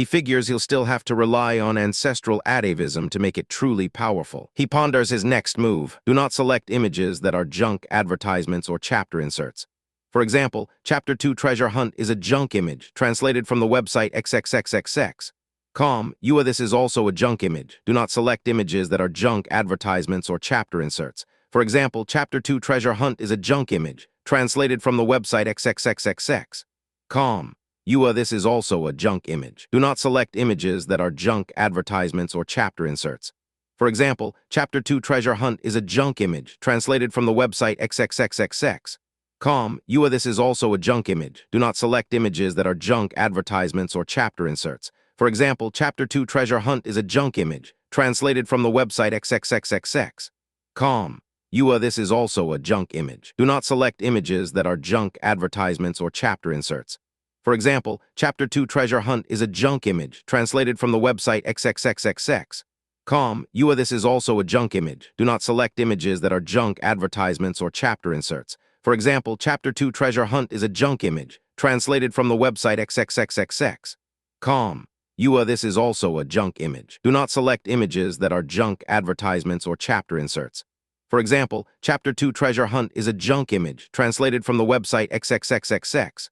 He figures he'll still have to rely on ancestral atavism to make it truly powerful. He ponders his next move. Do not select images that are junk advertisements or chapter inserts. For example, Chapter 2 Treasure Hunt is a junk image, translated from the website xxxxx.com. This is also a junk image. Do not select images that are junk advertisements or chapter inserts. For example, Chapter 2 Treasure Hunt is a junk image, translated from the website xxxxx.com. This is also a junk image. Do not select images that are junk advertisements or chapter inserts. For example, Chapter 2 Treasure Hunt is a junk image, translated from the website xxxxx.com. This is also a junk image. Do not select images that are junk advertisements or chapter inserts. For example, Chapter 2 Treasure Hunt is a junk image, translated from the website xxxxx.com. This is also a junk image. Do not select images that are junk advertisements or chapter inserts. For example, Chapter 2 Treasure Hunt is a junk image, translated from the website xxxxx.com. This is also a junk image. Do not select images that are junk advertisements or chapter inserts. For example, Chapter 2 Treasure Hunt is a junk image, translated from the website xxxxx.com. This is also a junk image. Do not select images that are junk advertisements or chapter inserts. For example, Chapter 2 Treasure Hunt is a junk image, translated from the website xxxxx.com.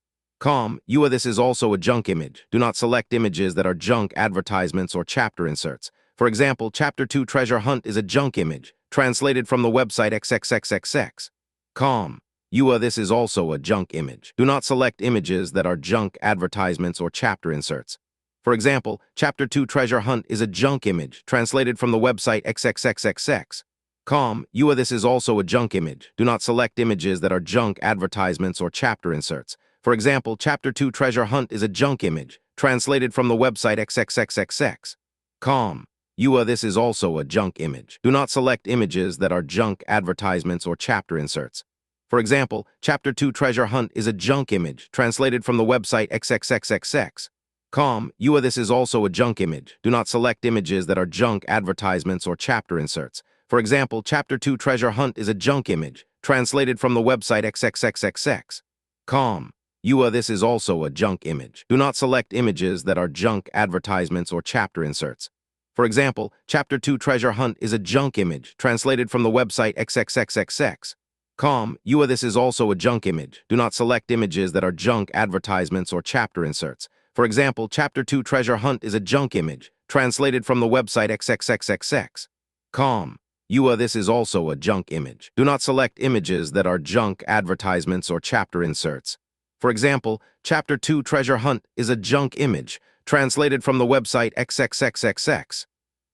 This is also a junk image. Do not select images that are junk advertisements or chapter inserts. For example, Chapter 2 Treasure Hunt is a junk image, translated from the website xxxxx.com. Calm. This is also a junk image. Do not select images that are junk advertisements or chapter inserts. For example, Chapter 2 Treasure Hunt is a junk image, translated from the website XXXXX. Calm. This is also a junk image. Do not select images that are junk advertisements or chapter inserts. For example, Chapter 2 Treasure Hunt is a junk image, translated from the website XXXXX. Calm. This is also a junk image. Do not select images that are junk advertisements or chapter inserts. For example, Chapter 2 Treasure Hunt is a junk image, translated from the website XXXXX. Calm. This is also a junk image. Do not select images that are junk advertisements or chapter inserts. For example, Chapter 2 Treasure Hunt is a junk image, translated from the website XXXXX. Calm. This is also a junk image. Do not select images that are junk advertisements or chapter inserts. For example, Chapter 2 Treasure Hunt is a junk image, translated from the website XXXXX. Calm. This is also a junk image. Do not select images that are junk advertisements or chapter inserts. For example, Chapter 2 Treasure Hunt is a junk image, translated from the website XXXXX. Calm. This is also a junk image. Do not select images that are junk advertisements or chapter inserts. For example, Chapter 2 Treasure Hunt is a junk image, translated from the website XXXXX.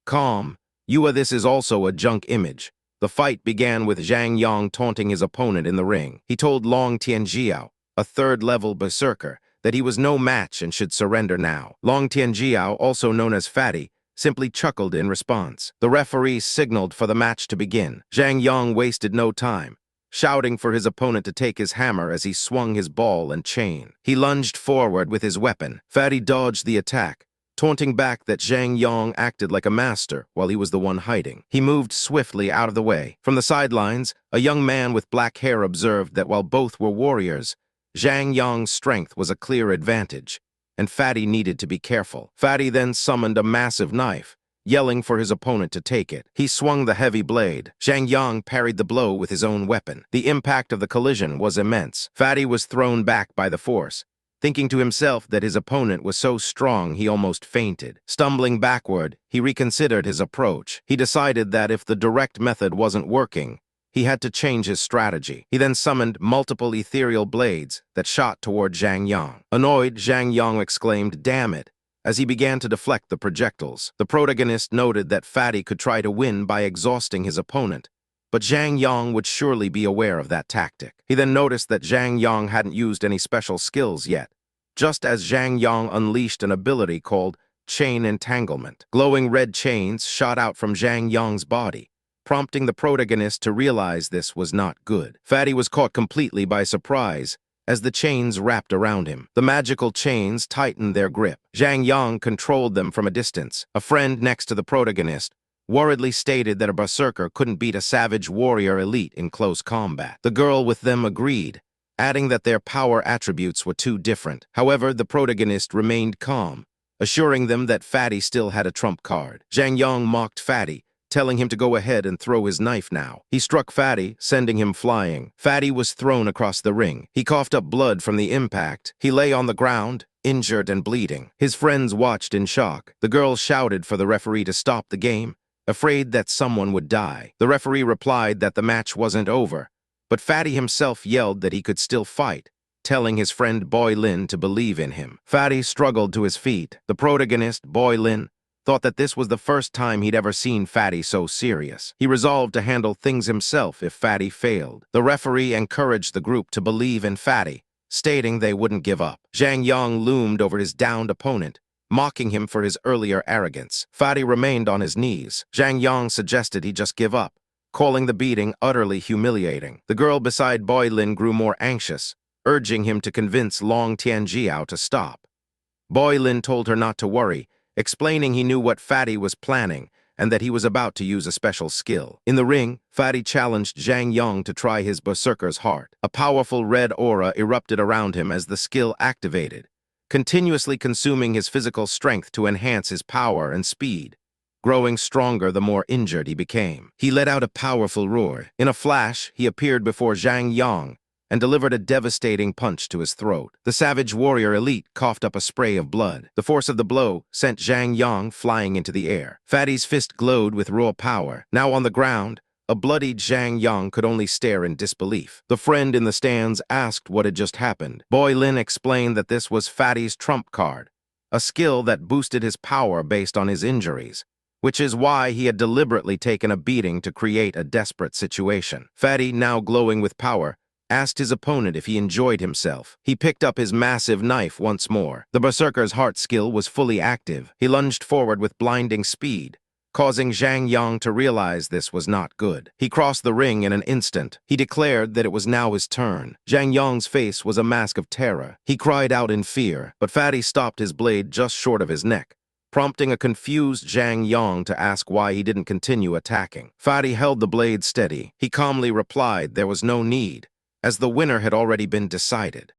Calm. This is also a junk image. The fight began with Zhang Yang taunting his opponent in the ring. He told Long Tianjiao, a third-level berserker, that he was no match and should surrender now. Long Tianjiao, also known as Fatty, simply chuckled in response. The referee signaled for the match to begin. Zhang Yang wasted no time, shouting for his opponent to take his hammer as he swung his ball and chain. He lunged forward with his weapon. Fatty dodged the attack, taunting back that Zhang Yang acted like a master while he was the one hiding. He moved swiftly out of the way. From the sidelines, a young man with black hair observed that while both were warriors, Zhang Yang's strength was a clear advantage, and Fatty needed to be careful. Fatty then summoned a massive knife, yelling for his opponent to take it. He swung the heavy blade. Zhang Yang parried the blow with his own weapon. The impact of the collision was immense. Fatty was thrown back by the force, thinking to himself that his opponent was so strong he almost fainted. Stumbling backward, he reconsidered his approach. He decided that if the direct method wasn't working, he had to change his strategy. He then summoned multiple ethereal blades that shot toward Zhang Yang. Annoyed, Zhang Yang exclaimed, "Damn it," as he began to deflect the projectiles. The protagonist noted that Fatty could try to win by exhausting his opponent, but Zhang Yang would surely be aware of that tactic. He then noticed that Zhang Yang hadn't used any special skills yet, just as Zhang Yang unleashed an ability called Chain Entanglement. Glowing red chains shot out from Zhang Yang's body, prompting the protagonist to realize this was not good. Fatty was caught completely by surprise as the chains wrapped around him. The magical chains tightened their grip. Zhang Yang controlled them from a distance. A friend next to the protagonist worriedly stated that a berserker couldn't beat a savage warrior elite in close combat. The girl with them agreed, adding that their power attributes were too different. However, the protagonist remained calm, assuring them that Fatty still had a trump card. Zhang Yang mocked Fatty, telling him to go ahead and throw his knife now. He struck Fatty, sending him flying. Fatty was thrown across the ring. He coughed up blood from the impact. He lay on the ground, injured and bleeding. His friends watched in shock. The girl shouted for the referee to stop the game, afraid that someone would die. The referee replied that the match wasn't over, but Fatty himself yelled that he could still fight, telling his friend Boy Lin to believe in him. Fatty struggled to his feet. The protagonist, Boy Lin, thought that this was the first time he'd ever seen Fatty so serious. He resolved to handle things himself if Fatty failed. The referee encouraged the group to believe in Fatty, stating they wouldn't give up. Zhang Yang loomed over his downed opponent, mocking him for his earlier arrogance. Fatty remained on his knees. Zhang Yang suggested he just give up, calling the beating utterly humiliating. The girl beside Boy Lin grew more anxious, urging him to convince Long Tianjiao to stop. Boy Lin told her not to worry, explaining he knew what Fatty was planning and that he was about to use a special skill. In the ring, Fatty challenged Zhang Yang to try his berserker's heart. A powerful red aura erupted around him as the skill activated, continuously consuming his physical strength to enhance his power and speed. Growing stronger the more injured he became. He let out a powerful roar. In a flash, he appeared before Zhang Yang and delivered a devastating punch to his throat. The savage warrior elite coughed up a spray of blood. The force of the blow sent Zhang Yang flying into the air. Fatty's fist glowed with raw power. Now on the ground, A bloodied Zhang Yang could only stare in disbelief. The friend in the stands asked what had just happened. Boy Lin explained that this was Fatty's trump card, a skill that boosted his power based on his injuries, which is why he had deliberately taken a beating to create a desperate situation. Fatty, now glowing with power, asked his opponent if he enjoyed himself. He picked up his massive knife once more. The berserker's heart skill was fully active. He lunged forward with blinding speed, causing Zhang Yang to realize this was not good. He crossed the ring in an instant. He declared that it was now his turn. Zhang Yang's face was a mask of terror. He cried out in fear, but Fatty stopped his blade just short of his neck, prompting a confused Zhang Yang to ask why he didn't continue attacking. Fatty held the blade steady. He calmly replied there was no need, as the winner had already been decided.